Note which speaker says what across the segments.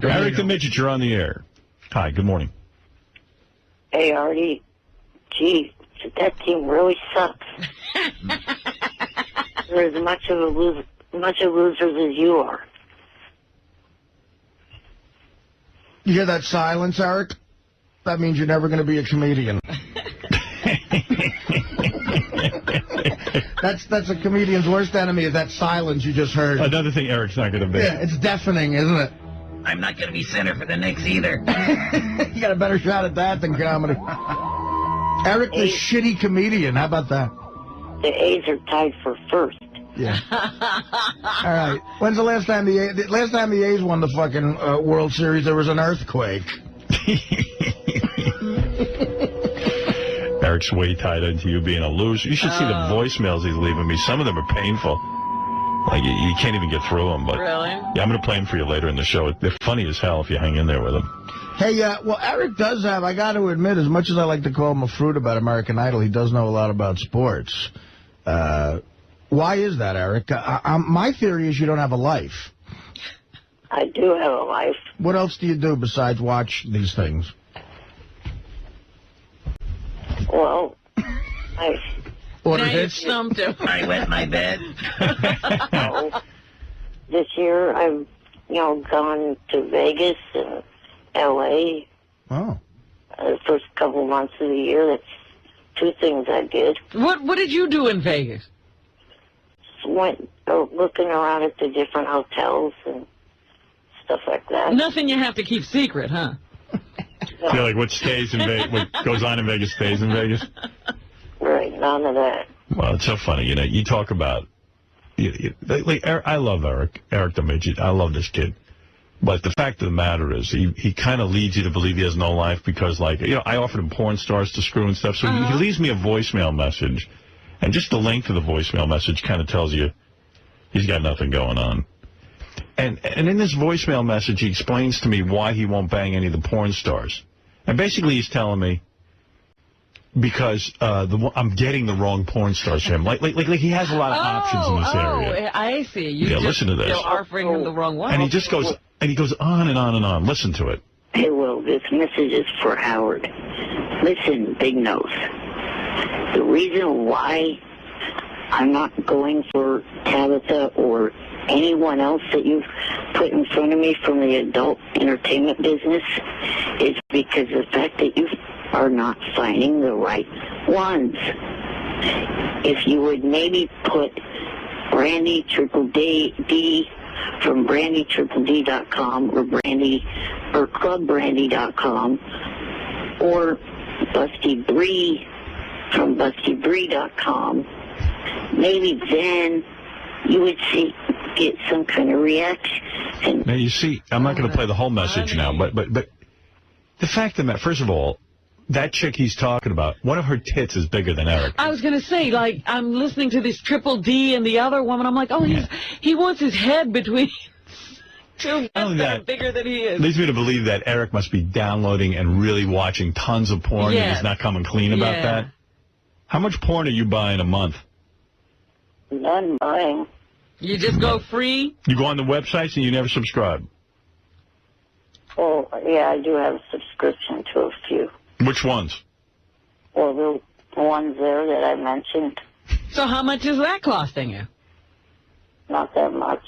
Speaker 1: Eric the Midget, you're on the air. Hi, good morning.
Speaker 2: Hey, Artie. Gee, that team really sucks. They're as much of losers as you are.
Speaker 3: You hear that silence, Eric? That means you're never going to be a comedian. That's a comedian's worst enemy, is that silence you just heard.
Speaker 1: Another thing Eric's not going to be.
Speaker 3: Yeah, it's deafening, isn't it?
Speaker 4: I'm not going to be center for the Knicks either.
Speaker 3: You got a better shot at that than comedy. Eric the shitty comedian, how about that?
Speaker 2: The A's are tied for first.
Speaker 3: Yeah. All right. When's the last time the A's won the fucking World Series? There was an earthquake.
Speaker 1: Eric's way tied into you being a loser. You should see the voicemails he's leaving me. Some of them are painful. Like, you can't even get through them. But
Speaker 5: really?
Speaker 1: Yeah, I'm going to play them for you later in the show. They're funny as hell if you hang in there with them.
Speaker 3: Hey, well, Eric does have, I got to admit, as much as I like to call him a fruit about American Idol, he does know a lot about sports. Why is that, Eric? My theory is you don't have a life.
Speaker 2: I do have a life.
Speaker 3: What else do you do besides watch these things?
Speaker 2: Well,
Speaker 3: Order
Speaker 5: now
Speaker 3: hits?
Speaker 4: I wet my bed.
Speaker 2: This year I've, gone to Vegas and L.A.
Speaker 3: Oh.
Speaker 2: The first couple months of the year. That's two things I did.
Speaker 5: What did you do in Vegas?
Speaker 2: Went looking around at the different hotels and stuff like that.
Speaker 5: Nothing you have to keep secret, huh?
Speaker 1: Yeah, like what stays in Vegas, what goes on in Vegas stays in Vegas?
Speaker 2: Right, none of that.
Speaker 1: Well, it's so funny. You talk about... I love Eric the Midget. I love this kid. But the fact of the matter is, he kind of leads you to believe he has no life because, I offered him porn stars to screw and stuff. So he leaves me a voicemail message. And just the length of the voicemail message kind of tells you he's got nothing going on. And in this voicemail message, he explains to me why he won't bang any of the porn stars. And basically he's telling me because I'm getting the wrong porn stars for him. Like he has a lot of options in this area.
Speaker 5: I see.
Speaker 1: Listen to this.
Speaker 5: You're offering him the wrong one.
Speaker 1: And he just goes on and on and on. Listen to it.
Speaker 2: Hey, Will, this message is for Howard. Listen, Big Nose. The reason why I'm not going for Tabitha or anyone else that you've put in front of me from the adult entertainment business is because of the fact that you are not finding the right ones. If you would maybe put Brandy Triple D from BrandyTripleD.com or ClubBrandy.com or Busty Bree from BustyBree.com, maybe then you would get some kind of reaction.
Speaker 1: Now, you see, I'm not going to play the whole message now, but the fact of the matter, first of all, that chick he's talking about, one of her tits is bigger than Eric.
Speaker 5: I was going to say, I'm listening to this Triple D and the other woman. I'm like, he wants his head between two men that are bigger than he is.
Speaker 1: Leads me to believe that Eric must be downloading and really watching tons of porn and he's not coming clean about that. How much porn are you buying a month?
Speaker 2: None buying.
Speaker 5: You just go free?
Speaker 1: You go on the websites and you never subscribe?
Speaker 2: Well, yeah, I do have a subscription to a few.
Speaker 1: Which ones?
Speaker 2: Well, the ones there that I mentioned.
Speaker 5: So how much is that costing you?
Speaker 2: Not that much.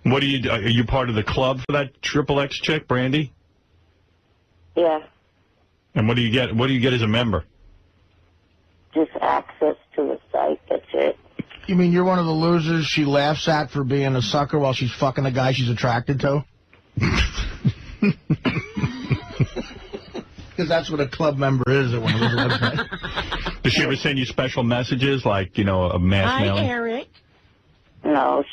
Speaker 1: What do you do? Are you part of the club for that XXX chick, Brandy?
Speaker 2: Yeah.
Speaker 1: And what do you get? What do you get as a member?
Speaker 2: Just access to the site, that's it.
Speaker 3: You mean you're one of the losers she laughs at for being a sucker while she's fucking the guy she's attracted to? Because that's what a club member is at one of those websites.
Speaker 1: Does she ever send you special messages, like, a mass mailing?
Speaker 5: Hi, Eric.
Speaker 2: No,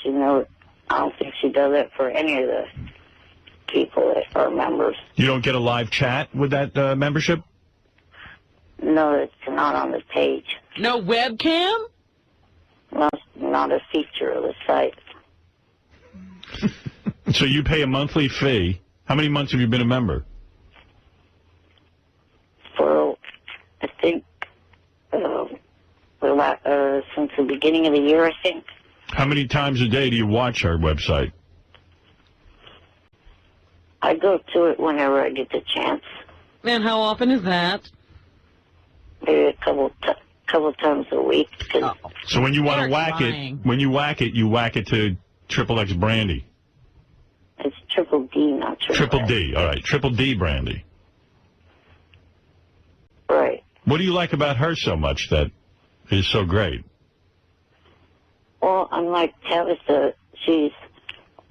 Speaker 2: I don't think she does it for any of the people that are members.
Speaker 1: You don't get a live chat with that membership?
Speaker 2: No, it's not on the page.
Speaker 5: No webcam?
Speaker 2: No, not a feature of the site.
Speaker 1: So you pay a monthly fee. How many months have you been a member?
Speaker 2: For, I think, since the beginning of the year, I think.
Speaker 1: How many times a day do you watch our website?
Speaker 2: I go to it whenever I get the chance.
Speaker 5: And how often is that?
Speaker 2: Maybe a couple times a week.
Speaker 1: So when you want to whack
Speaker 5: lying.
Speaker 1: you whack it to Triple X Brandy.
Speaker 2: It's Triple D, not Triple
Speaker 1: Triple D. All right, Triple D Brandy.
Speaker 2: Right.
Speaker 1: What do you like about her so much that is so great?
Speaker 2: Well, unlike Tabitha, she's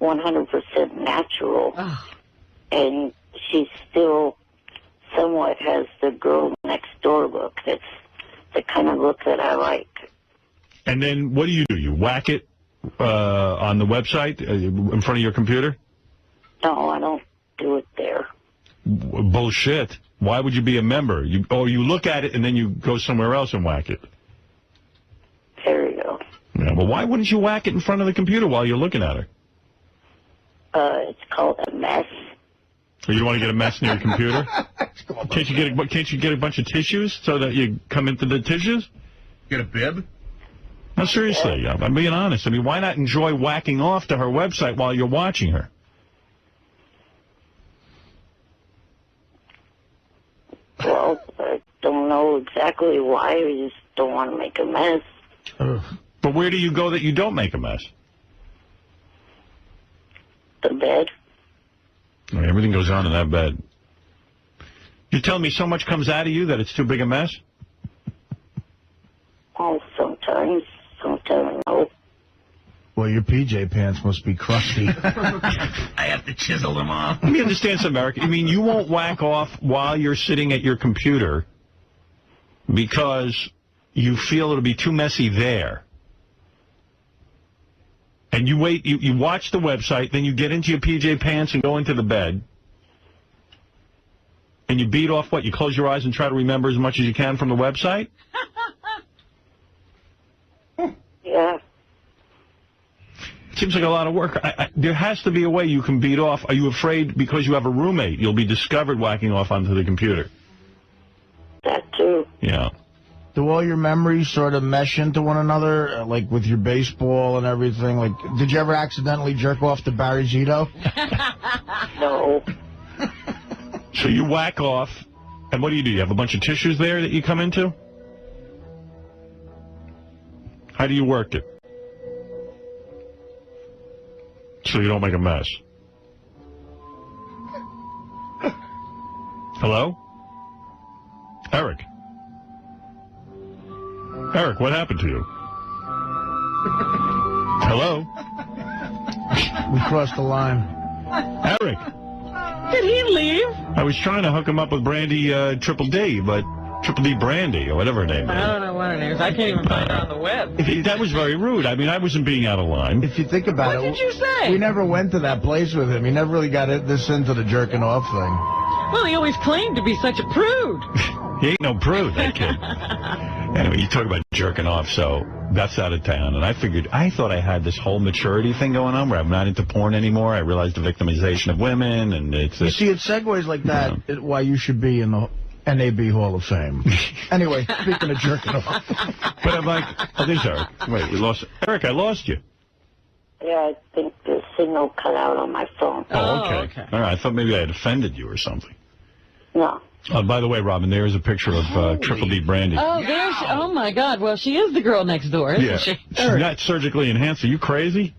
Speaker 2: 100% natural.
Speaker 5: Oh.
Speaker 2: And she still somewhat has the girl next door look. That's the kind of look that I like.
Speaker 1: And then what do? You whack it on the website in front of your computer?
Speaker 2: No, I don't do it there.
Speaker 1: Bullshit. Why would you be a member? You look at it and then you go somewhere else and whack it.
Speaker 2: There you go.
Speaker 1: Yeah, well, why wouldn't you whack it in front of the computer while you're looking at her?
Speaker 2: It's called a mess.
Speaker 1: Or you don't want to get a mess near your computer? Can't you get a bunch of tissues so that you come into the tissues?
Speaker 6: Get a bib?
Speaker 1: No, seriously, I'm being honest. I mean, why not enjoy whacking off to her website while you're watching her?
Speaker 2: Well, I don't know exactly why. I just don't want to make a mess.
Speaker 1: But where do you go that you don't make a mess?
Speaker 2: The bed.
Speaker 1: I mean, everything goes on in that bed. You're telling me so much comes out of you that it's too big a mess?
Speaker 2: Oh, sometimes no.
Speaker 3: Well, your PJ pants must be crusty.
Speaker 4: I have to chisel them off.
Speaker 1: Let me understand something, Eric. I mean, you won't whack off while you're sitting at your computer because you feel it'll be too messy there. And you wait, you watch the website, then you get into your PJ pants and go into the bed. And you beat off what? You close your eyes and try to remember as much as you can from the website?
Speaker 2: Yeah.
Speaker 1: Seems like a lot of work. There has to be a way you can beat off. Are you afraid because you have a roommate you'll be discovered whacking off onto the computer?
Speaker 2: That too.
Speaker 1: Yeah.
Speaker 3: Do all your memories sort of mesh into one another, like with your baseball and everything? Like, did you ever accidentally jerk off to Barry Zito?
Speaker 2: No.
Speaker 1: So you whack off, and what do? You have a bunch of tissues there that you come into? How do you work it? So you don't make a mess. Hello? Eric? Eric, what happened to you? Hello?
Speaker 3: We crossed the line.
Speaker 1: Eric?
Speaker 5: Did he leave?
Speaker 1: I was trying to hook him up with Brandy Triple D, but Triple D Brandy, or whatever her name is.
Speaker 5: I don't know what it is. I can't even find her on the web.
Speaker 1: That was very rude. I mean, I wasn't being out of line.
Speaker 3: If you think about
Speaker 5: What
Speaker 3: it,
Speaker 5: did you say?
Speaker 3: we never went to that place with him. He never really got this into the jerking off thing.
Speaker 5: Well, he always claimed to be such a prude.
Speaker 1: He ain't no prude, that kid. Anyway, you talk about jerking off, so that's out of town. And I thought I had this whole maturity thing going on where I'm not into porn anymore. I realized the victimization of women, and it's...
Speaker 3: You see, it segues like that why you should be in the NAB Hall of Fame. Anyway, speaking of jerking off.
Speaker 1: But I'm like, oh, there's Eric. Wait, we lost... Eric, I lost you.
Speaker 2: Yeah, I think the signal cut out on my phone.
Speaker 1: Oh, okay. All right, I thought maybe I had offended you or something.
Speaker 2: No.
Speaker 1: By the way, Robin, there's a picture of Triple D Brandy.
Speaker 5: Oh, there's... Oh, my God. Well, she is the girl next door, isn't she?
Speaker 1: She's not surgically enhanced. Are you crazy?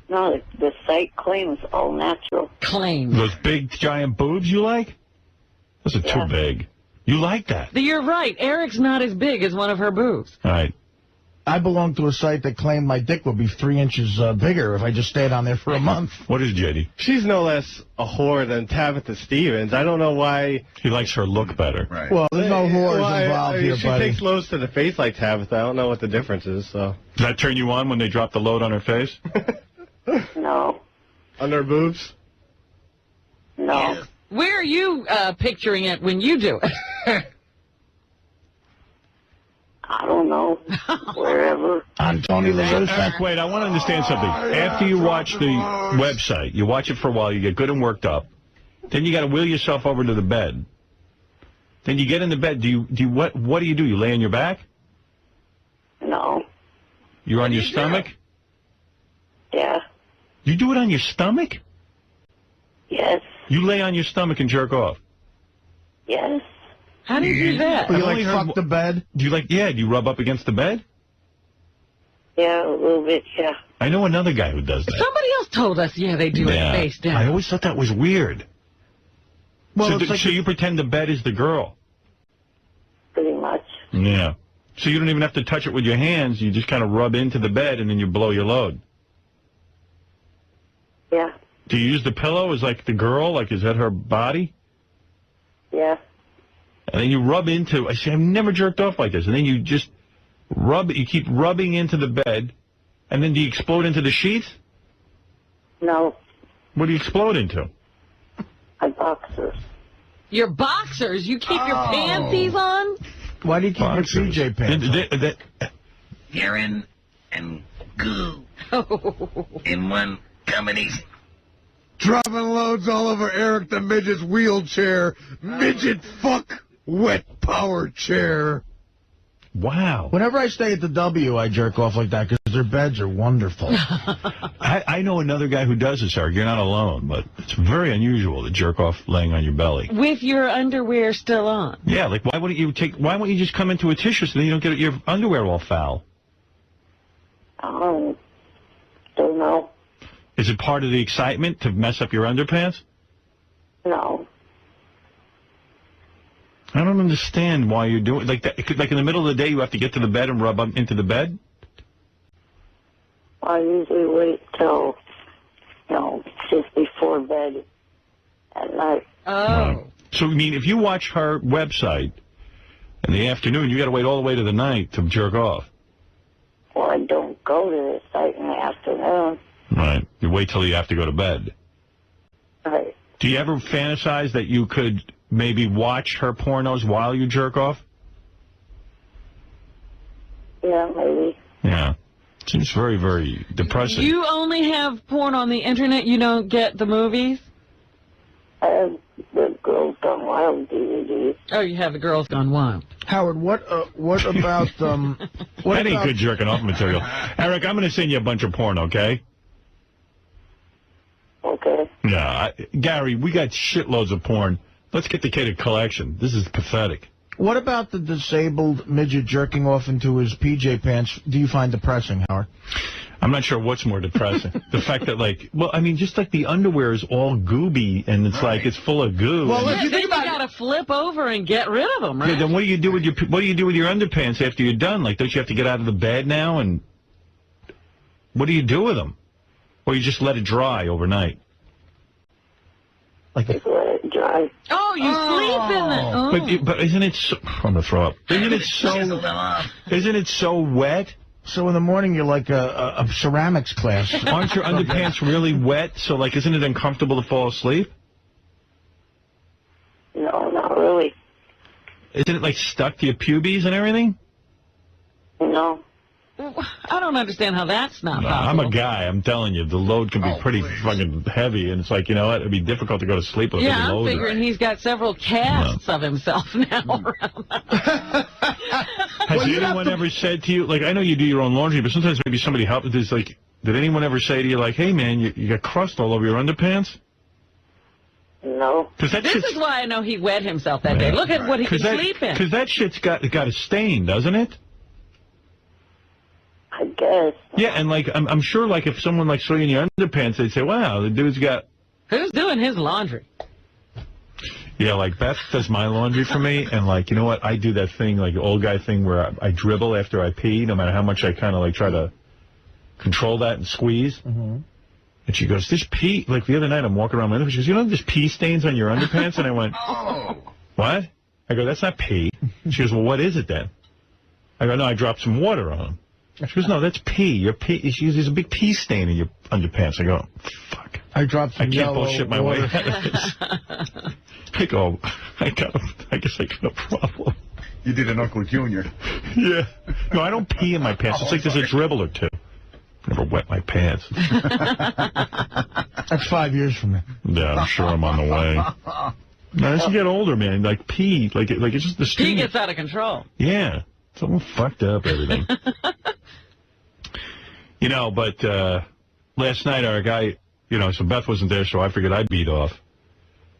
Speaker 2: No, the site claims all natural.
Speaker 5: Claims.
Speaker 1: Those big, giant boobs you like? Those are too big. You like that?
Speaker 5: You're right. Eric's not as big as one of her boobs.
Speaker 1: All right.
Speaker 3: I belong to a site that claimed my dick would be 3 inches bigger if I just stayed on there for a month.
Speaker 1: What is JD?
Speaker 7: She's no less a whore than Tabitha Stevens. I don't know why.
Speaker 1: He likes her look better.
Speaker 6: Right.
Speaker 3: Well, there's no whores involved here,
Speaker 7: she
Speaker 3: buddy.
Speaker 7: takes loads to the face like Tabitha. I don't know what the difference is. So.
Speaker 1: Does that turn you on when they drop the load on her face?
Speaker 2: No.
Speaker 7: On her boobs?
Speaker 2: No.
Speaker 5: Where are you picturing it when you do it?
Speaker 2: I don't know. Wherever.
Speaker 3: On Tony La Russa.
Speaker 1: Eric, wait, I want to understand something. After you watch the website, you watch it for a while, you get good and worked up. Then you got to wheel yourself over to the bed. Then you get in the bed. What do you do? You lay on your back?
Speaker 2: No.
Speaker 1: You're on your stomach?
Speaker 2: Yeah.
Speaker 1: You do it on your stomach?
Speaker 2: Yes.
Speaker 1: You lay on your stomach and jerk off.
Speaker 2: Yes.
Speaker 5: How do you do that?
Speaker 3: You
Speaker 1: I've only
Speaker 3: like
Speaker 1: heard-
Speaker 3: fuck the bed?
Speaker 1: Do you do you rub up against the bed?
Speaker 2: Yeah, a little bit, yeah.
Speaker 1: I know another guy who does that.
Speaker 5: Somebody else told us, yeah, they do it face down.
Speaker 1: I always thought that was weird.
Speaker 3: Well,
Speaker 1: so
Speaker 3: it's like
Speaker 1: you pretend the bed is the girl.
Speaker 2: Pretty much.
Speaker 1: Yeah. So you don't even have to touch it with your hands. You just kind of rub into the bed and then you blow your load.
Speaker 2: Yeah.
Speaker 1: Do you use the pillow as like the girl? Like, is that her body?
Speaker 2: Yeah.
Speaker 1: And then you rub into, I say, I've never jerked off like this. And then you just you keep rubbing into the bed. And then do you explode into the sheets?
Speaker 2: No.
Speaker 1: What do you explode into?
Speaker 2: My boxers.
Speaker 5: Your boxers? You keep your panties on?
Speaker 3: Why do you keep
Speaker 1: Boxers.
Speaker 3: your PJ pants on?
Speaker 4: Urine and goo in one combination.
Speaker 3: Dropping loads all over Eric the Midget's wheelchair. Midget fuck wet power chair.
Speaker 1: Wow.
Speaker 3: Whenever I stay at the W, I jerk off like that because their beds are wonderful.
Speaker 1: I know another guy who does this, Eric. You're not alone, but it's very unusual to jerk off laying on your belly.
Speaker 5: With your underwear still on?
Speaker 1: Yeah, like why wouldn't you just come into a tissue so then you don't get your underwear all foul?
Speaker 2: Don't know.
Speaker 1: Is it part of the excitement to mess up your underpants?
Speaker 2: No.
Speaker 1: I don't understand why you're doing like that. Like in the middle of the day, you have to get to the bed and rub up into the bed.
Speaker 2: I usually wait till, just before bed at night.
Speaker 5: Oh.
Speaker 1: So I mean, if you watch her website in the afternoon, you got to wait all the way to the night to jerk off.
Speaker 2: Well, I don't go to the site in the afternoon.
Speaker 1: Right. You wait till you have to go to bed.
Speaker 2: Right.
Speaker 1: Do you ever fantasize that you could maybe watch her pornos while you jerk off?
Speaker 2: Yeah, maybe.
Speaker 1: Yeah. Seems very, very depressing.
Speaker 5: You only have porn on the internet? You don't get the movies?
Speaker 2: I have the Girls Gone Wild DVD.
Speaker 5: Oh, you have the Girls Gone Wild.
Speaker 3: Howard, what about what
Speaker 1: That ain't good jerking off material. Eric, I'm going to send you a bunch of porn, okay?
Speaker 2: Okay.
Speaker 1: Yeah. Gary, we got shitloads of porn. Let's get the kid a collection. This is pathetic.
Speaker 3: What about the disabled midget jerking off into his PJ pants? Do you find depressing, Howard?
Speaker 1: I'm not sure what's more depressing. The fact that, just like the underwear is all gooby and it's like it's full of goo.
Speaker 3: Well,
Speaker 5: Yeah,
Speaker 3: if you
Speaker 5: then
Speaker 3: think
Speaker 5: you
Speaker 3: about
Speaker 5: got to flip over and get rid of them, right?
Speaker 1: Yeah, then what do you do with your underpants after you're done? Like, don't you have to get out of the bed now? And what do you do with them? Or you just let it dry overnight?
Speaker 2: Just let it dry.
Speaker 5: Oh, you sleep in them. Oh.
Speaker 1: But isn't it so... I'm going to throw up. Isn't it
Speaker 4: Chisel them off.
Speaker 1: Isn't it so wet?
Speaker 3: So in the morning you're like a ceramics class.
Speaker 1: Aren't your underpants really wet? So, like, isn't it uncomfortable to fall asleep?
Speaker 2: No, not really.
Speaker 1: Isn't it, like, stuck to your pubes and everything?
Speaker 2: No.
Speaker 5: I don't understand how that's not
Speaker 1: No,
Speaker 5: possible.
Speaker 1: I'm a guy. I'm telling you, the load can be pretty fucking heavy, and it's like, you know what? It'd be difficult to go to sleep with a
Speaker 5: Yeah,
Speaker 1: big
Speaker 5: I'm
Speaker 1: load.
Speaker 5: figuring he's got several casts of himself now around the
Speaker 1: Has anyone ever said to you, like, I know you do your own laundry, but sometimes maybe somebody helps. There's like, did anyone ever say to you, like, hey, man, you got crust all over your underpants?
Speaker 2: No.
Speaker 1: Because that
Speaker 5: This
Speaker 1: shit's...
Speaker 5: is why I know he wet himself that day. Look at what he could sleep in.
Speaker 1: Because that shit's got a stain, doesn't it?
Speaker 2: I guess.
Speaker 1: Yeah, and, like, I'm sure, like, if someone, like, saw you in your underpants, they'd say, wow, the dude's got...
Speaker 5: Who's doing his laundry?
Speaker 1: Yeah, like, Beth does my laundry for me, and, like, you know what? I do that thing, like, old guy thing where I dribble after I pee, no matter how much I kind of, like, try to control that and squeeze. Mm-hmm. And she goes, this pee... Like, the other night, I'm walking around my underpants. She goes, you know there's pee stains on your underpants? And I went, what? I go, that's not pee. She goes, well, what is it then? I go, no, I dropped some water on them. She goes, no, that's pee. Your pee. She goes, there's a big pee stain in your underpants. I go, fuck.
Speaker 3: I dropped some
Speaker 1: I can't bullshit my way
Speaker 3: water.
Speaker 1: out of this. I go, I guess I got a problem.
Speaker 6: You did an Uncle Junior.
Speaker 1: Yeah. No, I don't pee in my pants. It's like there's a dribble or two. Never wet my pants.
Speaker 3: That's 5 years from now.
Speaker 1: Yeah, I'm sure I'm on the way. Now, as you get older, man, like pee, like it's just the
Speaker 5: He
Speaker 1: stream.
Speaker 5: gets out of control.
Speaker 1: Yeah. It's all fucked up, everything. But last night, Eric, So Beth wasn't there, so I figured I'd beat off.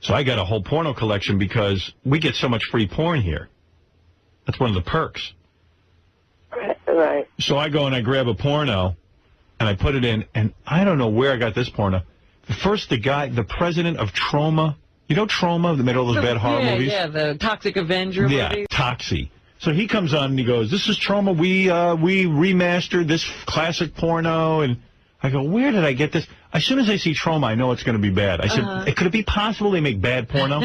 Speaker 1: So I got a whole porno collection because we get so much free porn here. That's one of the perks.
Speaker 2: Right.
Speaker 1: So I go and I grab a porno, and I put it in, and I don't know where I got this porno. First, the president of Troma, Troma, they made all those bad horror movies?
Speaker 5: Yeah, the Toxic Avenger movies.
Speaker 1: Yeah, Toxie. So he comes on and he goes, "This is Troma. We remastered this classic porno." And I go, "Where did I get this?" As soon as I see Troma, I know it's going to be bad. I said, "Could it be possible they make bad porno?"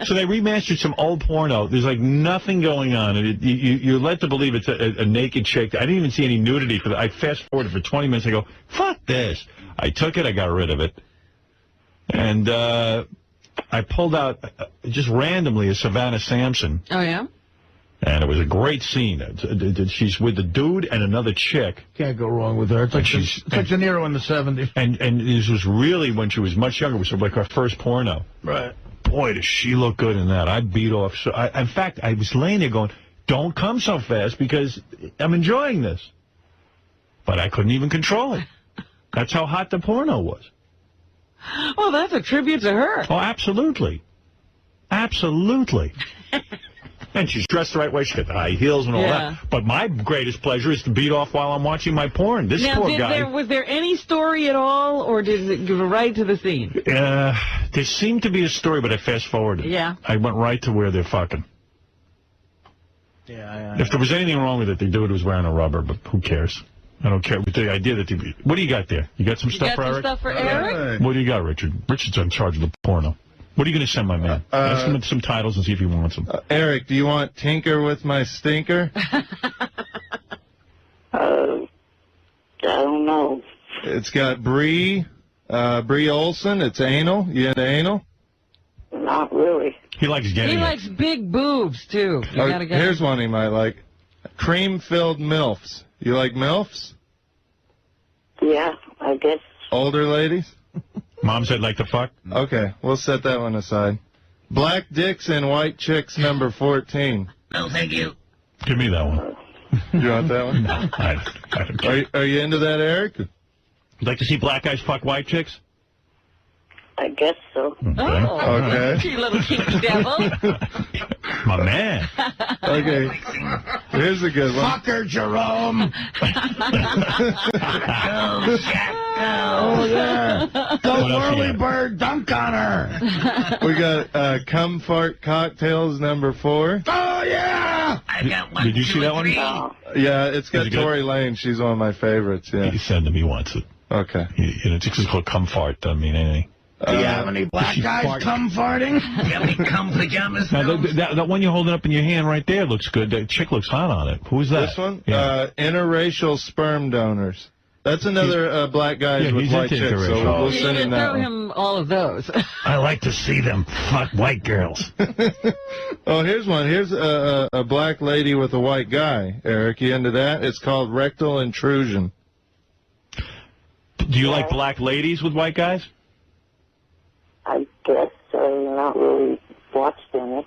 Speaker 1: So they remastered some old porno. There's like nothing going on. And you're led to believe it's a naked chick. I didn't even see any nudity. I fast forwarded for 20 minutes. I go, "Fuck this." I took it. I got rid of it. And I pulled out just randomly a Savannah Sampson.
Speaker 5: Oh, yeah?
Speaker 1: And it was a great scene. She's with the dude and another chick.
Speaker 3: Can't go wrong with her. It's like De Niro in the 70s.
Speaker 1: And this was really when she was much younger. It was like her first porno.
Speaker 3: Right.
Speaker 1: Boy, does she look good in that. I beat off. In fact, I was laying there going, "Don't come so fast because I'm enjoying this." But I couldn't even control it. That's how hot the porno was.
Speaker 5: Well, that's a tribute to her.
Speaker 1: Oh, absolutely. Absolutely. And she's dressed the right way. She got the high heels and all that. But my greatest pleasure is to beat off while I'm watching my porn. This poor guy.
Speaker 5: Was there any story at all, or did it go right to the scene?
Speaker 1: There seemed to be a story, but I fast-forwarded.
Speaker 5: Yeah.
Speaker 1: I went right to where they're fucking.
Speaker 3: Yeah.
Speaker 1: If there was anything wrong with it, the dude was wearing a rubber, but who cares? I don't care. With the idea that what do you got there? You got some stuff for Eric?
Speaker 5: You got some stuff for Eric?
Speaker 1: What do you got, Richard? Richard's in charge of the porno. What are you going to send my man? Ask him some titles and see if he wants them.
Speaker 7: Eric, do you want Tinker with my stinker?
Speaker 2: I don't know.
Speaker 7: It's got Bree Olsen. It's anal. You into anal?
Speaker 2: Not really.
Speaker 1: He likes getting
Speaker 5: He likes big boobs, too.
Speaker 7: Here's one he might like. Cream-filled MILFs. You like MILFs?
Speaker 2: Yeah, I guess.
Speaker 7: Older ladies?
Speaker 1: Mom said like to fuck?
Speaker 7: Okay, we'll set that one aside. Black dicks and white chicks, number 14.
Speaker 4: No, thank you.
Speaker 1: Give me that one.
Speaker 7: You want that one?
Speaker 1: No, I don't care.
Speaker 7: Are you into that, Eric?
Speaker 1: You'd like to see black guys fuck white chicks?
Speaker 2: I guess so.
Speaker 1: Okay.
Speaker 5: Oh,
Speaker 7: Okay.
Speaker 5: you little kinky devil.
Speaker 1: My man.
Speaker 7: Okay. Here's a good one.
Speaker 3: Fucker, Jerome.
Speaker 4: Go, Shaq, go.
Speaker 3: Oh, yeah. The
Speaker 1: else you
Speaker 3: whirly
Speaker 1: got?
Speaker 3: bird dunk on her.
Speaker 7: We got cum fart cocktails, number 4.
Speaker 3: Oh, yeah.
Speaker 4: I got 1,
Speaker 1: Did you
Speaker 4: 2,
Speaker 1: see that
Speaker 4: and
Speaker 1: one?
Speaker 4: 3.
Speaker 2: No.
Speaker 7: Yeah, it's got
Speaker 1: Is it good?
Speaker 7: Tory Lane. She's one of my favorites, yeah.
Speaker 1: He send him. He wants it.
Speaker 7: Okay.
Speaker 1: It's just called cum fart. Doesn't mean anything.
Speaker 3: Do you have any black guys come farting?
Speaker 4: You got any cum pajamas?
Speaker 1: Now,
Speaker 4: films?
Speaker 1: that one you're holding up in your hand right there looks good. That chick looks hot on it. Who's that?
Speaker 7: This one?
Speaker 1: Yeah.
Speaker 7: Interracial sperm donors. That's another black guys
Speaker 1: Yeah,
Speaker 7: with
Speaker 1: he's
Speaker 7: white
Speaker 1: into
Speaker 7: chicks, so
Speaker 1: interracial.
Speaker 7: we'll
Speaker 5: You
Speaker 7: send
Speaker 5: can
Speaker 7: him that
Speaker 5: throw
Speaker 7: one.
Speaker 5: him all of those.
Speaker 1: I like to see them fuck white girls.
Speaker 7: Oh, here's one. Here's a black lady with a white guy. Eric, you into that? It's called rectal intrusion.
Speaker 1: Do you like black ladies with white guys?
Speaker 2: I guess I've not really watched any.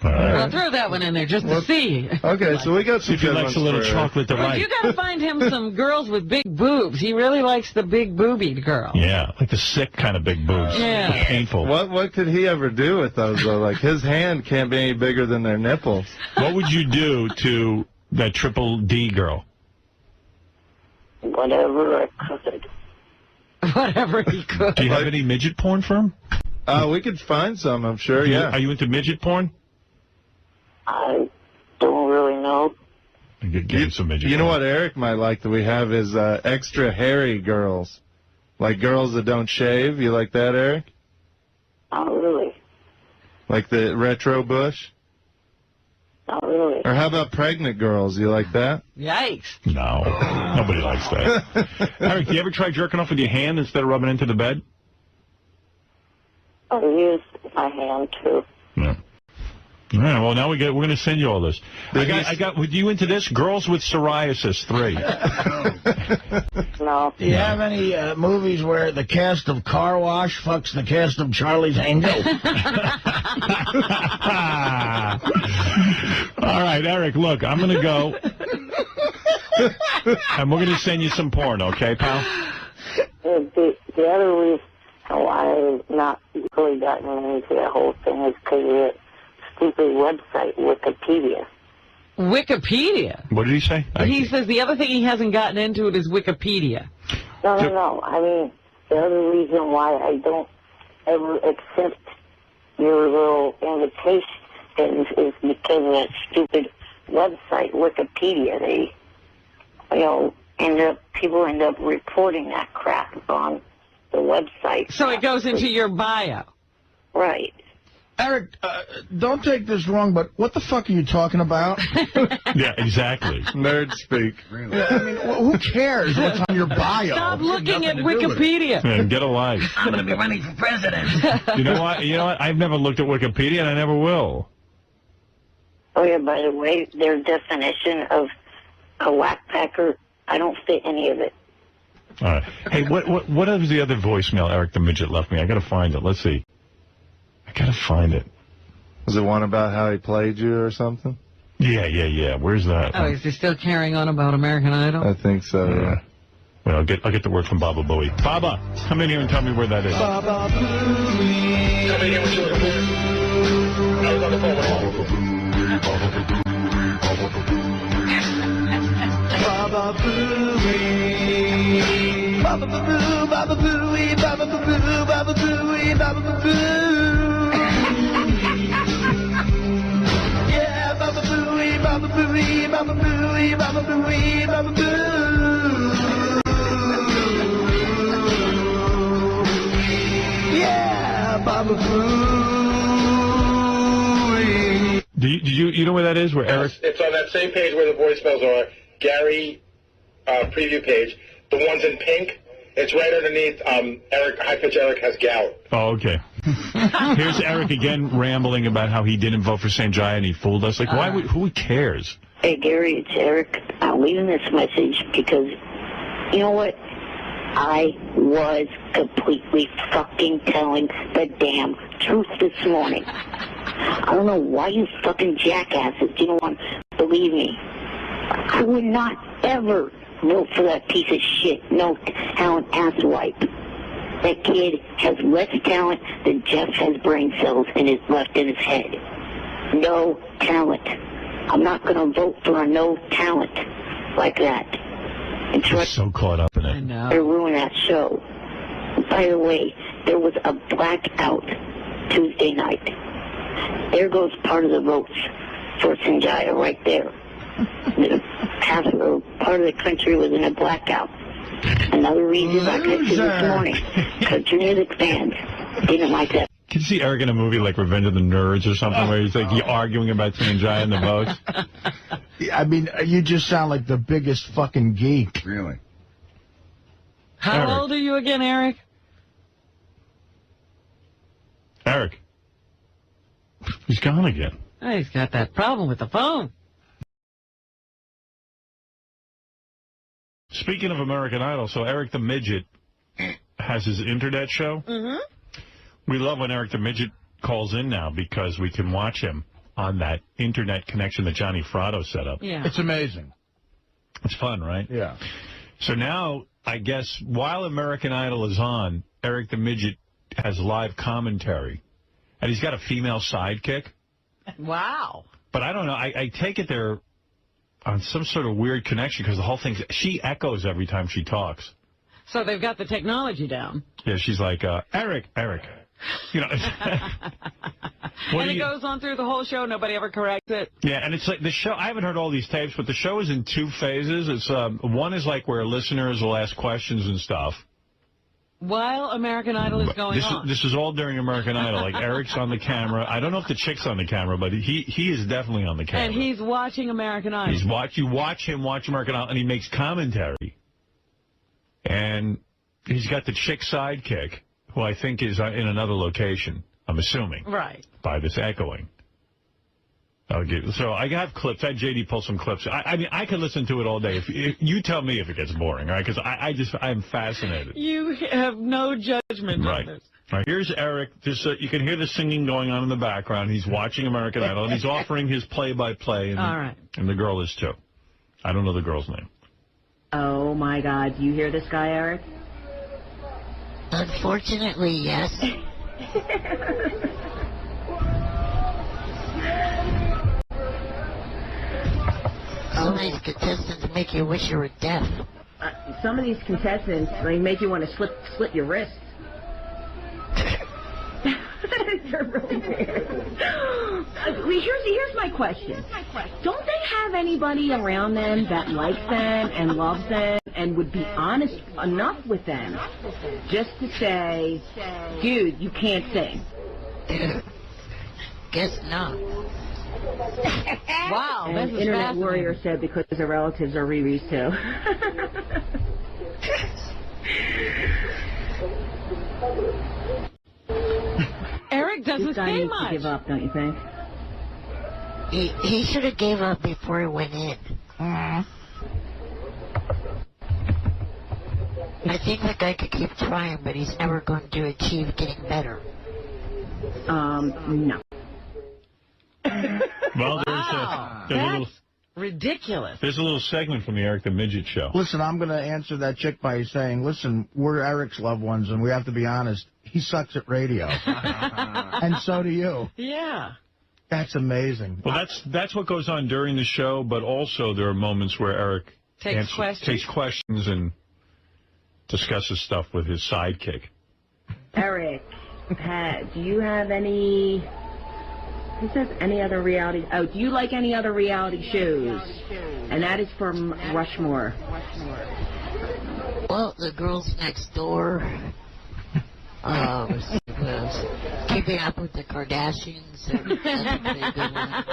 Speaker 1: All right.
Speaker 5: Well, throw that one in there just to see.
Speaker 7: Okay, so we got
Speaker 1: See
Speaker 7: some
Speaker 1: if he
Speaker 7: good
Speaker 1: likes
Speaker 7: ones
Speaker 1: a little
Speaker 7: for Eric.
Speaker 1: chocolate to
Speaker 5: Well,
Speaker 1: like.
Speaker 5: you got to find him some girls with big boobs. He really likes the big boobied girl.
Speaker 1: Yeah, like the sick kind of big boobs.
Speaker 5: Yeah.
Speaker 1: The painful.
Speaker 7: What could he ever do with those, though? Like, his hand can't be any bigger than their nipples.
Speaker 1: What would you do to that triple D girl?
Speaker 2: Whatever I could.
Speaker 5: Whatever he could.
Speaker 1: Do you have any midget porn for him?
Speaker 7: We could find some, I'm sure, yeah.
Speaker 1: Are you into midget porn?
Speaker 2: I don't really know.
Speaker 1: Get him some midget
Speaker 7: You know
Speaker 1: porn.
Speaker 7: what Eric might like that we have is extra hairy girls. Like girls that don't shave. You like that, Eric?
Speaker 2: Not really.
Speaker 7: Like the retro bush?
Speaker 2: Not really.
Speaker 7: Or how about pregnant girls? You like that?
Speaker 5: Yikes.
Speaker 1: No, nobody likes that. Eric, do you ever try jerking off with your hand instead of rubbing into the bed?
Speaker 2: I use my hand too.
Speaker 1: No. All right, well, now we're going to send you all this. I got. With you into this? Girls with psoriasis 3.
Speaker 2: No.
Speaker 3: Do you have any movies where the cast of Car Wash fucks the cast of Charlie's Angels?
Speaker 1: All right, Eric, look, I'm going to go. And we're going to send you some porn, okay, pal?
Speaker 2: The other week, why I've not really gotten into that whole thing is because of that stupid website, Wikipedia.
Speaker 5: Wikipedia?
Speaker 1: What did he say?
Speaker 5: He says the other thing he hasn't gotten into it is Wikipedia.
Speaker 2: No. I mean, the other reason why I don't ever accept your little invitations is because of that stupid website, Wikipedia. They, people end up reporting that crap on the website.
Speaker 5: So it goes into your bio.
Speaker 2: Right.
Speaker 3: Eric, don't take this wrong, but what the fuck are you talking about?
Speaker 1: Yeah, exactly.
Speaker 7: Nerd speak.
Speaker 6: Really?
Speaker 3: Yeah, I mean, who cares what's on your bio?
Speaker 5: Stop looking at Wikipedia.
Speaker 1: Man, get a life.
Speaker 4: I'm going to be running for president.
Speaker 1: You know what? I've never looked at Wikipedia, and I never will.
Speaker 2: Oh, yeah, by the way, their definition of a whackpacker, I don't fit any of it.
Speaker 1: All right. Hey, what was the other voicemail Eric the Midget left me? I got to find it. Let's see. I got to find it.
Speaker 7: Was it one about how he played you or something?
Speaker 1: Yeah. Where's that?
Speaker 5: Oh, is he still carrying on about American Idol?
Speaker 7: I think so, yeah.
Speaker 1: Well, I'll get the word from Baba Booey. Baba, come in here and tell me where that is.
Speaker 3: Baba Booey.
Speaker 1: Come in here and tell me where. I was on the phone with Baba
Speaker 3: Booey. Baba Boo, Baba Booey, Baba Boo, Baba Booey, Baba Boo. Yeah, Baba Booey, Baba Booey, Baba Booey, Baba Booey, Baba Boo. Yeah, Baba Booey.
Speaker 1: Do you know where that is? Where Eric?
Speaker 8: It's on that same page where the voicemails are. Gary preview page. The ones in pink. It's right underneath. Eric, high pitch Eric has gout.
Speaker 1: Oh, okay. Here's Eric again rambling about how he didn't vote for St. John and he fooled us. Like, why? Who cares?
Speaker 2: Hey, Gary, it's Eric. I'm leaving this message because, you know what? I was completely fucking telling the damn truth this morning. I don't know why you fucking jackasses didn't want to believe me. I would not ever vote for that piece of shit, no talent asswipe. That kid has less talent than Jeff has brain cells left in his head. No talent. I'm not going to vote for a no talent like that. And
Speaker 1: You're so caught up in it.
Speaker 5: I know.
Speaker 2: to ruin that show. By the way, there was a blackout Tuesday night. There goes part of the votes for Sanjaya right there. Part of the country was in a blackout. Another reason, like I said this morning, country music fans didn't like that.
Speaker 1: Can you see Eric in a movie like Revenge of the Nerds or something where he's like arguing about Sanjay and the votes?
Speaker 3: I mean, you just sound like the biggest fucking geek.
Speaker 6: Really?
Speaker 5: How
Speaker 1: Eric.
Speaker 5: old are you again, Eric?
Speaker 1: Eric. He's gone again.
Speaker 5: Oh, he's got that problem with the phone.
Speaker 1: Speaking of American Idol, so Eric the Midget has his internet show.
Speaker 5: Mm-hmm.
Speaker 1: We love when Eric the Midget calls in now because we can watch him on that internet connection that Johnny Fratto set up.
Speaker 5: Yeah.
Speaker 3: It's amazing.
Speaker 1: It's fun, right?
Speaker 3: Yeah.
Speaker 1: So now, I guess, while American Idol is on, Eric the Midget has live commentary. And he's got a female sidekick.
Speaker 5: Wow.
Speaker 1: But I don't know. I take it they're on some sort of weird connection because the whole thing, she echoes every time she talks.
Speaker 5: So they've got the technology down.
Speaker 1: Yeah, she's like, Eric. You know.
Speaker 5: And it goes on through the whole show. Nobody ever corrects it.
Speaker 1: Yeah, and it's like the show, I haven't heard all these tapes, but the show is in two phases. It's one is like where listeners will ask questions and stuff.
Speaker 5: While American Idol is going on.
Speaker 1: This is all during American Idol. Like, Eric's on the camera. I don't know if the chick's on the camera, but he is definitely on the camera.
Speaker 5: And he's watching American Idol.
Speaker 1: You watch him watch American Idol, and he makes commentary. And he's got the chick sidekick, who I think is in another location, I'm assuming.
Speaker 5: Right.
Speaker 1: By this echoing. So I have clips. I had JD pull some clips. I mean, I could listen to it all day. If you tell me if it gets boring, right? Because I'm fascinated.
Speaker 5: You have no judgment on this.
Speaker 1: All right, here's Eric. You can hear the singing going on in the background. He's watching American Idol, and he's offering his play-by-play.
Speaker 5: All right.
Speaker 1: And the girl is too. I don't know the girl's name.
Speaker 9: Oh, my God. Do you hear this guy, Eric? Unfortunately, yes. Some of these contestants make you wish you were deaf.
Speaker 10: Some of these contestants, they make you want to slit your wrists. They're really weird. Here's my question. Don't they have anybody around them that likes them and loves them and would be honest enough with them just to say, dude, you can't sing?
Speaker 9: Guess not.
Speaker 5: Wow,
Speaker 10: And
Speaker 5: this is
Speaker 10: Internet Warrior said because their relatives are Riri's too.
Speaker 5: Eric doesn't
Speaker 10: This guy
Speaker 5: say
Speaker 10: needs
Speaker 5: much.
Speaker 10: to give up, don't you think?
Speaker 9: He should have gave up before he went in. I think the guy could keep trying, but he's never going to achieve getting better.
Speaker 10: No.
Speaker 1: Well,
Speaker 5: Wow, that's ridiculous.
Speaker 1: there's a little segment from the Eric the Midget show.
Speaker 3: Listen, I'm going to answer that chick by saying, listen, we're Eric's loved ones, and we have to be honest. He sucks at radio. And so do you.
Speaker 5: Yeah.
Speaker 3: That's amazing.
Speaker 1: Well, that's what goes on during the show, but also there are moments where Eric
Speaker 5: Takes questions
Speaker 1: and discusses stuff with his sidekick.
Speaker 10: Eric, do you have any... Who says any other reality... Oh, do you like any other reality shows? And that is from Rushmore.
Speaker 9: Well, the girls next door. Let's see what else. Keeping Up with the Kardashians. That's a pretty good one.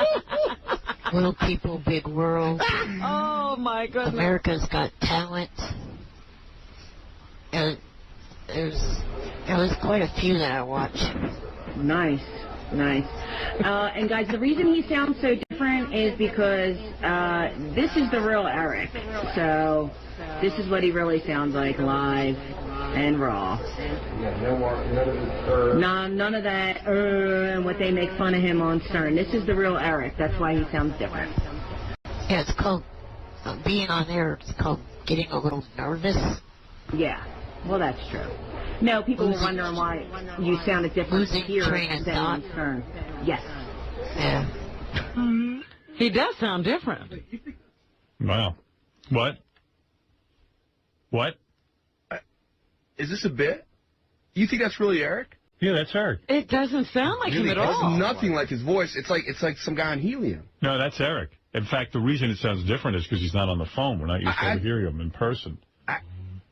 Speaker 9: Little People, Big World.
Speaker 5: Oh, my goodness.
Speaker 9: America's Got Talent. There was quite a few that I watched.
Speaker 10: Nice. And guys, the reason he sounds so different is because this is the real Eric. So this is what he really sounds like live and raw. None of that and what they make fun of him on Stern. This is the real Eric. That's why he sounds different.
Speaker 9: Yeah, it's called, being on there, it's called getting a little nervous.
Speaker 10: Yeah, well, that's true. No, people were wondering why you sounded different here than on Stern. Yes.
Speaker 9: Yeah.
Speaker 5: He does sound different.
Speaker 1: Wow. What?
Speaker 6: Is this a bit? You think that's really Eric?
Speaker 1: Yeah, that's Eric.
Speaker 5: It doesn't sound like him at all.
Speaker 6: It's nothing like his voice. It's like some guy on helium.
Speaker 1: No, that's Eric. In fact, the reason it sounds different is because he's not on the phone. We're not used to hearing him in person.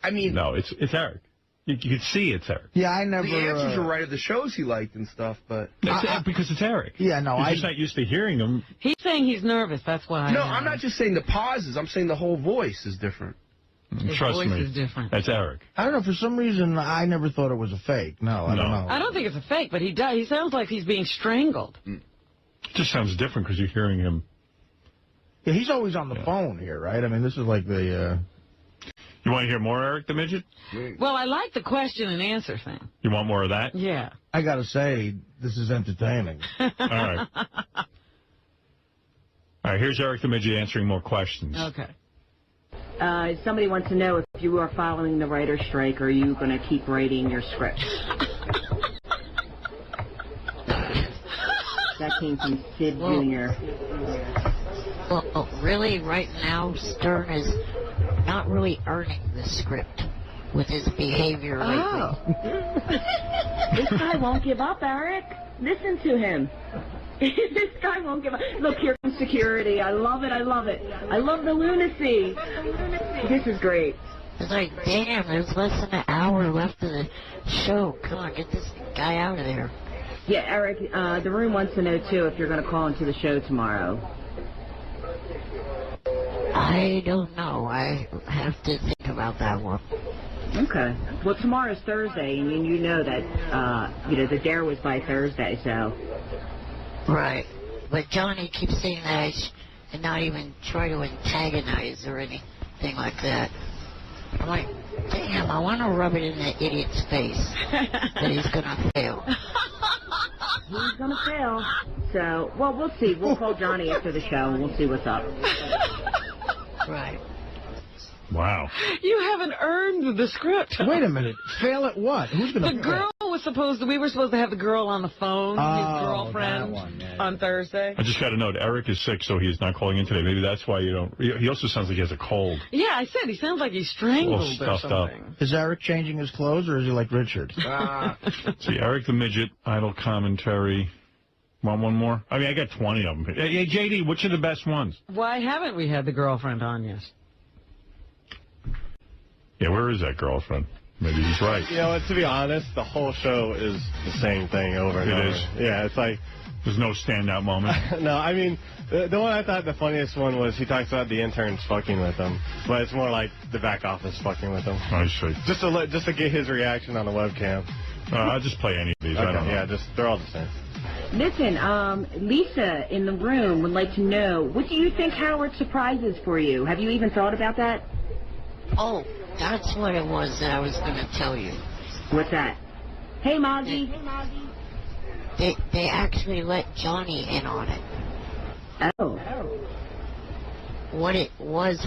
Speaker 6: I mean...
Speaker 1: No, it's Eric. You can see it's Eric.
Speaker 3: Yeah, I never...
Speaker 6: The answers are right of the shows he liked and stuff, but...
Speaker 1: Because it's Eric.
Speaker 3: Yeah, no,
Speaker 1: You're just not used to hearing him.
Speaker 5: He's saying he's nervous. That's why.
Speaker 6: No, I'm not just saying the pauses. I'm saying the whole voice is different.
Speaker 5: His
Speaker 1: Trust
Speaker 5: voice
Speaker 1: me.
Speaker 5: is different.
Speaker 1: That's Eric.
Speaker 3: I don't know. For some reason, I never thought it was a fake. No, I don't know.
Speaker 5: I don't think it's a fake, but he does. He sounds like he's being strangled.
Speaker 1: It just sounds different because you're hearing him.
Speaker 3: Yeah, he's always on the phone here, right? I mean, this is like the...
Speaker 1: You want to hear more Eric the Midget?
Speaker 5: Well, I like the question and answer thing.
Speaker 1: You want more of that?
Speaker 5: Yeah.
Speaker 3: I got to say, this is entertaining.
Speaker 1: All right. All right, here's Eric the Midget answering more questions.
Speaker 5: Okay.
Speaker 10: Somebody wants to know if you are following the writer's strike, or are you going to keep writing your script? That came from Sid Jr.
Speaker 9: Well, really, right now, Stern is not really earning the script with his behavior lately.
Speaker 10: Oh. This guy won't give up, Eric. Listen to him. This guy won't give up. Look, here comes security. I love it. I love the lunacy. This is great.
Speaker 9: It's like, damn, there's less than an hour left of the show. Come on, get this guy out of there.
Speaker 10: Yeah, Eric, the room wants to know, too, if you're going to call into the show tomorrow.
Speaker 9: I don't know. I have to think about that one.
Speaker 10: Okay. Well, tomorrow's Thursday, and you know that, the dare was by Thursday, so...
Speaker 9: Right. But Johnny keeps saying that I should not even try to antagonize or anything like that. I'm like, damn, I want to rub it in that idiot's face that he's going to fail.
Speaker 10: He's going to fail. So, well, we'll see. We'll call Johnny after the show, and we'll see what's up.
Speaker 9: Right.
Speaker 1: Wow.
Speaker 5: You haven't earned the script.
Speaker 3: Wait a minute. Fail at what? Who's going to
Speaker 5: The girl was we were supposed to have the girl on the phone, his girlfriend,
Speaker 3: that one. Yeah.
Speaker 5: on Thursday.
Speaker 1: I just got a note. Eric is sick, so he's not calling in today. Maybe that's why you don't. He also sounds like he has a cold.
Speaker 5: Yeah, I said he sounds like he's strangled or
Speaker 1: stuffed up.
Speaker 5: something.
Speaker 3: Is Eric changing his clothes, or is he like Richard?
Speaker 1: See, Eric the Midget, idle commentary. Want one more? I mean, I got 20 of them. Hey, JD, which are the best ones?
Speaker 5: Why haven't we had the girlfriend on yet?
Speaker 1: Yeah, where is that girlfriend? Maybe he's right.
Speaker 11: You know, to be honest, the whole show is the same thing over and over.
Speaker 1: It is.
Speaker 11: Yeah, it's like...
Speaker 1: There's no standout moment.
Speaker 11: No, I mean, the one I thought the funniest one was he talks about the interns fucking with him, but it's more like the back office fucking with him.
Speaker 1: I see.
Speaker 11: Just to get his reaction on the webcam.
Speaker 1: I'll just play any of these.
Speaker 11: Okay,
Speaker 1: I don't know.
Speaker 11: yeah, they're all the same.
Speaker 10: Listen, Lisa in the room would like to know, what do you think Howard surprises for you? Have you even thought about that?
Speaker 9: Oh, that's what it was that I was going to tell you.
Speaker 10: What's that? Hey, Moggy.
Speaker 9: They actually let Johnny in on it.
Speaker 10: Oh.
Speaker 9: What it was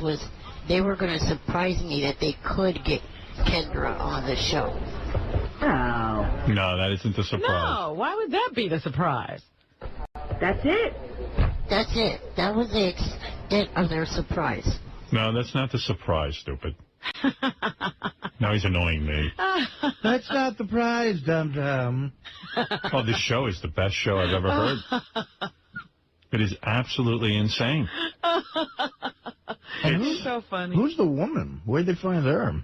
Speaker 9: they were going to surprise me that they could get Kendra on the show.
Speaker 10: Oh.
Speaker 1: No, that isn't the surprise.
Speaker 5: No, why would that be the surprise?
Speaker 10: That's it.
Speaker 9: That's it. That was the extent of their surprise.
Speaker 1: No, that's not the surprise, stupid. Now he's annoying me.
Speaker 3: That's not the prize, dum-dum.
Speaker 1: Oh, this show is the best show I've ever heard. It is absolutely insane.
Speaker 5: It's so funny.
Speaker 3: Who's the woman? Where'd they find her?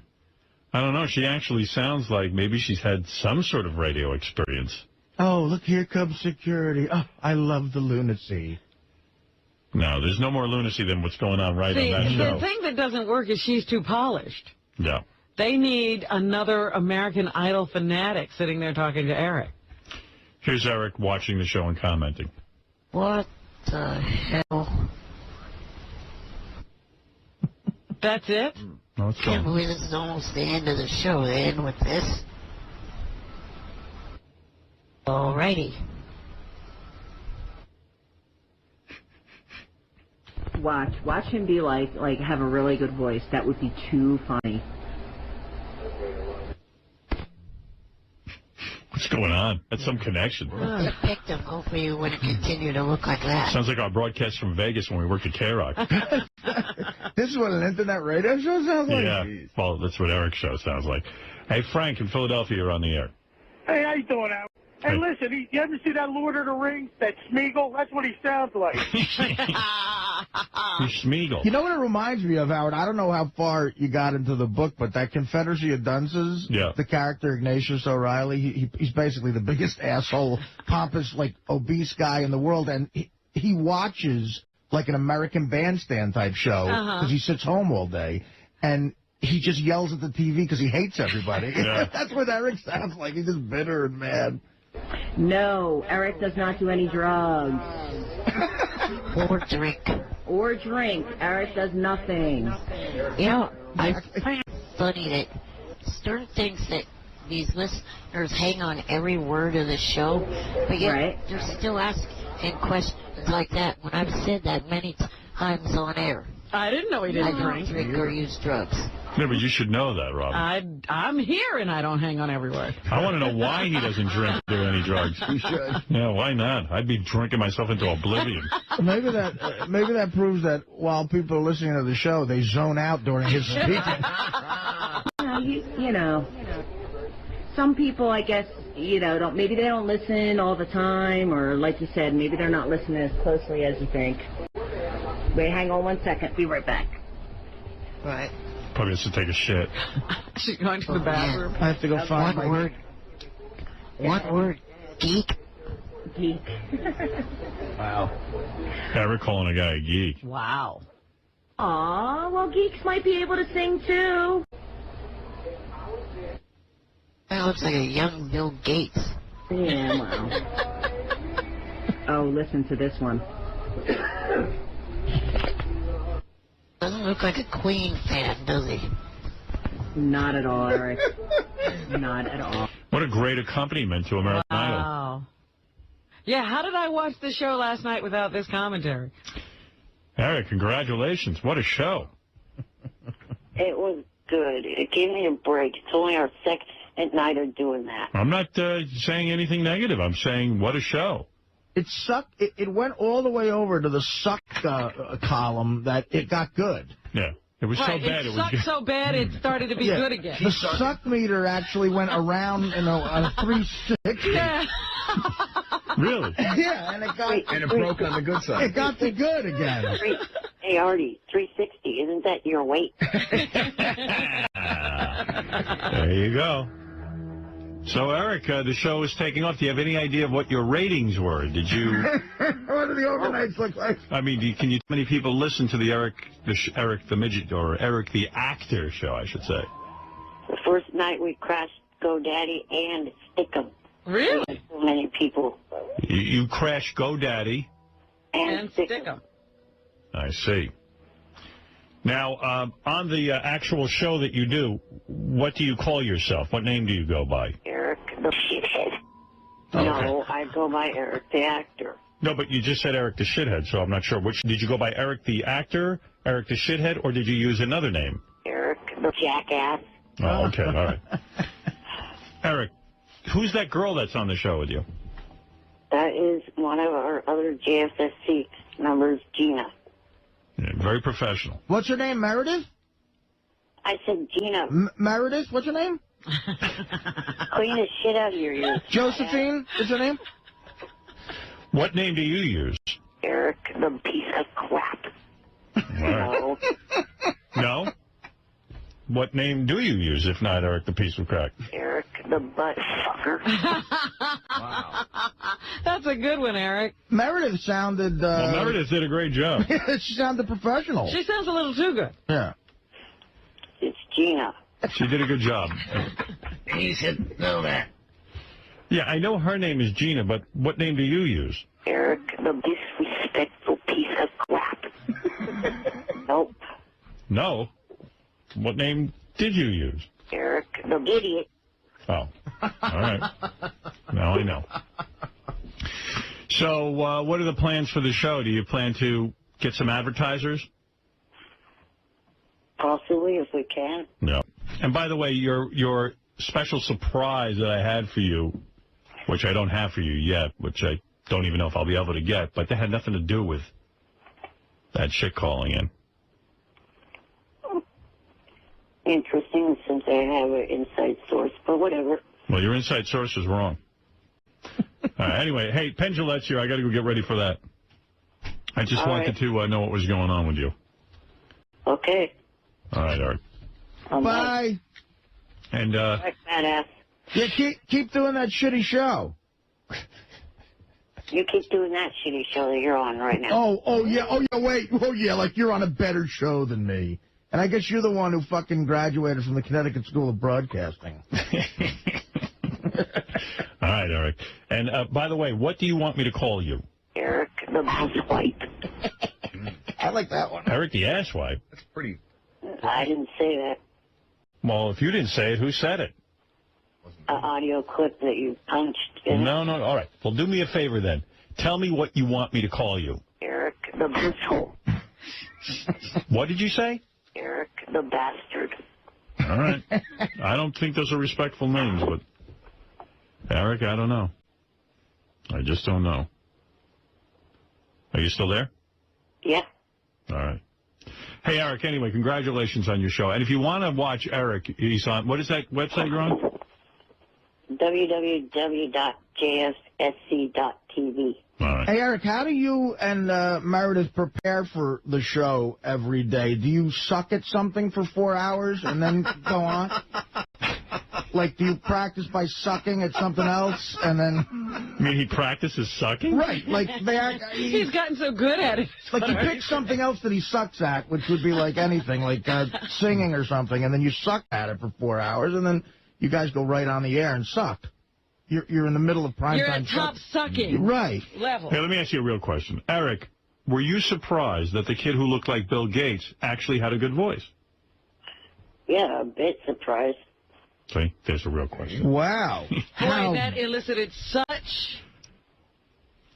Speaker 1: I don't know. She actually sounds like maybe she's had some sort of radio experience.
Speaker 3: Oh, look, here comes security. Oh, I love the lunacy.
Speaker 1: No, there's no more lunacy than what's going on on that show.
Speaker 5: The thing that doesn't work is she's too polished.
Speaker 1: Yeah.
Speaker 5: They need another American Idol fanatic sitting there talking to Eric.
Speaker 1: Here's Eric watching the show and commenting.
Speaker 9: What the hell?
Speaker 5: That's it?
Speaker 1: No, it's
Speaker 9: Can't
Speaker 1: gone.
Speaker 9: believe this is almost the end of the show. They end with this. Alrighty.
Speaker 10: Watch him be like have a really good voice. That would be too funny.
Speaker 1: What's going on? That's some connection.
Speaker 9: They picked him. Hopefully you wouldn't continue to look like that.
Speaker 1: Sounds like our broadcast from Vegas when we worked at K-Rock.
Speaker 3: This is what an internet radio show sounds like?
Speaker 1: Yeah, well, that's what Eric's show sounds like. Hey, Frank in Philadelphia, you're on the air.
Speaker 12: Hey, how you doing, Al? Hey, listen, you ever see that Lord of the Rings, that Smeagol? That's what he sounds like.
Speaker 1: He's Smeagol.
Speaker 3: You know what it reminds me of, Howard? I don't know how far you got into the book, but that Confederacy of Dunces, the character Ignatius O'Reilly, he's basically the biggest asshole, pompous, like, obese guy in the world, and he watches like an American Bandstand type show because he sits home all day, and he just yells at the TV because he hates everybody. That's what Eric sounds like. He's just bitter and mad.
Speaker 10: No, Eric does not do any drugs.
Speaker 9: Or drink.
Speaker 10: Or drink. Eric does nothing.
Speaker 9: You know, I find it funny that certain things that these listeners hang on every word of the show, but yet they're still asking questions like that when I've said that many times on air.
Speaker 5: I didn't know he didn't drink.
Speaker 9: I don't drink or use drugs.
Speaker 1: No, but you should know that, Robin.
Speaker 5: I'm here and I don't hang on every word.
Speaker 1: I want to know why he doesn't drink or do any drugs.
Speaker 3: He should.
Speaker 1: Yeah, why not? I'd be drinking myself into oblivion.
Speaker 3: Maybe that proves that while people are listening to the show, they zone out during his speaking.
Speaker 10: You know, some people, I guess, maybe they don't listen all the time, or like you said, maybe they're not listening as closely as you think. Wait, hang on 1 second. Be right back.
Speaker 9: Right.
Speaker 1: Probably has to take a shit.
Speaker 5: She's going to the bathroom.
Speaker 3: I have to go find
Speaker 9: one word. One word. Geek.
Speaker 10: Geek.
Speaker 3: Wow.
Speaker 1: Eric calling a guy a geek.
Speaker 5: Wow.
Speaker 10: Aw, well, geeks might be able to sing, too.
Speaker 9: That looks like a young Bill Gates.
Speaker 10: Yeah, well. Oh, listen to this one.
Speaker 9: Doesn't look like a Queen fan, does he?
Speaker 10: Not at all, Eric. Not at all.
Speaker 1: What a great accompaniment to American Idol.
Speaker 5: Wow. Yeah, how did I watch the show last night without this commentary?
Speaker 1: Eric, congratulations. What a show.
Speaker 2: It was good. It gave me a break. It's only our second night of doing that.
Speaker 1: I'm not saying anything negative. I'm saying what a show.
Speaker 3: It sucked. It went all the way over to the suck column that it got good.
Speaker 1: Yeah. It was
Speaker 5: right,
Speaker 1: so bad.
Speaker 5: It sucked so bad it started to be good again.
Speaker 3: The suck meter actually went around on a 360.
Speaker 5: Yeah.
Speaker 1: Really?
Speaker 3: Yeah, and it broke on the good side. It got to good again.
Speaker 2: Hey, Artie, 360, isn't that your weight?
Speaker 1: There you go. So, Eric, the show is taking off. Do you have any idea of what your ratings were? Did you...
Speaker 3: What do the overnights look like?
Speaker 1: I mean, how many people listen to the Eric the Midget, or Eric the Actor show, I should say?
Speaker 2: The first night we crashed GoDaddy and Stickum.
Speaker 5: Really?
Speaker 2: So many people.
Speaker 1: You crashed GoDaddy.
Speaker 2: And Stickum.
Speaker 1: I see. Now, on the actual show that you do, what do you call yourself? What name do you go by?
Speaker 2: Eric the Shithead.
Speaker 1: Okay.
Speaker 2: No, I go by Eric the Actor.
Speaker 1: No, but you just said Eric the Shithead, so I'm not sure. Did you go by Eric the Actor, Eric the Shithead, or did you use another name?
Speaker 2: Eric the Jackass.
Speaker 1: Oh, okay, all right. Eric, who's that girl that's on the show with you?
Speaker 2: That is one of our other JFSC members, Gina.
Speaker 1: Yeah, very professional.
Speaker 3: What's your name, Meredith?
Speaker 2: I said Gina.
Speaker 3: Meredith, what's your name?
Speaker 2: Clean the shit out of your ears.
Speaker 3: Josephine is your name?
Speaker 1: What name do you use?
Speaker 2: Eric the piece of crap.
Speaker 1: Right. No? What name do you use, if not Eric the piece of crap?
Speaker 2: Eric the butt fucker.
Speaker 5: Wow. That's a good one, Eric.
Speaker 3: Meredith sounded...
Speaker 1: Well, Meredith did a great job.
Speaker 3: She sounded professional.
Speaker 5: She sounds a little too good.
Speaker 3: Yeah.
Speaker 2: It's Gina.
Speaker 1: She did a good job.
Speaker 4: You should know that.
Speaker 1: Yeah, I know her name is Gina, but what name do you use?
Speaker 2: Eric the disrespectful piece of crap. Nope.
Speaker 1: No. What name did you use?
Speaker 2: Eric the idiot.
Speaker 1: Oh. All right. Now I know. So, what are the plans for the show? Do you plan to get some advertisers?
Speaker 2: Possibly, if we can.
Speaker 1: No. And by the way, your special surprise that I had for you, which I don't have for you yet, which I don't even know if I'll be able to get, but that had nothing to do with that shit calling in.
Speaker 2: Interesting, since I have an inside source, but whatever.
Speaker 1: Well, your inside source is wrong. All right, anyway, hey, Penn Gillette's here. I got to go get ready for that. I just wanted to know what was going on with you.
Speaker 2: Okay.
Speaker 1: All right, Eric.
Speaker 3: Bye.
Speaker 1: And,
Speaker 2: badass.
Speaker 3: Yeah, keep doing that shitty show.
Speaker 2: You keep doing that shitty show that you're on right now.
Speaker 3: Oh, yeah, wait. Oh, yeah, like you're on a better show than me. And I guess you're the one who fucking graduated from the Connecticut School of Broadcasting.
Speaker 1: All right, Eric. And, by the way, what do you want me to call you?
Speaker 2: Eric the housewife.
Speaker 3: I like that one.
Speaker 1: Eric the asswipe.
Speaker 6: That's pretty...
Speaker 2: I didn't say that.
Speaker 1: Well, if you didn't say it, who said it?
Speaker 2: An audio clip that you punched in.
Speaker 1: No. All right. Well, do me a favor then. Tell me what you want me to call you.
Speaker 2: Eric the butthole.
Speaker 1: What did you say?
Speaker 2: Eric the bastard.
Speaker 1: All right. I don't think those are respectful names, but Eric, I don't know. I just don't know. Are you still there?
Speaker 2: Yeah.
Speaker 1: All right. Hey, Eric, anyway, congratulations on your show. And if you want to watch Eric, he's on, what is that website you're on?
Speaker 2: www.jfsc.tv.
Speaker 1: All right.
Speaker 3: Hey, Eric, how do you and Meredith prepare for the show every day? Do you suck at something for 4 hours and then go on? Like, do you practice by sucking at something else and then...
Speaker 1: You mean he practices sucking?
Speaker 3: Right, like
Speaker 5: he's gotten so good at it.
Speaker 3: Like you pick something else that he sucks at, which would be like anything, like singing or something, and then you suck at it for 4 hours, and then you guys go right on the air and suck. You're in the middle of prime
Speaker 5: You're
Speaker 3: time.
Speaker 5: at top sucking
Speaker 3: right
Speaker 5: level.
Speaker 1: Hey, let me ask you a real question. Eric, were you surprised that the kid who looked like Bill Gates actually had a good voice?
Speaker 2: Yeah, a bit surprised.
Speaker 1: See, there's a real question.
Speaker 3: Wow.
Speaker 5: Boy, that elicited such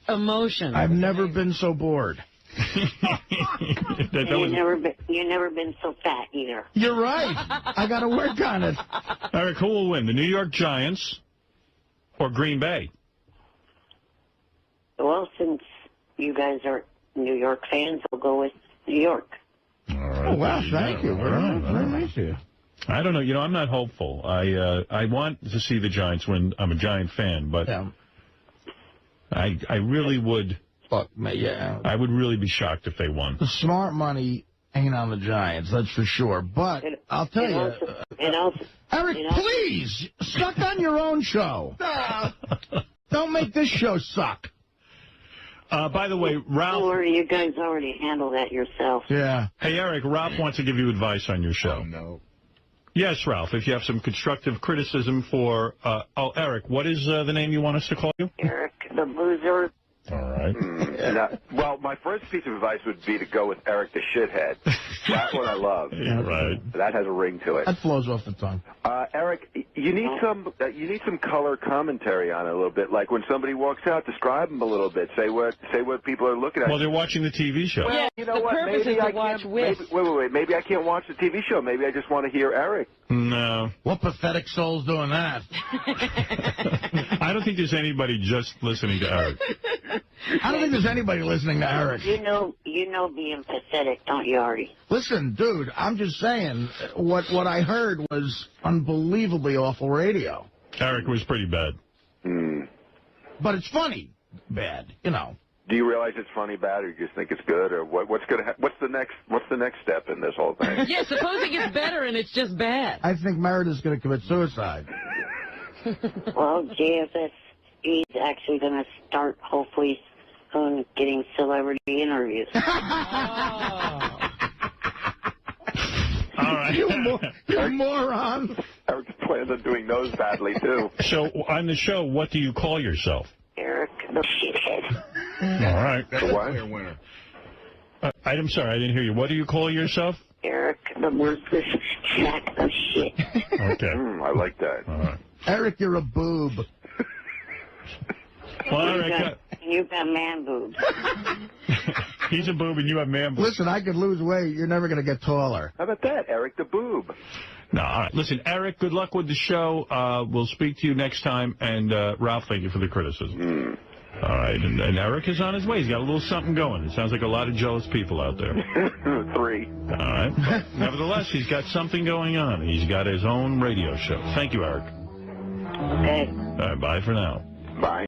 Speaker 5: emotion.
Speaker 3: I've never been so bored.
Speaker 2: You've never been so fat either.
Speaker 3: You're right. I got to work on it.
Speaker 1: Eric, who will win, the New York Giants or Green Bay?
Speaker 2: Well, since you guys are New York fans, I'll go with New York.
Speaker 1: All right.
Speaker 3: Oh, wow, thank you. Very nice of you.
Speaker 1: I don't know. You know, I'm not hopeful. I want to see the Giants win. I'm a Giant fan, but I really would.
Speaker 3: Fuck me, yeah.
Speaker 1: I would really be shocked if they won.
Speaker 3: The smart money ain't on the Giants, that's for sure. But I'll tell you, Eric, please suck on your own show. Don't make this show suck.
Speaker 1: By the way, Ralph...
Speaker 2: Don't worry, you guys already handled that yourself.
Speaker 3: Yeah.
Speaker 1: Hey, Eric, Ralph wants to give you advice on your show.
Speaker 6: Oh, no.
Speaker 1: Yes, Ralph, if you have some constructive criticism for... Eric, what is the name you want us to call you?
Speaker 2: Eric the Boozer.
Speaker 1: All right.
Speaker 13: Well, my first piece of advice would be to go with Eric the Shithead. That's what I love.
Speaker 1: Yeah, right.
Speaker 13: That has a ring to it.
Speaker 3: That flows off the tongue.
Speaker 13: Eric, you need some color commentary on it a little bit. Like when somebody walks out, describe them a little bit. Say what people are looking at.
Speaker 1: Well, they're watching the TV show.
Speaker 13: Well, you know what? Maybe I can't. Wait. Maybe I can't watch the TV show. Maybe I just want to hear Eric.
Speaker 1: No.
Speaker 3: What pathetic soul's doing that?
Speaker 1: I don't think there's anybody just listening to Eric.
Speaker 3: I don't think there's anybody listening to Eric.
Speaker 2: You know being pathetic, don't you, Artie?
Speaker 3: Listen, dude, I'm just saying, what I heard was unbelievably awful radio.
Speaker 1: Eric was pretty bad.
Speaker 3: But it's funny bad, you know.
Speaker 13: Do you realize it's funny bad, or you just think it's good, or what's the next step in this whole thing?
Speaker 5: Yeah, supposing it's better and it's just bad.
Speaker 3: I think Meredith's going to commit suicide.
Speaker 2: Well, JFS is actually going to start, hopefully, soon getting celebrity interviews.
Speaker 1: All right.
Speaker 3: You moron.
Speaker 13: Eric's plans on doing those badly, too.
Speaker 1: So, on the show, what do you call yourself?
Speaker 2: Eric the Shithead.
Speaker 1: All right.
Speaker 13: The what?
Speaker 6: Winner.
Speaker 1: I'm sorry, I didn't hear you. What do you call yourself?
Speaker 2: Eric the worthless sack of shit.
Speaker 1: Okay.
Speaker 13: I like that.
Speaker 1: All right.
Speaker 3: Eric, you're a boob.
Speaker 1: Well, Eric,
Speaker 2: you've got man boobs.
Speaker 1: he's a boob and you have man boobs.
Speaker 3: Listen, I could lose weight. You're never going to get taller.
Speaker 13: How about that, Eric the Boob?
Speaker 1: No, all right. Listen, Eric, good luck with the show. We'll speak to you next time. And, Ralph, thank you for the criticism. All right. And Eric is on his way. He's got a little something going. It sounds like a lot of jealous people out there.
Speaker 13: 3.
Speaker 1: All right. But nevertheless, he's got something going on. He's got his own radio show. Thank you, Eric.
Speaker 2: Okay.
Speaker 1: All right. Bye for now.
Speaker 13: Bye.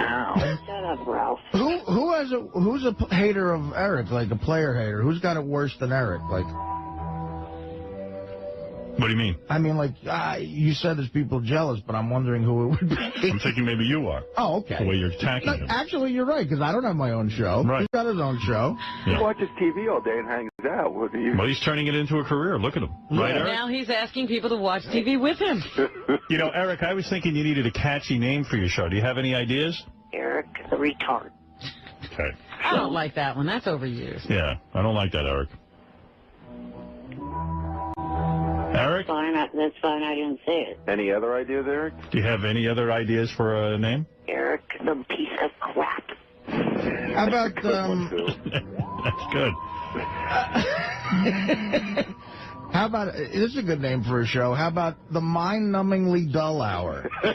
Speaker 2: Ow. Shut up, Ralph.
Speaker 3: Who's a hater of Eric, like a player hater? Who's got it worse than Eric? Like,
Speaker 1: what do you mean?
Speaker 3: I mean, like, you said there's people jealous, but I'm wondering who it would be.
Speaker 1: I'm thinking maybe you are.
Speaker 3: Oh, okay.
Speaker 1: The way you're attacking him.
Speaker 3: Actually, you're right, because I don't have my own show.
Speaker 1: Right.
Speaker 3: He's got his own show.
Speaker 13: He watches TV all day and hangs out. What do you?
Speaker 1: Well, he's turning it into a career. Look at him. Right, Eric?
Speaker 5: Now he's asking people to watch TV with him.
Speaker 1: You know, Eric, I was thinking you needed a catchy name for your show. Do you have any ideas?
Speaker 2: Eric the retard.
Speaker 1: Okay.
Speaker 5: I don't like that one. That's overused.
Speaker 1: Yeah, I don't like that, Eric. Eric?
Speaker 2: That's fine. I didn't say it.
Speaker 13: Any other ideas, Eric?
Speaker 1: Do you have any other ideas for a name?
Speaker 2: Eric the piece of crap.
Speaker 3: How about,
Speaker 1: That's good.
Speaker 3: How about, this is a good name for a show, how about the mind-numbingly dull hour?
Speaker 1: All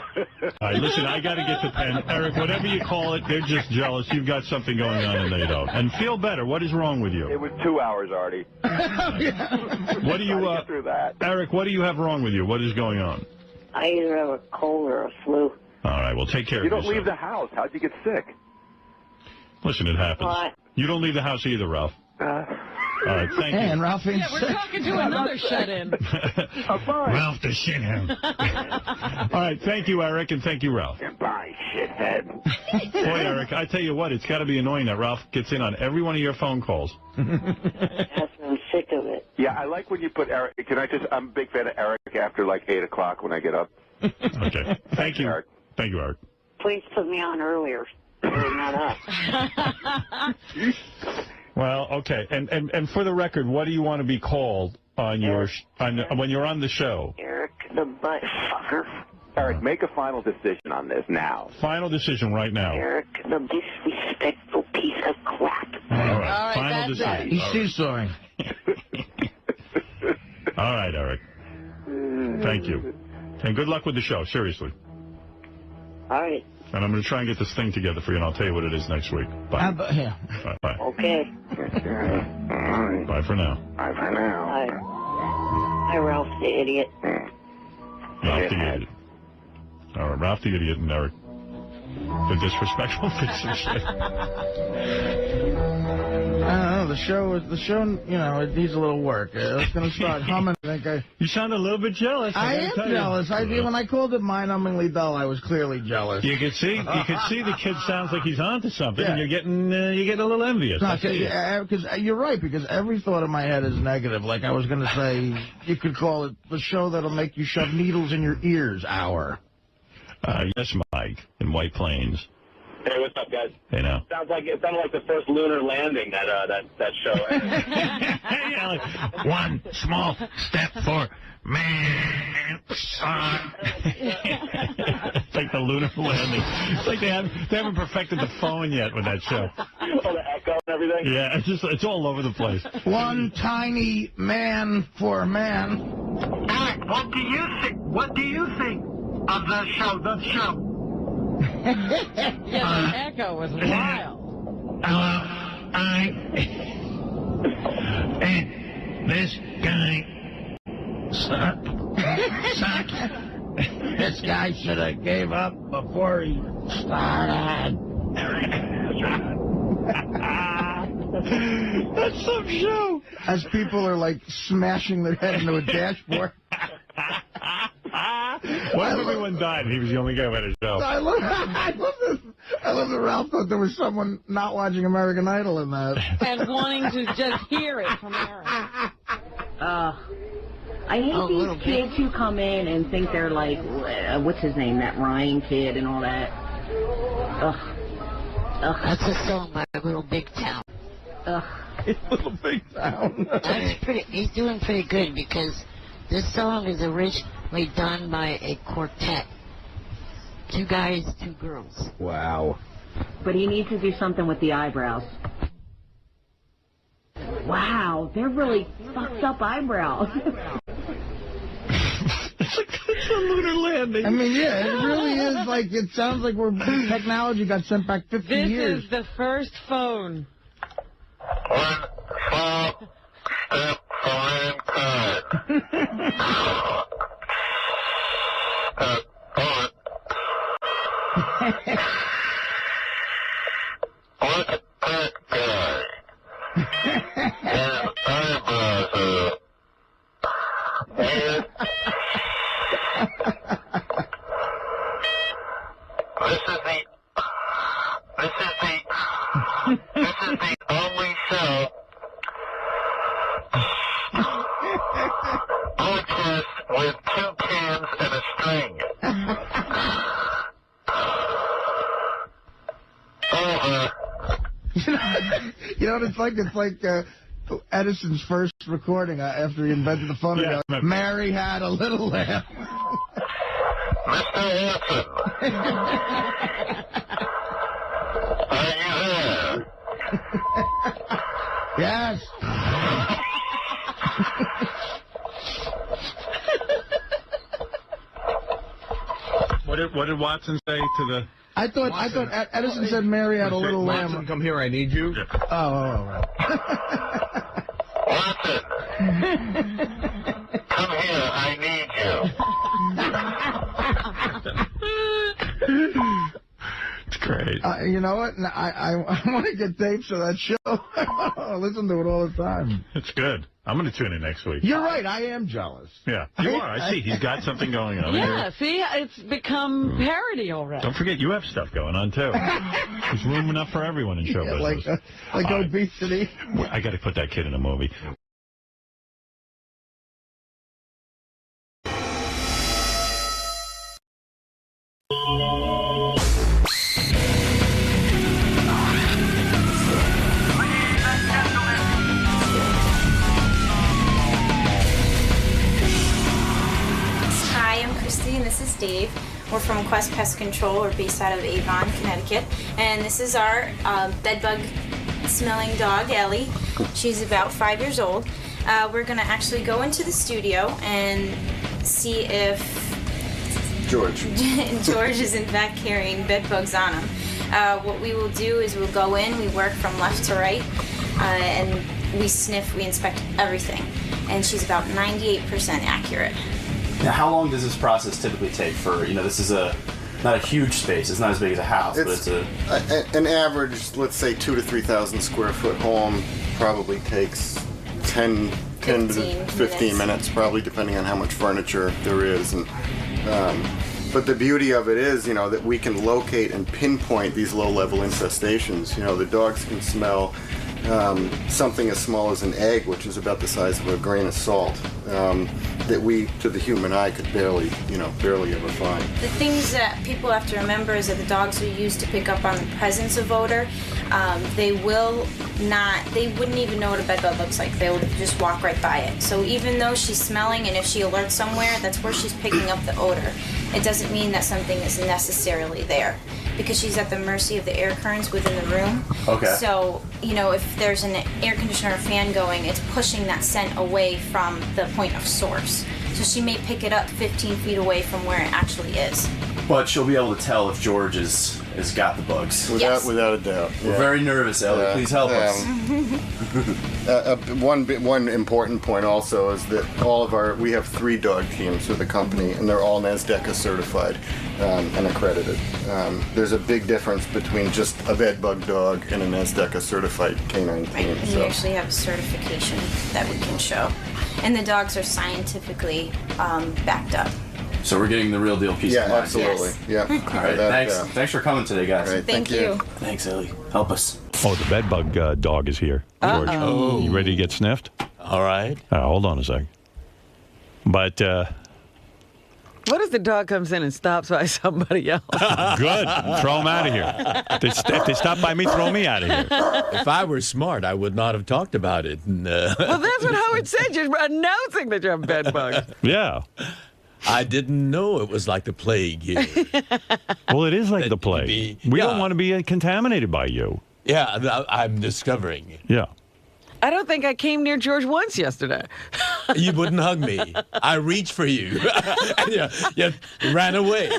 Speaker 1: right, listen, I got to get the pen. Eric, whatever you call it, they're just jealous. You've got something going on and they don't. And feel better. What is wrong with you?
Speaker 13: It was 2 hours, Artie.
Speaker 1: What do you,
Speaker 13: get through that.
Speaker 1: Eric, what do you have wrong with you? What is going on?
Speaker 2: I either have a cold or a flu.
Speaker 1: All right, well, take care of yourself.
Speaker 13: You don't leave the house. How'd you get sick?
Speaker 1: Listen, it happens.
Speaker 2: What?
Speaker 1: You don't leave the house either, Ralph. All right, thank you.
Speaker 3: And Ralph ain't
Speaker 5: Yeah, we're talking to another shut-in.
Speaker 1: Ralph the shithead. All right, thank you, Eric, and thank you, Ralph.
Speaker 13: Goodbye, shithead.
Speaker 1: Boy, Eric, I tell you what, it's got to be annoying that Ralph gets in on every one of your phone calls.
Speaker 2: I'm sick of it.
Speaker 13: Yeah, I like when you put Eric. I'm a big fan of Eric after like 8 o'clock when I get up.
Speaker 1: Okay. Thank you.
Speaker 13: Eric.
Speaker 1: Thank you, Eric.
Speaker 2: Please put me on earlier. Really not up.
Speaker 1: Well, okay. And for the record, what do you want to be called on your when you're on the show?
Speaker 2: Eric the butt fucker.
Speaker 13: Eric, make a final decision on this now.
Speaker 1: Final decision right now.
Speaker 2: Eric, the disrespectful piece of crap.
Speaker 1: All right.
Speaker 5: All right,
Speaker 1: Final
Speaker 5: that's
Speaker 1: decision.
Speaker 3: He's
Speaker 1: All right.
Speaker 3: seesawing.
Speaker 1: All right, Eric. Thank you. And good luck with the show, seriously.
Speaker 2: All right.
Speaker 1: And I'm going to try and get this thing together for you, and I'll tell you what it is next week. Bye.
Speaker 3: Yeah.
Speaker 1: Bye.
Speaker 2: Okay.
Speaker 1: Bye for now.
Speaker 13: Bye for now.
Speaker 2: Hi, Ralph the idiot.
Speaker 1: Ralph the idiot. All right, Ralph the idiot and Eric. The disrespectful piece of shit.
Speaker 3: I don't know, the show, you know, it needs a little work. It's going to start humming.
Speaker 1: You sound a little bit jealous.
Speaker 3: I am jealous. When I called it mind-numbingly dull, I was clearly jealous.
Speaker 1: You could see the kid sounds like he's onto something, and you're getting a little envious.
Speaker 3: Because you're right, because every thought in my head is negative. Like I was going to say, you could call it the show that'll make you shove needles in your ears hour.
Speaker 1: Yes, Mike, in White Plains.
Speaker 8: Hey, what's up, guys?
Speaker 1: Hey, now.
Speaker 8: It sounded like the first lunar landing that show.
Speaker 1: Yeah, like, one small step for man. It's like the lunar landing. It's like they haven't perfected the phone yet with that show.
Speaker 8: Oh, the echo and everything.
Speaker 1: Yeah, it's all over the place.
Speaker 3: One tiny man for man.
Speaker 12: Eric, what do you think of the show?
Speaker 5: Yeah, the echo was wild.
Speaker 12: This guy sucks.
Speaker 3: This guy should have gave up before he started.
Speaker 1: That's some show.
Speaker 3: As people are like smashing their head into a dashboard.
Speaker 1: What if everyone died and he was the only guy who had a show?
Speaker 3: I love that Ralph thought there was someone not watching American Idol in that.
Speaker 5: And wanting to just hear it from Eric.
Speaker 10: I hate these kids who come in and think they're like, what's his name, that Ryan kid and all that. Ugh.
Speaker 9: That's a song by Little Big Town.
Speaker 3: Little Big Town.
Speaker 9: He's doing pretty good because this song is originally done by a quartet. 2 guys, 2 girls.
Speaker 3: Wow.
Speaker 10: But he needs to do something with the eyebrows. Wow, they're really fucked up eyebrows.
Speaker 1: It's a lunar landing.
Speaker 3: I mean, yeah, it really is like, it sounds like technology got sent back 50 years.
Speaker 5: This is the first phone.
Speaker 12: One small step for mankind. Look at that guy. His eyebrows are... And... This is the only show broadcast with 2 cans and a string. Over.
Speaker 3: You know what it's like? It's like Edison's first recording after he invented the phonograph.
Speaker 1: Yeah.
Speaker 3: Mary had a little lamb.
Speaker 12: Mr. Wilson. Are you there?
Speaker 3: Yes.
Speaker 1: What did Watson say to the...
Speaker 3: I thought Edison said Mary had a little lamb.
Speaker 6: Watson, come here, I need you.
Speaker 1: Yeah.
Speaker 3: Oh, right.
Speaker 12: Watson. Come here, I need you.
Speaker 1: It's great.
Speaker 3: You know what? I want to get tapes of that show. I listen to it all the time.
Speaker 1: It's good. I'm going to tune in next week.
Speaker 3: You're right. I am jealous.
Speaker 1: Yeah, you are. I see. He's got something going on.
Speaker 5: Yeah, see, it's become parody already.
Speaker 1: Don't forget, you have stuff going on, too. There's room enough for everyone in show business.
Speaker 3: Like obesity.
Speaker 1: I got to put that kid in a movie.
Speaker 14: Hi, I'm Christy and this is Dave. from Quest Pest Control. We're based out of Avon, Connecticut. And this is our bedbug smelling dog, Ellie. She's about 5 years old. We're going to actually go into the studio and see if George is in fact carrying bedbugs on him. What we will do is we'll go in, we work from left to right, and we sniff, we inspect everything. And she's about 98% accurate.
Speaker 15: Now, how long does this process typically take for, this is not a huge space, it's not as big as a house, but it's
Speaker 16: an average, let's say 2,000 to 3,000 square foot home probably takes 10 to 15 minutes, probably, depending on how much furniture there is. And but the beauty of it is, that we can locate and pinpoint these low-level infestations. The dogs can smell something as small as an egg, which is about the size of a grain of salt, that we, to the human eye, could barely ever find.
Speaker 14: The things that people have to remember is that the dogs are used to pick up on the presence of odor. They wouldn't even know what a bedbug looks like. They will just walk right by it. So even though she's smelling, and if she alerts somewhere, that's where she's picking up the odor. It doesn't mean that something is necessarily there, because she's at the mercy of the air currents within the room.
Speaker 15: Okay.
Speaker 14: So, if there's an air conditioner or fan going, it's pushing that scent away from the point of source. So she may pick it up 15 feet away from where it actually is.
Speaker 15: But she'll be able to tell if George has got the bugs.
Speaker 16: Without a doubt.
Speaker 15: We're very nervous, Ellie. Please help us.
Speaker 16: One important point also is that we have 3 dog teams with the company, and they're all NASDAQ certified and accredited. There's a big difference between just a bedbug dog and a NASDAQ certified canine team.
Speaker 14: Right, and we actually have a certification that we can show. And the dogs are scientifically backed up.
Speaker 15: So we're getting the real deal piece of mind.
Speaker 16: Absolutely.
Speaker 14: Yes.
Speaker 16: Yeah.
Speaker 15: All right, thanks for coming today, guys.
Speaker 16: Right,
Speaker 14: thank you.
Speaker 15: Thanks, Ellie. Help us.
Speaker 1: Oh, the bedbug dog is here, George.
Speaker 17: Uh-oh.
Speaker 1: You ready to get sniffed?
Speaker 17: All right.
Speaker 1: Hold on a sec. But,
Speaker 5: what if the dog comes in and stops by somebody else?
Speaker 1: Good. Throw him out of here. If they stop by me, throw me out of here.
Speaker 17: If I were smart, I would not have talked about it.
Speaker 5: Well, that's what Howard said. You're announcing that you have bedbugs.
Speaker 1: Yeah.
Speaker 17: I didn't know it was like the plague here.
Speaker 1: Well, it is like the plague. We don't want to be contaminated by you.
Speaker 17: Yeah, I'm discovering it.
Speaker 1: Yeah.
Speaker 5: I don't think I came near George once yesterday.
Speaker 17: You wouldn't hug me. I reached for you. And you ran away.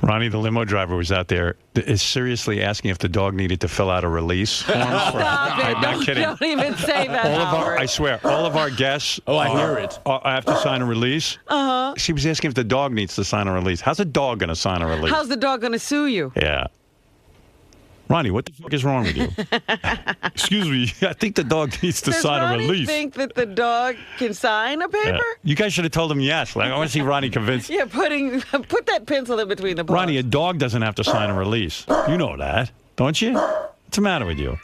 Speaker 1: Ronnie, the limo driver, was out there is seriously asking if the dog needed to fill out a release form. I'm not kidding.
Speaker 5: Don't even say that,
Speaker 1: I swear, all of our guests
Speaker 17: I hear it.
Speaker 1: I have to sign a release. Uh-huh. She was asking if the dog needs to sign a release. How's a dog going to sign a release?
Speaker 5: How's the dog going to sue you?
Speaker 1: Yeah. Ronnie, what the fuck is wrong with you? Excuse me, I think the dog needs to sign a release.
Speaker 5: Does Ronnie think that the dog can sign a paper?
Speaker 1: Yeah. You guys should have told him yes. I want to see Ronnie convinced.
Speaker 5: Yeah, put that pencil in between the paws.
Speaker 1: Ronnie, a dog doesn't have to sign a release. You know that, don't you? What's the matter with you?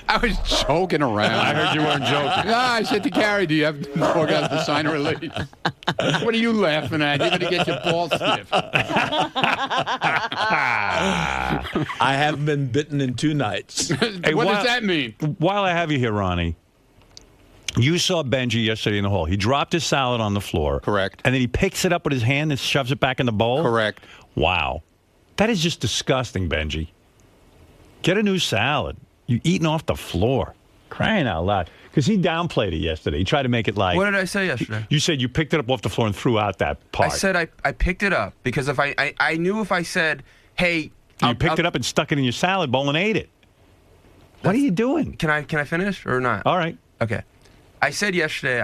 Speaker 18: I was joking around.
Speaker 1: I heard you weren't joking.
Speaker 18: No, I said to Gary, do you have the dog has to sign a release? What are you laughing at? You're going to get your balls sniffed.
Speaker 17: I haven't been bitten in 2 nights.
Speaker 18: Hey, what does that mean?
Speaker 1: While I have you here, Ronnie, you saw Benji yesterday in the hall. He dropped his salad on the floor.
Speaker 18: Correct.
Speaker 1: And then he picks it up with his hand and shoves it back in the bowl?
Speaker 18: Correct.
Speaker 1: Wow. That is just disgusting, Benji. Get a new salad. You're eating off the floor. Crying out loud. Because he downplayed it yesterday. He tried to make it like...
Speaker 6: What did I say yesterday?
Speaker 1: You said you picked it up off the floor and threw out that part.
Speaker 6: I said I picked it up because if I knew if I said, hey...
Speaker 1: You picked it up and stuck it in your salad bowl and ate it. What are you doing?
Speaker 6: Can I finish or not?
Speaker 1: All right.
Speaker 6: Okay. I said yesterday,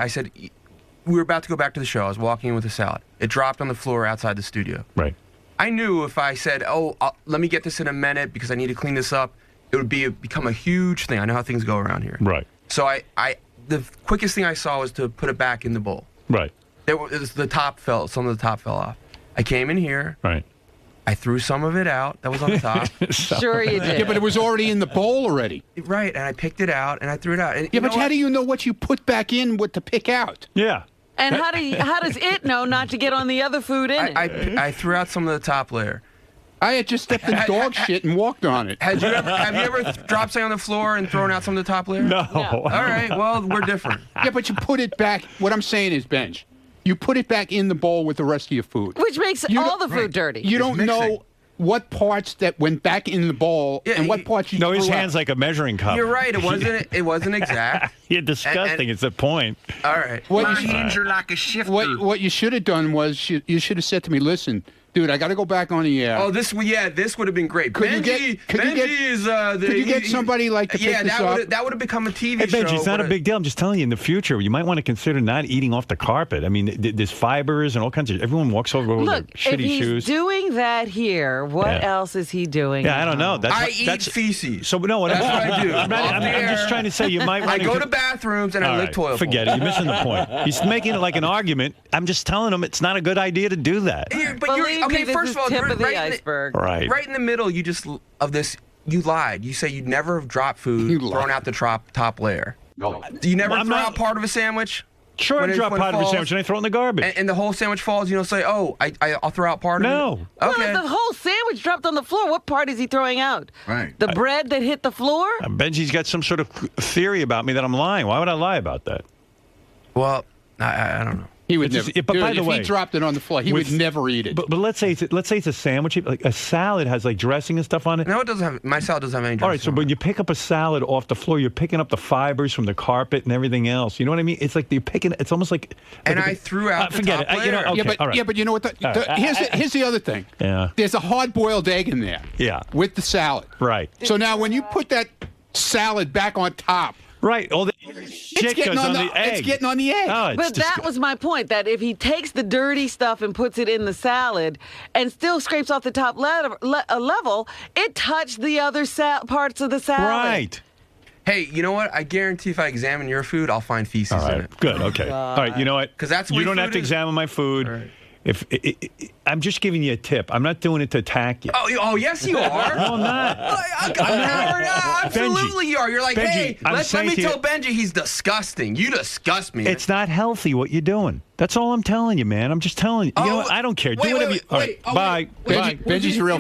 Speaker 6: we were about to go back to the show. I was walking in with a salad. It dropped on the floor outside the studio.
Speaker 1: Right.
Speaker 6: I knew if I said, let me get this in a minute because I need to clean this up, it would become a huge thing. I know how things go around here.
Speaker 1: Right.
Speaker 6: So the quickest thing I saw was to put it back in the bowl.
Speaker 1: Right.
Speaker 6: Some of the top fell off. I came in here.
Speaker 1: Right.
Speaker 6: I threw some of it out that was on the top.
Speaker 5: Sure you did.
Speaker 18: Yeah, but it was already in the bowl already.
Speaker 6: Right, and I picked it out and I threw it out. And
Speaker 18: yeah, but how do you know what you put back in what to pick out?
Speaker 1: Yeah.
Speaker 5: And how does it know not to get on the other food in it?
Speaker 6: I threw out some of the top layer.
Speaker 18: I had just stepped in dog shit and walked on it.
Speaker 6: Have you ever dropped something on the floor and thrown out some of the top layer?
Speaker 1: No.
Speaker 6: All right, well, we're different.
Speaker 18: Yeah, but you put it back. What I'm saying is, Benj, you put it back in the bowl with the rest of your food.
Speaker 5: Which makes all the food dirty.
Speaker 18: You don't know what parts that went back in the bowl and what parts you
Speaker 1: No, his
Speaker 18: threw
Speaker 1: hand's
Speaker 18: out.
Speaker 1: like a measuring cup.
Speaker 6: You're right. It wasn't exact.
Speaker 1: You're disgusting. It's the point.
Speaker 6: All right.
Speaker 18: What
Speaker 1: My hands
Speaker 18: are
Speaker 1: like
Speaker 18: a shifter. What you should have done was you should have said to me, listen, dude, I got to go back on the air.
Speaker 6: Oh, this would have been great.
Speaker 18: Could you get somebody like to pick this up?
Speaker 6: That would have become a TV
Speaker 1: Hey,
Speaker 6: show.
Speaker 1: Benji, it's not a big deal. I'm just telling you, in the future, you might want to consider not eating off the carpet. I mean, there's fibers and all kinds of... Everyone walks over with their
Speaker 5: Look,
Speaker 1: shitty
Speaker 5: if he's
Speaker 1: shoes.
Speaker 5: doing that here, what else is he doing?
Speaker 1: Yeah, I don't know.
Speaker 6: I eat feces.
Speaker 1: So, no, what
Speaker 6: That's what I do.
Speaker 1: I'm just trying to say you might want
Speaker 6: I go to bathrooms and I lick toilet.
Speaker 1: Forget it. You're missing the point. He's making it like an argument. I'm just telling him it's not a good idea to do that.
Speaker 6: But you're okay. First of all,
Speaker 5: tip of the iceberg.
Speaker 6: Right in the middle, you lied. You say you'd never have dropped food thrown out the top layer. No. Do you never throw out part of a sandwich?
Speaker 1: Sure, I drop part of a sandwich and I throw it in the garbage.
Speaker 6: And the whole sandwich falls. You don't say, "Oh, I'll throw out part of it."
Speaker 1: No.
Speaker 6: Okay.
Speaker 5: Well, if the whole sandwich dropped on the floor, what part is he throwing out?
Speaker 1: Right.
Speaker 5: The bread that hit the floor?
Speaker 1: Benji's got some sort of theory about me that I'm lying. Why would I lie about that?
Speaker 6: Well, I don't know.
Speaker 18: He would never.
Speaker 1: But by the
Speaker 18: if
Speaker 1: way,
Speaker 18: he dropped it on the floor, he would never eat it.
Speaker 1: But let's say it's a sandwich. Like a salad has like dressing and stuff on it.
Speaker 6: No, it doesn't have. My salad doesn't have any dressing.
Speaker 1: All right, so when you pick up a salad off the floor, you're picking up the fibers from the carpet and everything else. You know what I mean? It's like you're picking. It's almost like.
Speaker 6: And I threw out the
Speaker 1: forget
Speaker 6: top
Speaker 1: it. You know,
Speaker 6: layer.
Speaker 1: okay,
Speaker 18: but you know what? Here's the other thing.
Speaker 1: Yeah.
Speaker 18: There's a hard-boiled egg in there.
Speaker 1: Yeah.
Speaker 18: With the salad.
Speaker 1: Right.
Speaker 18: So now when you put that salad back on top.
Speaker 1: Right. All the shit goes on the egg.
Speaker 18: It's getting on the egg.
Speaker 1: Oh,
Speaker 5: But that was my point, that if he takes the dirty stuff and puts it in the salad and still scrapes off the top level, it touched the other parts of the salad.
Speaker 1: Right.
Speaker 6: Hey, you know what? I guarantee if I examine your food, I'll find feces in it.
Speaker 1: Good. Okay. All right. You know what?
Speaker 6: Because that's
Speaker 1: you don't have to examine my food.
Speaker 6: Right.
Speaker 1: If I'm just giving you a tip. I'm not doing it to attack you.
Speaker 6: Oh yes, you are.
Speaker 1: No, I'm not.
Speaker 6: Absolutely, you are. You're like,
Speaker 1: Benji,
Speaker 6: hey, let me tell Benji he's disgusting. You disgust me.
Speaker 1: It's not healthy what you're doing. That's all I'm telling you, man. I'm just telling you. You know what? I don't care. Do whatever you. All right. Bye.
Speaker 18: Benji's real.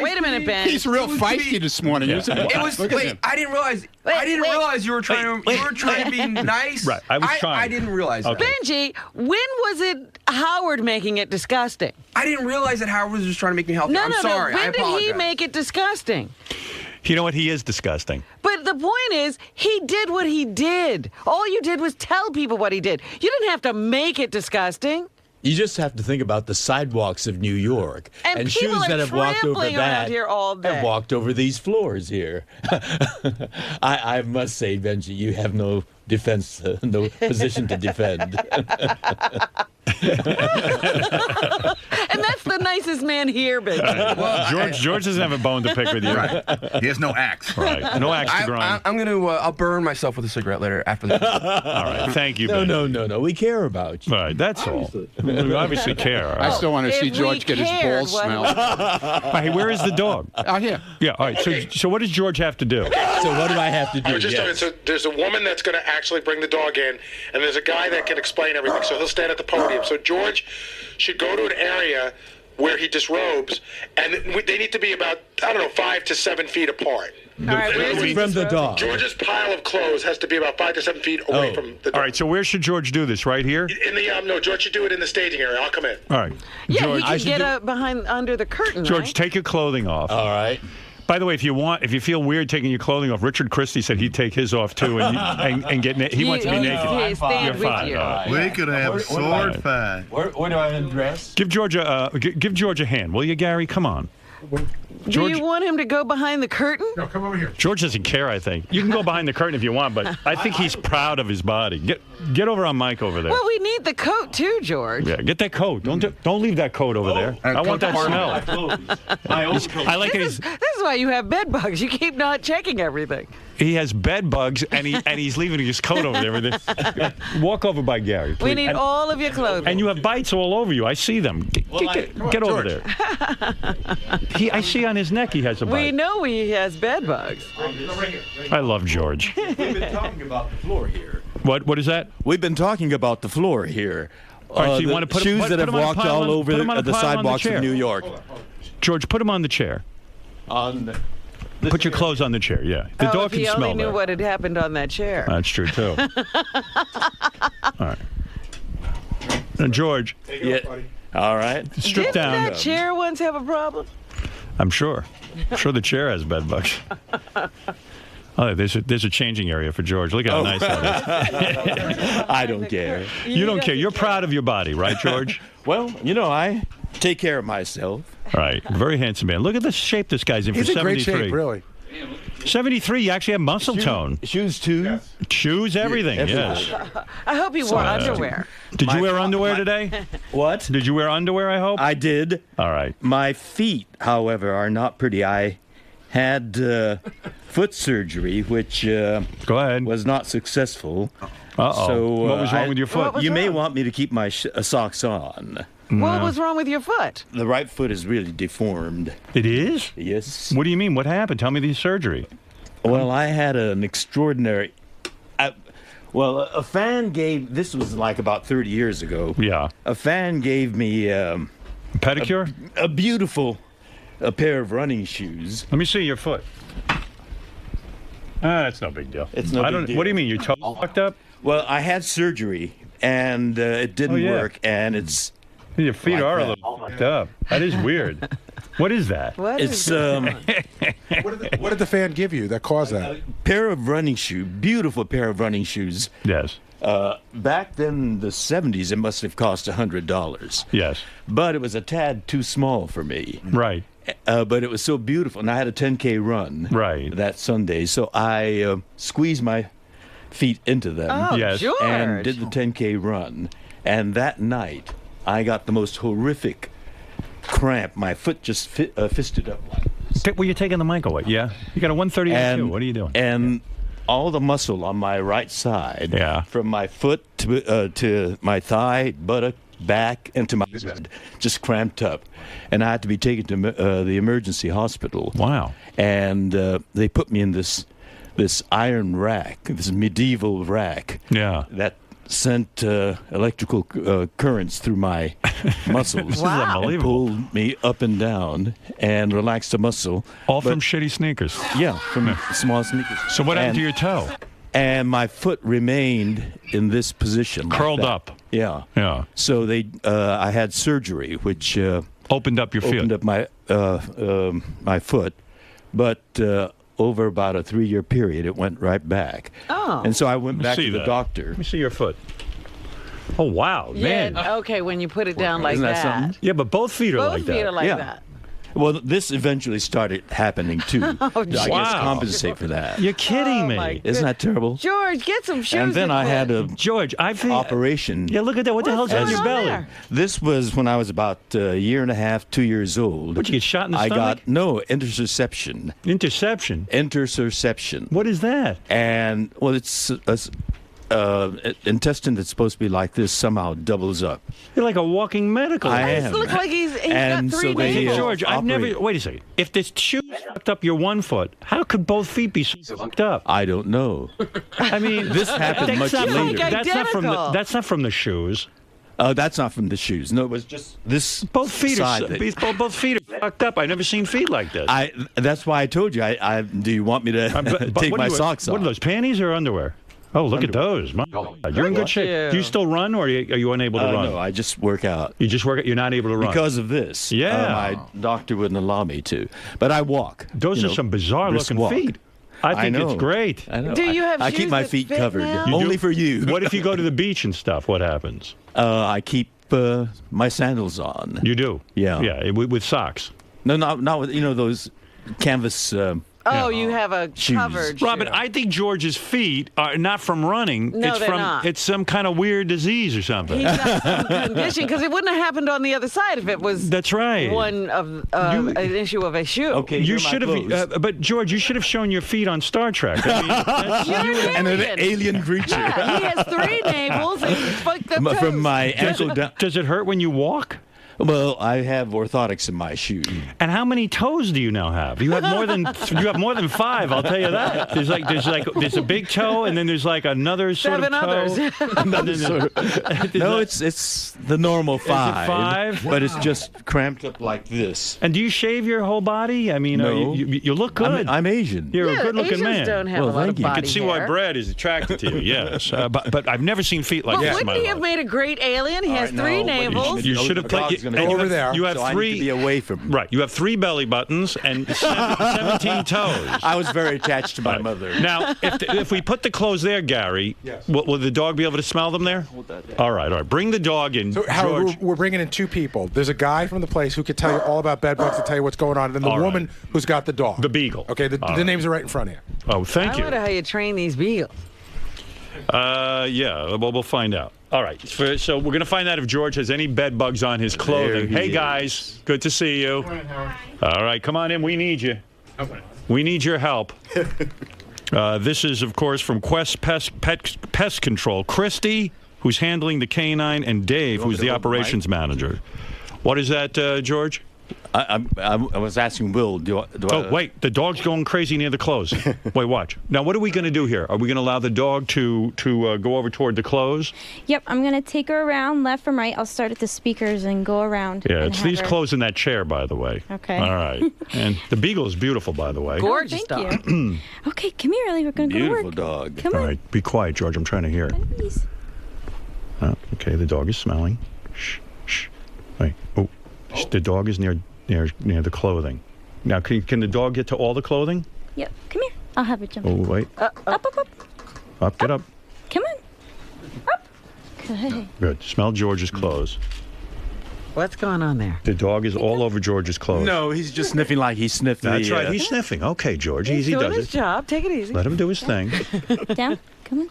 Speaker 5: Wait a minute, Ben.
Speaker 18: He's real feisty this morning.
Speaker 1: Yeah.
Speaker 18: Isn't he?
Speaker 6: It was. Wait, I didn't realize. I didn't realize you were trying to be nice.
Speaker 1: Right. I was trying.
Speaker 6: I didn't realize that.
Speaker 5: Benji, when was it Howard making it disgusting?
Speaker 6: I didn't realize that Howard was just trying to make me healthy.
Speaker 5: No,
Speaker 6: I'm sorry.
Speaker 5: When
Speaker 6: I
Speaker 5: did
Speaker 6: apologize.
Speaker 5: he make it disgusting?
Speaker 1: You know what? He is disgusting.
Speaker 5: But the point is, he did what he did. All you did was tell people what he did. You didn't have to make it disgusting.
Speaker 17: You just have to think about the sidewalks of New York
Speaker 5: And
Speaker 17: shoes that have walked over
Speaker 5: trampling
Speaker 17: that
Speaker 5: around here all day.
Speaker 17: have walked over these floors here. I must say, Benji, you have no defense, no position to defend.
Speaker 5: And that's the nicest man here, Benji.
Speaker 1: Well, George doesn't have a bone to pick with you.
Speaker 19: Right. He has no axe.
Speaker 1: Right. No axe to grind.
Speaker 6: I'm gonna. I'll burn myself with a cigarette later after this.
Speaker 1: All right. Thank you, Ben.
Speaker 17: No. We care about you.
Speaker 1: All right. That's all. We obviously care. All
Speaker 18: I
Speaker 1: right.
Speaker 18: still want to see George get his balls smelled.
Speaker 1: Hey, where is the dog?
Speaker 18: Here.
Speaker 1: Yeah. All right. So what does George have to do?
Speaker 17: So what do I have to do?
Speaker 8: So there's a woman that's going to actually bring the dog in, and there's a guy that can explain everything. So he'll stand at the podium. So George should go to an area where he disrobes, and they need to be about 5 to 7 feet apart.
Speaker 5: All right,
Speaker 17: from the dog.
Speaker 8: George's pile of clothes has to be about 5 to 7 feet away from the dog.
Speaker 1: All right. So where should George do this? Right here?
Speaker 8: In the no, George should do it in the staging area. I'll come in.
Speaker 1: All right.
Speaker 5: Yeah,
Speaker 1: George,
Speaker 5: he can get under the curtain,
Speaker 1: George,
Speaker 5: right?
Speaker 1: take your clothing off.
Speaker 17: All right.
Speaker 1: By the way, if you feel weird taking your clothing off, Richard Christie said he'd take his off too, and get naked. He wants to be naked.
Speaker 5: Stand
Speaker 1: You're
Speaker 5: with
Speaker 1: fine.
Speaker 5: you.
Speaker 19: We could have a sword fight.
Speaker 17: Where do I undress?
Speaker 1: Give George a hand, will you, Gary? Come on.
Speaker 5: Do you want him to go behind the curtain?
Speaker 19: No, come over here.
Speaker 1: George doesn't care, I think. You can go behind the curtain if you want, but I think he's proud of his body. Get over on Mike over there.
Speaker 5: Well, we need the coat too, George.
Speaker 1: Yeah, get that coat. Don't leave that coat over there. I want that smell. I like
Speaker 5: This is why you have bed bugs. You keep not checking everything.
Speaker 1: He has bed bugs, and he's leaving his coat over there. Walk over by Gary, please.
Speaker 5: We need all of your clothing.
Speaker 1: And you have bites all over you. I see them. Get over there. I see on his neck he has a bite.
Speaker 5: We know he has bed bugs.
Speaker 1: I love George.
Speaker 17: We've been talking about the floor here.
Speaker 1: What is that?
Speaker 17: We've been talking about the floor here.
Speaker 1: All right, so you want to put
Speaker 17: shoes
Speaker 1: put
Speaker 17: that have
Speaker 1: him on a
Speaker 17: walked
Speaker 1: pile
Speaker 17: all over the sidewalks
Speaker 1: chair.
Speaker 17: of New York.
Speaker 1: George, put him on the chair. Put your clothes on the chair, yeah. The dog
Speaker 5: if he
Speaker 1: can smell
Speaker 5: only knew
Speaker 1: that.
Speaker 5: what had happened on that chair.
Speaker 1: That's true, too. All right. George.
Speaker 17: Yeah. All right.
Speaker 1: Strip
Speaker 5: Didn't
Speaker 1: down.
Speaker 5: that chair once have a problem?
Speaker 1: I'm sure. I'm sure the chair has bed bugs. Oh, there's a changing area for George. Look how nice that is.
Speaker 17: I don't care.
Speaker 1: You don't care. You're proud of your body, right, George?
Speaker 17: Well, I take care of myself.
Speaker 1: Right. Very handsome man. Look at the shape this guy's in
Speaker 8: He's
Speaker 1: for
Speaker 8: in great
Speaker 1: 73.
Speaker 8: shape, really.
Speaker 1: 73, you actually have muscle tone.
Speaker 17: Shoes, too.
Speaker 1: Shoes, everything, yes.
Speaker 5: I hope he wore underwear.
Speaker 1: Did you wear underwear today?
Speaker 17: What?
Speaker 1: Did you wear underwear, I hope?
Speaker 17: I did.
Speaker 1: All right.
Speaker 17: My feet, however, are not pretty. I had foot surgery, which
Speaker 1: Go ahead.
Speaker 17: was not successful.
Speaker 1: Uh-oh.
Speaker 17: So,
Speaker 1: what was wrong with your foot?
Speaker 5: What was
Speaker 17: You may
Speaker 5: wrong?
Speaker 17: want me to keep my socks on.
Speaker 5: What was wrong with your foot?
Speaker 17: The right foot is really deformed.
Speaker 1: It is?
Speaker 17: Yes.
Speaker 1: What do you mean? What happened? Tell me the surgery.
Speaker 17: Well, I had an extraordinary... a fan gave... This was like about 30 years ago.
Speaker 1: Yeah.
Speaker 17: A fan gave me...
Speaker 1: pedicure?
Speaker 17: A beautiful pair of running shoes.
Speaker 1: Let me see your foot. That's no big deal.
Speaker 17: It's no big deal.
Speaker 1: What do you mean? Your toe fucked up?
Speaker 17: Well, I had surgery, and it didn't work, and it's...
Speaker 1: Your feet
Speaker 17: like
Speaker 1: are
Speaker 17: that.
Speaker 1: a little fucked up. That is weird. What is that?
Speaker 5: What
Speaker 17: It's
Speaker 8: What did the fan give you that caused that?
Speaker 17: pair of running shoes, beautiful pair of running shoes.
Speaker 1: Yes.
Speaker 17: Back then, in the 70s, it must have cost $100.
Speaker 1: Yes.
Speaker 17: But it was a tad too small for me.
Speaker 1: Right.
Speaker 17: But it was so beautiful, and I had a 10K run that Sunday, so I squeezed my feet into them.
Speaker 5: Oh,
Speaker 1: Yes.
Speaker 5: George.
Speaker 17: And did the 10K run. And that night, I got the most horrific cramp. My foot just fisted up like this.
Speaker 1: Well, you're taking the mic away. Yeah. You got a 132. What are you doing?
Speaker 17: And all the muscle on my right side, from my foot to my thigh, buttock, back, and to my head, just cramped up. And I had to be taken to the emergency hospital.
Speaker 1: Wow.
Speaker 17: And they put me in this iron rack, this medieval rack.
Speaker 1: Yeah.
Speaker 17: That sent electrical currents through my muscles.
Speaker 1: This is unbelievable.
Speaker 17: And pulled me up and down and relaxed the muscle.
Speaker 1: All from shitty sneakers.
Speaker 17: Yeah, from small sneakers.
Speaker 1: So what happened to your toe?
Speaker 17: And my foot remained in this position.
Speaker 1: Curled
Speaker 17: like that.
Speaker 1: up.
Speaker 17: Yeah.
Speaker 1: Yeah.
Speaker 17: So I had surgery, which
Speaker 1: opened up your foot.
Speaker 17: Opened up my foot, but over about a 3-year period, it went right back.
Speaker 5: Oh.
Speaker 17: And so I went back to the
Speaker 1: that.
Speaker 17: doctor.
Speaker 1: Let me see your foot. Oh, wow, man.
Speaker 5: Yeah, okay, when you put it down like
Speaker 17: Isn't that something?
Speaker 1: Yeah, but both feet are
Speaker 5: Both
Speaker 1: like
Speaker 5: feet
Speaker 1: that.
Speaker 5: are like that.
Speaker 17: Well, this eventually started happening, too. I guess
Speaker 1: Wow.
Speaker 17: compensate for that.
Speaker 1: You're kidding me.
Speaker 17: Isn't that terrible?
Speaker 5: George, get some shoes.
Speaker 17: And then I had a
Speaker 1: George, I think
Speaker 17: operation.
Speaker 1: Yeah, look at that. What the hell's on your belly?
Speaker 5: there?
Speaker 17: This was when I was about a year and a half, 2 years old.
Speaker 1: What, you get shot in the
Speaker 17: I
Speaker 1: stomach?
Speaker 17: got, no, interception.
Speaker 1: Interception?
Speaker 17: Interception.
Speaker 1: What is that?
Speaker 17: And, well, it's intestine that's supposed to be like this somehow doubles up.
Speaker 1: You're like a walking medical.
Speaker 17: I
Speaker 5: It
Speaker 17: am.
Speaker 5: looks like he's
Speaker 17: And
Speaker 5: got
Speaker 17: so
Speaker 5: 3
Speaker 17: they,
Speaker 5: nipples.
Speaker 1: George, I've never. Wait a second. If the shoes fucked up your one foot, how could both feet be so fucked up?
Speaker 17: I don't know.
Speaker 1: I mean,
Speaker 17: This happened much
Speaker 1: not from-
Speaker 17: later.
Speaker 1: That's not from the shoes.
Speaker 17: That's not from the shoes. No, it was just this.
Speaker 1: Both feet
Speaker 17: side
Speaker 1: are
Speaker 17: that-
Speaker 1: both feet are fucked up. I've never seen feet like this.
Speaker 17: That's why I told you. Do you want me to take
Speaker 1: what
Speaker 17: my
Speaker 1: are you-
Speaker 17: socks off?
Speaker 1: What are those, panties or underwear? Oh, look at those. My God, you're in good shape.
Speaker 5: you.
Speaker 1: Do you still run, or are you unable to run?
Speaker 17: No, I just work out.
Speaker 1: You just work out. You're not able to run.
Speaker 17: Because of this.
Speaker 1: Yeah.
Speaker 17: My doctor wouldn't allow me to. But I walk.
Speaker 1: Those are some bizarre-looking
Speaker 17: brisk walk.
Speaker 1: feet. I think
Speaker 17: know.
Speaker 1: it's great.
Speaker 17: I know.
Speaker 5: Do you have
Speaker 17: I
Speaker 5: shoes
Speaker 17: keep my
Speaker 5: that
Speaker 17: feet
Speaker 5: fit
Speaker 17: covered.
Speaker 5: now?
Speaker 1: You
Speaker 17: Only
Speaker 1: do?
Speaker 17: for you.
Speaker 1: What if you go to the beach and stuff? What happens?
Speaker 17: I keep my sandals on.
Speaker 1: You do?
Speaker 17: Yeah.
Speaker 1: Yeah, with socks.
Speaker 17: No, not with those canvas.
Speaker 5: Oh, you have a
Speaker 17: Shoes.
Speaker 5: covered shoe.
Speaker 1: Robin, I think George's feet are not from running.
Speaker 5: No,
Speaker 1: it's
Speaker 5: they're
Speaker 1: from
Speaker 5: not.
Speaker 1: It's some kind of weird disease or something.
Speaker 5: He's got some condition, because it wouldn't have happened on the other side if it was
Speaker 1: That's right.
Speaker 5: one of an issue of a shoe.
Speaker 17: Okay,
Speaker 1: You
Speaker 17: here are my
Speaker 1: should
Speaker 17: clothes.
Speaker 1: have, but George, you should have shown your feet on Star Trek. I mean, that's-
Speaker 5: You're an
Speaker 17: and an
Speaker 5: alien.
Speaker 17: alien creature.
Speaker 5: Yeah, he has 3 navels and fucked up toes.
Speaker 17: From my ankle down.
Speaker 1: does it hurt when you walk?
Speaker 17: Well, I have orthotics in my shoe.
Speaker 1: And how many toes do you now have? You have more than 5. I'll tell you that. There's a big toe, and then there's like another sort
Speaker 5: 7
Speaker 1: of toe.
Speaker 5: others.
Speaker 17: Another sort of, no, it's the normal 5.
Speaker 1: 5?
Speaker 17: But it's just cramped up like this.
Speaker 1: And do you shave your whole body? I mean,
Speaker 17: No.
Speaker 1: you look good.
Speaker 17: I'm Asian.
Speaker 1: You're
Speaker 5: Yeah,
Speaker 1: a good-looking
Speaker 5: Asians
Speaker 1: man.
Speaker 5: don't have a lot of
Speaker 1: You
Speaker 5: body
Speaker 1: can see
Speaker 5: hair.
Speaker 1: why Brad is attracted to you. Yes, but I've never seen feet like
Speaker 5: Well,
Speaker 1: this in my
Speaker 5: wouldn't he
Speaker 1: life.
Speaker 5: have made a great alien? He has 3 navels.
Speaker 1: You should have played
Speaker 17: over there.
Speaker 1: You have
Speaker 17: so
Speaker 1: 3.
Speaker 17: I need to be away from.
Speaker 1: Right, you have 3 belly buttons and 17 toes.
Speaker 17: I was very attached to my mother.
Speaker 1: Now, if we put the clothes there, Gary, will the dog be able to smell them there? All right. Bring the dog in,
Speaker 20: So, Howard,
Speaker 1: George.
Speaker 20: we're bringing in 2 people. There's a guy from the place who could tell you all about bed bugs and tell you what's going on, and then the
Speaker 1: All right.
Speaker 20: woman who's got the dog.
Speaker 1: The beagle.
Speaker 20: Okay, the
Speaker 1: right.
Speaker 20: names are right in front of you.
Speaker 1: Oh, thank
Speaker 5: I
Speaker 1: you.
Speaker 5: wonder how you train these beagles.
Speaker 1: Yeah, well, we'll find out. All right, so we're going to find out if George has any bed bugs on his clothing. Hey, guys, good to see you. All right, come on in. We need you. We need your help. This is, of course, from Quest Pest Control. Christy, who's handling the canine, and Dave, who's the operations manager. What is that, George?
Speaker 17: I was asking Will.
Speaker 1: Wait, the dog's going crazy near the clothes. Wait, watch. Now, what are we going to do here? Are we going to allow the dog to go over toward the clothes?
Speaker 21: Yep, I'm going to take her around left from right. I'll start at the speakers and go around.
Speaker 1: Yeah,
Speaker 21: and
Speaker 1: it's
Speaker 21: have
Speaker 1: these
Speaker 21: her-
Speaker 1: clothes in that chair, by the way.
Speaker 21: Okay.
Speaker 1: All right. And the beagle is beautiful, by the way.
Speaker 21: Gorgeous dog. Okay, come here, Ellie. We're going to go to work.
Speaker 1: Beautiful dog.
Speaker 21: Come
Speaker 1: All
Speaker 21: on.
Speaker 1: right, be quiet, George. I'm trying to hear it.
Speaker 21: Please.
Speaker 1: Okay, the dog is smelling. Shh, shh. Wait. Oh, the dog is near the clothing. Now, can the dog get to all the clothing?
Speaker 21: Yep, come here. I'll have it jump.
Speaker 1: Oh, wait.
Speaker 21: Up.
Speaker 1: Up, get up.
Speaker 21: Come on. Up. Good.
Speaker 1: Good. Smell George's clothes.
Speaker 5: What's going on there?
Speaker 1: The dog is all over George's clothes.
Speaker 17: No, he's just sniffing like he sniffed
Speaker 1: That's
Speaker 17: the...
Speaker 1: right. He's sniffing. Okay, George.
Speaker 5: He's
Speaker 1: Easy
Speaker 5: doing
Speaker 1: does
Speaker 5: his
Speaker 1: it.
Speaker 5: job. Take it easy.
Speaker 1: Let him do his thing.
Speaker 21: Down. Come on.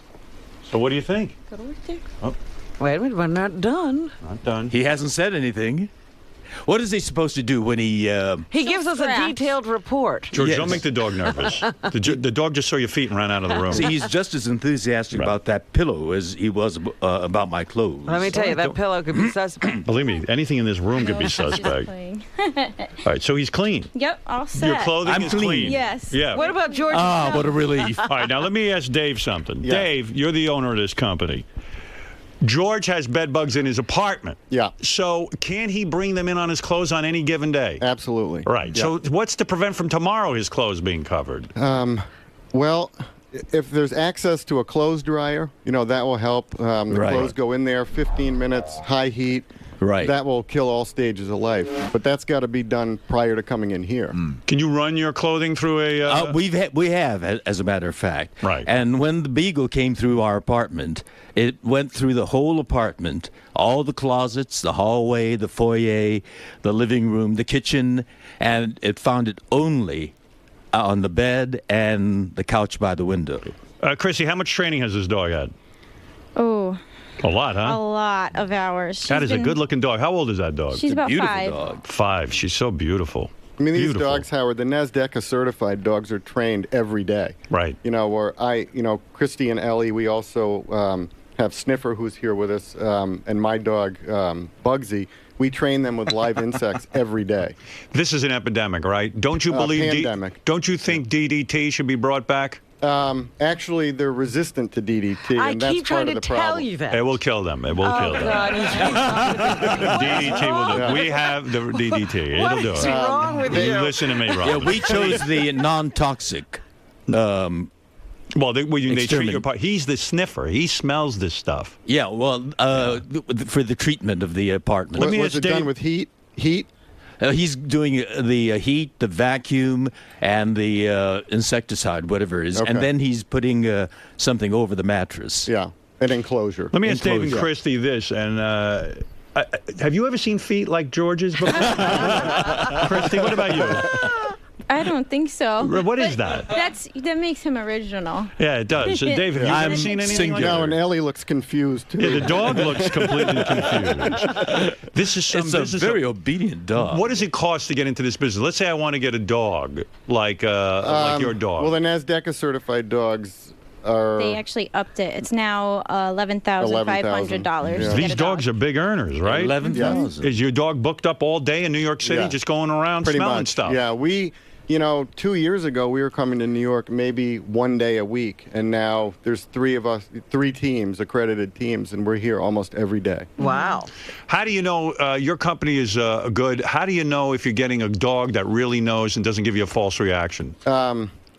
Speaker 1: So what do you think?
Speaker 21: Go to work there.
Speaker 1: Oh,
Speaker 5: Wait a minute. We're not done.
Speaker 1: not done.
Speaker 17: He hasn't said anything. What is he supposed to do when he...
Speaker 5: He gives us a detailed report.
Speaker 1: George,
Speaker 17: Yes.
Speaker 1: don't make the dog nervous. The dog just saw your feet and ran out of the room.
Speaker 17: See, he's just as enthusiastic about that pillow as he was about my clothes.
Speaker 5: Let me tell you, that pillow could be suspect.
Speaker 1: Believe me, anything in this room could be suspect. All right, so he's clean.
Speaker 21: Yep, all set.
Speaker 1: Your clothing is clean.
Speaker 21: Yes.
Speaker 1: Yeah.
Speaker 5: What about George?
Speaker 17: Ah, what a relief.
Speaker 1: All right, now let me ask Dave something.
Speaker 16: Yeah.
Speaker 1: Dave, you're the owner of this company. George has bed bugs in his apartment.
Speaker 16: Yeah.
Speaker 1: So can he bring them in on his clothes on any given day?
Speaker 16: Absolutely.
Speaker 1: Right.
Speaker 16: Yeah.
Speaker 1: So what's to prevent from tomorrow his clothes being covered?
Speaker 16: Well, if there's access to a clothes dryer, that will help. The
Speaker 17: Right.
Speaker 16: clothes go in there, 15 minutes, high heat.
Speaker 17: Right.
Speaker 16: That will kill all stages of life. But that's got to be done prior to coming in here.
Speaker 1: Can you run your clothing through a...
Speaker 17: We have, as a matter of fact.
Speaker 1: Right.
Speaker 17: And when the beagle came through our apartment, it went through the whole apartment, all the closets, the hallway, the foyer, the living room, the kitchen, and it found it only on the bed and the couch by the window.
Speaker 1: Chrissy, how much training has this dog had?
Speaker 21: Oh,
Speaker 1: A lot,
Speaker 21: a
Speaker 1: huh?
Speaker 21: lot of hours.
Speaker 1: That is a good-looking dog. How old is that dog?
Speaker 21: She's about
Speaker 17: Beautiful
Speaker 21: 5.
Speaker 17: dog.
Speaker 1: 5. She's so beautiful.
Speaker 16: I mean, these
Speaker 1: Beautiful.
Speaker 16: dogs, Howard, the NASDAQ certified dogs are trained every day.
Speaker 1: Right.
Speaker 16: Christy and Ellie, we also have Sniffer, who's here with us, and my dog, Bugsy. We train them with live insects every day.
Speaker 1: This is an epidemic, right? Don't you believe...
Speaker 16: Pandemic.
Speaker 1: Don't you think DDT should be brought back?
Speaker 16: Actually, they're resistant to DDT,
Speaker 5: I
Speaker 16: and that's
Speaker 5: keep
Speaker 16: part
Speaker 5: trying
Speaker 16: of
Speaker 5: to
Speaker 16: the
Speaker 5: tell
Speaker 16: problem.
Speaker 5: you that.
Speaker 1: It will kill them. It will kill them.
Speaker 5: God,
Speaker 1: DDT will do it. We have the DDT.
Speaker 5: What
Speaker 1: It'll do
Speaker 5: is
Speaker 1: it.
Speaker 5: wrong with you?
Speaker 1: Listen to me, Rob.
Speaker 17: Yeah, we chose the non-toxic.
Speaker 1: Well, they treat
Speaker 17: Exterminate.
Speaker 1: your part. He's the sniffer. He smells this stuff.
Speaker 17: Yeah, well, for the treatment of the apartment.
Speaker 16: Was it done with heat? Heat?
Speaker 17: He's doing the heat, the vacuum, and the insecticide, whatever it is.
Speaker 16: Okay.
Speaker 17: And then he's putting something over the mattress.
Speaker 16: Yeah, an enclosure.
Speaker 1: Let me ask Dave and
Speaker 16: Enclosure.
Speaker 1: Christy this, and have you ever seen feet like George's before? Christy, what about you?
Speaker 21: I don't think so.
Speaker 1: What is that?
Speaker 21: That makes him original.
Speaker 1: Yeah, it does. Dave, have you ever seen anything like
Speaker 16: No,
Speaker 1: that?
Speaker 16: and Ellie looks confused, too.
Speaker 1: Yeah, the dog looks completely confused. This is
Speaker 17: It's a very obedient dog.
Speaker 1: What does it cost to get into this business? Let's say I want to get a dog like your dog.
Speaker 16: Well, the NASDAQ certified dogs
Speaker 21: They actually upped it. It's now $11,500.
Speaker 1: Yeah. These dogs are big earners, right?
Speaker 20: 11,000.
Speaker 1: Is your dog booked up all day in New York City,
Speaker 16: Yeah.
Speaker 1: just going around
Speaker 16: Pretty
Speaker 1: smelling
Speaker 16: much.
Speaker 1: stuff?
Speaker 16: Yeah, 2 years ago, we were coming to New York maybe 1 day a week, and now there's 3 of us, 3 teams, accredited teams, and we're here almost every day.
Speaker 5: Wow.
Speaker 1: How do you know your company is good? How do you know if you're getting a dog that really knows and doesn't give you a false reaction?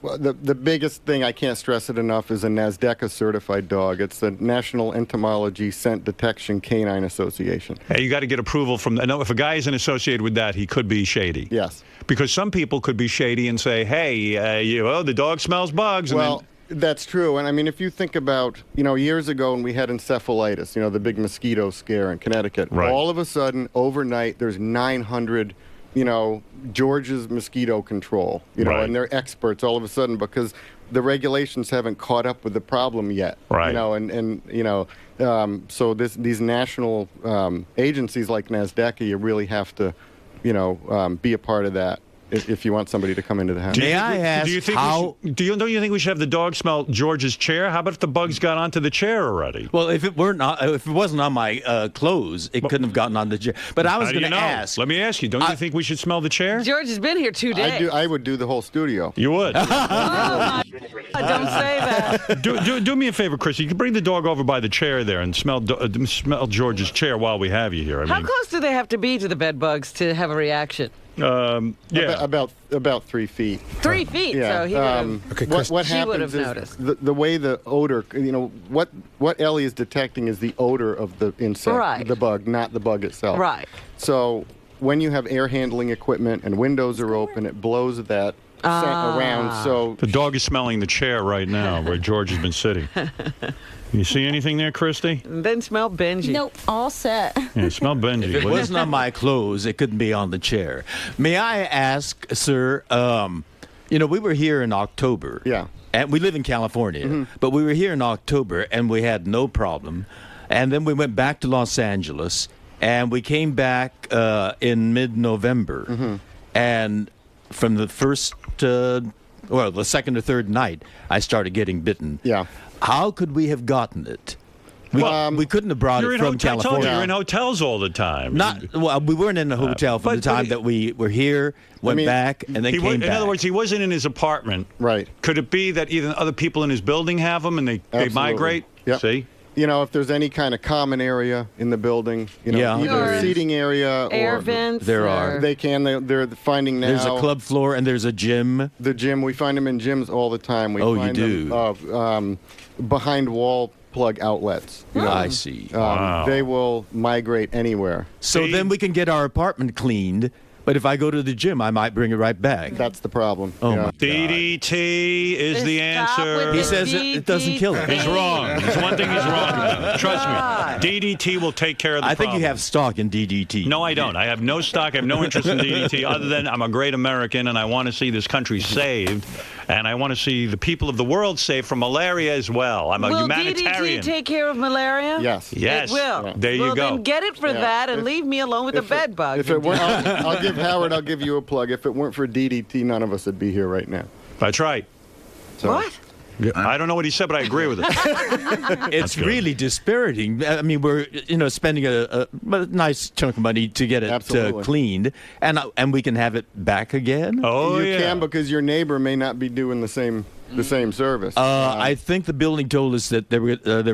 Speaker 16: Well, the biggest thing, I can't stress it enough, is a NASDAQ certified dog. It's the National Entomology Scent Detection Canine Association.
Speaker 1: Hey, you got to get approval from. I know if a guy isn't associated with that, he could be shady.
Speaker 16: Yes.
Speaker 1: Because some people could be shady and say, "Hey, the dog smells bugs." And
Speaker 16: Well, that's true. And I mean, if you think about, years ago when we had encephalitis, the big mosquito scare in Connecticut,
Speaker 1: Right.
Speaker 16: all of a sudden, overnight, there's 900, George's mosquito control,
Speaker 1: Right.
Speaker 16: and they're experts all of a sudden because the regulations haven't caught up with the problem yet.
Speaker 1: Right.
Speaker 16: So these national agencies like NASDAQ, you really have to, be a part of that if you want somebody to come into the house.
Speaker 1: Don't you think we should have the dog smell George's chair? How about if the bugs got onto the chair already?
Speaker 17: Well, if it wasn't on my clothes, it couldn't have gotten on the chair. But I was
Speaker 1: How do
Speaker 17: going
Speaker 1: you
Speaker 17: to
Speaker 1: know?
Speaker 17: ask.
Speaker 1: Let me ask you. Don't you think we should smell the chair?
Speaker 5: George has been here 2 days.
Speaker 16: I would do the whole studio.
Speaker 1: You would.
Speaker 5: Oh, my God, don't say that.
Speaker 1: do me a favor, Chris. You can bring the dog over by the chair there and smell George's chair while we have you here.
Speaker 5: How close do they have to be to the bed bugs to have a reaction?
Speaker 1: Yeah,
Speaker 16: about 3 feet.
Speaker 5: 3 feet.
Speaker 16: Yeah.
Speaker 5: So he
Speaker 16: What
Speaker 5: she would
Speaker 16: happens
Speaker 5: have
Speaker 16: is
Speaker 5: noticed.
Speaker 16: the way the odor, what Ellie is detecting is the odor of the insect,
Speaker 5: Right.
Speaker 16: the bug, not the bug itself.
Speaker 5: Right.
Speaker 16: So when you have air handling equipment and windows are open, it blows that scent around. So
Speaker 1: the dog is smelling the chair right now where George has been sitting. You see anything there, Christy?
Speaker 5: And then smell Benji.
Speaker 21: Nope, all set.
Speaker 1: Yeah, smell Benji.
Speaker 17: If it wasn't on my clothes, it couldn't be on the chair. May I ask, sir, we were here in October.
Speaker 16: Yeah.
Speaker 17: And we live in California, but we were here in October, and we had no problem. And then we went back to Los Angeles, and we came back in mid-November. And from the the second or third night, I started getting bitten.
Speaker 16: Yeah.
Speaker 17: How could we have gotten it? We couldn't have brought it from California.
Speaker 1: You're in hotels all the time.
Speaker 17: We weren't in a hotel for the time that we were here, went back, and then came back.
Speaker 1: In other words, he wasn't in his apartment.
Speaker 16: Right.
Speaker 1: Could it be that either other people in his building have them and they migrate?
Speaker 16: Yep.
Speaker 1: See?
Speaker 16: If there's any kind of common area in the building, either a seating area
Speaker 5: air
Speaker 16: or
Speaker 5: vents.
Speaker 17: There are.
Speaker 16: They're finding now.
Speaker 17: There's a club floor and there's a gym.
Speaker 16: The gym, we find them in gyms all the time. We find them behind wall plug outlets.
Speaker 17: I see.
Speaker 16: They will migrate anywhere.
Speaker 17: So then we can get our apartment cleaned. But if I go to the gym, I might bring it right back.
Speaker 16: That's the problem.
Speaker 17: Oh, my God.
Speaker 1: DDT is the answer.
Speaker 17: He says it doesn't kill him.
Speaker 1: He's wrong. There's one thing he's wrong about. Trust me. DDT will take care of the problem.
Speaker 17: I think you have stock in DDT.
Speaker 1: No, I don't. I have no stock. I have no interest in DDT other than I'm a great American and I want to see this country saved. And I want to see the people of the world saved from malaria as well. I'm a humanitarian.
Speaker 5: Will DDT take care of malaria?
Speaker 16: Yes.
Speaker 1: Yes.
Speaker 5: It will.
Speaker 1: Yeah. There you go.
Speaker 5: Then get it for that and leave me alone with the bed bugs.
Speaker 16: If it weren't, I'll give you a plug. If it weren't for DDT, none of us would be here right now.
Speaker 1: That's right.
Speaker 5: What?
Speaker 1: I don't know what he said, but I agree with it.
Speaker 17: It's really dispiriting. I mean, we're spending a nice chunk of money to get it cleaned, and we can have it back again.
Speaker 1: Oh,
Speaker 16: you can, because your neighbor may not be doing the same service.
Speaker 17: I think the building told us that there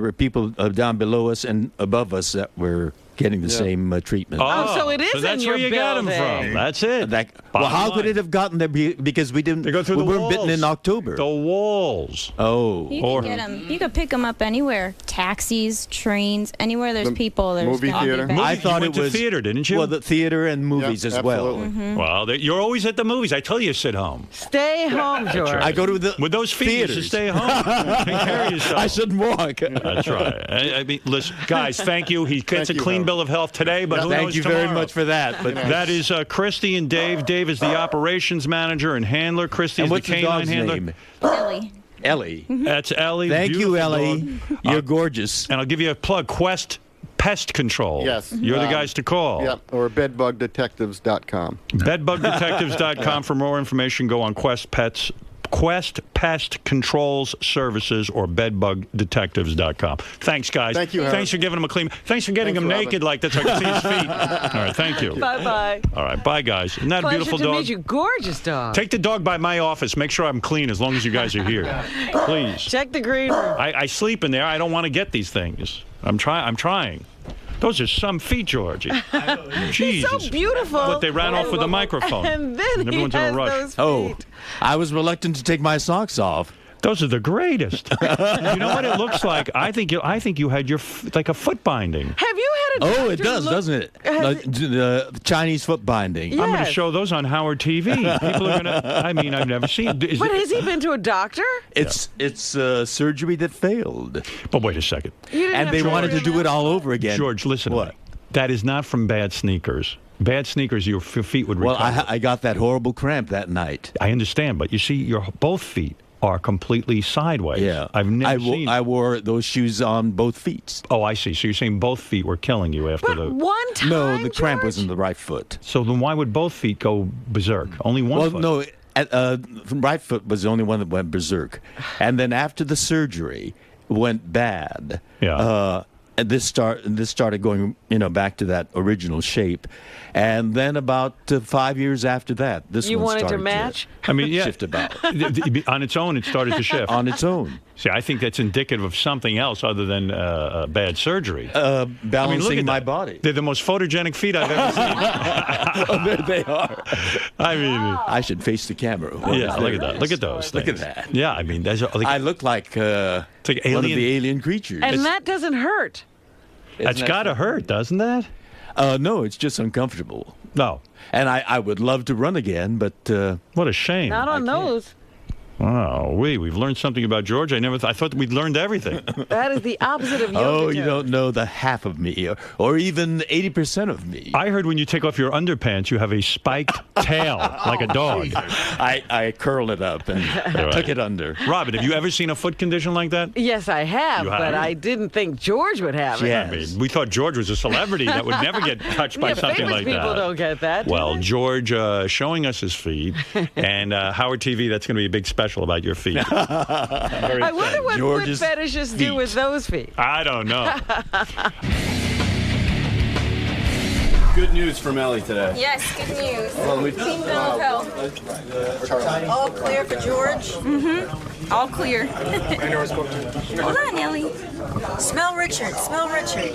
Speaker 17: were people down below us and above us that were getting the same treatment.
Speaker 5: Oh, so it is
Speaker 1: so that's
Speaker 5: in your
Speaker 1: where you got them from. That's it.
Speaker 17: How could it have gotten there? Because we didn't.
Speaker 1: They go through
Speaker 17: we
Speaker 1: the
Speaker 17: weren't
Speaker 1: walls.
Speaker 17: bitten in October.
Speaker 1: The walls.
Speaker 17: Oh.
Speaker 21: You can get them. You can pick them up anywhere. Taxis, trains, anywhere there's people. There's
Speaker 16: movie
Speaker 21: gonna be
Speaker 16: theater.
Speaker 21: bags.
Speaker 17: I thought
Speaker 1: you
Speaker 17: it
Speaker 1: went
Speaker 17: was
Speaker 1: to theater, didn't you?
Speaker 17: Well, the theater and movies as well.
Speaker 21: Mm-hmm.
Speaker 1: Well, you're always at the movies. I tell you, sit home.
Speaker 5: Stay home, George.
Speaker 17: I go to the
Speaker 1: with those feet.
Speaker 17: theaters.
Speaker 1: You should stay home. Take care of yourself.
Speaker 17: I shouldn't walk.
Speaker 1: That's right. I mean, listen, guys. Thank you. He gets a clean bill of health today, but who knows
Speaker 17: Thank you
Speaker 1: tomorrow.
Speaker 17: very much for that. But
Speaker 1: That is Christy and Dave. Dave is the operations manager and handler. Christy
Speaker 17: and
Speaker 1: is the
Speaker 17: what's the
Speaker 1: canine
Speaker 17: dog's
Speaker 1: handler.
Speaker 17: name?
Speaker 21: Ellie.
Speaker 17: Ellie.
Speaker 1: That's Ellie.
Speaker 17: Thank you,
Speaker 1: Beautiful
Speaker 17: Ellie.
Speaker 1: dog.
Speaker 17: You're gorgeous.
Speaker 1: And I'll give you a plug. Quest Pest Control.
Speaker 16: Yes.
Speaker 1: You're the guys to call.
Speaker 16: Yep. Or bedbugdetectives.com.
Speaker 1: Bedbugdetectives.com for more information. Go on Quest Pest Controls Services or bedbugdetectives.com. Thanks, guys.
Speaker 16: Thank you, Howard.
Speaker 1: Thanks for giving him a clean. Thanks for getting him naked like that so I can see his feet. All right, thank you.
Speaker 5: Bye-bye.
Speaker 1: All right, bye, guys. Isn't that a
Speaker 5: Pleasure
Speaker 1: beautiful
Speaker 5: to
Speaker 1: dog?
Speaker 5: meet you. Gorgeous dog.
Speaker 1: Take the dog by my office. Make sure I'm clean as long as you guys are here. Please.
Speaker 5: Check the green room.
Speaker 1: I sleep in there. I don't want to get these things. I'm trying. Those are some feet, Georgie. Jesus.
Speaker 5: He's so beautiful.
Speaker 1: But they ran off with a microphone.
Speaker 5: And then he
Speaker 1: everyone's in a
Speaker 5: has
Speaker 1: rush.
Speaker 5: those feet.
Speaker 17: Oh, I was reluctant to take my socks off.
Speaker 1: Those are the greatest. You know what it looks like? I think you had your like a foot binding.
Speaker 5: Have you had a
Speaker 17: Oh, it does, doesn't it? The Chinese foot binding.
Speaker 1: I'm going to show those on Howard TV. People are going to. I mean, I've never seen.
Speaker 5: But has he been to a doctor?
Speaker 17: It's surgery that failed.
Speaker 1: But wait a second.
Speaker 17: And they wanted to do it all over again.
Speaker 1: George, listen to me. That is not from bad sneakers. Bad sneakers, your feet would recover.
Speaker 17: Well, I got that horrible cramp that night.
Speaker 1: I understand, but you see, your both feet are completely sideways.
Speaker 17: Yeah.
Speaker 1: I've never seen.
Speaker 17: I wore those shoes on both feet.
Speaker 1: Oh, I see. So you're saying both feet were killing you after the...
Speaker 5: One time,
Speaker 17: No, the cramp was in the right foot.
Speaker 1: So then why would both feet go berserk? Only one foot?
Speaker 17: No, right foot was the only one that went berserk. And then after the surgery went bad.
Speaker 1: Yeah.
Speaker 17: And this started going, back to that original shape, and then about 5 years after that, this
Speaker 5: you
Speaker 17: one
Speaker 5: wanted
Speaker 17: started
Speaker 5: to match.
Speaker 1: I mean, yeah.
Speaker 17: Shift about
Speaker 1: on its own, it started to shift.
Speaker 17: On its own.
Speaker 1: See, I think that's indicative of something else other than bad surgery.
Speaker 17: Balancing
Speaker 1: look at
Speaker 17: my
Speaker 1: that.
Speaker 17: body.
Speaker 1: They're the most photogenic feet I've ever seen.
Speaker 17: Oh, there they are.
Speaker 1: I mean,
Speaker 17: I should face the camera.
Speaker 1: Yeah, look at that. Look at those things.
Speaker 17: Look at that.
Speaker 1: Yeah, I mean,
Speaker 17: I look like one of the alien creatures.
Speaker 5: And that doesn't hurt.
Speaker 1: That's got to hurt, doesn't that?
Speaker 17: No, it's just uncomfortable.
Speaker 1: No.
Speaker 17: And I would love to run again, but...
Speaker 1: what a shame.
Speaker 5: Not on those.
Speaker 1: Wow, we've learned something about George. I thought we'd learned everything.
Speaker 5: That is the opposite of yoga.
Speaker 17: Oh, you don't know the half of me, or even 80% of me.
Speaker 1: I heard when you take off your underpants, you have a spiked tail like a dog.
Speaker 17: I curled it up and took it under.
Speaker 1: Robin, have you ever seen a foot condition like that?
Speaker 5: Yes, I have, but I didn't think George would have it.
Speaker 1: I mean, we thought George was a celebrity that would never get touched by something
Speaker 5: famous
Speaker 1: like that.
Speaker 5: people don't get that.
Speaker 1: Well, George showing us his feet, and Howard TV, that's going to be a big special about your feet.
Speaker 5: I wonder what
Speaker 1: George's
Speaker 5: foot fetishists do with those feet.
Speaker 1: I don't know.
Speaker 15: Good news from Ellie today.
Speaker 14: Yes, good news.
Speaker 15: Well,
Speaker 14: Clean bill of health. All clear for George? Mm-hmm. All clear. Hold on, Ellie. Smell Richard. Smell Richard.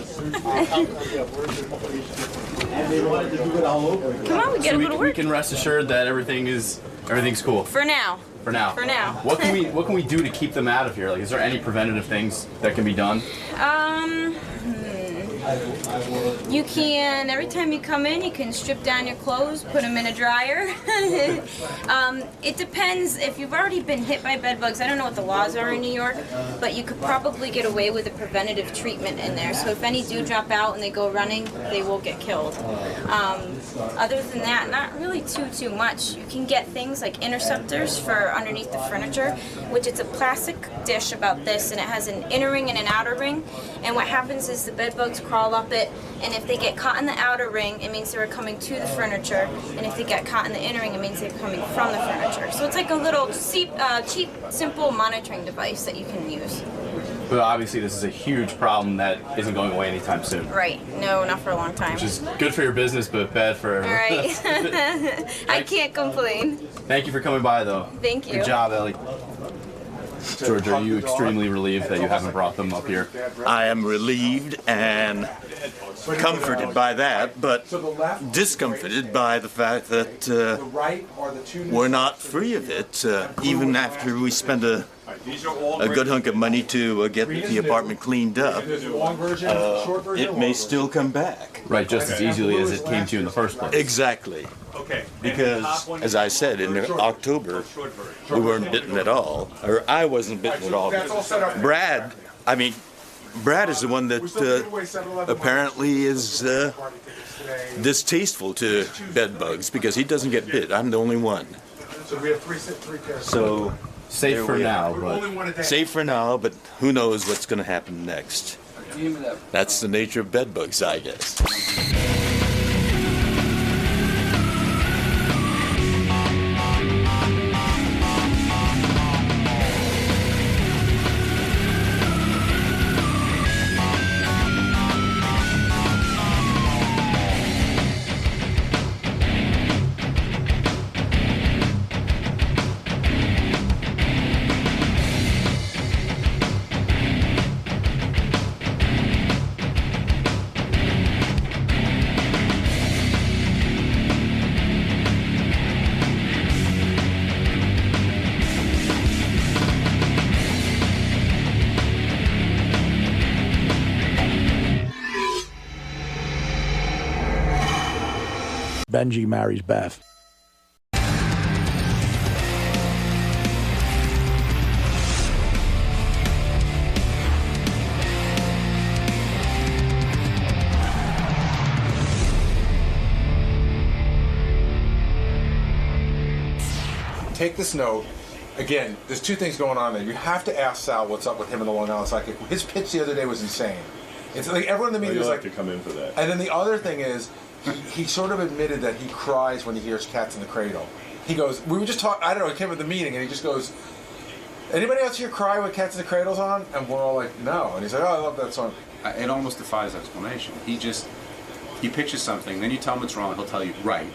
Speaker 14: Come on, we gotta go to work.
Speaker 15: We can rest assured that everything's cool.
Speaker 14: For now.
Speaker 15: For now.
Speaker 14: For now.
Speaker 15: What can we do to keep them out of here? Like, is there any preventative things that can be done?
Speaker 14: You can, every time you come in, you can strip down your clothes, put them in a dryer. It depends. If you've already been hit by bed bugs, I don't know what the laws are in New York, but you could probably get away with a preventative treatment in there. So if any do drop out and they go running, they will get killed. Other than that, not really too much. You can get things like interceptors for underneath the furniture, which it's a plastic dish about this, and it has an inner ring and an outer ring. And what happens is the bed bugs crawl up it, and if they get caught in the outer ring, it means they're coming to the furniture, and if they get caught in the inner ring, it means they're coming from the furniture. So it's like a little cheap, simple monitoring device that you can use.
Speaker 15: But obviously this is a huge problem that isn't going away anytime soon.
Speaker 14: Right. No, not for a long time.
Speaker 15: Which is good for your business, but bad for...
Speaker 14: All right. I can't complain.
Speaker 15: Thank you for coming by, though.
Speaker 14: Thank you.
Speaker 15: Good job, Ellie. George, are you extremely relieved that you haven't brought them up here?
Speaker 17: I am relieved and comforted by that, but discomforted by the fact that we're not free of it, even after we spend a good hunk of money to get the apartment cleaned up. It may still come back.
Speaker 15: Right, just as easily as it came to you in the first place.
Speaker 17: Exactly. Because, as I said, in October, we weren't bitten at all. Or I wasn't bitten at all. Brad is the one that apparently is distasteful to bed bugs because he doesn't get bit. I'm the only one. So,
Speaker 15: safe for now.
Speaker 17: Safe for now, but who knows what's going to happen next. That's the nature of bed bugs, I guess.
Speaker 3: Benji marries Beth.
Speaker 20: Take this note. Again, there's two things going on there. You have to ask Sal what's up with him and the Long Island Psychic. His pitch the other day was insane. It's like everyone in the media was like
Speaker 1: to come in for that.
Speaker 20: And then the other thing is, he sort of admitted that he cries when he hears Cats in the Cradle. He goes, we were just talking, I don't know, he came at the meeting and he just goes, anybody else here cry when Cats in the Cradle's on? And we're all like, no. And he's like, oh, I love that song.
Speaker 7: It almost defies explanation. He pitches something, then you tell him it's wrong, he'll tell you, right,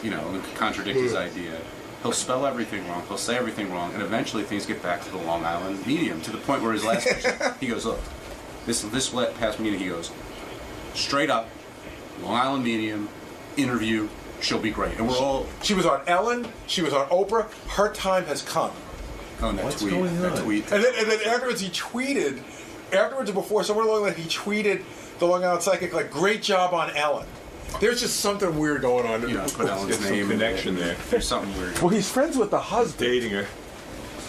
Speaker 7: and contradict his idea. He'll spell everything wrong, he'll say everything wrong, and eventually things get back to the Long Island medium, to the point where his last picture, he goes, look, this past meeting, he goes, straight up, Long Island medium, interview, she'll be great. And we're all...
Speaker 20: She was on Ellen, she was on Oprah, her time has come.
Speaker 7: Oh, and that
Speaker 20: What's
Speaker 7: tweet.
Speaker 20: going
Speaker 7: That
Speaker 20: on?
Speaker 7: tweet.
Speaker 20: And then afterwards he tweeted, afterwards or before, somewhere along the line, he tweeted the Long Island Psychic, like, great job on Ellen. There's just something weird going on.
Speaker 7: Put Ellen's name
Speaker 1: connection there.
Speaker 7: There's something weird.
Speaker 20: Well, he's friends with the husband.
Speaker 1: Dating her.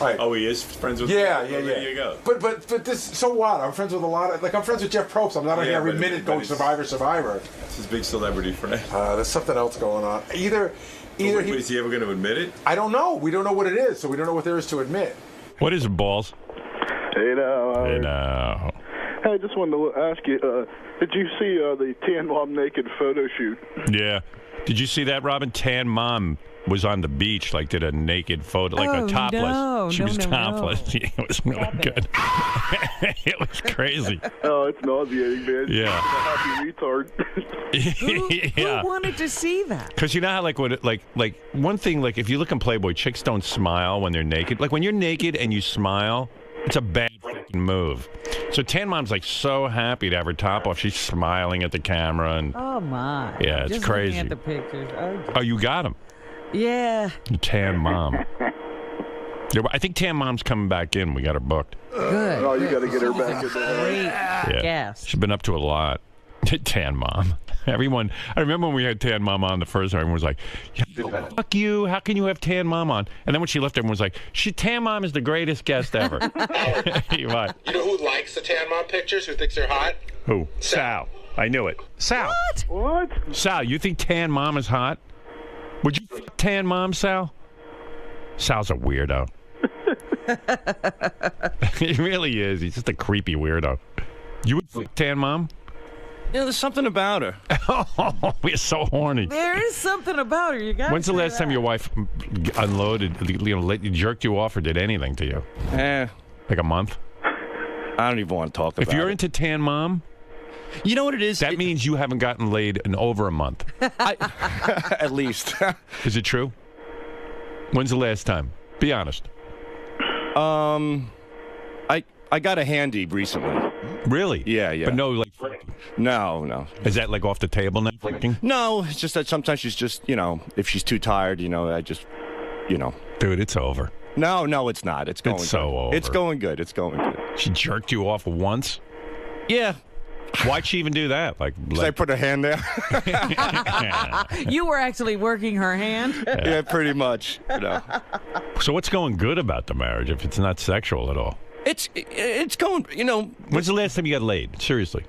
Speaker 20: Right.
Speaker 1: Oh, he is friends with
Speaker 20: Yeah,
Speaker 1: her?
Speaker 20: yeah,
Speaker 1: Well,
Speaker 20: yeah.
Speaker 1: There you go.
Speaker 20: But this, so what? I'm friends with a lot of, I'm friends with Jeff Probst. I'm not on here every minute going Survivor.
Speaker 1: It's his big celebrity friend.
Speaker 20: There's something else going on. Either
Speaker 1: is he ever going to admit it?
Speaker 20: I don't know. We don't know what it is, so we don't know what there is to admit.
Speaker 1: What is it, Balls?
Speaker 22: Hey now.
Speaker 1: Hey now.
Speaker 22: Hey, I just wanted to ask you, did you see the Tan Mom naked photo shoot?
Speaker 1: Yeah. Did you see that, Robin? Tan Mom was on the beach, did a naked photo, a topless.
Speaker 5: No,
Speaker 1: she was
Speaker 5: no.
Speaker 1: topless. Yeah, it was really good. It was crazy.
Speaker 22: Oh, it's nauseating, man.
Speaker 1: Yeah.
Speaker 22: I'm a happy retard.
Speaker 1: Yeah.
Speaker 5: Who wanted to see that?
Speaker 1: Because you know how, one thing, if you look in Playboy, chicks don't smile when they're naked. When you're naked and you smile, it's a bad fucking move. So Tan Mom's, so happy to have her top off. She's smiling at the camera. And
Speaker 5: Oh, my.
Speaker 1: yeah, it's
Speaker 5: Just
Speaker 1: crazy.
Speaker 5: looking at the pictures.
Speaker 1: Oh, you got him.
Speaker 5: Yeah.
Speaker 1: Tan Mom. I think Tan Mom's coming back in. We got her booked.
Speaker 5: Good.
Speaker 22: Oh, you got to get her back in there.
Speaker 5: Great
Speaker 1: Yeah.
Speaker 5: guess.
Speaker 1: She's been up to a lot. Tan Mom. Everyone, I remember when we had Tan Mom on the first time, everyone was like, yeah, fuck you. How can you have Tan Mom on? And then when she left, everyone was like, Tan Mom is the greatest guest ever. Right.
Speaker 8: You know who likes the Tan Mom pictures? Who thinks they're hot?
Speaker 1: Who? Sal. I knew it. Sal.
Speaker 22: What?
Speaker 1: Sal, you think Tan Mom is hot? Would you fuck Tan Mom, Sal? Sal's a weirdo. He really is. He's just a creepy weirdo. You would fuck Tan Mom?
Speaker 17: There's something about her.
Speaker 1: Oh, we're so horny.
Speaker 5: There is something about her. You got.
Speaker 1: When's the last time your wife unloaded, jerked you off or did anything to you? Like a month?
Speaker 17: I don't even want to talk about it.
Speaker 1: If you're into Tan Mom,
Speaker 17: you know what it is?
Speaker 1: That means you haven't gotten laid in over a month.
Speaker 17: At least.
Speaker 1: Is it true? When's the last time? Be honest.
Speaker 17: I got a handy recently.
Speaker 1: Really?
Speaker 17: Yeah.
Speaker 1: But no,
Speaker 17: No.
Speaker 1: Is that off the table now?
Speaker 17: No, it's just that sometimes she's just, if she's too tired, I just,
Speaker 1: Dude, it's over.
Speaker 17: No, it's not. It's going
Speaker 1: It's so
Speaker 17: good.
Speaker 1: over.
Speaker 17: It's going good. It's going good.
Speaker 1: She jerked you off once?
Speaker 17: Yeah.
Speaker 1: Why'd she even do that?
Speaker 17: Because I put her hand there.
Speaker 5: You were actually working her hand?
Speaker 17: Yeah, pretty much.
Speaker 1: So what's going good about the marriage if it's not sexual at all?
Speaker 17: It's going,
Speaker 1: When's the last time you got laid? Seriously.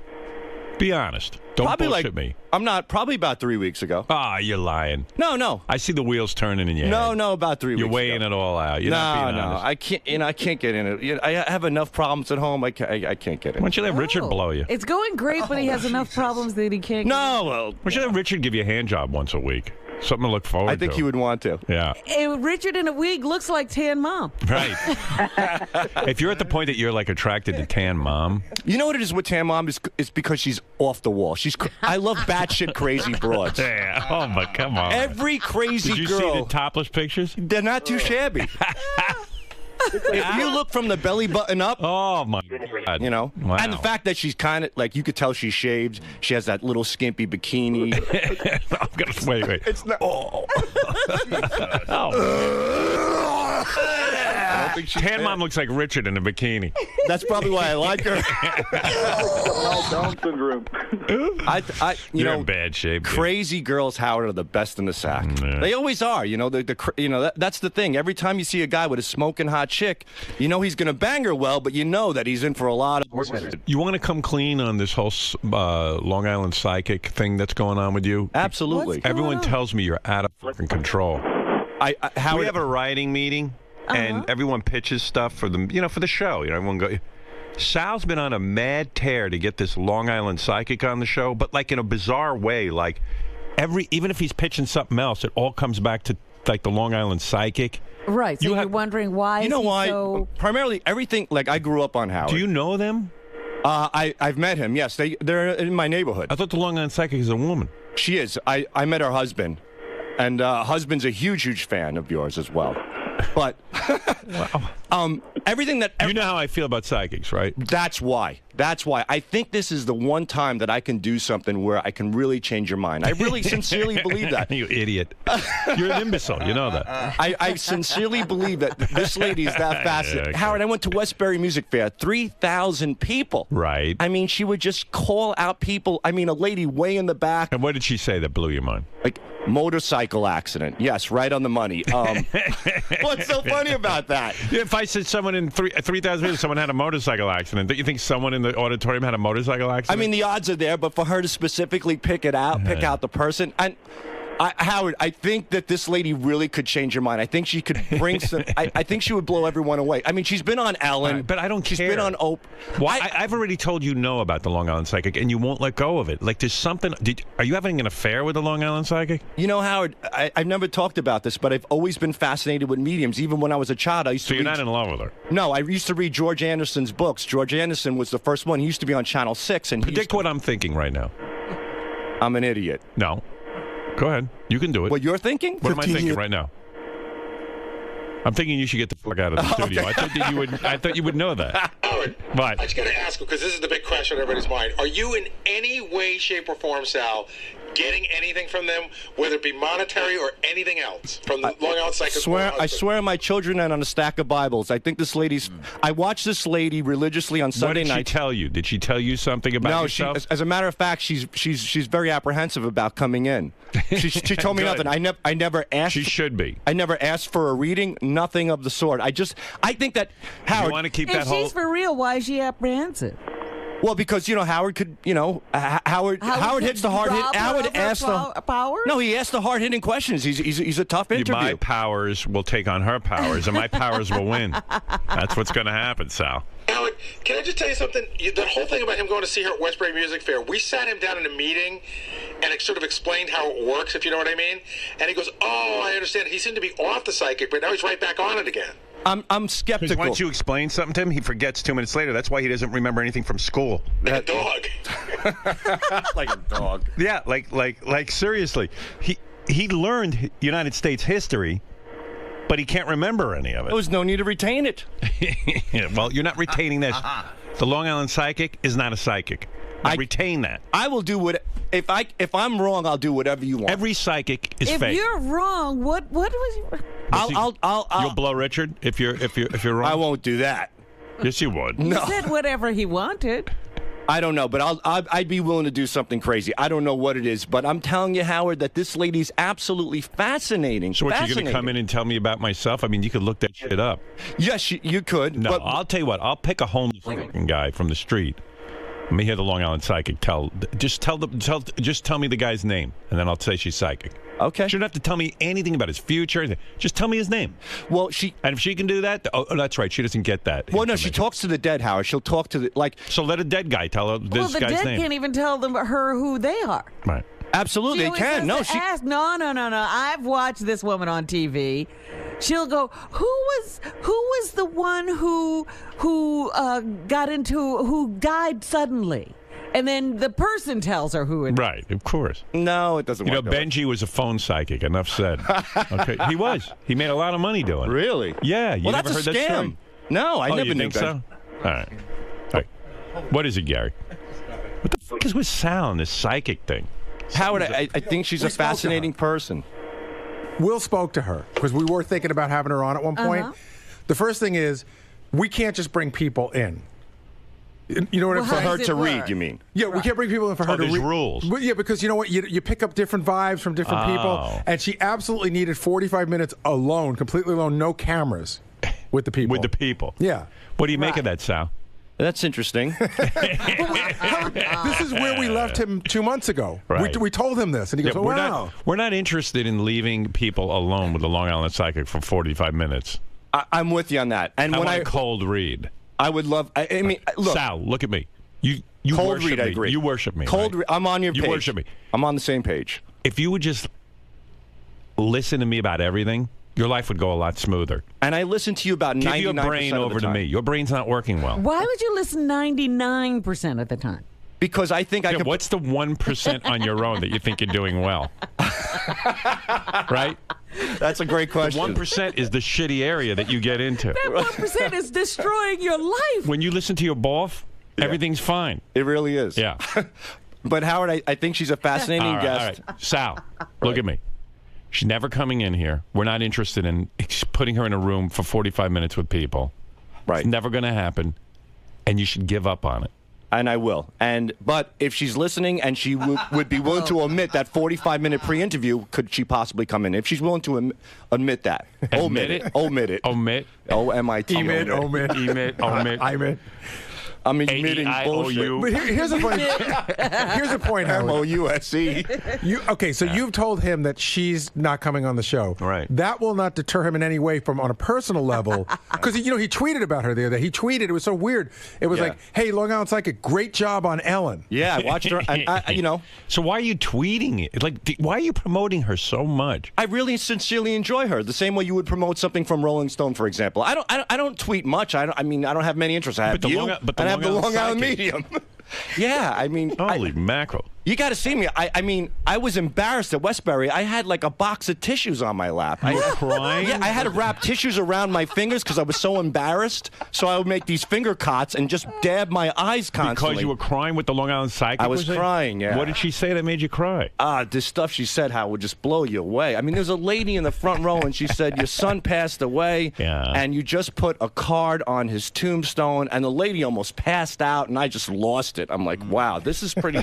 Speaker 1: Be honest. Don't
Speaker 17: probably
Speaker 1: bullshit me.
Speaker 17: I'm not. Probably about 3 weeks ago.
Speaker 1: You're lying.
Speaker 17: No.
Speaker 1: I see the wheels turning in your head.
Speaker 17: No, about 3 weeks
Speaker 1: You're weighing it all out. You're not being honest.
Speaker 17: I can't. I can't get in it. I have enough problems at home. I can't get in.
Speaker 1: Why don't you let Richard blow you?
Speaker 5: It's going great, but he has enough problems that he can't.
Speaker 17: No, well,
Speaker 1: why don't you let Richard give you a hand job once a week? Something to look forward to.
Speaker 17: I think he would want to.
Speaker 1: Yeah.
Speaker 5: Richard in a wig looks like Tan Mom.
Speaker 1: Right. If you're at the point that you're attracted to Tan Mom.
Speaker 17: You know what it is with Tan Mom? It's because she's off the wall. I love batshit crazy broads.
Speaker 1: Yeah. Oh, but come on.
Speaker 17: Every crazy girl.
Speaker 1: Did you see the topless pictures?
Speaker 17: They're not too shabby. If you look from the belly button up,
Speaker 1: oh my God,
Speaker 17: wow. And the fact that she's kind of you could tell she's shaved. She has that little skimpy bikini.
Speaker 1: I'm gonna wait.
Speaker 17: It's not.
Speaker 1: Oh.
Speaker 22: I don't
Speaker 1: Tan Mom looks like Richard in a bikini.
Speaker 17: That's probably why I like her.
Speaker 22: Down syndrome.
Speaker 1: You're in bad shape. Dude.
Speaker 17: Crazy girls, Howard, are the best in the sack.
Speaker 1: Yeah.
Speaker 17: They always are. That's the thing. Every time you see a guy with a smoking hot chick, you know he's going to bang her well, but you know that he's in for a lot of.
Speaker 1: You want to come clean on this whole Long Island psychic thing that's going on with you?
Speaker 17: Absolutely.
Speaker 1: Everyone tells me you're out of fucking control. We have a writing meeting, and everyone pitches stuff for the show. Everyone go. Sal's been on a mad tear to get this Long Island psychic on the show, but like in a bizarre way. Like even if he's pitching something else, it all comes back to like the Long Island psychic.
Speaker 5: Right. So you're wondering why?
Speaker 17: You know why? So... Primarily, everything. Like I grew up on Howard.
Speaker 1: Do you know them?
Speaker 17: I've met him. Yes, they're in my neighborhood.
Speaker 1: I thut the Long Island psychic is a woman.
Speaker 17: She is. I met her husband, and husband's a huge fan of yours as well. But everything that
Speaker 1: you know how I feel about psychics, right?
Speaker 17: That's why. I think this is the one time that I can do something where I can really change your mind. I really sincerely believe that.
Speaker 1: You idiot. You're an imbecile. You know that.
Speaker 17: I sincerely believe that this lady is that fascinating.
Speaker 1: Okay.
Speaker 17: Howard, I went to Westbury Music Fair. 3,000 people.
Speaker 1: Right.
Speaker 17: I mean, she would just call out people. I mean, a lady way in the back.
Speaker 1: And what did she say that blew your mind?
Speaker 17: Like, motorcycle accident. Yes, right on the money. What's so funny about that?
Speaker 1: If I said someone in 3,000 people, someone had a motorcycle accident, don't you think someone in the auditorium had a motorcycle accident?
Speaker 17: I mean, the odds are there, but for her to specifically pick out the person, and Howard, I think that this lady really could change your mind. I think she could bring some. I think she would blow everyone away. I mean, she's been on Ellen,
Speaker 1: but I don't care.
Speaker 17: She's been on Oprah.
Speaker 1: Well, I've already told you no about the Long Island psychic, and you won't let go of it. Like, there's something. Are you having an affair with the Long Island psychic?
Speaker 17: You know, Howard, I've never talked about this, but I've always been fascinated with mediums. Even when I was a child, I used to.
Speaker 1: So you're not in love with her?
Speaker 17: No, I used to read George Anderson's books. George Anderson was the first one. He used to be on Channel 6, and
Speaker 1: predict what I'm thinking right now.
Speaker 17: I'm an idiot.
Speaker 1: No. Go ahead. You can do it.
Speaker 17: What you're thinking?
Speaker 1: What am I thinking right now? I'm thinking you should get the fuck out of the studio.
Speaker 17: Okay.
Speaker 1: I thought you would know that.
Speaker 8: Howard,
Speaker 1: but
Speaker 8: I just got to ask, because this is the big question on everybody's mind. Are you in any way, shape, or form, Sal, getting anything from them, whether it be monetary or anything else, from the Long Island Psychic?
Speaker 17: I swear on my children and on a stack of Bibles. I think this lady's. I watch this lady religiously on Sunday night.
Speaker 1: What did she tell you? Did she tell you something about yourself?
Speaker 17: No, as a matter of fact, she's very apprehensive about coming in. She told me nothing. I never asked.
Speaker 1: She should be.
Speaker 17: I never asked for a reading. Nothing of the sort. I think that Howard.
Speaker 1: You want to keep that
Speaker 5: if she's for real, why is she apprehensive?
Speaker 17: Well, because Howard could, Howard hits the hard hit. Howard asked the
Speaker 5: power.
Speaker 17: No, he asked the hard hitting questions. He's a tough interview.
Speaker 1: My powers will take on her powers, and my powers will win. That's what's going to happen, Sal.
Speaker 8: Howard, can I just tell you something? The whole thing about him going to see her at Westbury Music Fair, we sat him down in a meeting and it sort of explained how it works, if you know what I mean. And he goes, "Oh, I understand." He seemed to be off the psychic, but now he's right back on it again.
Speaker 17: I'm skeptical.
Speaker 1: Once you explain something to him, he forgets 2 minutes later. That's why he doesn't remember anything from school.
Speaker 8: Like a dog.
Speaker 17: Like a dog.
Speaker 1: Yeah, like seriously. He learned United States history, but he can't remember any of it.
Speaker 17: There was no need to retain it.
Speaker 1: Well, you're not retaining this. The Long Island psychic is not a psychic. I retain that.
Speaker 17: I will do what if I'm wrong, I'll do whatever you want.
Speaker 1: Every psychic is fake.
Speaker 5: If you're wrong, what was?
Speaker 1: You'll blow Richard if you're wrong.
Speaker 17: I won't do that.
Speaker 1: Yes, you would.
Speaker 5: No. He said whatever he wanted.
Speaker 17: I don't know, but I'd be willing to do something crazy. I don't know what it is, but I'm telling you, Howard, that this lady's absolutely fascinating.
Speaker 1: So what, you're going to come in and tell me about myself? I mean, you could look that shit up.
Speaker 17: Yes, you could.
Speaker 1: No,
Speaker 17: but
Speaker 1: I'll tell you what. I'll pick a homeless guy from the street. Let me hear the Long Island psychic just tell me the guy's name, and then I'll say she's psychic.
Speaker 17: Okay.
Speaker 1: She don't have to tell me anything about his future. Just tell me his name.
Speaker 17: Well,
Speaker 1: and if she can do that, that's right. She doesn't get that.
Speaker 17: Well, no, she talks to the dead, Howard. She'll talk to
Speaker 1: So let a dead guy tell her this guy's name.
Speaker 5: Well, the dead can't even tell her who they are.
Speaker 1: Right.
Speaker 17: Absolutely, they can. No,
Speaker 5: ask. No. I've watched this woman on TV. She'll go, who was the one who died suddenly? And then the person tells her who it is.
Speaker 1: Right, of course.
Speaker 17: No, it doesn't work.
Speaker 1: Benji was a phone psychic. Enough said. Okay, he was. He made a lot of money doing it.
Speaker 17: Really?
Speaker 1: Yeah. You never
Speaker 17: that's
Speaker 1: heard
Speaker 17: a scam.
Speaker 1: That story?
Speaker 17: No, I never
Speaker 1: you
Speaker 17: knew
Speaker 1: think
Speaker 17: that.
Speaker 1: So? All right. What is it, Gary? What the fuck is with Sal and this psychic thing?
Speaker 17: Howard, I think she's a fascinating person.
Speaker 20: Will spoke to her because we were thinking about having her on at one point. The first thing is, we can't just bring people in. You know what I'm saying?
Speaker 17: For her to read, you mean?
Speaker 20: Yeah, we can't bring people in for her to read.
Speaker 1: There's rules.
Speaker 20: Well, yeah, because you know what? You pick up different vibes from different people, and she absolutely needed 45 minutes alone, completely alone, no cameras, with the people.
Speaker 1: With the people.
Speaker 20: Yeah.
Speaker 1: What do you make of that, Sal?
Speaker 17: That's interesting.
Speaker 20: This is where we left him 2 months ago.
Speaker 1: Right.
Speaker 20: We told him this, and he goes, "Oh, wow."
Speaker 1: We're not interested in leaving people alone with the Long Island Psychic for 45 minutes.
Speaker 17: I'm with you on that. And
Speaker 1: I
Speaker 17: when
Speaker 1: want a cold read.
Speaker 17: I would love. I mean, look,
Speaker 1: Sal, look at me. You
Speaker 17: cold
Speaker 1: worship
Speaker 17: read. I
Speaker 1: me.
Speaker 17: agree.
Speaker 1: You worship me.
Speaker 17: Cold.
Speaker 1: Right?
Speaker 17: I'm on your page.
Speaker 1: You worship me.
Speaker 17: I'm on the same page.
Speaker 1: If you would just listen to me about everything, your life would go a lot smoother.
Speaker 17: And I listen to you about 99%
Speaker 1: Give your brain
Speaker 17: of
Speaker 1: over
Speaker 17: the
Speaker 1: to
Speaker 17: time.
Speaker 1: me. Your brain's not working well.
Speaker 5: Why would you listen 99% of the time?
Speaker 17: Because I think I could.
Speaker 1: What's the 1% on your own that you think you're doing well? Right?
Speaker 17: That's a great question.
Speaker 1: 1% is the shitty area that you get into.
Speaker 5: That 1% is destroying your life.
Speaker 1: When you listen to your boss, everything's fine.
Speaker 17: It really is.
Speaker 1: Yeah.
Speaker 17: But Howard, I think she's a fascinating guest.
Speaker 1: All right. Sal, look at me. She's never coming in here. We're not interested in putting her in a room for 45 minutes with people.
Speaker 17: Right.
Speaker 1: It's never going to happen, and you should give up on it.
Speaker 17: And I will. But if she's listening and she would be willing to omit that 45-minute pre-interview, could she possibly come in? If she's willing to admit that.
Speaker 1: Admit it?
Speaker 17: Omit it.
Speaker 1: Omit.
Speaker 17: O-M-I-T.
Speaker 20: Omit.
Speaker 1: Omit.
Speaker 17: I'm admitting bullshit.
Speaker 20: But here's a point. Here's a point, Howard.
Speaker 17: M-O-U-S-E.
Speaker 20: Okay, so you've told him that she's not coming on the show.
Speaker 1: Right.
Speaker 20: That will not deter him in any way from on a personal level. Because, he tweeted about her the other day. He tweeted. It was so weird. It was like, hey, Long Island Psychic, great job on Ellen.
Speaker 17: Yeah, I watched her. And
Speaker 1: So why are you tweeting it? Like, why are you promoting her so much?
Speaker 17: I really sincerely enjoy her. The same way you would promote something from Rolling Stone, for example. I don't tweet much. I don't have many interests. I have I have the Long Island Medium. Yeah, I mean...
Speaker 1: Holy mackerel.
Speaker 17: You got to see me. I mean, I was embarrassed at Westbury. I had like a box of tissues on my lap.
Speaker 1: You were crying?
Speaker 17: Yeah, I had to wrap tissues around my fingers because I was so embarrassed. So I would make these finger cots and just dab my eyes constantly.
Speaker 1: Because you were crying with the Long Island Psychic?
Speaker 17: I was crying, yeah.
Speaker 1: What did she say that made you cry?
Speaker 17: This stuff she said, how would just blow you away. I mean, there's a lady in the front row, and she said, your son passed away, and you just put a card on his tombstone, and the lady almost passed out, and I just lost it. I'm like, wow, this is pretty...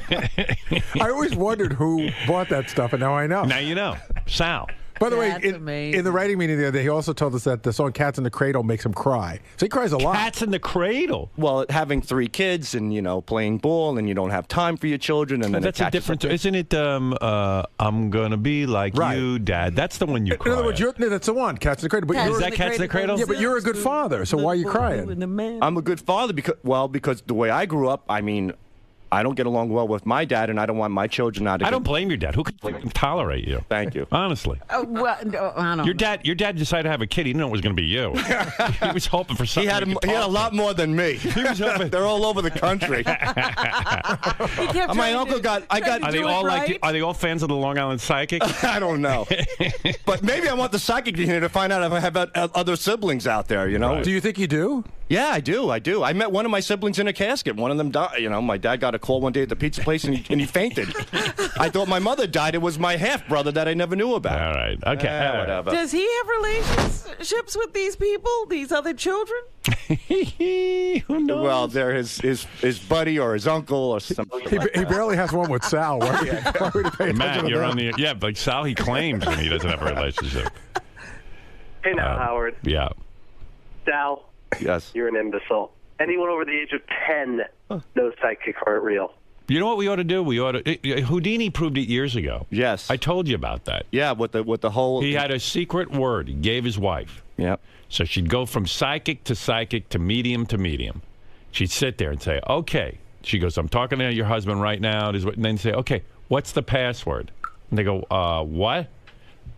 Speaker 20: I always wondered who bought that stuff, and now I know.
Speaker 1: Now you know. Sal.
Speaker 20: By the way, in the writing meeting the other day, he also told us that the song Cats in the Cradle makes him cry. So he cries a lot.
Speaker 1: Cats in the Cradle?
Speaker 17: Well, having 3 kids and, playing ball and you don't have time for your children. And then
Speaker 1: that's a different... Isn't it, I'm going to be like you, Dad? That's the one you cry
Speaker 20: In other words, that's the one, Cats in the Cradle. But
Speaker 1: is that Cats in the Cradle?
Speaker 20: Yeah, but you're a good father, so why are you crying?
Speaker 17: I'm a good father because the way I grew up, I mean... I don't get along well with my dad, and I don't want my children not to.
Speaker 1: I don't blame your dad. Who could tolerate you?
Speaker 17: Thank you.
Speaker 1: Honestly.
Speaker 5: Well, no, I don't
Speaker 1: your dad decided to have a kid. He didn't know it was going to be you. He was hoping for something.
Speaker 17: He had a lot more than me.
Speaker 1: He was hoping.
Speaker 17: They're all over the country. My uncle got.
Speaker 1: Are they all Are they all fans of the Long Island Psychic?
Speaker 17: I don't know. But maybe I want the psychic here to find out if I have other siblings out there.
Speaker 20: Right. Do you think you do?
Speaker 17: Yeah, I do. I met one of my siblings in a casket. One of them died. My dad got a call one day at the pizza place and he fainted. I thought my mother died. It was my half brother that I never knew about.
Speaker 1: All right. Okay.
Speaker 17: Whatever.
Speaker 5: Does he have relationships with these people, these other children?
Speaker 1: Who knows?
Speaker 17: Well, they're his buddy or his uncle or something.
Speaker 20: He barely has one with Sal. Why would he pay
Speaker 1: Matt, you're on the like Sal. He claims when he doesn't have a relationship.
Speaker 4: Hey now, Howard.
Speaker 1: Yeah.
Speaker 4: Sal.
Speaker 17: Yes.
Speaker 4: You're an imbecile. Anyone over the age of 10 knows psychics aren't real.
Speaker 1: You know what we ought to do? Houdini proved it years ago.
Speaker 17: Yes.
Speaker 1: I told you about that.
Speaker 17: Yeah, with the whole...
Speaker 1: He had a secret word he gave his wife.
Speaker 17: Yep.
Speaker 1: So she'd go from psychic to medium to medium. She'd sit there and say, okay. She goes, I'm talking to your husband right now. And then say, okay, what's the password? And they go, what?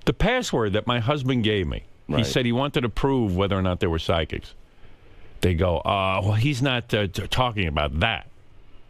Speaker 1: The password that my husband gave me. Right. He said he wanted to prove whether or not they were psychics. They go, well, he's not talking about that.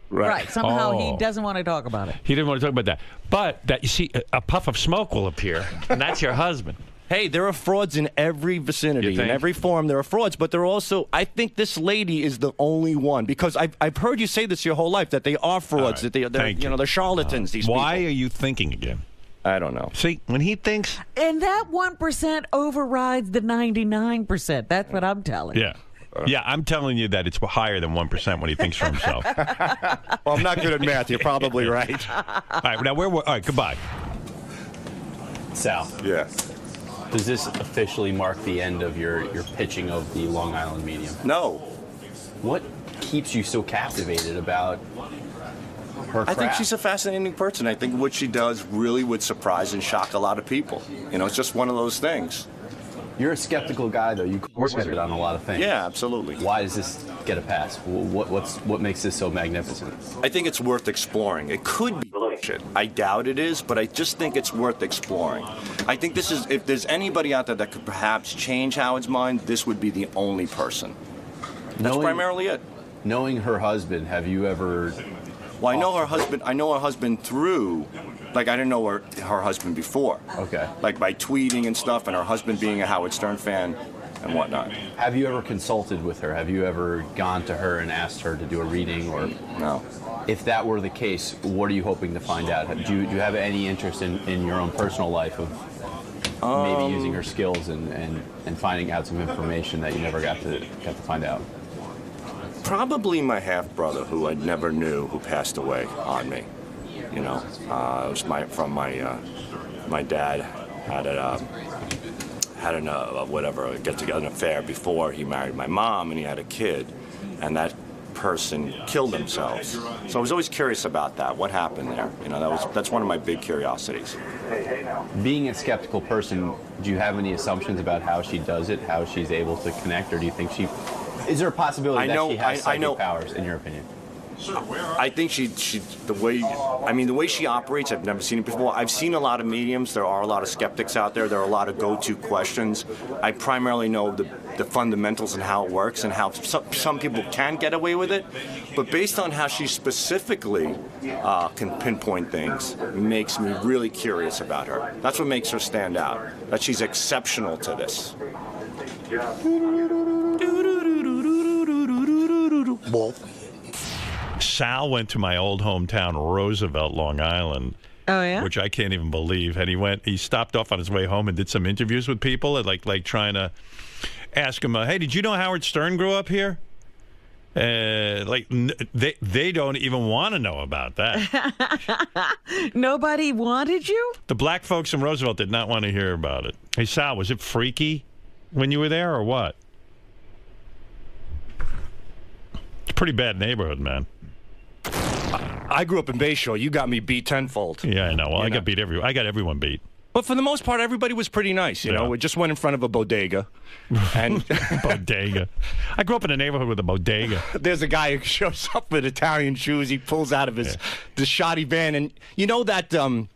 Speaker 5: Right. Somehow he doesn't want to talk about it.
Speaker 1: He didn't want to talk about that. But that, you see, a puff of smoke will appear, and that's your husband.
Speaker 17: Hey, there are frauds in every vicinity, in every form. There are frauds, but there are also. I think this lady is the only one because I've heard you say this your whole life that they are frauds, that they're charlatans. These
Speaker 1: why
Speaker 17: people.
Speaker 1: are you thinking again?
Speaker 11: I don't know.
Speaker 1: See, when he thinks...
Speaker 5: And that 1% overrides the 99%. That's what I'm telling you.
Speaker 1: Yeah. Yeah, I'm telling you that it's higher than 1% when he thinks for himself.
Speaker 11: Well, I'm not good at math. You're probably right.
Speaker 1: All right, now all right, goodbye.
Speaker 15: Sal.
Speaker 11: Yeah.
Speaker 15: Does this officially mark the end of your pitching of the Long Island medium?
Speaker 11: No.
Speaker 15: What keeps you so captivated about her craft?
Speaker 11: I think she's a fascinating person. I think what she does really would surprise and shock a lot of people. You know, it's just one of those things.
Speaker 15: You're a skeptical guy, though. You course-corrected on a lot of things.
Speaker 11: Yeah, absolutely.
Speaker 15: Why does this get a pass? What makes this so magnificent?
Speaker 11: I think it's worth exploring. It could be bullshit. I doubt it is, but I just think it's worth exploring. I think this is, if there's anybody out there that could perhaps change Howard's mind, this would be the only person. That's primarily it.
Speaker 15: Knowing her husband, have you ever...
Speaker 11: Well, I know her husband through... Like, I didn't know her husband before.
Speaker 15: Okay.
Speaker 11: Like, by tweeting and stuff, and her husband being a Howard Stern fan and whatnot.
Speaker 15: Have you ever consulted with her? Have you ever gone to her and asked her to do a reading? Or
Speaker 11: no.
Speaker 15: If that were the case, what are you hoping to find out? Do you have any interest in your own personal life of maybe using her skills and finding out some information that you never got to find out?
Speaker 11: Probably my half-brother, who I never knew, who passed away on me. You know, it was my dad had a get-together, an affair before he married my mom, and he had a kid, and that person killed themselves. So I was always curious about that. What happened there? You know, that's one of my big curiosities.
Speaker 15: Being a skeptical person, do you have any assumptions about how she does it, how she's able to connect, or do you think is there a possibility that she has psychic powers, in your opinion?
Speaker 11: I think the way she operates, I've never seen it before. I've seen a lot of mediums. There are a lot of skeptics out there. There are a lot of go-to questions. I primarily know the fundamentals and how it works and how some people can get away with it. But based on how she specifically can pinpoint things, makes me really curious about her. That's what makes her stand out, that she's exceptional to this.
Speaker 1: Sal went to my old hometown, Roosevelt, Long Island.
Speaker 5: Oh, yeah?
Speaker 1: Which I can't even believe. And he stopped off on his way home and did some interviews with people, and like trying to ask him, hey, did you know Howard Stern grew up here? They don't even want to know about that.
Speaker 5: Nobody wanted you?
Speaker 1: The black folks in Roosevelt did not want to hear about it. Hey, Sal, was it freaky when you were there, or what? It's a pretty bad neighborhood, man.
Speaker 11: I grew up in Bayshore. You got me beat tenfold.
Speaker 1: Yeah, I know. Well, I got everyone beat.
Speaker 11: But for the most part, everybody was pretty nice. You know, we just went in front of a bodega. And
Speaker 1: bodega. I grew up in a neighborhood with a bodega.
Speaker 11: There's a guy who shows up with Italian shoes. He pulls out of the shoddy van, and you know that the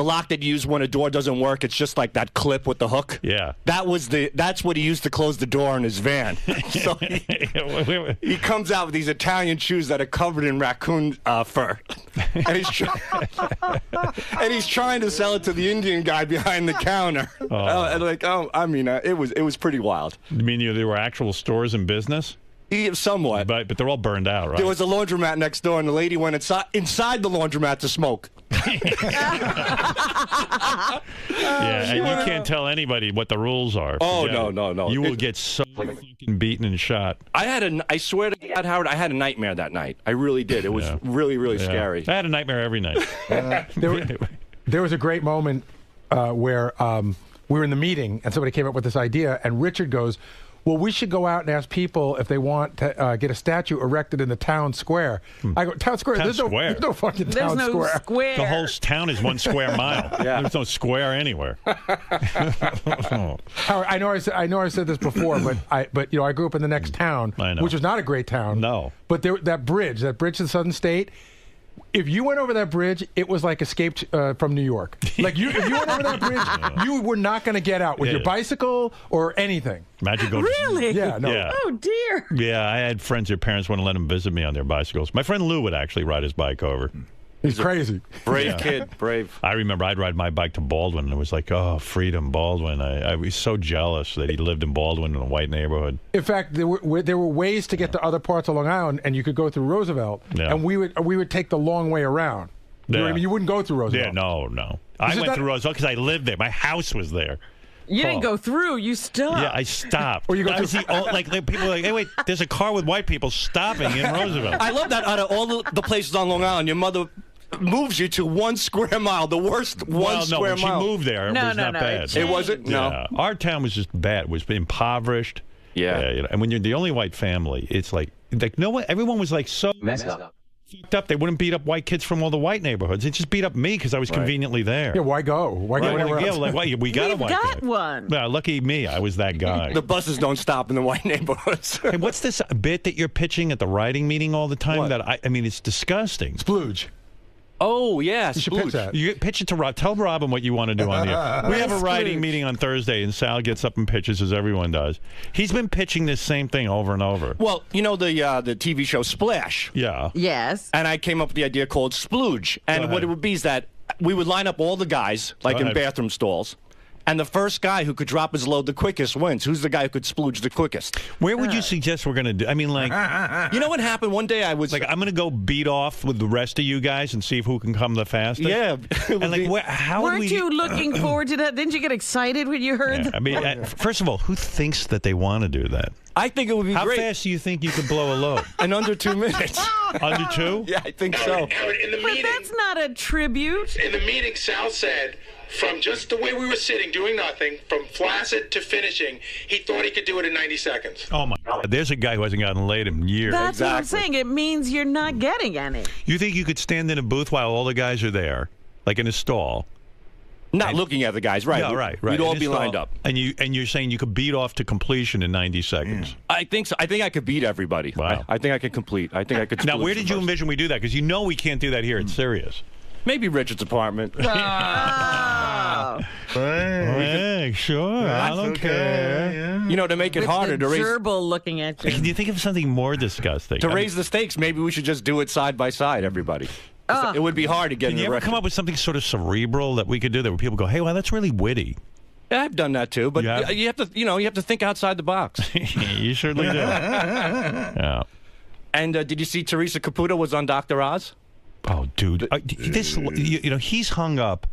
Speaker 11: lock that you use when a door doesn't work, it's just like that clip with the hook.
Speaker 1: Yeah.
Speaker 11: That's what he used to close the door on his van. So he comes out with these Italian shoes that are covered in raccoon fur. And he's trying to sell it to the Indian guy behind the counter. It was pretty wild.
Speaker 1: You mean there were actual stores in business?
Speaker 11: Somewhat.
Speaker 1: But they're all burned out, right?
Speaker 11: There was a laundromat next door, and the lady went inside the laundromat to smoke.
Speaker 1: Yeah, and you can't tell anybody what the rules are.
Speaker 11: Oh, no.
Speaker 1: You will get so fucking beaten and shot.
Speaker 11: I swear to God, Howard, I had a nightmare that night. I really did. It was really, really scary.
Speaker 1: I had a nightmare every night.
Speaker 13: There was a great moment where we were in the meeting, and somebody came up with this idea, and Richard goes, well, we should go out and ask people if they want to get a statue erected in the town square. I go, town square? There's no fucking town square.
Speaker 1: The whole town is 1 square mile.
Speaker 13: Yeah.
Speaker 1: There's no square anywhere.
Speaker 13: Howard, I know I said this before, but I grew up in the next town, which was not a great town.
Speaker 1: No.
Speaker 13: But that bridge to the Southern State, if you went over that bridge, it was like Escaped from New York. Like if you went over that bridge, you were not going to get out with your bicycle or anything.
Speaker 1: Imagine going.
Speaker 5: Really?
Speaker 13: Yeah. No.
Speaker 1: Yeah.
Speaker 5: Oh dear.
Speaker 1: Yeah, I had friends their parents wouldn't let them visit me on their bicycles. My friend Lou would actually ride his bike over.
Speaker 13: He's crazy.
Speaker 11: Brave kid, brave.
Speaker 1: I remember I'd ride my bike to Baldwin, and it was like, oh, freedom, Baldwin. I was so jealous that he lived in Baldwin in a white neighborhood.
Speaker 13: In fact, there were ways to get to other parts of Long Island, and you could go through Roosevelt, and we would take the long way around. You know what I mean? You wouldn't go through Roosevelt.
Speaker 1: Yeah, no. I went through Roseville because I lived there. My house was there.
Speaker 5: You didn't go through. You stopped.
Speaker 1: Yeah, I stopped.
Speaker 13: Or you go
Speaker 1: I was like people were like, hey, wait, there's a car with white people stopping in Roosevelt.
Speaker 11: I love that out of all the places on Long Island, your mother moves you to 1 square mile, the worst
Speaker 1: Well, no,
Speaker 11: square
Speaker 1: when
Speaker 11: mile.
Speaker 1: she moved there, it was not bad.
Speaker 11: It wasn't? No.
Speaker 1: Yeah. Our town was just bad. It was impoverished.
Speaker 11: Yeah.
Speaker 1: You know, and when you're the only white family, it's like no one. Everyone was like so messed up. They wouldn't beat up white kids from all the white neighborhoods. They just beat up me because I was conveniently there.
Speaker 13: Yeah, why go? Why go anywhere else?
Speaker 1: We got a white
Speaker 5: got
Speaker 1: guy.
Speaker 5: one.
Speaker 1: Yeah, lucky me, I was that guy.
Speaker 11: The buses don't stop in the white neighborhoods.
Speaker 1: Hey, what's this bit that you're pitching at the writing meeting all the time? That I mean, it's disgusting.
Speaker 13: Splooge.
Speaker 11: Oh, yeah,
Speaker 1: you should pitch that. You pitch it to Rob. Tell Robin what you want to do on the air. We have a writing meeting on Thursday, and Sal gets up and pitches as everyone does. He's been pitching this same thing over and over.
Speaker 11: Well, you know the TV show Splash?
Speaker 1: Yeah.
Speaker 5: Yes.
Speaker 11: And I came up with the idea called Splooge. And what it would be is that we would line up all the guys, like in bathroom stalls, and the first guy who could drop his load the quickest wins. Who's the guy who could splooge the quickest?
Speaker 1: Where would you suggest we're going to do? I mean, like...
Speaker 11: You know what happened? One day I was...
Speaker 1: Like, I'm going to go beat off with the rest of you guys and see who can come the fastest?
Speaker 11: Yeah.
Speaker 1: And, like, how would
Speaker 5: Weren't you looking forward to that? Didn't you get excited when you heard that?
Speaker 1: I mean, first of all, who thinks that they want to do that?
Speaker 11: I think it would be great.
Speaker 1: How fast do you think you could blow a load?
Speaker 11: In under 2 minutes.
Speaker 1: Under 2?
Speaker 11: Yeah, I think so.
Speaker 8: Howard, in the
Speaker 5: But that's not a tribute.
Speaker 8: In the meeting, Sal said, from just the way we were sitting, doing nothing, from flaccid to finishing, he thought he could do it in 90 seconds.
Speaker 1: Oh, my God. There's a guy who hasn't gotten laid in years.
Speaker 5: That's what I'm saying. It means you're not getting any.
Speaker 1: You think you could stand in a booth while all the guys are there, like in a stall?
Speaker 11: Not looking at the guys, right?
Speaker 1: No, right.
Speaker 11: We'd all
Speaker 1: In a
Speaker 11: be
Speaker 1: stall,
Speaker 11: lined up.
Speaker 1: And you're saying you could beat off to completion in 90 seconds?
Speaker 11: I think so. I think I could beat everybody.
Speaker 1: Wow.
Speaker 11: I think I could complete. I think I could.
Speaker 1: Now, where
Speaker 11: splooge
Speaker 1: did you
Speaker 11: first.
Speaker 1: envision we do that? Because you know we can't do that here. It's serious.
Speaker 11: Maybe Richard's apartment.
Speaker 1: Hey, sure. I don't care.
Speaker 11: You know, to make it
Speaker 5: With
Speaker 11: harder
Speaker 5: the
Speaker 11: to raise.
Speaker 5: gerbil looking at you.
Speaker 1: Can you think of something more disgusting?
Speaker 11: To raise the stakes, maybe we should just do it side by side, everybody. It would be hard to get
Speaker 1: Can
Speaker 11: an
Speaker 1: you ever
Speaker 11: erection.
Speaker 1: come up with something sort of cerebral that we could do that where people go, hey, well, that's really witty?
Speaker 11: Yeah, I've done that too, but you have to, you have to think outside the box.
Speaker 1: You certainly do. Yeah.
Speaker 11: And did you see Teresa Caputo was on Dr. Oz?
Speaker 1: Oh, dude, this he's hung up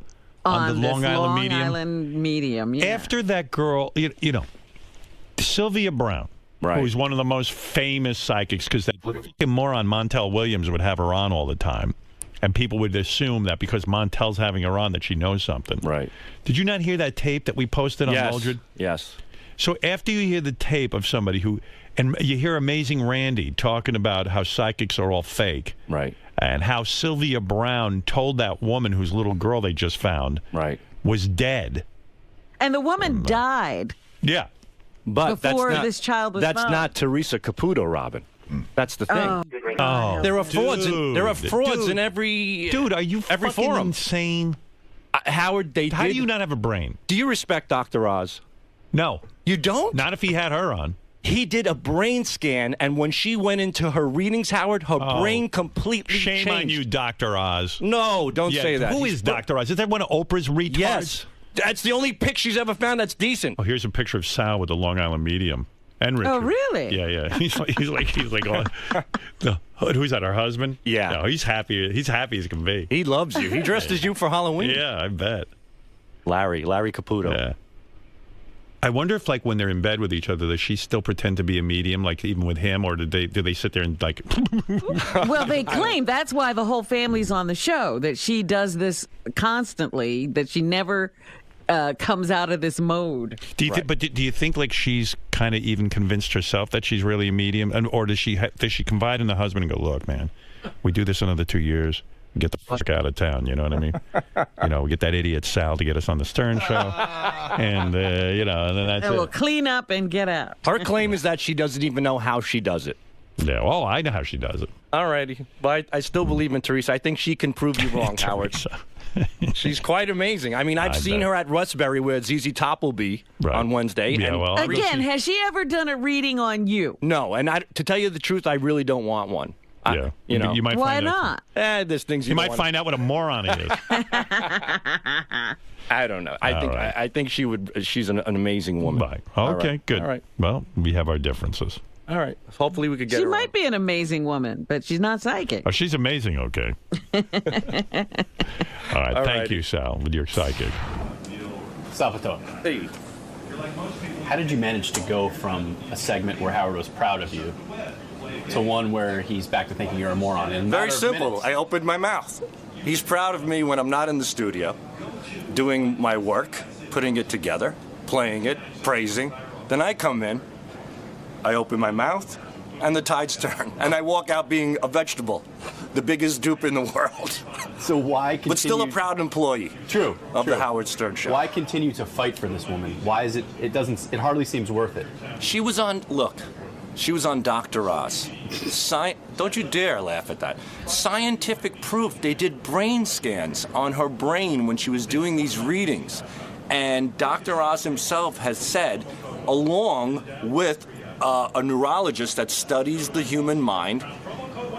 Speaker 1: on the Long Island Medium.
Speaker 5: Yeah.
Speaker 1: After that girl, you know, Sylvia Brown, who's one of the most famous psychics, because that fucking moron Montel Williams would have her on all the time. And people would assume that because Montel's having her on that she knows something.
Speaker 11: Right.
Speaker 1: Did you not hear that tape that we posted on Mildred?
Speaker 11: Yes.
Speaker 1: So after you hear the tape of somebody who, and you hear Amazing Randy talking about how psychics are all fake.
Speaker 11: Right.
Speaker 1: And how Sylvia Brown told that woman whose little girl they just found was dead.
Speaker 5: And the woman died.
Speaker 1: Yeah.
Speaker 11: But
Speaker 5: before
Speaker 11: that's not,
Speaker 5: this child was
Speaker 11: That's
Speaker 5: found.
Speaker 11: not Teresa Caputo, Robin. That's the thing.
Speaker 1: Oh,
Speaker 11: there are frauds. There are frauds
Speaker 1: dude.
Speaker 11: in every.
Speaker 1: Dude, are you
Speaker 11: every
Speaker 1: fucking
Speaker 11: forum?
Speaker 1: insane?
Speaker 11: Howard,
Speaker 1: How do you not have a brain?
Speaker 11: Do you respect Dr. Oz?
Speaker 1: No.
Speaker 11: You don't?
Speaker 1: Not if he had her on.
Speaker 11: He did a brain scan, and when she went into her readings, Howard, her brain completely
Speaker 1: changed. Shame on you, Dr. Oz.
Speaker 11: No, don't say that.
Speaker 1: Who is Dr. Oz? Is that one of Oprah's retards?
Speaker 11: Yes. That's the only pic she's ever found that's decent.
Speaker 1: Oh, here's a picture of Sal with the Long Island Medium. And Richard.
Speaker 5: Oh, really?
Speaker 1: Yeah. He's like who's that? Her husband?
Speaker 11: Yeah.
Speaker 1: No, he's happy. He's happy as can be.
Speaker 11: He loves you. He dressed as you for Halloween.
Speaker 1: Yeah, I bet.
Speaker 11: Larry Caputo.
Speaker 1: Yeah. I wonder if, like, when they're in bed with each other, does she still pretend to be a medium, like even with him, or do they sit there and like?
Speaker 5: Well, they claim that's why the whole family's on the show. That she does this constantly. That she never comes out of this mode.
Speaker 1: Do you do you think like she's kind of even convinced herself that she's really a medium, or does she confide in the husband and go, look, man, we do this another 2 years. Get the fuck out of town, you know what I mean? We get that idiot Sal to get us on the Stern Show, and and then that's
Speaker 5: And
Speaker 1: it.
Speaker 5: we'll clean up and get out.
Speaker 11: Her claim is that she doesn't even know how she does it.
Speaker 1: Yeah, well, I know how she does it.
Speaker 11: All righty, but I still believe in Teresa. I think she can prove you wrong, Howard. She's quite amazing. I mean, I've seen her at Rustberry where ZZ Top will be on Wednesday.
Speaker 1: Yeah,
Speaker 11: and
Speaker 1: well,
Speaker 5: Again, has she ever done a reading on you?
Speaker 11: No, and to tell you the truth, I really don't want one.
Speaker 1: Yeah,
Speaker 11: you know,
Speaker 1: you might
Speaker 5: Why
Speaker 1: find
Speaker 5: not?
Speaker 11: There's things
Speaker 1: you might find out what a moron he is.
Speaker 11: I don't know. I think she would. She's an amazing woman.
Speaker 1: Bye.
Speaker 11: All
Speaker 1: Okay,
Speaker 11: right.
Speaker 1: good.
Speaker 11: All right.
Speaker 1: Well, we have our differences.
Speaker 11: All right. Hopefully we could get
Speaker 5: She
Speaker 11: her
Speaker 5: might be an amazing woman, but she's not psychic.
Speaker 1: Oh, she's amazing, okay. All right, thank you, Sal, with your psychic.
Speaker 15: Fatone.
Speaker 11: Hey.
Speaker 15: How did you manage to go from a segment where Howard was proud of you to one where he's back to thinking you're a moron? In a
Speaker 11: Very
Speaker 15: matter of
Speaker 11: simple.
Speaker 15: minutes?
Speaker 11: I opened my mouth. He's proud of me when I'm not in the studio, doing my work, putting it together, playing it, praising. Then I come in, I open my mouth, and the tides turn. And I walk out being a vegetable, the biggest dupe in the world.
Speaker 15: So why continue?
Speaker 11: But still a proud employee.
Speaker 15: True.
Speaker 11: Of the Howard Stern Show.
Speaker 15: Why continue to fight for this woman? Why is it? It hardly seems worth it.
Speaker 11: She was on. Look, she was on Dr. Oz. Don't you dare laugh at that. Scientific proof. They did brain scans on her brain when she was doing these readings, and Dr. Oz himself has said, along with a neurologist that studies the human mind,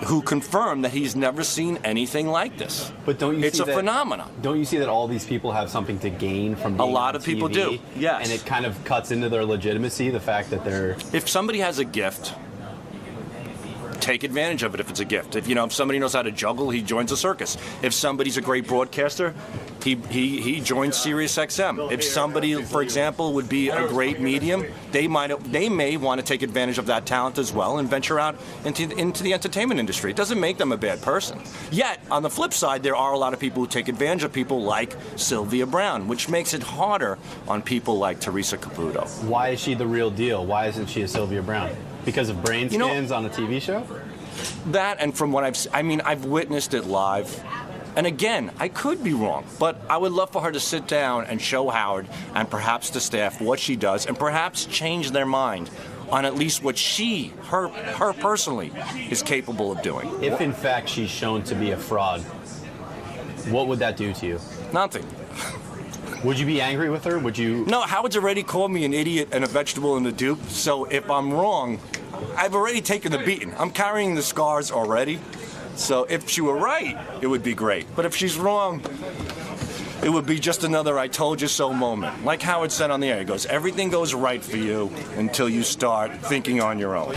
Speaker 11: who confirmed that he's never seen anything like this.
Speaker 15: But don't you
Speaker 11: it's
Speaker 15: see
Speaker 11: a
Speaker 15: that,
Speaker 11: phenomenon.
Speaker 15: Don't you see that all these people have something to gain from being
Speaker 11: A lot
Speaker 15: on
Speaker 11: of people
Speaker 15: TV?
Speaker 11: do, yes.
Speaker 15: And it kind of cuts into their legitimacy, the fact that they're...
Speaker 11: If somebody has a gift, take advantage of it if it's a gift. If somebody knows how to juggle, he joins a circus. If somebody's a great broadcaster, he joins Sirius XM. If somebody, for example, would be a great medium, they may want to take advantage of that talent as well and venture out into the entertainment industry. It doesn't make them a bad person. Yet, on the flip side, there are a lot of people who take advantage of people like Sylvia Brown, which makes it harder on people like Teresa Caputo.
Speaker 15: Why is she the real deal? Why isn't she a Sylvia Brown? Because of brain scans on a TV show?
Speaker 11: That, and from what I've witnessed it live. And again, I could be wrong, but I would love for her to sit down and show Howard and perhaps the staff what she does and perhaps change their mind on at least what her personally is capable of doing.
Speaker 15: If in fact she's shown to be a fraud, what would that do to you?
Speaker 11: Nothing.
Speaker 15: Would you be angry with her? Would you?
Speaker 11: No, Howard's already called me an idiot and a vegetable and a dupe, so if I'm wrong, I've already taken the beating. I'm carrying the scars already. So if she were right, it would be great. But if she's wrong, it would be just another I told you so moment. Like Howard said on the air, he goes, everything goes right for you until you start thinking on your own.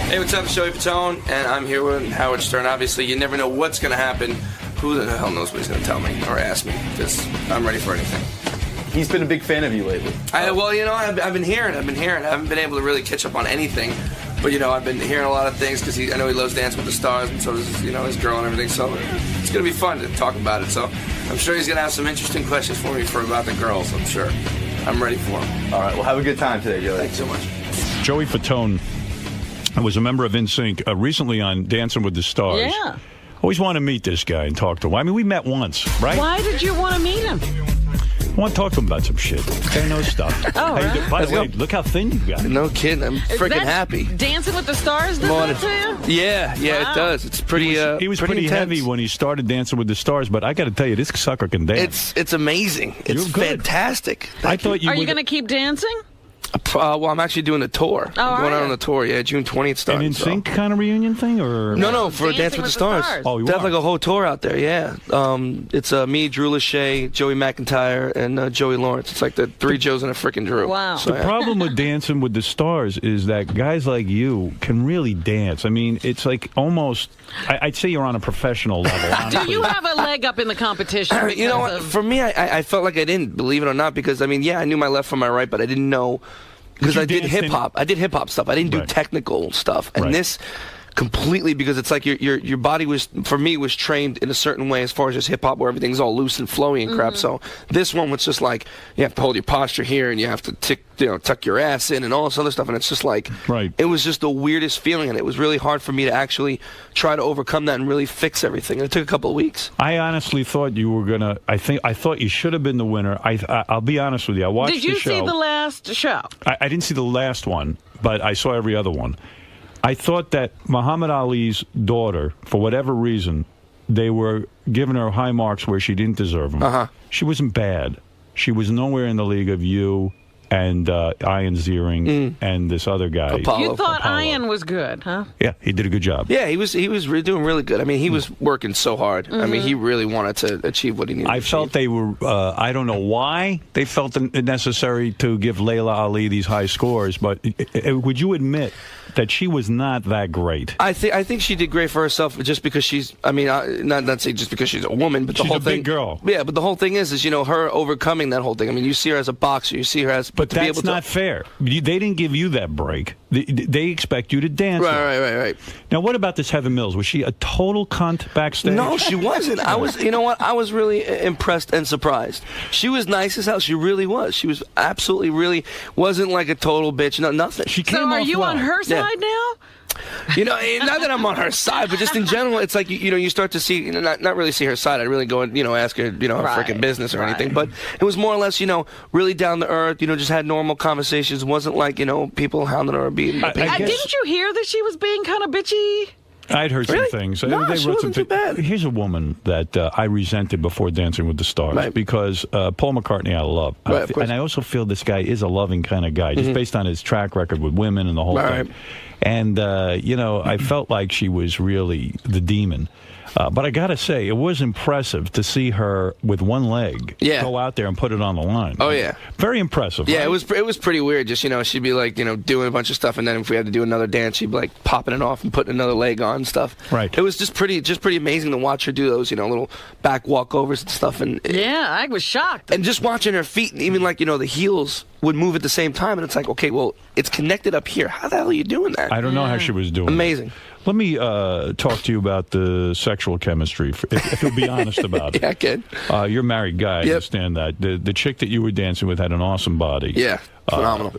Speaker 2: Hey, what's up? Joey Fatone, and I'm here with Howard Stern. Obviously, you never know what's going to happen. Who the hell knows what he's going to tell me or ask me, because I'm ready for anything.
Speaker 15: He's been a big fan of you lately.
Speaker 2: Well, I've been hearing. I haven't been able to really catch up on anything, but, I've been hearing a lot of things, because I know he loves Dancing with the Stars, and so does, his girl and everything, so it's going to be fun to talk about it. So I'm sure he's going to have some interesting questions for me about the girls, I'm sure. I'm ready for him.
Speaker 15: All right, well, have a good time today, Joey.
Speaker 2: Thanks so much.
Speaker 1: Joey Fatone was a member of NSYNC recently on Dancing with the Stars.
Speaker 5: Yeah.
Speaker 1: Always want to meet this guy and talk to him. I mean, we met once, right?
Speaker 5: Why did you want to meet him?
Speaker 1: I want to talk to him about some shit. I know stuff.
Speaker 5: Oh,
Speaker 1: How you
Speaker 5: right.
Speaker 1: doing? By the way, look how thin you got.
Speaker 2: No kidding. I'm freaking happy.
Speaker 5: Dancing with the Stars does that to you?
Speaker 2: Yeah,
Speaker 5: Wow.
Speaker 2: it does. It's pretty.
Speaker 1: He was pretty heavy when he started Dancing with the Stars, but I got to tell you, this sucker can dance.
Speaker 2: It's amazing. It's fantastic.
Speaker 1: I thought you
Speaker 5: Are you going to keep dancing?
Speaker 2: Well, I'm actually doing a tour.
Speaker 5: Oh,
Speaker 2: going out on the tour. Yeah, June 20th starting.
Speaker 1: An NSYNC kind of reunion thing, or
Speaker 2: no, for Dance with the Stars.
Speaker 1: Oh, you
Speaker 2: They have
Speaker 1: are?
Speaker 2: like a whole tour out there. Yeah, it's me, Drew Lachey, Joey McIntyre, and Joey Lawrence. It's like the three Joes and a frickin' Drew.
Speaker 5: Wow.
Speaker 2: So,
Speaker 1: The problem with Dancing with the Stars is that guys like you can really dance. I mean, it's like almost, I'd say you're on a professional level, honestly.
Speaker 5: Do you have a leg up in the competition?
Speaker 2: You know what? For me, I felt like I didn't, believe it or not, because I mean, yeah, I knew my left from my right, but I didn't know. Because I did hip hop. I did hip hop stuff. I didn't do technical stuff. And this completely, because it's like your body was, for me, was trained in a certain way as far as just hip hop, where everything's all loose and flowy and crap. So this one was just like, you have to hold your posture here, and you have to tuck your ass in and all this other stuff. And it's just like, it was just the weirdest feeling, and it was really hard for me to actually try to overcome that and really fix everything. And it took a couple of weeks.
Speaker 1: I honestly thought you were gonna. I thought you should have been the winner. I'll be honest with you. I watched the show.
Speaker 5: Did you see the last show?
Speaker 1: I didn't see the last one, but I saw every other one. I thought that Muhammad Ali's daughter, for whatever reason, they were giving her high marks where she didn't deserve them. She wasn't bad. She was nowhere in the league of you and Ian Ziering and this other guy.
Speaker 5: You thought Ian was good, huh?
Speaker 1: Yeah, he did a good job.
Speaker 2: Yeah, he was doing really good. I mean, he was working so hard. I mean, he really wanted to achieve what he needed.
Speaker 1: I felt they were. I don't know why they felt it necessary to give Layla Ali these high scores, but would you admit that she was not that great?
Speaker 2: I think she did great for herself, just because she's. I mean, not say just because she's a woman, but the whole thing.
Speaker 1: Big girl.
Speaker 2: Yeah, but the whole thing is her overcoming that whole thing. I mean, you see her as a boxer, you see her as.
Speaker 1: But that's not fair. They didn't give you that break. They expect you to dance.
Speaker 2: Right.
Speaker 1: Now, what about this Heather Mills? Was she a total cunt backstage?
Speaker 2: No, she wasn't. I was. You know what? I was really impressed and surprised. She was nice as hell. She really was. She was absolutely really wasn't like a total bitch. No, nothing.
Speaker 1: She came
Speaker 5: So are you on her side now?
Speaker 2: You know, not that I'm on her side, but just in general, it's like you start to see, not really see her side. I'd really go and ask her, her freaking business or anything. But it was more or less, really down to earth. Just had normal conversations. It wasn't like people hounding her or beating her.
Speaker 5: Didn't you hear that she was being kind of bitchy?
Speaker 1: I'd heard some things.
Speaker 2: No, she wasn't too bad.
Speaker 1: Here's a woman that I resented before Dancing with the Stars because Paul McCartney I love.
Speaker 2: Right, of course.
Speaker 1: And I also feel this guy is a loving kind of guy, just based on his track record with women and the whole thing. And, I felt like she was really the demon. But I got to say, it was impressive to see her with one leg go out there and put it on the line.
Speaker 2: Oh, yeah.
Speaker 1: Very impressive.
Speaker 2: Yeah,
Speaker 1: right?
Speaker 2: it was pretty weird. Just, she'd be like, doing a bunch of stuff, and then if we had to do another dance, she'd be like popping it off and putting another leg on and stuff.
Speaker 1: Right.
Speaker 2: It was just pretty amazing to watch her do those, little back walkovers and stuff. And
Speaker 5: yeah, I was shocked.
Speaker 2: And just watching her feet, and even like, the heels would move at the same time, and it's like, okay, well, it's connected up here. How the hell are you doing that?
Speaker 1: I don't know how she was doing
Speaker 2: Amazing.
Speaker 1: Let me talk to you about the sexual chemistry, if you'll be honest about it.
Speaker 2: Yeah, kid.
Speaker 1: You're a married guy, I understand that. The chick that you were dancing with had an awesome body.
Speaker 2: Yeah, phenomenal.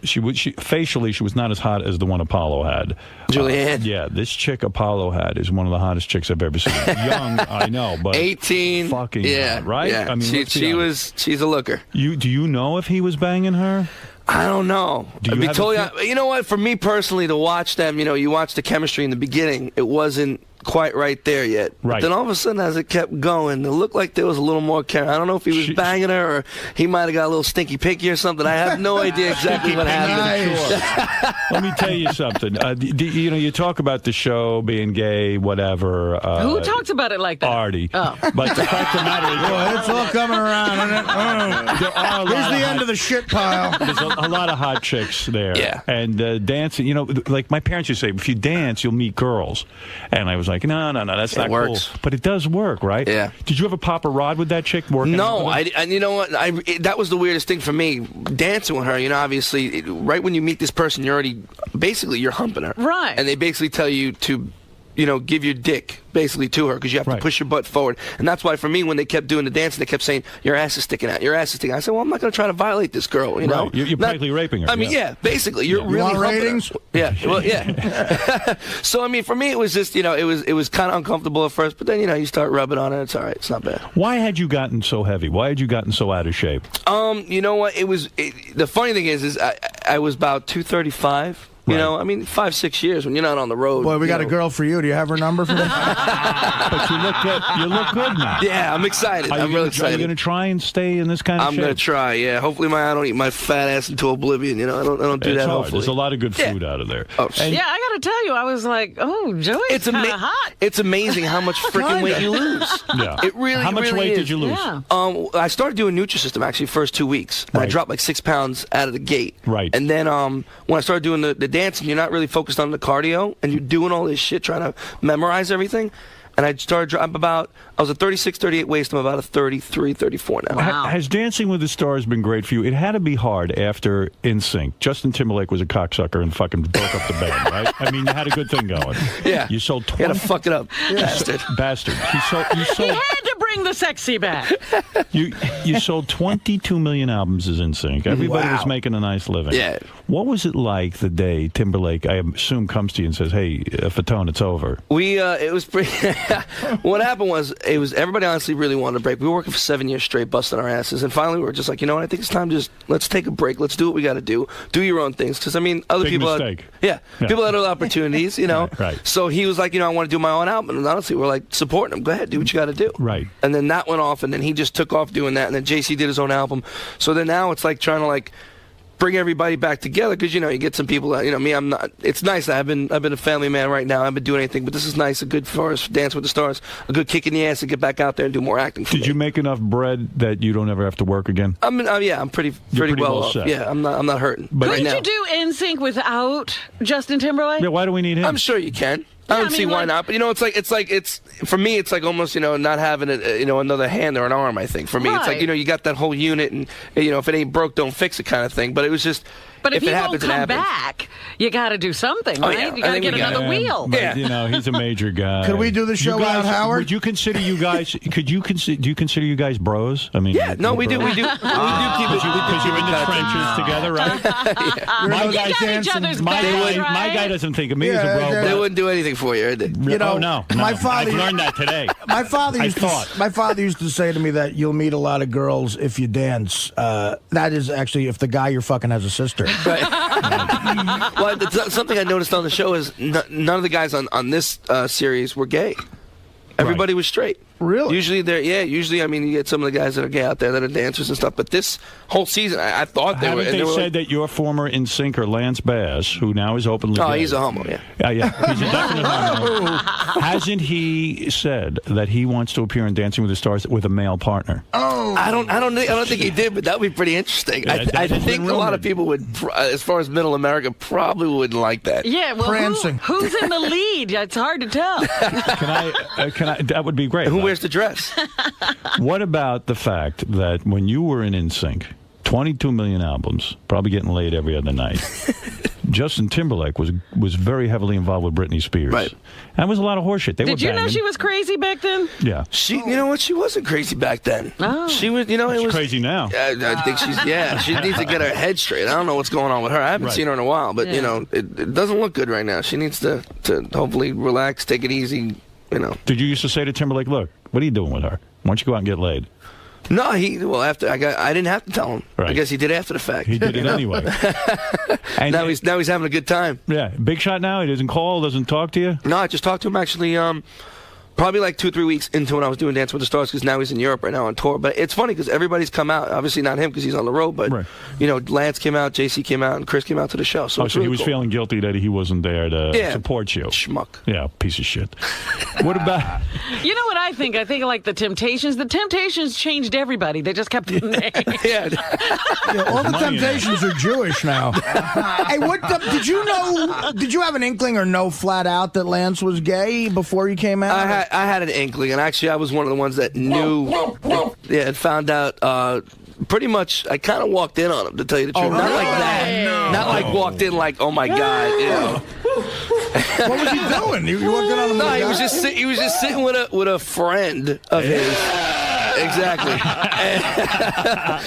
Speaker 1: Facially, she was not as hot as the one Apollo had.
Speaker 2: Julianne.
Speaker 1: Yeah, this chick Apollo had is one of the hottest chicks I've ever seen. Young, I know, but
Speaker 2: 18.
Speaker 1: Fucking hot, right?
Speaker 2: Yeah,
Speaker 1: I mean,
Speaker 2: she's a looker.
Speaker 1: Do you know if he was banging her?
Speaker 2: I don't know. You know what? For me personally, to watch them, you watch the chemistry in the beginning. It wasn't quite right there yet.
Speaker 1: Right.
Speaker 2: But then all of a sudden, as it kept going, it looked like there was a little more care. I don't know if he was banging her or he might have got a little stinky pinky or something. I have no idea exactly what happened.
Speaker 1: Let me tell you something. You talk about the show being gay, whatever.
Speaker 5: Who talks about it like that?
Speaker 1: Artie.
Speaker 5: Oh.
Speaker 1: But the fact of the matter is,
Speaker 3: it's all coming around, isn't it?
Speaker 1: there are a lot
Speaker 3: Here's the end of the shit pile.
Speaker 1: There's a lot of hot chicks there.
Speaker 2: Yeah.
Speaker 1: And dancing, like my parents used to say, if you dance, you'll meet girls. And I was like, no, that's not cool. But it does work, right?
Speaker 2: Yeah.
Speaker 1: Did you ever pop a rod with that chick working?
Speaker 2: No, and you know what? That was the weirdest thing for me, dancing with her. Obviously, right when you meet this person, you're humping her.
Speaker 5: Right.
Speaker 2: And they basically tell you to, give your dick basically to her because you have to push your butt forward. And that's why for me, when they kept doing the dance, they kept saying, your ass is sticking out, your ass is sticking out. I said, well, I'm not going to try to violate this girl,
Speaker 1: Right. You're practically raping her.
Speaker 2: I mean, basically. You're really
Speaker 3: want ratings?
Speaker 2: Her. Yeah, well, yeah. So, I mean, for me, it was just, it was kind of uncomfortable at first, but then, you start rubbing on it, it's all right, it's not bad.
Speaker 1: Why had you gotten so heavy? Why had you gotten so out of shape?
Speaker 2: You know what, the funny thing is I was about 235. You know, I mean, 5-6 years when you're not on the road.
Speaker 3: Boy, we got
Speaker 2: a
Speaker 3: a girl for you. Do you have her number for that?
Speaker 1: But you look good. You look good now.
Speaker 2: Yeah, I'm excited. I'm real excited.
Speaker 1: Are you going to try and stay in this kind of
Speaker 2: I'm
Speaker 1: shape?
Speaker 2: going to try, yeah. Hopefully I don't eat my fat ass into oblivion. You know, I don't do
Speaker 1: It's
Speaker 2: that,
Speaker 1: hard.
Speaker 2: hopefully.
Speaker 1: There's a lot of good food out of there.
Speaker 2: Oh,
Speaker 1: And-
Speaker 5: Yeah, I got to tell you, I was like, oh, Joey's kind of hot.
Speaker 2: It's amazing how much freaking weight you lose.
Speaker 1: Yeah.
Speaker 2: It really,
Speaker 1: How much
Speaker 2: really
Speaker 1: weight
Speaker 2: is.
Speaker 1: did you lose?
Speaker 5: Yeah.
Speaker 2: I started doing Nutrisystem actually first 2 weeks. And I dropped like 6 pounds out of the gate.
Speaker 1: Right.
Speaker 2: And then when I started doing the dancing, you're not really focused on the cardio, and you're doing all this shit trying to memorize everything. And I started, I was a 36, 38 waist. I'm about a 33, 34 now.
Speaker 1: Has Dancing with the Stars been great for you? It had to be hard after NSYNC. Justin Timberlake was a cocksucker and fucking broke up the band, right? I mean, you had a good thing going.
Speaker 2: Yeah.
Speaker 1: You sold 20.
Speaker 2: You had to fuck it up, bastard.
Speaker 1: Bastard. You
Speaker 5: He
Speaker 1: sold
Speaker 5: had to bring the sexy back.
Speaker 1: you sold 22 million albums as NSYNC. Everybody was making a nice living.
Speaker 2: Yeah.
Speaker 1: What was it like the day Timberlake, I assume, comes to you and says, "Hey, Fatone, it's over"?
Speaker 2: It was pretty. What happened was, everybody honestly really wanted a break. We were working for 7 years straight, busting our asses, and finally we were just like, you know what? I think it's time to let's take a break. Let's do what we got to do. Do your own things, because I mean, other
Speaker 1: Big
Speaker 2: people.
Speaker 1: mistake.
Speaker 2: People had other opportunities, you know.
Speaker 1: Right.
Speaker 2: So he was like, I want to do my own album, and honestly, we're like supporting him. Go ahead, do what you got to do.
Speaker 1: Right.
Speaker 2: And then that went off, and then he just took off doing that, and then JC did his own album. So then now it's like trying to bring everybody back together, because you get some people that me, I'm not. It's nice. I've been a family man right now. I haven't been doing anything, but this is nice. A good for us, Dance with the Stars, a good kick in the ass to get back out there and do more acting.
Speaker 1: Did you make enough bread that you don't ever have to work again?
Speaker 2: I'm pretty well off.
Speaker 1: set.
Speaker 2: Yeah, I'm not hurting.
Speaker 1: But
Speaker 2: right now.
Speaker 5: Could you do NSYNC without Justin Timberlake?
Speaker 1: Yeah, why do we need him?
Speaker 2: I'm sure you can. I don't see why not, but it's for me, it's like almost not having another hand or an arm. I think for me, it's like you got that whole unit, and if it ain't broke, don't fix it kind of thing. But it was just.
Speaker 5: But if
Speaker 2: it
Speaker 5: he
Speaker 2: happens,
Speaker 5: won't
Speaker 2: it
Speaker 5: come
Speaker 2: happens.
Speaker 5: back, you got to do something, right?
Speaker 2: Yeah.
Speaker 5: You got to get another wheel.
Speaker 1: But, he's a major guy.
Speaker 3: Could we do the show without Howard?
Speaker 1: Would you consider you guys? Do you consider you guys bros? I mean,
Speaker 2: Yeah, no, we do. We do keep it.
Speaker 1: Because you're in the trenches together, right? My guy doesn't think of me as a bro.
Speaker 2: They wouldn't do anything for you.
Speaker 1: No.
Speaker 3: My father.
Speaker 1: I've learned that today.
Speaker 3: My father used to say to me that you'll meet a lot of girls if you dance. That is actually if the guy you're fucking has a sister.
Speaker 2: Well, something I noticed on the show is none of the guys on this series were gay. Everybody was straight.
Speaker 3: Really?
Speaker 2: Usually, I mean, you get some of the guys that are gay out there that are dancers and stuff. But this whole season, I thought they were.
Speaker 1: They said that your former NSYNCer, Lance Bass, who now is openly gay.
Speaker 2: He's a homo, yeah.
Speaker 1: Yeah, he's a definite homo. Hasn't he said that he wants to appear in Dancing with the Stars with a male partner?
Speaker 2: Oh, I don't think he did, but that would be pretty interesting.
Speaker 1: Yeah,
Speaker 2: I think a lot of people would, as far as Middle America, probably wouldn't like that.
Speaker 5: Yeah, well, who's in the lead? It's hard to tell.
Speaker 1: Can I? That would be great.
Speaker 2: Who wears the dress?
Speaker 1: What about the fact that when you were in NSYNC, 22 million albums, probably getting laid every other night, Justin Timberlake was very heavily involved with Britney Spears.
Speaker 2: Right.
Speaker 1: That was a lot of horseshit. They were
Speaker 5: Did you know
Speaker 1: banging.
Speaker 5: she was crazy back then?
Speaker 1: Yeah.
Speaker 2: You know what? She wasn't crazy back then.
Speaker 5: Oh.
Speaker 2: She was, it was
Speaker 1: crazy now.
Speaker 2: I think she needs to get her head straight. I don't know what's going on with her. I haven't seen her in a while, but it doesn't look good right now. She needs to hopefully relax, take it easy.
Speaker 1: Did you used to say to Timberlake, "Look, what are you doing with her? Why don't you go out and get laid?"
Speaker 2: No, after I didn't have to tell him.
Speaker 1: Right.
Speaker 2: I guess he did after the fact.
Speaker 1: He did it anyway.
Speaker 2: And now he's having a good time.
Speaker 1: Yeah, big shot now. He doesn't call, doesn't talk to you.
Speaker 2: No, I just talked to him actually. Probably like 2 or 3 weeks into when I was doing Dance with the Stars, because now he's in Europe right now on tour. But it's funny because everybody's come out. Obviously not him because he's on the road, but Lance came out, JC came out, and Chris came out to the show. So,
Speaker 1: he was feeling guilty that he wasn't there to support you.
Speaker 2: Schmuck.
Speaker 1: Yeah, piece of shit. What about?
Speaker 5: You know what I think? I think like the Temptations. The Temptations changed everybody. They just kept the name.
Speaker 3: All the Temptations are Jewish now. Hey, did you have an inkling or know flat out that Lance was gay before you came out?
Speaker 2: I had an inkling, and actually I was one of the ones that knew, and found out pretty much. I kind of walked in on him, to tell you the truth. Not like that. Not like walked in like, oh my God,
Speaker 3: What was he doing? You walked in on him?
Speaker 2: No, he was just sitting with a friend of his. Exactly.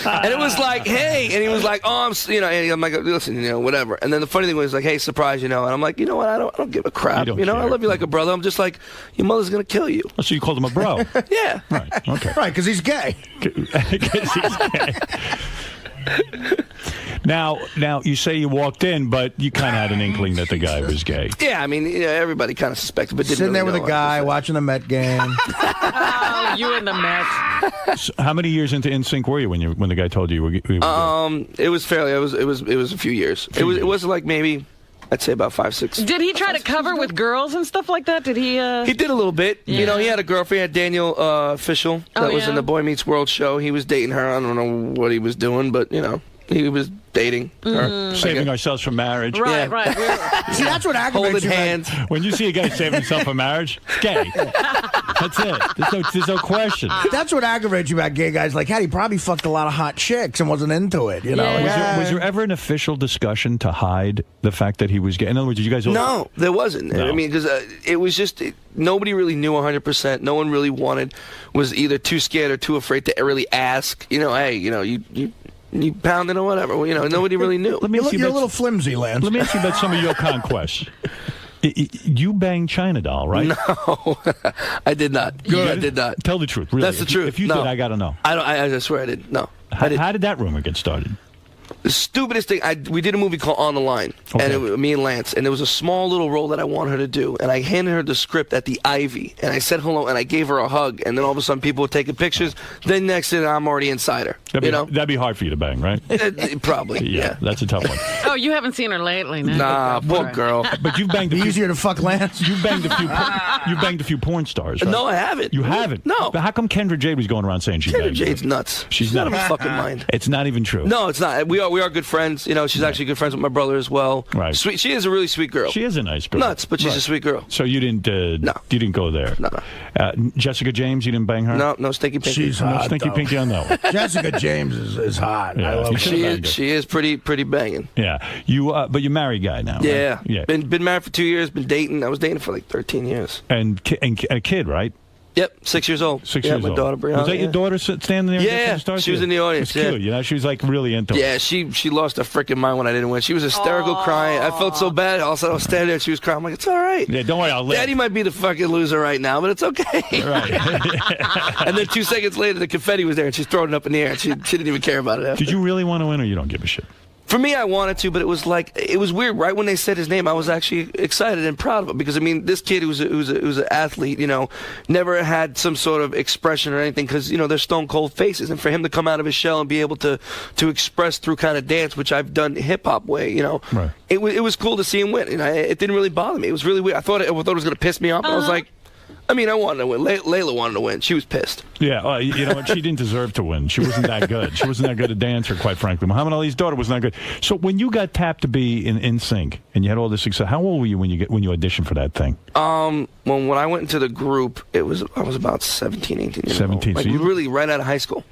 Speaker 2: And it was like, hey, and he was like, oh, and I'm like, listen, whatever. And then the funny thing was like, hey, surprise, and I'm like, you know what? I don't give a crap. I love you like a brother. I'm just like, your mother's gonna kill you.
Speaker 1: Oh, so you called him a bro?
Speaker 2: Yeah.
Speaker 1: Right. Okay.
Speaker 3: Right, because he's gay.
Speaker 1: Because he's gay. Now, you say you walked in, but you kind of had an inkling that the guy was gay.
Speaker 2: Yeah, I mean, everybody kind of suspected, but didn't
Speaker 3: Sitting there
Speaker 2: really
Speaker 3: with a
Speaker 2: know
Speaker 3: guy watching the Met game.
Speaker 5: Oh, you and the Mets.
Speaker 1: So how many years into NSYNC were you when the guy told you you were
Speaker 2: It was fairly. It was a few years. It was like maybe, I'd say about 5, 6.
Speaker 5: Did he try to cover with girls and stuff like that? Did he?
Speaker 2: He did a little bit.
Speaker 5: Yeah.
Speaker 2: You know, he had a girlfriend, he had Daniel Fishel, that was in the Boy Meets World show. He was dating her. I don't know what he was doing, but you know, he was dating her.
Speaker 1: saving ourselves for marriage.
Speaker 5: Right, right.
Speaker 3: See, that's what aggravates
Speaker 2: Holding
Speaker 3: you.
Speaker 2: hands.
Speaker 1: When you see a guy saving himself for marriage, it's gay. That's it. There's no question.
Speaker 3: That's what aggravates you about gay guys like that. He probably fucked a lot of hot chicks and wasn't into it. You know.
Speaker 5: Yeah.
Speaker 1: Was there ever an official discussion to hide the fact that he was gay? In other words, did you guys all...
Speaker 2: No, there wasn't.
Speaker 1: No.
Speaker 2: I mean, because it was just nobody really knew 100%. No one really was either too scared or too afraid to really ask. You know, hey, you know, you pounded or whatever. Well, you know, nobody really knew.
Speaker 3: You're a little flimsy, Lance.
Speaker 1: Let me ask you about some of your conquests. You banged China Doll, right?
Speaker 2: No, I did not.
Speaker 1: Good.
Speaker 2: I did not.
Speaker 1: Tell the truth. Really.
Speaker 2: That's the truth.
Speaker 1: If you
Speaker 2: No.
Speaker 1: did, I got to know.
Speaker 2: I swear I didn't. No.
Speaker 1: How did that rumor get started?
Speaker 2: The stupidest thing, we did a movie called On the Line, and me and Lance, and there was a small little role that I wanted her to do, and I handed her the script at the Ivy, and I said hello, and I gave her a hug, and then all of a sudden people were taking pictures. Then next thing I'm already inside her.
Speaker 1: That'd be hard for you to bang, right?
Speaker 2: Probably.
Speaker 1: Yeah, that's a tough one.
Speaker 5: Oh, you haven't seen her lately, no?
Speaker 2: Nah, poor girl.
Speaker 1: But you've banged
Speaker 3: easier to fuck Lance.
Speaker 1: You've banged a few porn stars, right?
Speaker 2: No, I haven't.
Speaker 1: You haven't?
Speaker 2: No.
Speaker 1: But how come Kendra Jade was going around saying she
Speaker 2: Kendra
Speaker 1: banged you?
Speaker 2: Jade's nuts.
Speaker 1: She's
Speaker 2: out of her fucking mind.
Speaker 1: It's not even true.
Speaker 2: No, it's not. We are good friends. You know, she's actually good friends with my brother as well.
Speaker 1: Right.
Speaker 2: Sweet. She is a really sweet girl.
Speaker 1: She is a nice girl.
Speaker 2: Nuts, but she's a sweet girl.
Speaker 1: So you didn't? No. You didn't go there.
Speaker 2: No.
Speaker 1: Jessica James, you didn't bang her?
Speaker 2: No, Stinky Pinky.
Speaker 3: She's
Speaker 1: No
Speaker 3: hot.
Speaker 1: Stinky
Speaker 3: though.
Speaker 1: Pinky on that one.
Speaker 3: Jessica James is hot.
Speaker 1: Yeah,
Speaker 3: I love her.
Speaker 2: She is pretty banging.
Speaker 1: Yeah. But you're married guy now.
Speaker 2: Yeah.
Speaker 1: Right? Yeah.
Speaker 2: Been married for 2 years. Been dating. I was dating for like 13 years.
Speaker 1: And a kid, right?
Speaker 2: Yep, 6 years old.
Speaker 1: 6
Speaker 2: yeah,
Speaker 1: years
Speaker 2: my
Speaker 1: old.
Speaker 2: daughter Brianna.
Speaker 1: Was that your daughter standing there?
Speaker 2: Yeah,
Speaker 1: the stars?
Speaker 2: she was in the audience.
Speaker 1: It's
Speaker 2: Yeah.
Speaker 1: cute. You know, she was like really into it.
Speaker 2: Yeah, she lost her freaking mind when I didn't win. She was hysterical, crying. I felt so bad. All of a sudden, I was standing there and she was crying. I'm like, it's all right.
Speaker 1: Yeah, don't worry, I'll live.
Speaker 2: Daddy might be the fucking loser right now, but it's okay.
Speaker 1: Right.
Speaker 2: And then 2 seconds later, the confetti was there and she's throwing it up in the air. And she didn't even care about it after.
Speaker 1: Did you really want to win, or you don't give a shit?
Speaker 2: For me, I wanted to, but it was weird. Right when they said his name, I was actually excited and proud of him because I mean, this kid who's an athlete, you know, never had some sort of expression or anything because you know they're stone cold faces, and for him to come out of his shell and be able to express through kind of dance, which I've done hip hop way, you know,
Speaker 1: right.
Speaker 2: It was cool to see him win. You know, it didn't really bother me. It was really weird. I thought it was going to piss me off, but I was like. I mean, I wanted to win. Layla wanted to win. She was pissed.
Speaker 1: Yeah, you know what? She didn't deserve to win. She wasn't that good. She wasn't that good a dancer, quite frankly. Muhammad Ali's daughter was not good. So when you got tapped to be in NSYNC and you had all this success, how old were you when you auditioned for that thing?
Speaker 2: When I went into the group, I was about 17, 18 years
Speaker 1: 17.
Speaker 2: old. Like,
Speaker 1: So you
Speaker 2: really right out of high school.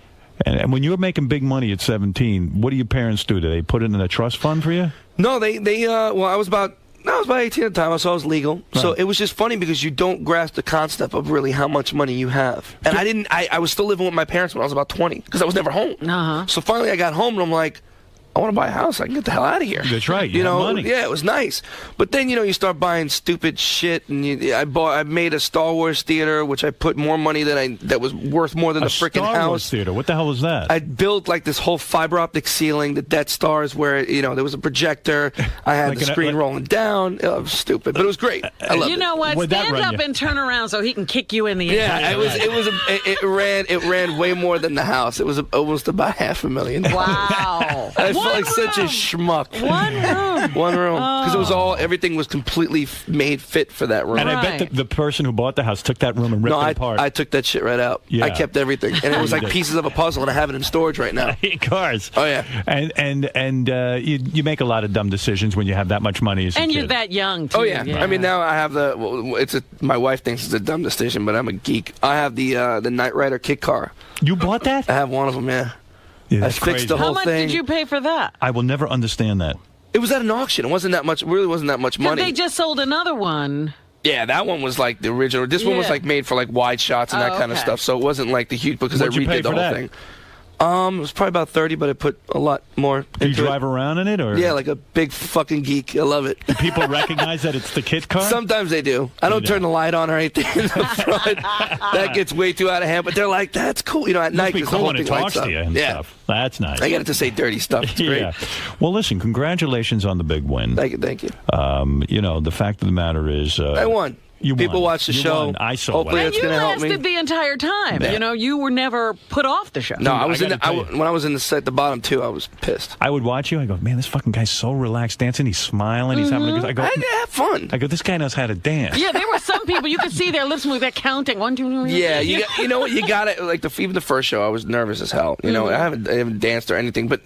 Speaker 1: And when you were making big money at 17, what do your parents do? Do they put it in a trust fund for you?
Speaker 2: No, I was about 18 at the time, so I was legal. Right. So it was just funny because you don't grasp the concept of really how much money you have. And I was still living with my parents when I was about 20 because I was never home. So finally I got home and I'm like, I want to buy a house. I can get the hell out of here.
Speaker 1: That's right.
Speaker 2: You know,
Speaker 1: money.
Speaker 2: Yeah, it was nice. But then, you know, you start buying stupid shit, and I made a Star Wars theater, which I put more money that was worth more than the freaking house.
Speaker 1: Star Wars theater. What the hell was that?
Speaker 2: I built like this whole fiber optic ceiling, the Death Stars, where you know there was a projector. I had the screen rolling down. It was stupid, but it was great. I loved it.
Speaker 5: You know what? Stand up and turn around so he can kick you in the ass.
Speaker 2: Yeah, it ran way more than the house. It was almost about $500,000.
Speaker 5: Wow.
Speaker 2: I felt like such a schmuck. One room. Because everything was completely made fit for that room.
Speaker 1: And I bet the person who bought the house took that room and ripped it apart.
Speaker 2: I took that shit right out.
Speaker 1: Yeah.
Speaker 2: I kept everything. And it was like pieces of a puzzle, and I have it in storage right now.
Speaker 1: Of course.
Speaker 2: Oh, yeah.
Speaker 1: And you make a lot of dumb decisions when you have that much money as a
Speaker 5: And
Speaker 1: kid.
Speaker 5: you're that young, too.
Speaker 2: Oh, yeah. I mean, now I have my wife thinks it's a dumb decision, but I'm a geek. I have the Knight Rider kit car.
Speaker 1: You bought that?
Speaker 2: I have one of them, yeah.
Speaker 1: Yeah,
Speaker 2: I fixed the whole thing.
Speaker 5: How much did you pay for that?
Speaker 1: I will never understand that.
Speaker 2: It was at an auction. It wasn't that much. Really wasn't that much money.
Speaker 5: They just sold another one.
Speaker 2: Yeah, that one was like the original. This one was like made for like wide shots and that kind of stuff. So it wasn't like the huge because
Speaker 1: What'd
Speaker 2: I
Speaker 1: you pay
Speaker 2: redid the
Speaker 1: for
Speaker 2: whole
Speaker 1: that?
Speaker 2: thing. It was probably about 30, but I put a lot more
Speaker 1: Do you
Speaker 2: into
Speaker 1: drive around in it? Or?
Speaker 2: Yeah, like a big fucking geek. I love it.
Speaker 1: Do people recognize that it's the kit car?
Speaker 2: Sometimes they do. I don't turn the light on or anything in the front. That gets way too out of hand, but they're like, that's cool. You know, at night,
Speaker 1: Must be
Speaker 2: the
Speaker 1: cool
Speaker 2: whole
Speaker 1: when it
Speaker 2: thing
Speaker 1: talks
Speaker 2: lights
Speaker 1: to you
Speaker 2: up.
Speaker 1: and
Speaker 2: Yeah.
Speaker 1: stuff. That's nice.
Speaker 2: I get it to say dirty stuff. It's great.
Speaker 1: Yeah. Well, listen, congratulations on the big win.
Speaker 2: Thank you, thank you.
Speaker 1: You know, the fact of the matter is...
Speaker 2: I won.
Speaker 1: People
Speaker 2: watch the show.
Speaker 1: Won. I saw
Speaker 2: Hopefully
Speaker 1: it.
Speaker 2: it's
Speaker 5: And you
Speaker 2: going to help me.
Speaker 5: lasted the entire time.
Speaker 2: Yeah.
Speaker 5: You know, you were never put off the show.
Speaker 2: No, I was when I was in the set, the bottom two, I was pissed.
Speaker 1: I would watch you. I go, man, this fucking guy's so relaxed dancing. He's smiling. He's having a good. I go,
Speaker 2: I have fun.
Speaker 1: I go, this guy knows how to dance.
Speaker 5: Yeah, there were some people you could see their lips move. They're counting 1, 2, 3.
Speaker 2: Yeah, you know what? You got it. Like even the first show, I was nervous as hell. You know, I haven't danced or anything, but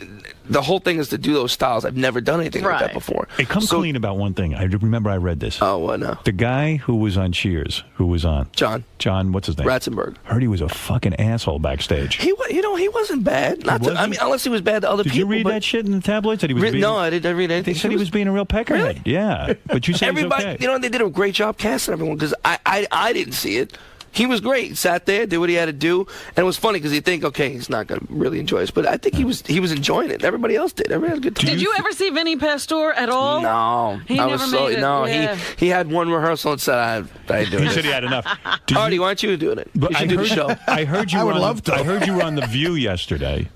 Speaker 2: the whole thing is to do those styles. I've never done anything like that before.
Speaker 1: Hey, come clean about one thing. I remember I read this.
Speaker 2: Oh, what now?
Speaker 1: The guy who was on Cheers, who was on John, what's his name?
Speaker 2: Ratzenberg.
Speaker 1: Heard he was a fucking asshole backstage.
Speaker 2: He wasn't bad. I mean, unless he was bad to other people.
Speaker 1: Did you read that shit in the tabloids? That he was being,
Speaker 2: no, I didn't read anything.
Speaker 1: They said he was being a real peckerhead. Yeah, but you said
Speaker 2: everybody.
Speaker 1: He's okay.
Speaker 2: You know, they did a great job casting everyone because I didn't see it. He was great. He sat there, did what he had to do, and it was funny because you think, okay, he's not going to really enjoy this, but I think he was enjoying it. Everybody else did. Everybody had a good time.
Speaker 5: Did you ever see Vinny Pastor at all?
Speaker 2: No,
Speaker 5: He never made it.
Speaker 2: No,
Speaker 5: Yeah.
Speaker 2: he had one rehearsal and said, "I do it."
Speaker 1: He said he had enough.
Speaker 2: Artie, why aren't you doing it?
Speaker 1: But
Speaker 2: you should do the show.
Speaker 1: I heard you.
Speaker 3: I would love to.
Speaker 1: I heard you were on The View yesterday.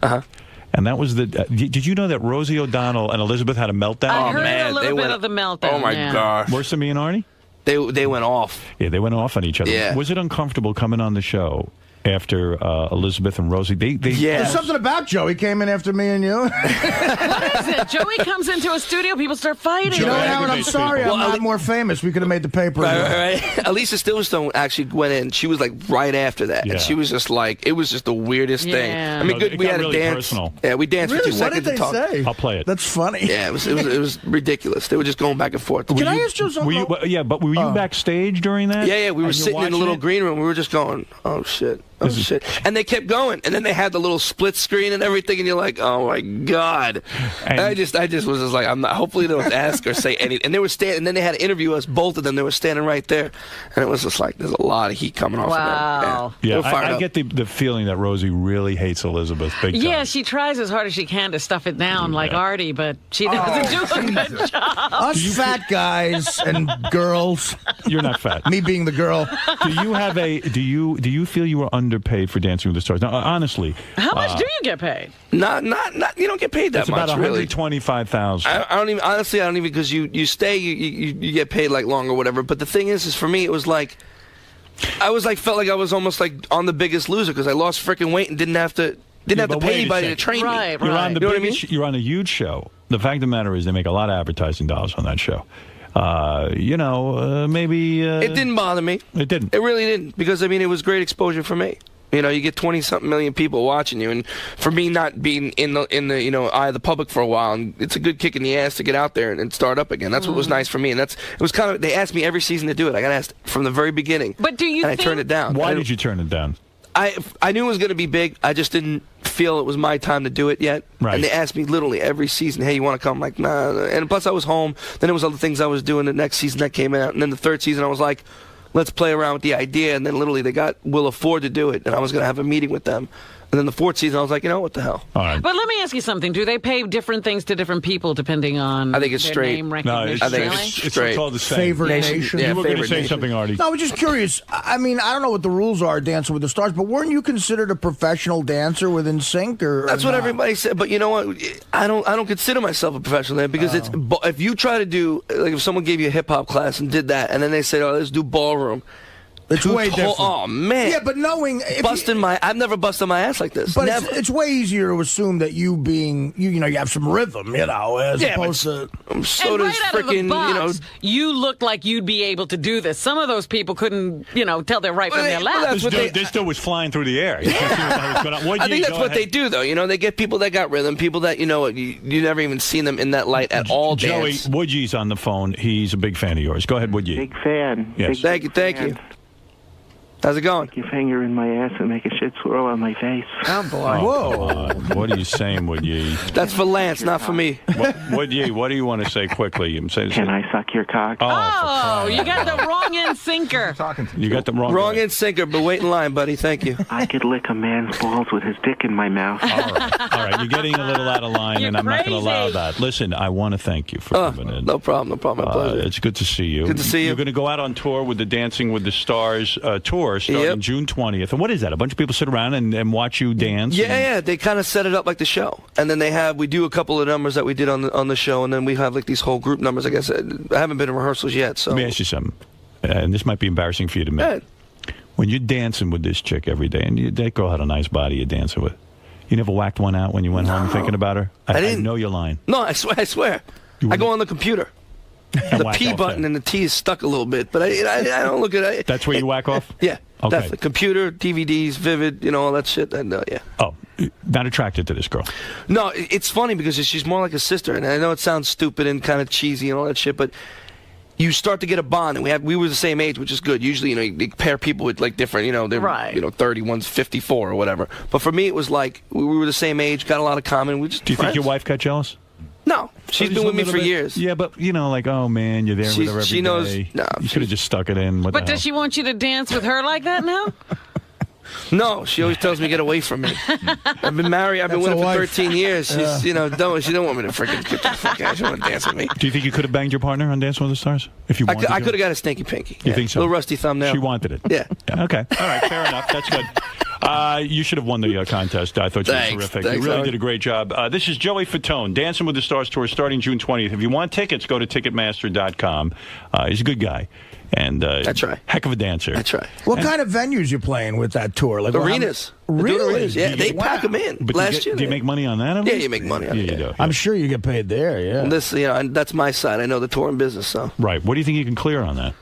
Speaker 1: And that was the. Did you know that Rosie O'Donnell and Elizabeth had a meltdown?
Speaker 5: I heard a little bit of the meltdown.
Speaker 2: Oh my gosh!
Speaker 1: Worse than me and Arnie?
Speaker 2: They went off.
Speaker 1: Yeah, they went off on each other.
Speaker 2: Yeah.
Speaker 1: Was it uncomfortable coming on the show after Elizabeth and Rosie?
Speaker 3: There's something about Joe. He came in after me and you.
Speaker 5: What is it? Joey comes into a studio, people start fighting.
Speaker 3: You know, Howard, I'm sorry I'm not more famous. We could have made the paper.
Speaker 2: Right. Elisa Silverstone actually went in. She was like right after that, and she was just like, it was just the weirdest thing. I mean,
Speaker 1: it
Speaker 2: we
Speaker 1: got
Speaker 2: had
Speaker 1: really
Speaker 2: a dance.
Speaker 1: personal.
Speaker 2: Yeah, we danced for 2
Speaker 3: Really? What
Speaker 2: seconds
Speaker 3: did
Speaker 2: and
Speaker 3: they
Speaker 2: talked.
Speaker 3: say?
Speaker 1: I'll play it.
Speaker 3: That's funny.
Speaker 2: Yeah, it was ridiculous. They were just going back and forth.
Speaker 3: Can I ask you something?
Speaker 1: But were you backstage during that?
Speaker 2: Yeah, we were
Speaker 1: And you're
Speaker 2: sitting in the little
Speaker 1: watching it?
Speaker 2: green room. We were just going, oh shit. Oh shit! And they kept going, and then they had the little split screen and everything, and you're like, "Oh my god!" And I just was just like, "I'm not." Hopefully, they don't ask or say anything. And they were standing, and then they had to interview us, both of them. They were standing right there, and it was just like, there's a lot of heat coming off of them.
Speaker 1: Yeah,
Speaker 2: They were fired
Speaker 1: I
Speaker 2: up.
Speaker 1: get the feeling that Rosie really hates Elizabeth big time.
Speaker 5: Yeah, she tries as hard as she can to stuff it down like Artie, but she doesn't do a good job.
Speaker 3: Us fat guys and girls.
Speaker 1: You're not fat.
Speaker 3: Me being the girl.
Speaker 1: Do you feel you were underpaid for Dancing with the Stars? Now, honestly,
Speaker 5: How much do you get paid?
Speaker 2: Not. You don't get paid that
Speaker 1: it's
Speaker 2: much.
Speaker 1: about
Speaker 2: really.
Speaker 1: $125,000.
Speaker 2: I don't even. Honestly, I don't even because you stay, you get paid like long or whatever. But the thing is for me, it was like. Felt like I was almost like on The Biggest Loser because I lost freaking weight and didn't have to pay anybody to train me.
Speaker 1: You're on the
Speaker 2: You know what I
Speaker 1: biggest. You're on a huge show. The fact of the matter is, they make a lot of advertising dollars on that show. Maybe
Speaker 2: It didn't bother me.
Speaker 1: It didn't.
Speaker 2: It really didn't because I mean it was great exposure for me. You know, you get 20-something million people watching you, and for me not being in the eye of the public for a while, and it's a good kick in the ass to get out there and start up again. That's what was nice for me, and it was kind of. They asked me every season to do it. I got asked from the very beginning.
Speaker 5: But do you?
Speaker 2: And I turned it down.
Speaker 1: Why did you turn it down?
Speaker 2: I knew it was going to be big. I just didn't feel it was my time to do it yet.
Speaker 1: Right.
Speaker 2: And they asked me literally every season, "Hey, you want to come?" I'm like, nah. And plus, I was home. Then there was other things I was doing the next season that came out, and then the third season, I was like, let's play around with the idea. And then literally they will afford to do it, and I was going to have a meeting with them. And then the fourth season, I was like, what the hell?
Speaker 1: All right.
Speaker 5: But let me ask you something. Do they pay different things to different people depending on
Speaker 2: I think it's
Speaker 5: their
Speaker 2: straight.
Speaker 5: name
Speaker 1: No,
Speaker 5: recognition?
Speaker 2: I think
Speaker 1: it's
Speaker 2: straight.
Speaker 1: all the same.
Speaker 3: Favorite nation.
Speaker 1: You were going to
Speaker 2: favorite
Speaker 1: say
Speaker 2: nation.
Speaker 1: something, Artie.
Speaker 3: No, I was just curious. I mean, I don't know what the rules are, Dancing with the Stars, but weren't you considered a professional dancer with NSYNC? Or
Speaker 2: That's what
Speaker 3: not?
Speaker 2: everybody said. But you know what? I don't consider myself a professional dancer because if you try to do like if someone gave you a hip hop class and did that, and then they said, let's do ballroom.
Speaker 3: It's way different.
Speaker 2: Oh man!
Speaker 3: Yeah, but knowing
Speaker 2: I've never busted my ass like this.
Speaker 3: But
Speaker 2: Never.
Speaker 3: it's way easier to assume that you being you have some rhythm, as opposed to.
Speaker 2: So
Speaker 5: and
Speaker 2: does
Speaker 5: right out of the
Speaker 2: freaking
Speaker 5: box, you look like you'd be able to do this. Some of those people couldn't, tell their right from their left.
Speaker 1: This dude was flying through the air.
Speaker 2: I think that's what they do, though. They get people that got rhythm, people that you never even seen them in that light at all.
Speaker 1: Joey Woodgie's on the phone. He's a big fan of yours. Go ahead, Woodgie.
Speaker 9: Big fan.
Speaker 1: Yes.
Speaker 2: Thank you. How's it going?
Speaker 9: Stick your finger in my ass and make a shit swirl on my face.
Speaker 2: Oh, boy.
Speaker 1: Whoa. What are you saying, Would Ye?
Speaker 2: That's for Lance, not for me.
Speaker 1: Would Ye, what do you want to say quickly?
Speaker 9: Can I suck your cock?
Speaker 5: Oh, you got the wrong end sinker.
Speaker 1: You got the wrong
Speaker 2: end sinker, but wait in line, buddy. Thank you.
Speaker 9: I could lick a man's balls with his dick in my mouth.
Speaker 1: All right. You're getting a little out of line, and I'm not going to allow that. Listen, I want to thank you for coming in.
Speaker 2: No problem. My pleasure.
Speaker 1: It's good to see you.
Speaker 2: Good to see you.
Speaker 1: You're going to go out on tour with the Dancing with the Stars tour starting June 20th. And what is that? A bunch of people sit around and watch you dance?
Speaker 2: Yeah. They kind of set it up like the show, and then we do a couple of numbers that we did on the show, and then we have like these whole group numbers. I guess I haven't been in rehearsals yet. So
Speaker 1: let me ask you something, and this might be embarrassing for you to admit. When you're dancing with this chick every day, and that girl had a nice body you're dancing with, you never whacked one out when you went home thinking about her? I didn't. I know you're lying.
Speaker 2: No, I swear. I go on the computer. The P button and the T is stuck a little bit, but I don't look at it.
Speaker 1: That's where you whack off?
Speaker 2: Yeah.
Speaker 1: Okay.
Speaker 2: Definitely. Computer, DVDs, Vivid, all that shit. Yeah.
Speaker 1: Oh, not attracted to this girl?
Speaker 2: No, it's funny because she's more like a sister, and I know it sounds stupid and kind of cheesy and all that shit, but you start to get a bond, and we were the same age, which is good. Usually, you pair people with like different, they're 30, one's 54 or whatever. But for me, it was like we were the same age, got a lot of common. We just
Speaker 1: Do you think your wife got jealous?
Speaker 2: No, she's been with me for years.
Speaker 1: Yeah, but like, oh man, you're there with her every
Speaker 2: she knows,
Speaker 1: day.
Speaker 2: No,
Speaker 1: you should have just stuck it in.
Speaker 5: But does she want you to dance with her like that now?
Speaker 2: No, she always tells me get away from me. I've been married. I've been with her for 13 years. She's, she don't want me to freaking get the fuck out. She don't want to dance with me.
Speaker 1: Do you think you could have banged your partner on Dancing with the Stars if you wanted?
Speaker 2: I could have got a stinky pinky.
Speaker 1: You think so?
Speaker 2: A little rusty thumbnail.
Speaker 1: She wanted it.
Speaker 2: Yeah.
Speaker 1: Okay. All right. Fair enough. That's good. You should have won the contest. I thought you were terrific. You really did a great job. This is Joey Fatone, Dancing with the Stars tour starting June 20th. If you want tickets, go to Ticketmaster.com. He's a good guy. And
Speaker 2: that's right.
Speaker 1: Heck of a dancer.
Speaker 2: That's right.
Speaker 3: What kind of venues you playing with that tour? Like
Speaker 2: arenas.
Speaker 3: Really?
Speaker 2: Arenas. Yeah, they pack them in.
Speaker 1: But
Speaker 2: last year.
Speaker 1: Do you make money on that?
Speaker 2: Yeah, you make money on it.
Speaker 1: You do.
Speaker 3: I'm sure you get paid there. Yeah.
Speaker 2: And this, and that's my side. I know the touring business, so.
Speaker 1: Right. What do you think you can clear on that?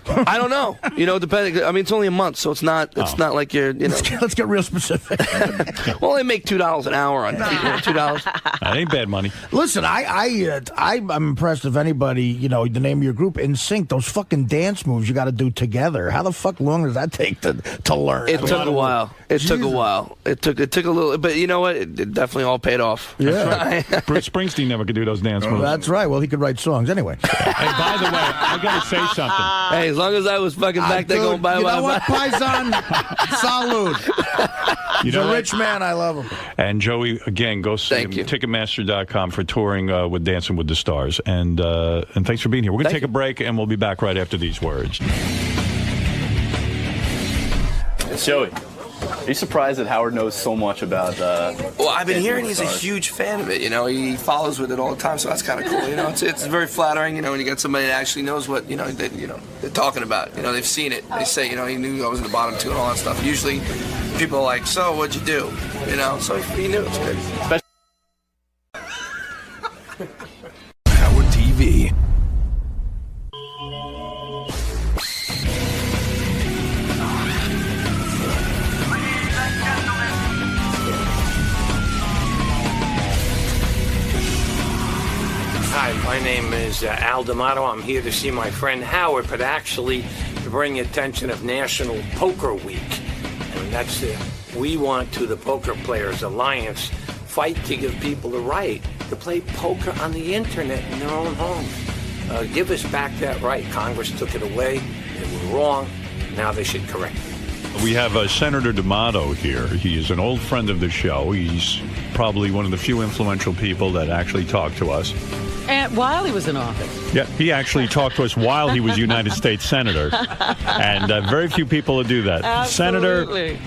Speaker 2: I don't know. Depending. I mean, it's only a month, so it's not. It's not like you're.
Speaker 3: Let's get real specific.
Speaker 2: Well, they make $2 an hour on $2.
Speaker 1: That ain't bad money.
Speaker 3: Listen, I'm impressed if anybody, the name of your group, In Sync. Those fucking dance moves you got to do together. How the fuck long does that take to learn?
Speaker 2: It took a while. It took a while. It took a little, but you know what? It definitely all paid off.
Speaker 3: Yeah.
Speaker 1: Right. Bruce Springsteen never could do those dance moves.
Speaker 3: That's right. Well, he could write songs anyway.
Speaker 1: Hey, by the way, I got to say something.
Speaker 2: Hey, as long as I was fucking back there going bye.
Speaker 3: You know what, Paisan? Salud. He's a rich man. I love him.
Speaker 1: And Joey, again, go see him. Ticketmaster.com for touring with Dancing with the Stars. And thanks for being here. We're going to take a break, and we'll be back right after these words.
Speaker 15: Joey, are you surprised that Howard knows so much about
Speaker 2: Well, I've been hearing he's a huge fan of it. He follows with it all the time, so that's kind of cool. It's very flattering. When you got somebody that actually knows what they're talking about. They've seen it. They say he knew I was in the bottom two and all that stuff. Usually, people are like, "So what'd you do?" So he knew. It's good.
Speaker 10: Howard TV.
Speaker 23: Hi, my name is Al D'Amato. I'm here to see my friend Howard, but actually to bring the attention of National Poker Week. And that's we want to, the Poker Players Alliance, fight to give people the right to play poker on the internet in their own homes. Give us back that right. Congress took it away. They were wrong. Now they should correct it.
Speaker 1: We have Senator D'Amato here. He is an old friend of the show. He's probably one of the few influential people that actually talk to us.
Speaker 5: And while he was in office.
Speaker 1: Yeah, he actually talked to us while he was United States Senator. And very few people will do that.
Speaker 5: Absolutely.
Speaker 1: Senator,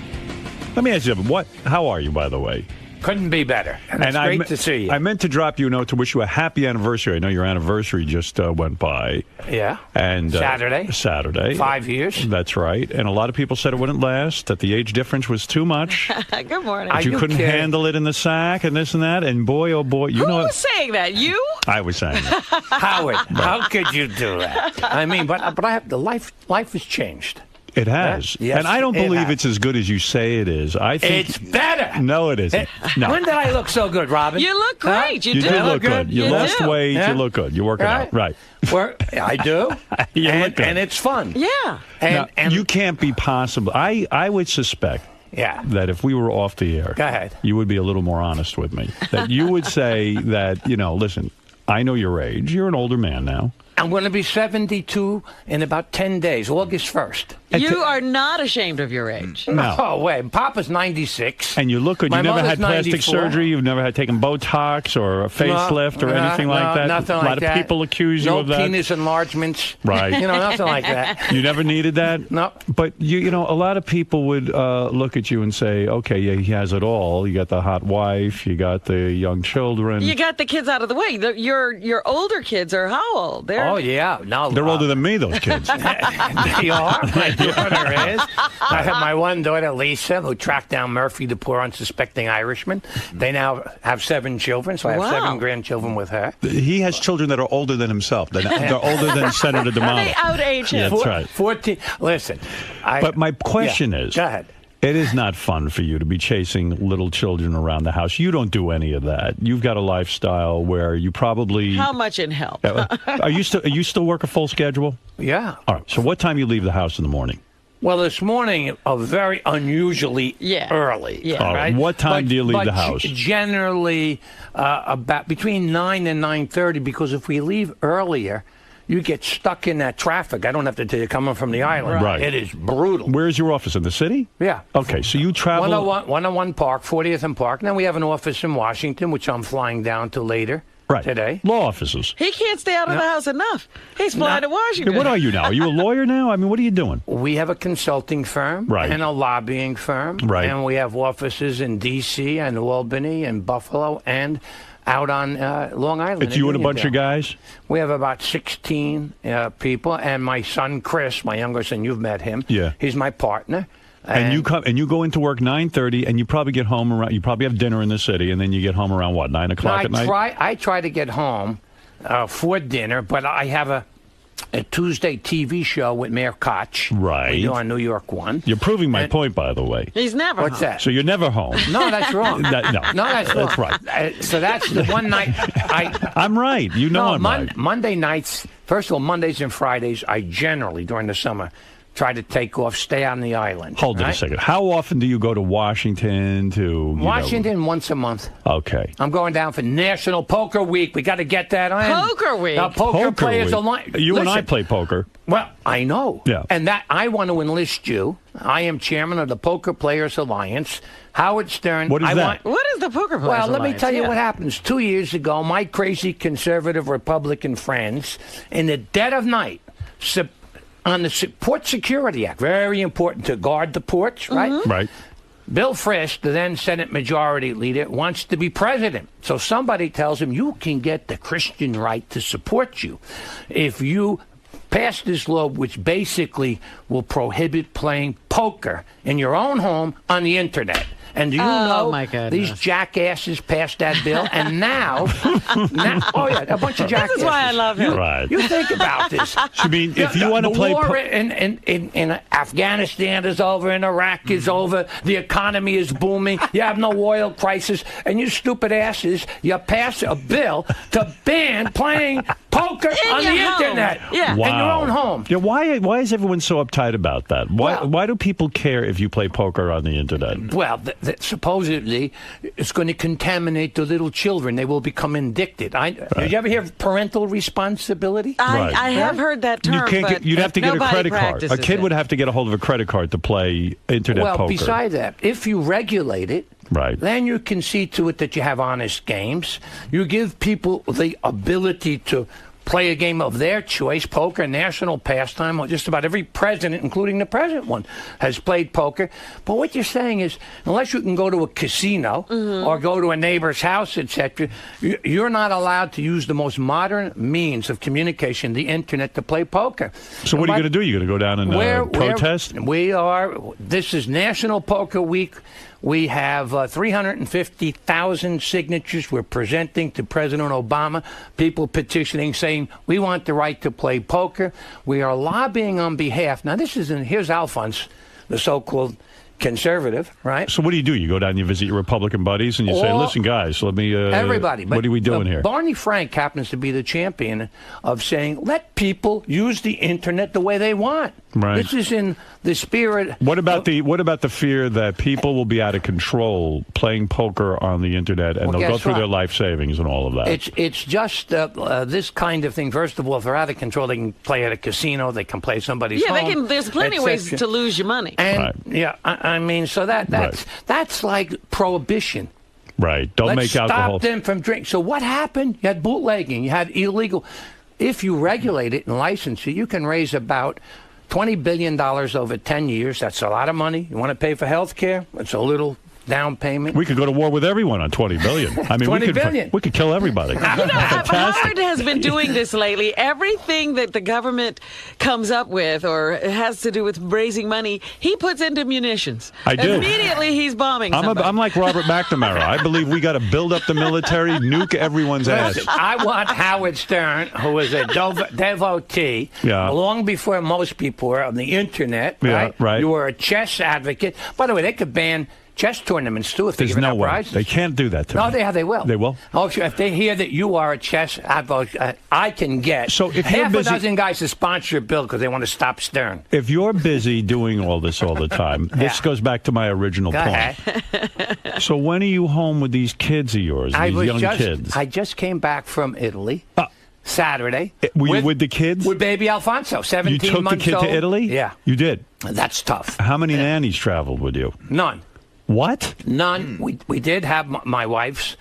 Speaker 1: let me ask you something. How are you, by the way?
Speaker 23: Couldn't be better. And it's great to see you.
Speaker 1: I meant to drop you a note to wish you a happy anniversary. I know your anniversary just went by.
Speaker 23: Yeah.
Speaker 1: And
Speaker 23: Saturday.
Speaker 1: 5
Speaker 23: years.
Speaker 1: That's right. And a lot of people said it wouldn't last, that the age difference was too much.
Speaker 5: Good morning.
Speaker 1: That you couldn't handle it in the sack and this and that. And boy, oh boy.
Speaker 5: Who was saying that? You?
Speaker 1: I was saying that.
Speaker 23: Howard, how could you do that? I mean, but I have, life has changed.
Speaker 1: It has.
Speaker 6: Yes,
Speaker 1: and I don't
Speaker 6: it
Speaker 1: believe
Speaker 6: has.
Speaker 1: it's as good as you say it is. I think
Speaker 6: It's better.
Speaker 1: No, it isn't. No.
Speaker 6: When did I look so good, Robin?
Speaker 5: You look great.
Speaker 1: You do look good. You lost weight.
Speaker 6: Yeah.
Speaker 1: You look good. You're working out. Right.
Speaker 6: I do.
Speaker 1: You look good.
Speaker 6: And it's fun.
Speaker 5: Yeah.
Speaker 1: Now, you can't be possible. I would suspect that if we were off the air,
Speaker 6: Go ahead.
Speaker 1: you would be a little more honest with me. That you would say that, listen, I know your age. You're an older man now.
Speaker 6: I'm going to be 72 in about 10 days, August 1st.
Speaker 5: You are not ashamed of your age.
Speaker 6: No way. Papa's 96.
Speaker 1: And you look good.
Speaker 6: My
Speaker 1: You never
Speaker 6: mother's
Speaker 1: had plastic
Speaker 6: 94.
Speaker 1: surgery. You've never had taken Botox or a facelift or anything like that.
Speaker 6: Nothing
Speaker 1: a
Speaker 6: like
Speaker 1: lot
Speaker 6: that.
Speaker 1: of people accuse you of that.
Speaker 6: No penis enlargements.
Speaker 1: Right.
Speaker 6: Nothing like that.
Speaker 1: You never needed that?
Speaker 6: No.
Speaker 1: But, a lot of people would look at you and say, okay, yeah, he has it all. You got the hot wife. You got the young children.
Speaker 5: You got the kids out of the way. Your older kids are how old?
Speaker 6: Oh, yeah. No,
Speaker 1: They're older than me, those kids.
Speaker 6: They are. My daughter is. I have my one daughter, Lisa, who tracked down Murphy, the poor unsuspecting Irishman. They now have 7 children, so I have 7 grandchildren with her.
Speaker 1: He has children that are older than himself. They're older than Senator DeMano.
Speaker 5: They outage him.
Speaker 1: That's right.
Speaker 6: 14. Listen.
Speaker 1: But my question is,
Speaker 6: go ahead.
Speaker 1: It is not fun for you to be chasing little children around the house. You don't do any of that. You've got a lifestyle where you probably...
Speaker 5: How much in hell?
Speaker 1: Are you still work a full schedule?
Speaker 6: Yeah.
Speaker 1: All right. So what time you leave the house in the morning?
Speaker 6: Well, this morning, very unusually early.
Speaker 5: Yeah.
Speaker 1: All right. What time do you leave the house?
Speaker 6: Generally, about between 9 and 9:30, because if we leave earlier, you get stuck in that traffic. I don't have to tell you, coming from the island.
Speaker 1: Right.
Speaker 6: It is brutal.
Speaker 1: Where's your office? In the city?
Speaker 6: Yeah.
Speaker 1: Okay, so you travel...
Speaker 6: 101 Park, 40th and Park. And then we have an office in Washington, which I'm flying down to later today.
Speaker 1: Law offices.
Speaker 5: He can't stay out of the house enough. He's flying to Washington.
Speaker 1: What are you now? Are you a lawyer now? I mean, what are you doing?
Speaker 6: We have a consulting firm and a lobbying firm.
Speaker 1: Right.
Speaker 6: And we have offices in D.C. and Albany and Buffalo and out on Long Island.
Speaker 1: It's you and a bunch of guys?
Speaker 6: We have about 16 people, and my son Chris, my younger son, you've met him.
Speaker 1: Yeah.
Speaker 6: He's my partner.
Speaker 1: And you go into work 9:30, and you probably get home around. You probably have dinner in the city, and then you get home around what, 9 o'clock at night?
Speaker 6: I try to get home for dinner, but I have a Tuesday TV show with Mayor Koch.
Speaker 1: Right.
Speaker 6: We do on New York 1.
Speaker 1: You're proving my point, by the way.
Speaker 5: He's never
Speaker 6: What's
Speaker 5: home.
Speaker 6: that?
Speaker 1: So you're never home.
Speaker 6: No, that's wrong.
Speaker 1: No,
Speaker 6: that's wrong.
Speaker 1: That's right.
Speaker 6: So that's the one night
Speaker 1: I'm right. You know I'm right.
Speaker 6: Monday nights, first of all, Mondays and Fridays, I generally, during the summer, try to take off, stay on the island.
Speaker 1: Hold it a second. How often do you go to Washington to...
Speaker 6: Washington once a month.
Speaker 1: Okay.
Speaker 6: I'm going down for National Poker Week. We got to get that on.
Speaker 5: Poker Week?
Speaker 6: Now, Poker Players
Speaker 1: Week.
Speaker 6: Alliance.
Speaker 1: You and I play poker.
Speaker 6: Well, I know.
Speaker 1: Yeah.
Speaker 6: And that I want to enlist you. I am chairman of the Poker Players Alliance. Howard Stern.
Speaker 1: What is that?
Speaker 5: What is the Poker Players
Speaker 6: Well, let me
Speaker 5: Alliance?
Speaker 6: tell you what happens. 2 years ago, my crazy conservative Republican friends, in the dead of night, on the Port Security Act, very important to guard the ports, right?
Speaker 5: Mm-hmm.
Speaker 1: Right.
Speaker 6: Bill Frist, the then Senate Majority Leader, wants to be president. So somebody tells him, you can get the Christian right to support you if you pass this law, which basically will prohibit playing poker in your own home on the internet. And do you know
Speaker 5: my goodness.
Speaker 6: these jackasses passed that bill, and now, oh yeah, a bunch of jackasses.
Speaker 5: This is why I love him.
Speaker 1: Right.
Speaker 6: You think about this.
Speaker 1: I mean, if you want to play...
Speaker 6: The war in Afghanistan is over, in Iraq is over, the economy is booming, you have no oil crisis, and you stupid asses, you pass a bill to ban playing poker on the internet.
Speaker 5: Yeah.
Speaker 1: Wow.
Speaker 6: In your own home.
Speaker 1: Yeah, why is everyone so uptight about that? Why do people care if you play poker on the internet?
Speaker 6: Well, supposedly it's going to contaminate the little children. They will become addicted. Did you ever hear of parental responsibility?
Speaker 5: I have heard that term.
Speaker 1: You'd have to get a credit card. A kid
Speaker 5: it.
Speaker 1: would have to get a hold of a credit card to play internet poker.
Speaker 6: Well, besides that, if you regulate it,
Speaker 1: right,
Speaker 6: then you can see to it that you have honest games. You give people the ability to play a game of their choice, poker, national pastime. Just about every president, including the present one, has played poker. But what you're saying is, unless you can go to a casino or go to a neighbor's house, etc., you're not allowed to use the most modern means of communication, the internet, to play poker.
Speaker 1: So what are you going to do? You're going to go down and protest?
Speaker 6: This is National Poker Week. We have 350,000 signatures we're presenting to President Obama, people petitioning, saying we want the right to play poker. We are lobbying on behalf. Now, here's Alphonse, the so-called conservative, right?
Speaker 1: So what do? You go down and you visit your Republican buddies and you say, listen, guys, let me...
Speaker 6: everybody.
Speaker 1: What are we doing here?
Speaker 6: Barney Frank happens to be the champion of saying, let people use the Internet the way they want.
Speaker 1: Right.
Speaker 6: This is in the spirit...
Speaker 1: What about the fear that people will be out of control playing poker on the Internet and they'll go through their life savings and all of that?
Speaker 6: It's just this kind of thing. First of all, if they're out of control, they can play at a casino, they can play somebody's home.
Speaker 5: There's plenty of ways to lose your money.
Speaker 6: And, I mean, so that's like prohibition.
Speaker 1: Right. Don't
Speaker 6: Let's
Speaker 1: make alcohol.
Speaker 6: stop them from drinking. So what happened? You had bootlegging. You had illegal. If you regulate it and license it, you can raise about $20 billion over 10 years. That's a lot of money. You want to pay for health care? It's a little down payment.
Speaker 1: We could go to war with everyone on $20 billion. I mean, we could kill everybody.
Speaker 5: Howard has been doing this lately. Everything that the government comes up with or has to do with raising money, he puts into munitions.
Speaker 1: I do.
Speaker 5: Immediately, he's bombing somebody.
Speaker 1: I'm like Robert McNamara. I believe we got to build up the military, nuke everyone's ass.
Speaker 6: I want Howard Stern, who was a devotee, long before most people were on the Internet, right?
Speaker 1: Right.
Speaker 6: You were a chess advocate. By the way, they could ban chess tournaments too if they're giving out prizes.
Speaker 1: They can't do that to me.
Speaker 6: No, they will.
Speaker 1: They will?
Speaker 6: Oh, sure. If they hear that you are a chess advocate, I can get
Speaker 1: half
Speaker 6: a dozen guys to sponsor a bill because they want to stop Stern.
Speaker 1: If you're busy doing all this all the time, this goes back to my original point.
Speaker 6: Ahead.
Speaker 1: So when are you home with these kids of yours, these young kids?
Speaker 6: I just came back from Italy. Saturday.
Speaker 1: Were you with the kids?
Speaker 6: With baby Alfonso, 17 months old.
Speaker 1: You took the kid to Italy?
Speaker 6: Yeah.
Speaker 1: You did?
Speaker 6: That's tough.
Speaker 1: How many nannies traveled with you?
Speaker 6: None.
Speaker 1: What?
Speaker 6: None. We did have my wife's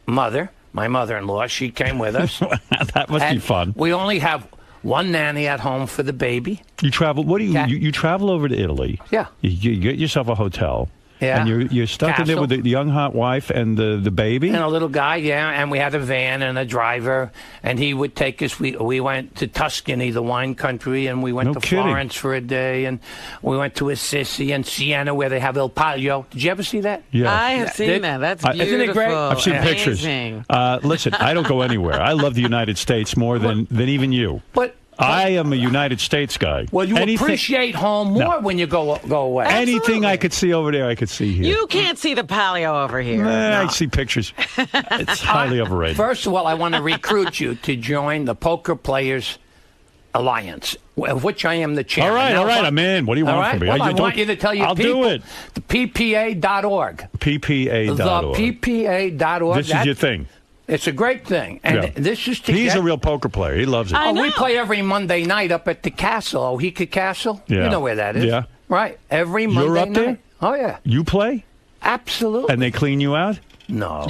Speaker 6: mother, my mother-in-law. She came with us.
Speaker 1: That must be fun.
Speaker 6: We only have one nanny at home for the baby.
Speaker 1: You travel? What do you travel over to Italy?
Speaker 6: Yeah.
Speaker 1: You get yourself a hotel.
Speaker 6: Yeah.
Speaker 1: And you're stuck in there with the young hot wife and the baby?
Speaker 6: And a little guy, and we had a van and a driver, and he would take us. We went to Tuscany, the wine country, and we went to Florence for a day, and we went to Assisi and Siena, where they have Il Palio. Did you ever see that?
Speaker 1: Yeah.
Speaker 5: I have seen that. That's beautiful.
Speaker 6: Isn't it great?
Speaker 1: I've seen pictures. Listen, I don't go anywhere. I love the United States more than even you.
Speaker 6: But
Speaker 1: I am a United States guy.
Speaker 6: Well, you appreciate home more when you go away.
Speaker 1: Anything I could see over there, I could see here.
Speaker 5: You can't see the palio over here.
Speaker 1: I see pictures. It's highly overrated.
Speaker 6: First of all, I want to recruit you to join the Poker Players Alliance, of which I am the chairman.
Speaker 1: All right, I'm in. What do you want from me?
Speaker 6: Well, I want you to tell your people.
Speaker 1: I'll do it.
Speaker 6: The PPA.org.
Speaker 1: PPA.org.
Speaker 6: The PPA.org.
Speaker 1: This is your thing.
Speaker 6: It's a great thing. And this is to
Speaker 1: He's a real poker player. He loves it.
Speaker 6: We play every Monday night up at the Castle, Ohika Castle.
Speaker 1: Yeah.
Speaker 6: You know where that is.
Speaker 1: Yeah.
Speaker 6: Right. Every Monday
Speaker 1: You're up
Speaker 6: night.
Speaker 1: there?
Speaker 6: Oh, yeah.
Speaker 1: You play?
Speaker 6: Absolutely.
Speaker 1: And they clean you out?
Speaker 6: No.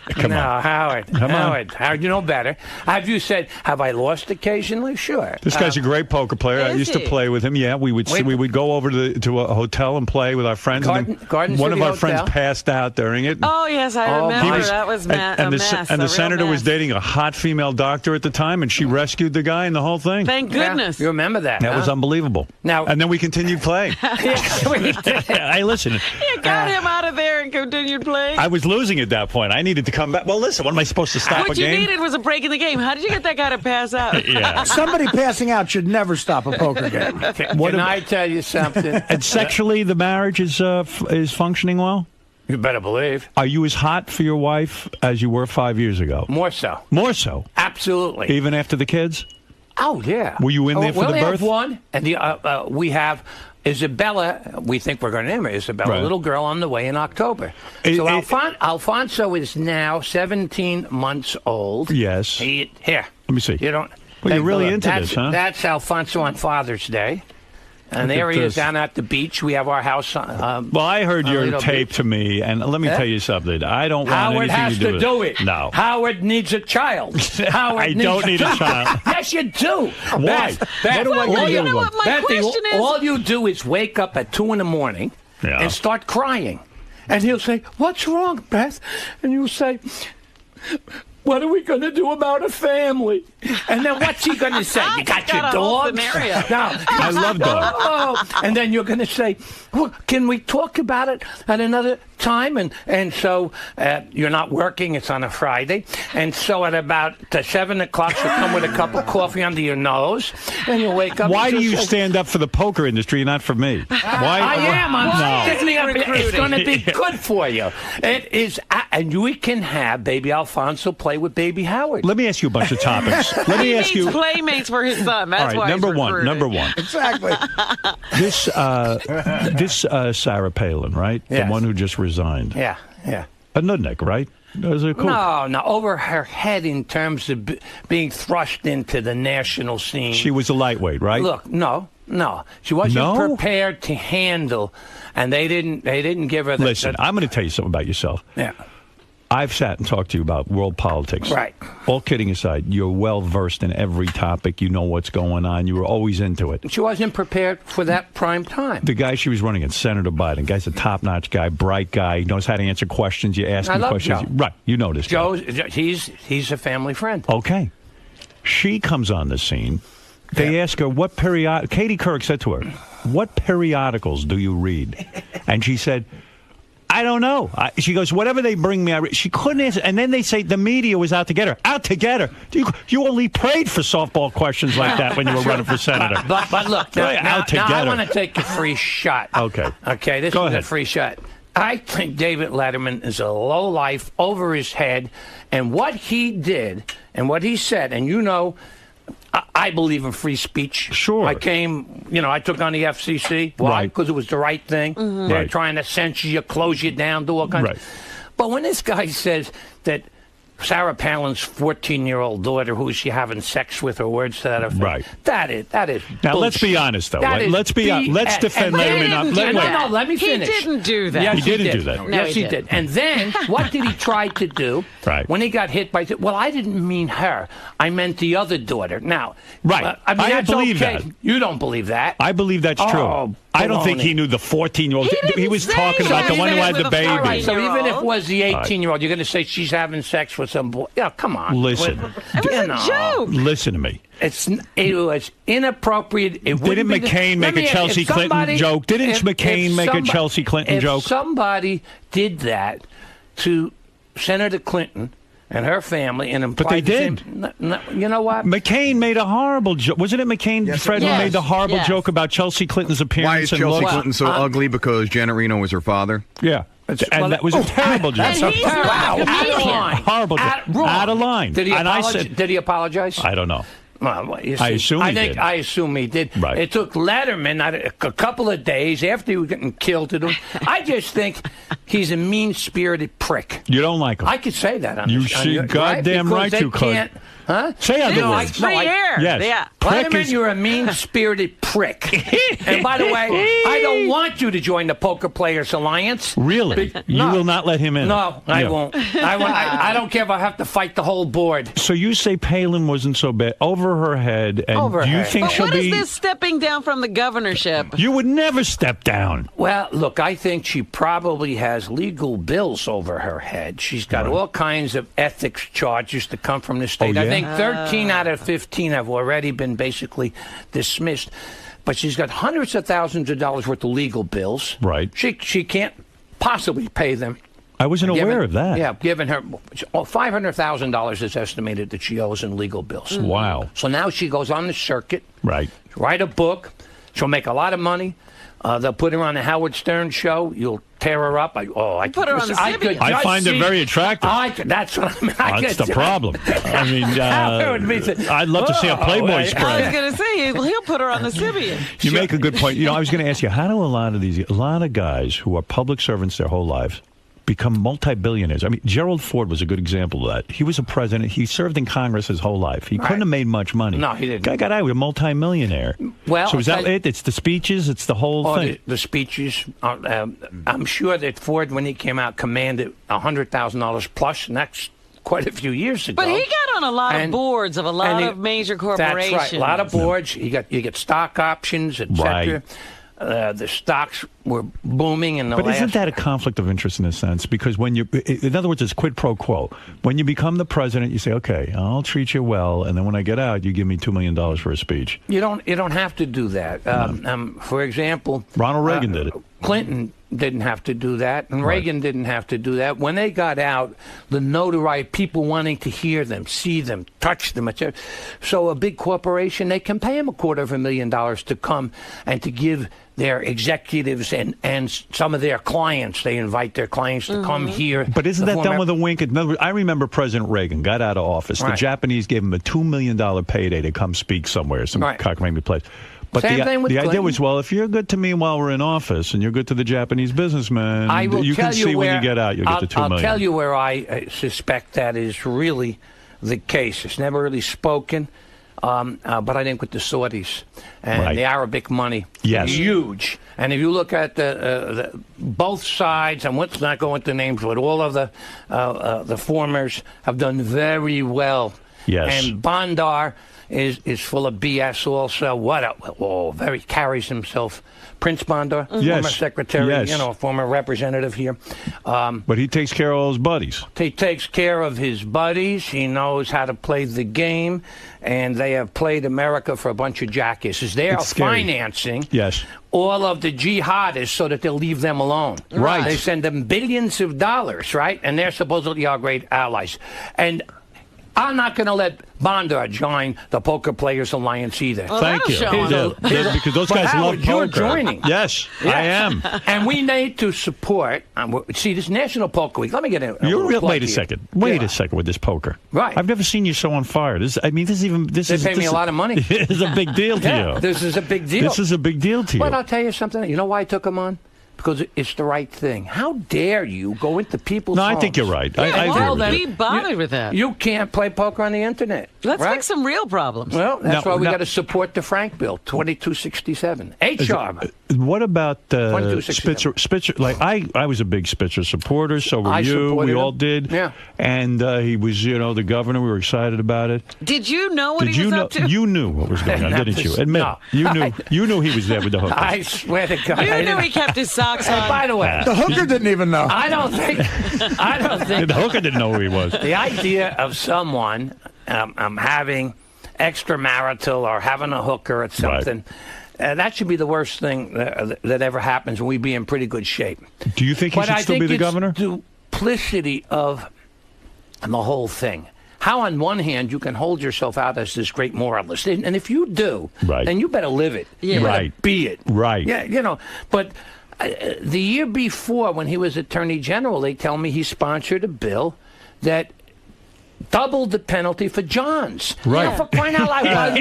Speaker 1: Come on.
Speaker 6: Howard. Howard, you know better. Have you said, have I lost occasionally? Sure.
Speaker 1: This guy's a great poker player. I used to play with him. Yeah, we would go over to a hotel and play with our friends.
Speaker 6: Garden
Speaker 1: one of
Speaker 6: City
Speaker 1: our friends
Speaker 6: Hotel.
Speaker 1: passed out during it.
Speaker 5: Oh, yes, I remember. That was a mess.
Speaker 1: And the
Speaker 5: real
Speaker 1: senator
Speaker 5: mess.
Speaker 1: was dating a hot female doctor at the time, and she rescued the guy and the whole thing.
Speaker 5: Thank goodness.
Speaker 6: You remember that?
Speaker 1: That was unbelievable. And then we continued playing. Hey, listen.
Speaker 5: You got him out of there and continued playing.
Speaker 1: I was losing at that point. I needed to come back. Well, listen, what am I supposed to stop a game?
Speaker 5: What you needed was a break in the game. How did you get that guy to pass out?
Speaker 1: Yeah.
Speaker 3: Somebody passing out should never stop a poker game.
Speaker 6: Can I tell you something?
Speaker 1: And sexually, the marriage is functioning well?
Speaker 6: You better believe.
Speaker 1: Are you as hot for your wife as you were 5 years ago?
Speaker 6: More so.
Speaker 1: More so?
Speaker 6: Absolutely.
Speaker 1: Even after the kids?
Speaker 6: Oh, yeah.
Speaker 1: Were you in there for the birth?
Speaker 6: We have one, and we have Isabella. We think we're going to name her Isabella, a little girl on the way in October. So Alfonso is now 17 months old.
Speaker 1: Yes.
Speaker 6: Here.
Speaker 1: Let me see.
Speaker 6: You don't.
Speaker 1: Well, you're really into this, huh?
Speaker 6: That's Alfonso on Father's Day. And there he is down at the beach. We have our house.
Speaker 1: Well, I heard your tape to me, and let me tell you something. I don't want
Speaker 6: Howard
Speaker 1: anything
Speaker 6: has
Speaker 1: to do with
Speaker 6: it.
Speaker 1: No.
Speaker 6: Howard needs a child.
Speaker 1: I don't need a child.
Speaker 6: Yes, you do.
Speaker 1: Why?
Speaker 6: All you do is wake up at 2 a.m. and start crying. And he'll say, "What's wrong, Beth?" And you'll say, "What are we going to do about a family?" And then what's he going to say? You got your dogs? No,
Speaker 1: I love dogs.
Speaker 6: And then you're going to say, well, "Can we talk about it at another time, and so you're not working. It's on a Friday, and so at about 7 o'clock, you come with a cup of coffee under your nose, and you wake up.
Speaker 1: Why do you stand up for the poker industry, not for me? Why?
Speaker 6: I am. I'm standing up. It's going to be
Speaker 1: Yeah.
Speaker 6: good for you. It is, and we can have Baby Alfonso play with Baby Howard.
Speaker 1: Let me ask you a bunch of topics. Let me ask you.
Speaker 5: Playmates for his son. That's
Speaker 1: All right,
Speaker 5: why
Speaker 1: number
Speaker 5: he's
Speaker 1: one.
Speaker 5: recruited.
Speaker 1: Number one.
Speaker 3: Exactly.
Speaker 1: This Sarah Palin, right?
Speaker 6: Yes.
Speaker 1: The one who just resigned.
Speaker 6: Yeah.
Speaker 1: A nudnik, right? Was it cool?
Speaker 6: No, over her head in terms of being thrust into the national scene.
Speaker 1: She was a lightweight, right?
Speaker 6: Look, no, she wasn't prepared to handle, and they didn't give her.
Speaker 1: Listen, I'm going to tell you something about yourself.
Speaker 6: Yeah.
Speaker 1: I've sat and talked to you about world politics.
Speaker 6: Right.
Speaker 1: All kidding aside, you're well versed in every topic. You know what's going on. You were always into it.
Speaker 6: She wasn't prepared for that prime time.
Speaker 1: The guy she was running against, Senator Biden, guy's a top-notch guy, bright guy, knows how to answer questions. You ask him
Speaker 6: love
Speaker 1: questions.
Speaker 6: Joe.
Speaker 1: Right, you know this guy.
Speaker 6: He's a family friend.
Speaker 1: Okay. She comes on the scene. They ask her, what period... Katie Couric said to her, what periodicals do you read? And she said... I don't know. She goes, whatever they bring me, I read. She couldn't answer. And then they say the media was out to get her. Out to get her. You only prayed for softball questions like that when you were running for senator.
Speaker 6: But look, now I want to take a free shot.
Speaker 1: Okay.
Speaker 6: Okay, this
Speaker 1: Go
Speaker 6: is
Speaker 1: ahead.
Speaker 6: a free shot. I think David Letterman is a low life, over his head, and what he did and what he said, and you know, I believe in free speech.
Speaker 1: Sure.
Speaker 6: I took on the FCC. Why?
Speaker 1: Right.
Speaker 6: Because it was the right thing.
Speaker 1: Mhm.
Speaker 6: They're
Speaker 1: Right.
Speaker 6: trying to censor you, close you down, do all kinds
Speaker 1: Right.
Speaker 6: But when this guy says that Sarah Palin's 14-year-old daughter, who is she having sex with, or words to that effect,
Speaker 1: Right.
Speaker 6: that is
Speaker 1: Now,
Speaker 6: bullshit.
Speaker 1: let's be honest, though.
Speaker 6: That is
Speaker 1: Let's defend Letterman.
Speaker 6: No, let me finish.
Speaker 5: He didn't do that.
Speaker 6: Yes,
Speaker 1: He didn't do that.
Speaker 5: No,
Speaker 6: Yes,
Speaker 5: he
Speaker 6: he did. And then, what did he try to do?
Speaker 1: Right.
Speaker 6: When he got hit by... Well, I didn't mean her. I meant the other daughter. Now...
Speaker 1: Right.
Speaker 6: I mean,
Speaker 1: I
Speaker 6: that's
Speaker 1: believe
Speaker 6: okay.
Speaker 1: that.
Speaker 6: You don't believe that.
Speaker 1: I believe that's true.
Speaker 6: Oh,
Speaker 1: I don't think
Speaker 6: baloney.
Speaker 1: he knew the 14-year-old. He was talking
Speaker 5: he
Speaker 1: about the
Speaker 5: was
Speaker 1: one who had
Speaker 5: with
Speaker 1: the
Speaker 5: a
Speaker 1: baby.
Speaker 6: All right, so even if it was the
Speaker 1: All right.
Speaker 6: 18-year-old, you're going to say she's having sex with some boy. Yeah, come on.
Speaker 1: Listen.
Speaker 5: It was a joke.
Speaker 1: Listen to me.
Speaker 6: It was inappropriate. It
Speaker 1: Didn't McCain make a Chelsea Clinton joke? Didn't McCain make a Chelsea Clinton joke?
Speaker 6: If somebody did that to Senator Clinton and her family and implied
Speaker 1: But they
Speaker 6: the
Speaker 1: did.
Speaker 6: same- you know what?
Speaker 1: McCain made a horrible joke. Wasn't it McCain,
Speaker 12: Yes, it
Speaker 1: Fred, who
Speaker 5: was.
Speaker 1: made the horrible
Speaker 5: Yes.
Speaker 1: joke about Chelsea Clinton's appearance?
Speaker 12: Why is
Speaker 1: and
Speaker 12: Chelsea
Speaker 1: looks?
Speaker 12: Clinton so ugly? Because Janet Reno was her father?
Speaker 1: Yeah. And that was a terrible joke.
Speaker 6: That's a terrible. Out of line.
Speaker 1: Horrible joke.
Speaker 6: Wrong.
Speaker 1: Out of line.
Speaker 6: Did he
Speaker 1: And I
Speaker 6: apologize?
Speaker 1: said,
Speaker 6: Did he apologize?
Speaker 1: I don't know.
Speaker 6: Well, you see,
Speaker 1: I assume he did.
Speaker 6: I assume he did.
Speaker 1: Right.
Speaker 6: It took Letterman a couple of days after he was getting killed to do. I just think he's a mean-spirited prick.
Speaker 1: You don't like him.
Speaker 6: I could say that on
Speaker 1: You
Speaker 6: this- on
Speaker 1: should
Speaker 6: your-
Speaker 1: goddamn
Speaker 6: Because
Speaker 1: right
Speaker 6: they
Speaker 1: you could.
Speaker 6: can't- Huh?
Speaker 1: Say other
Speaker 6: No,
Speaker 1: words.
Speaker 5: Free air.
Speaker 1: Yes.
Speaker 5: Yeah.
Speaker 1: Prick
Speaker 6: Letterman,
Speaker 1: is-
Speaker 6: you're a mean-spirited prick. And by the way, I don't want you to join the Poker Players Alliance.
Speaker 1: Really? You
Speaker 6: No.
Speaker 1: will not let him in?
Speaker 6: No, I
Speaker 1: Yeah.
Speaker 6: won't. I don't care if I have to fight the whole board.
Speaker 1: So you say Palin wasn't so bad. Over her head. And
Speaker 6: Over
Speaker 1: do you
Speaker 6: her
Speaker 1: think
Speaker 5: But
Speaker 1: she'll
Speaker 5: what is
Speaker 1: be...
Speaker 5: this stepping down from the governorship?
Speaker 1: You would never step down.
Speaker 6: Well, look, I think she probably has legal bills over her head. She's got all kinds of ethics charges to come from the state.
Speaker 1: Oh,
Speaker 6: I
Speaker 1: yeah?
Speaker 6: think 13 out of 15 have already been basically dismissed. But she's got hundreds of thousands of dollars worth of legal bills.
Speaker 1: Right.
Speaker 6: She can't possibly pay them.
Speaker 1: I wasn't aware of that.
Speaker 6: Yeah, given her $500,000 is estimated that she owes in legal bills.
Speaker 1: Wow.
Speaker 6: So now she goes on the circuit.
Speaker 1: Right.
Speaker 6: Write a book. She'll make a lot of money. They'll put her on the Howard Stern show. You'll tear her up. I
Speaker 5: put her on the Sibian.
Speaker 1: I find it very attractive.
Speaker 6: That's what I mean.
Speaker 1: That's the problem. I mean, I'd love to see a Playboy spread.
Speaker 5: I was going to say, he'll put her on the Sibian.
Speaker 1: You make a good point. I was going to ask you, how do a lot of guys who are public servants their whole lives become multi-billionaires? I mean, Gerald Ford was a good example of that. He was a president. He served in Congress his whole life. He couldn't have made much money.
Speaker 6: No, he didn't.
Speaker 1: Guy got out with a multi-millionaire.
Speaker 6: Well,
Speaker 1: so is that it? It's the speeches? It's the whole thing?
Speaker 6: The speeches. I'm sure that Ford, when he came out, commanded $100,000 plus, and that's quite a few years ago.
Speaker 5: But he got on a lot of boards of a lot of major corporations.
Speaker 6: That's right. A lot of boards. You get stock options, etc.
Speaker 1: Right.
Speaker 6: The stocks were booming in the
Speaker 1: But
Speaker 6: last...
Speaker 1: isn't that a conflict of interest in a sense? Because when in other words, it's quid pro quo. When you become the president, you say, okay, I'll treat you well, and then when I get out, you give me $2 million for a speech.
Speaker 6: You don't have to do that. For example...
Speaker 1: Ronald Reagan did it.
Speaker 6: Clinton didn't have to do that, and Reagan didn't have to do that. When they got out, the notoriety, people wanting to hear them, see them, touch them. So a big corporation, they can pay them $250,000 to come and to give their executives and some of their clients, they invite their clients to come here.
Speaker 1: But isn't that done with a wink? In other words, I remember President Reagan got out of office. The Japanese gave him a $2 million payday to come speak somewhere, some cockamamie place. But the idea was, well, if you're good to me while we're in office and you're good to the Japanese businessman, you can see when you get out, you'll get the $2 million.
Speaker 6: I'll tell you where I suspect that is really the case. It's never really spoken, but I think with the Saudis and the Arabic money, huge. And if you look at the both sides, and let's not go into names, but all of the formers have done very well.
Speaker 1: Yes.
Speaker 6: And Bandar is full of BS also. Very carries himself. Prince Bandar, former secretary, former representative here.
Speaker 1: But he takes care of all his buddies.
Speaker 6: He takes care of his buddies. He knows how to play the game. And they have played America for a bunch of jackasses. They are financing all of the jihadists so that they'll leave them alone.
Speaker 1: Right.
Speaker 6: They send them billions of dollars, right? And they're supposedly our great allies. And I'm not going to let Bandar join the Poker Players Alliance either.
Speaker 1: Well, thank you. Because those guys love poker.
Speaker 6: You're joining.
Speaker 1: Yes, I am.
Speaker 6: And we need to support. See, this National Poker Week. Let me get in.
Speaker 1: Wait a second. Wait a second with this poker.
Speaker 6: Right.
Speaker 1: I've never seen you so on fire. This
Speaker 6: they pay me a lot of money.
Speaker 1: This is a big deal to you.
Speaker 6: This is a big deal.
Speaker 1: This is a big deal to you.
Speaker 6: But I'll tell you something. You know why I took him on? Because it's the right thing. How dare you go into people's homes?
Speaker 1: I think you're right.
Speaker 5: Yeah,
Speaker 1: I agree with
Speaker 5: be bothered with that.
Speaker 6: You can't play poker on the internet.
Speaker 5: Let's fix some real problems.
Speaker 6: Well, that's why we got to support the Frank Bill, 2267. HR.
Speaker 1: What about Spitzer? Like I was a big Spitzer supporter. So were you. We all did.
Speaker 6: Yeah.
Speaker 1: And he was, the governor. We were excited about it.
Speaker 5: Did you know what he was up to?
Speaker 1: You knew what was going on, didn't you? Admit.
Speaker 6: No.
Speaker 1: You knew he was there with the hookers.
Speaker 6: I swear to God.
Speaker 5: You knew he kept his socks on.
Speaker 6: By the way,
Speaker 3: the hooker didn't even know.
Speaker 6: I don't think.
Speaker 1: The hooker didn't know who he was.
Speaker 6: The idea of someone having extramarital or having a hooker or something. That should be the worst thing that ever happens, and we'd be in pretty good shape.
Speaker 1: Do you think he should still be the governor?
Speaker 6: The duplicity of the whole thing. How on one hand you can hold yourself out as this great moralist, and if you do, then you better live it. You better be it.
Speaker 1: Right.
Speaker 6: Yeah, but the year before, when he was Attorney General, they tell me he sponsored a bill that doubled the penalty for Johns.
Speaker 1: Right.
Speaker 6: For crying out loud,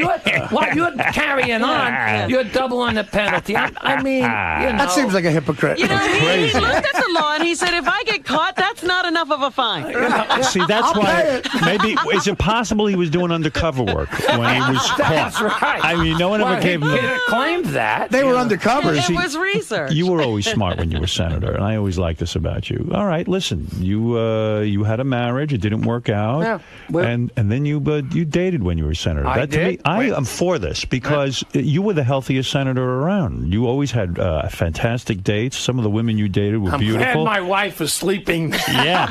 Speaker 6: while you're carrying on, you're doubling the penalty. I mean,
Speaker 3: that seems like a hypocrite.
Speaker 5: He looked at the law and he said, if I get caught, that's not enough of a fine.
Speaker 1: See, that's why maybe is it possible he was doing undercover work when he was caught?
Speaker 6: That's right.
Speaker 1: I mean, no one ever gave him.
Speaker 6: Claimed that
Speaker 3: they were undercover.
Speaker 5: It was research.
Speaker 1: You were always smart when you were senator, and I always liked this about you. All right, listen, you had a marriage, it didn't work out.
Speaker 6: Yeah,
Speaker 1: and then you dated when you were senator.
Speaker 6: I
Speaker 1: To me, I am for this because you were the healthiest senator around. You always had fantastic dates. Some of the women you dated were beautiful.
Speaker 6: Glad my wife was sleeping.
Speaker 1: Yeah,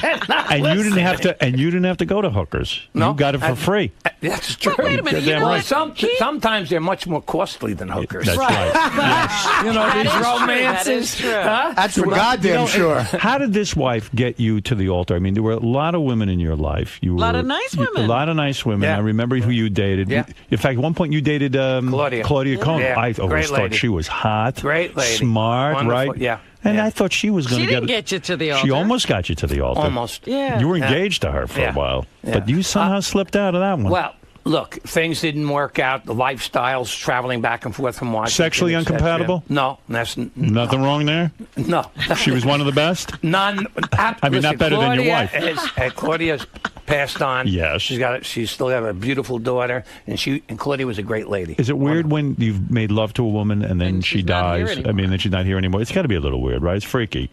Speaker 1: and you didn't have to. And you didn't have to go to hookers.
Speaker 6: No,
Speaker 1: you got it for free.
Speaker 6: That's true.
Speaker 5: But wait a minute. You know what?
Speaker 6: Sometimes they're much more costly than hookers.
Speaker 1: That's right. Yes.
Speaker 6: These romances.
Speaker 5: That is true.
Speaker 3: That's for goddamn sure.
Speaker 1: How did this wife get you to the altar? I mean, there were a lot of women in your life. A
Speaker 5: lot of nice women.
Speaker 1: A lot of nice women.
Speaker 6: Yeah.
Speaker 1: I remember who you dated.
Speaker 6: Yeah.
Speaker 1: In fact, at one point you dated Claudia Cohn.
Speaker 6: Yeah.
Speaker 1: I always thought she was hot.
Speaker 6: Great lady.
Speaker 1: Smart,
Speaker 6: Wonderful.
Speaker 1: right?
Speaker 6: Yeah.
Speaker 1: And I thought she was going to
Speaker 5: get you to the altar.
Speaker 1: She almost got you to the altar.
Speaker 6: Almost.
Speaker 5: Yeah.
Speaker 1: You were engaged to her for a while.
Speaker 6: Yeah.
Speaker 1: But you somehow slipped out of that one.
Speaker 6: Well, look, things didn't work out. The lifestyles, traveling back and forth from Washington.
Speaker 1: Sexually incompatible?
Speaker 6: No. That's
Speaker 1: nothing wrong there?
Speaker 6: No.
Speaker 1: She was one of the best?
Speaker 6: None.
Speaker 1: I mean, not better than your wife.
Speaker 6: Claudia's passed on.
Speaker 1: Yes.
Speaker 6: She's still got a beautiful daughter, and Claudia was a great lady.
Speaker 1: Is it weird when you've made love to a woman and then she dies? I mean, then she's not here anymore. It's got to be a little weird, right? It's freaky.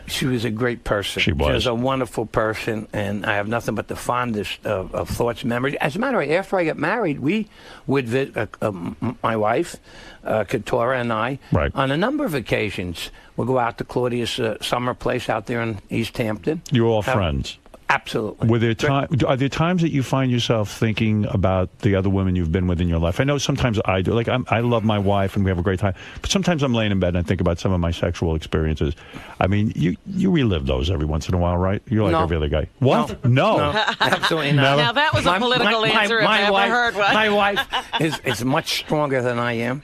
Speaker 6: She was a great person.
Speaker 1: She was.
Speaker 6: She was a wonderful person, and I have nothing but the fondest of thoughts and memories. As a matter of fact, after I got married, we would visit my wife, Katora, and I, on a number of occasions. We'll go out to Claudia's summer place out there in East Hampton.
Speaker 1: You were all friends?
Speaker 6: Absolutely.
Speaker 1: Are there times that you find yourself thinking about the other women you've been with in your life? I know sometimes I do. Like, I love my wife and we have a great time. But sometimes I'm laying in bed and I think about some of my sexual experiences. I mean, you relive those every once in a while, right? You're like every other guy. What? No.
Speaker 6: Absolutely not.
Speaker 5: Now, that was a political answer if I ever heard one.
Speaker 6: My wife is much stronger than I am.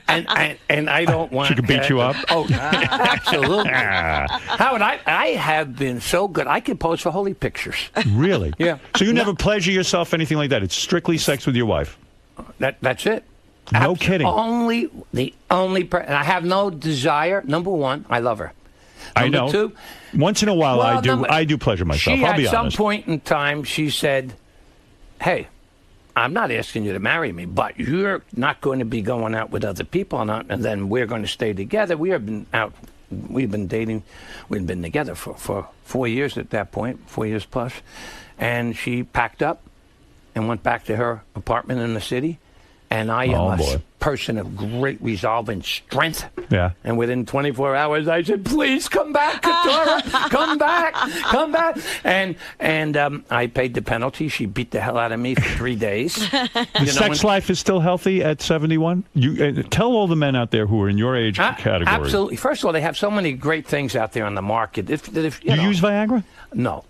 Speaker 6: And I don't want...
Speaker 1: She could beat you up?
Speaker 6: Oh, absolutely. Howard, I have been so good. I can pose for holy pictures.
Speaker 1: Really?
Speaker 6: Yeah.
Speaker 1: So you never pleasure yourself, anything like that? It's strictly sex with your wife?
Speaker 6: That's it.
Speaker 1: No kidding.
Speaker 6: The only and I have no desire. Number one, I love her.
Speaker 1: I know.
Speaker 6: Number two,
Speaker 1: once in a while, I do pleasure myself. I'll be honest.
Speaker 6: At some point in time, she said, "Hey, I'm not asking you to marry me, but you're not going to be going out with other people, and then we're going to stay together. We have been out. We've been dating. We've been together for 4 years at that point, 4 years plus." And she packed up and went back to her apartment in the city. And I am a person of great resolve and strength.
Speaker 1: Yeah.
Speaker 6: And within 24 hours, I said, "Please come back, Katora. Come back. Come back." And I paid the penalty. She beat the hell out of me for 3 days.
Speaker 1: The sex life is still healthy at 71? You tell all the men out there who are in your age category.
Speaker 6: Absolutely. First of all, they have so many great things out there on the market. If you
Speaker 1: use Viagra?
Speaker 6: No,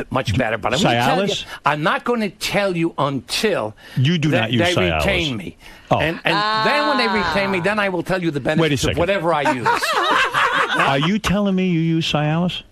Speaker 6: much better. But
Speaker 1: Cialis?
Speaker 6: I'm not going to tell you until
Speaker 1: you do not use
Speaker 6: they
Speaker 1: Cialis.
Speaker 6: retain me.
Speaker 1: Oh.
Speaker 6: And then when they retain me, then I will tell you the benefits of whatever I use.
Speaker 1: Are you telling me you use Cialis?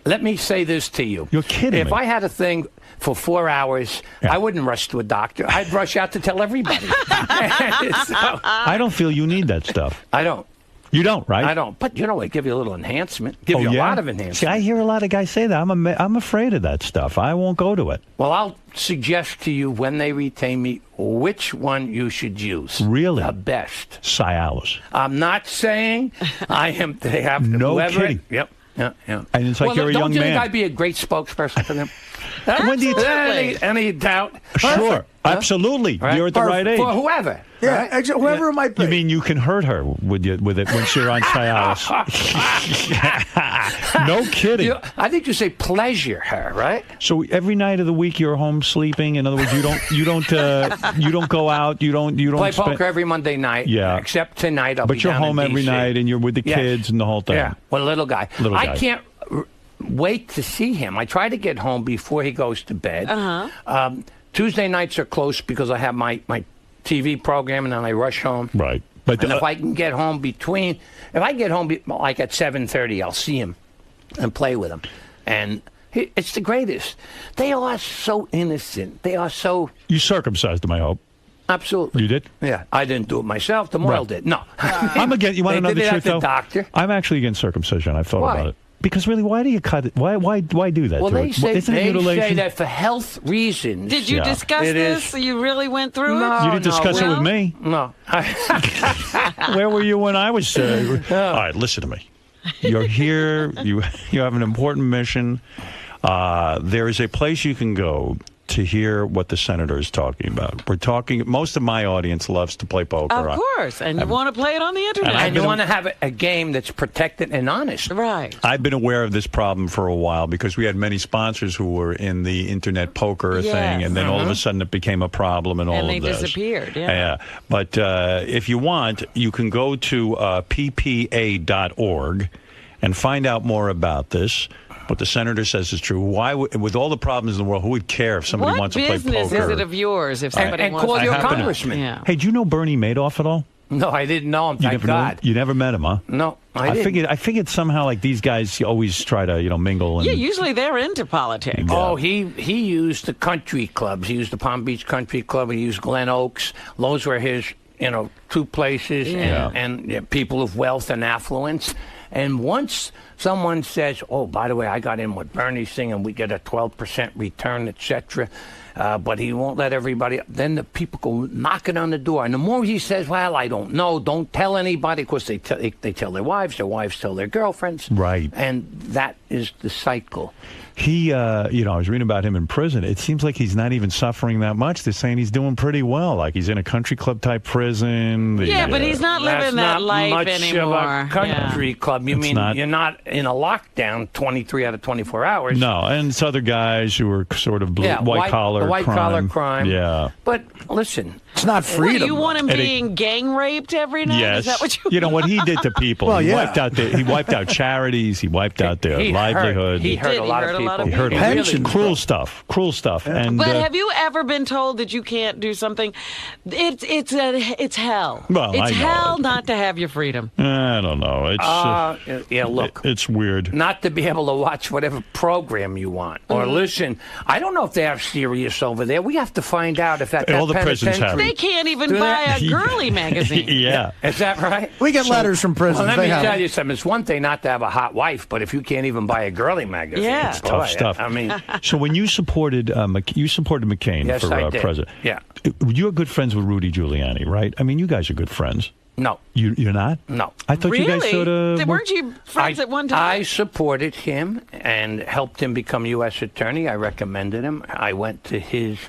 Speaker 6: Let me say this to you.
Speaker 1: You're kidding
Speaker 6: me. If I had a thing for 4 hours, I wouldn't rush to a doctor. I'd rush out to tell everybody.
Speaker 1: I don't feel you need that stuff.
Speaker 6: I don't.
Speaker 1: You don't, right?
Speaker 6: I don't. But, it give you a little enhancement. Give you a lot of enhancement.
Speaker 1: See, I hear a lot of guys say that. I'm afraid of that stuff. I won't go to it.
Speaker 6: Well, I'll suggest to you when they retain me which one you should use.
Speaker 1: Really?
Speaker 6: The best.
Speaker 1: Cialis.
Speaker 6: I'm not saying I am. They have
Speaker 1: no
Speaker 6: whoever,
Speaker 1: kidding.
Speaker 6: Yep. Yeah.
Speaker 1: And it's like you're a young man.
Speaker 6: Don't you think I'd be a great spokesperson for them?
Speaker 1: When do you
Speaker 6: any doubt?
Speaker 1: Sure. Absolutely.
Speaker 6: Right?
Speaker 1: You're at the right age.
Speaker 6: For whoever.
Speaker 3: Yeah,
Speaker 6: right?
Speaker 3: whoever it might be.
Speaker 1: You mean you can hurt her with it once you're on Cialis? No kidding.
Speaker 6: I think you say pleasure her, right?
Speaker 1: So every night of the week you're home sleeping. In other words, you don't go out. You don't
Speaker 6: play poker every Monday night.
Speaker 1: Yeah.
Speaker 6: Except tonight, I'll be
Speaker 1: But you're
Speaker 6: down
Speaker 1: home
Speaker 6: in
Speaker 1: every
Speaker 6: DC.
Speaker 1: night and you're with the kids and the whole thing.
Speaker 6: Yeah. Well, little guy.
Speaker 1: I
Speaker 6: can't wait to see him. I try to get home before he goes to bed. Tuesday nights are close because I have my TV program and then I rush home.
Speaker 1: Right. But
Speaker 6: if I can get home like at 7:30, I'll see him and play with him. And it's the greatest. They are so innocent. They are so...
Speaker 1: You circumcised them, I hope.
Speaker 6: Absolutely.
Speaker 1: You did?
Speaker 6: Yeah. I didn't do it myself. The Moyle did. No.
Speaker 1: I'm against... You want to know the truth, though?
Speaker 6: Doctor.
Speaker 1: I'm actually against circumcision. I've thought about it. Because really, why do you cut it? Why do that?
Speaker 6: Well, they say
Speaker 1: mutilation?
Speaker 6: That for health reasons.
Speaker 5: Did you discuss this? You really went through it?
Speaker 1: You didn't discuss it with me.
Speaker 6: No.
Speaker 1: Where were you when I was? All right, listen to me. You're here. You have an important mission. There is a place you can go to hear what the senator is talking about. We're talking. Most of my audience loves to play poker.
Speaker 5: Of course, and you want to play it on the internet.
Speaker 6: And you want to have a game that's protected and honest.
Speaker 5: Right.
Speaker 1: I've been aware of this problem for a while because we had many sponsors who were in the internet poker thing, and then all of a sudden it became a problem and all of this.
Speaker 5: And they disappeared, yeah.
Speaker 1: But if you want, you can go to ppa.org and find out more about this. What the senator says is true. Why, with all the problems in the world, who would care if somebody wants to play poker?
Speaker 5: What business is it of yours if somebody
Speaker 6: and
Speaker 5: wants
Speaker 6: call
Speaker 5: to?
Speaker 6: your congressman?
Speaker 5: Yeah.
Speaker 1: Hey, do you know Bernie Madoff at all?
Speaker 6: No, I didn't know him. Thank God.
Speaker 1: You never met him, huh?
Speaker 6: No, I didn't.
Speaker 1: I figured somehow like these guys always try to mingle. And,
Speaker 5: yeah, usually they're into politics.
Speaker 6: Yeah. Oh, he used the country clubs. He used the Palm Beach Country Club. He used Glen Oaks. Those were his two places and people of wealth and affluence. And once someone says, "Oh, by the way, I got in with Bernie's thing, and we get a 12% return, etc." But he won't let everybody. Then the people go knocking on the door, and the more he says, "Well, I don't know, don't tell anybody," of course they tell their wives tell their girlfriends,
Speaker 1: right?
Speaker 6: And that is the cycle.
Speaker 1: He, I was reading about him in prison. It seems like he's not even suffering that much. They're saying he's doing pretty well. Like he's in a country club type prison.
Speaker 5: But he's not living that life
Speaker 6: much
Speaker 5: anymore.
Speaker 6: Of a country club. You mean you're not in a lockdown 23 out of 24 hours.
Speaker 1: No, and it's other guys who are sort of white-collar
Speaker 6: crime.
Speaker 1: Yeah.
Speaker 6: But listen,
Speaker 3: it's not freedom.
Speaker 5: What, you want him being gang raped every night?
Speaker 1: Yes.
Speaker 5: Is that what
Speaker 1: you know what he did to people?
Speaker 3: Well,
Speaker 1: he
Speaker 3: yeah.
Speaker 1: wiped out charities. He wiped out their livelihood.
Speaker 6: He hurt a lot of people.
Speaker 1: He hurt
Speaker 3: Pensions.
Speaker 1: Cruel stuff. And
Speaker 5: but have you ever been told that you can't do something? It's hell.
Speaker 1: Well,
Speaker 5: it's
Speaker 1: I know
Speaker 5: hell not to have your freedom.
Speaker 1: I don't know. It's
Speaker 6: yeah, look.
Speaker 1: It's weird.
Speaker 6: Not to be able to watch whatever program you want or listen. I don't know if they have Sirius over there. We have to find out if that
Speaker 1: all the prisons have.
Speaker 5: They can't even buy a girly magazine.
Speaker 1: Yeah.
Speaker 6: Is that right?
Speaker 3: We get letters from prisons.
Speaker 6: Well, let me tell you something. It's one thing not to have a hot wife, but if you can't even buy a girly magazine,
Speaker 5: it's
Speaker 1: tough stuff.
Speaker 6: I mean,
Speaker 1: so when you supported McCain
Speaker 6: yes,
Speaker 1: for
Speaker 6: I did.
Speaker 1: president,
Speaker 6: yeah,
Speaker 1: you're good friends with Rudy Giuliani, right? I mean, you guys are good friends.
Speaker 6: No.
Speaker 1: You're not?
Speaker 6: No.
Speaker 1: I thought you guys sort of...
Speaker 5: Weren't you friends at one time?
Speaker 6: I supported him and helped him become U.S. Attorney. I recommended him. I went to his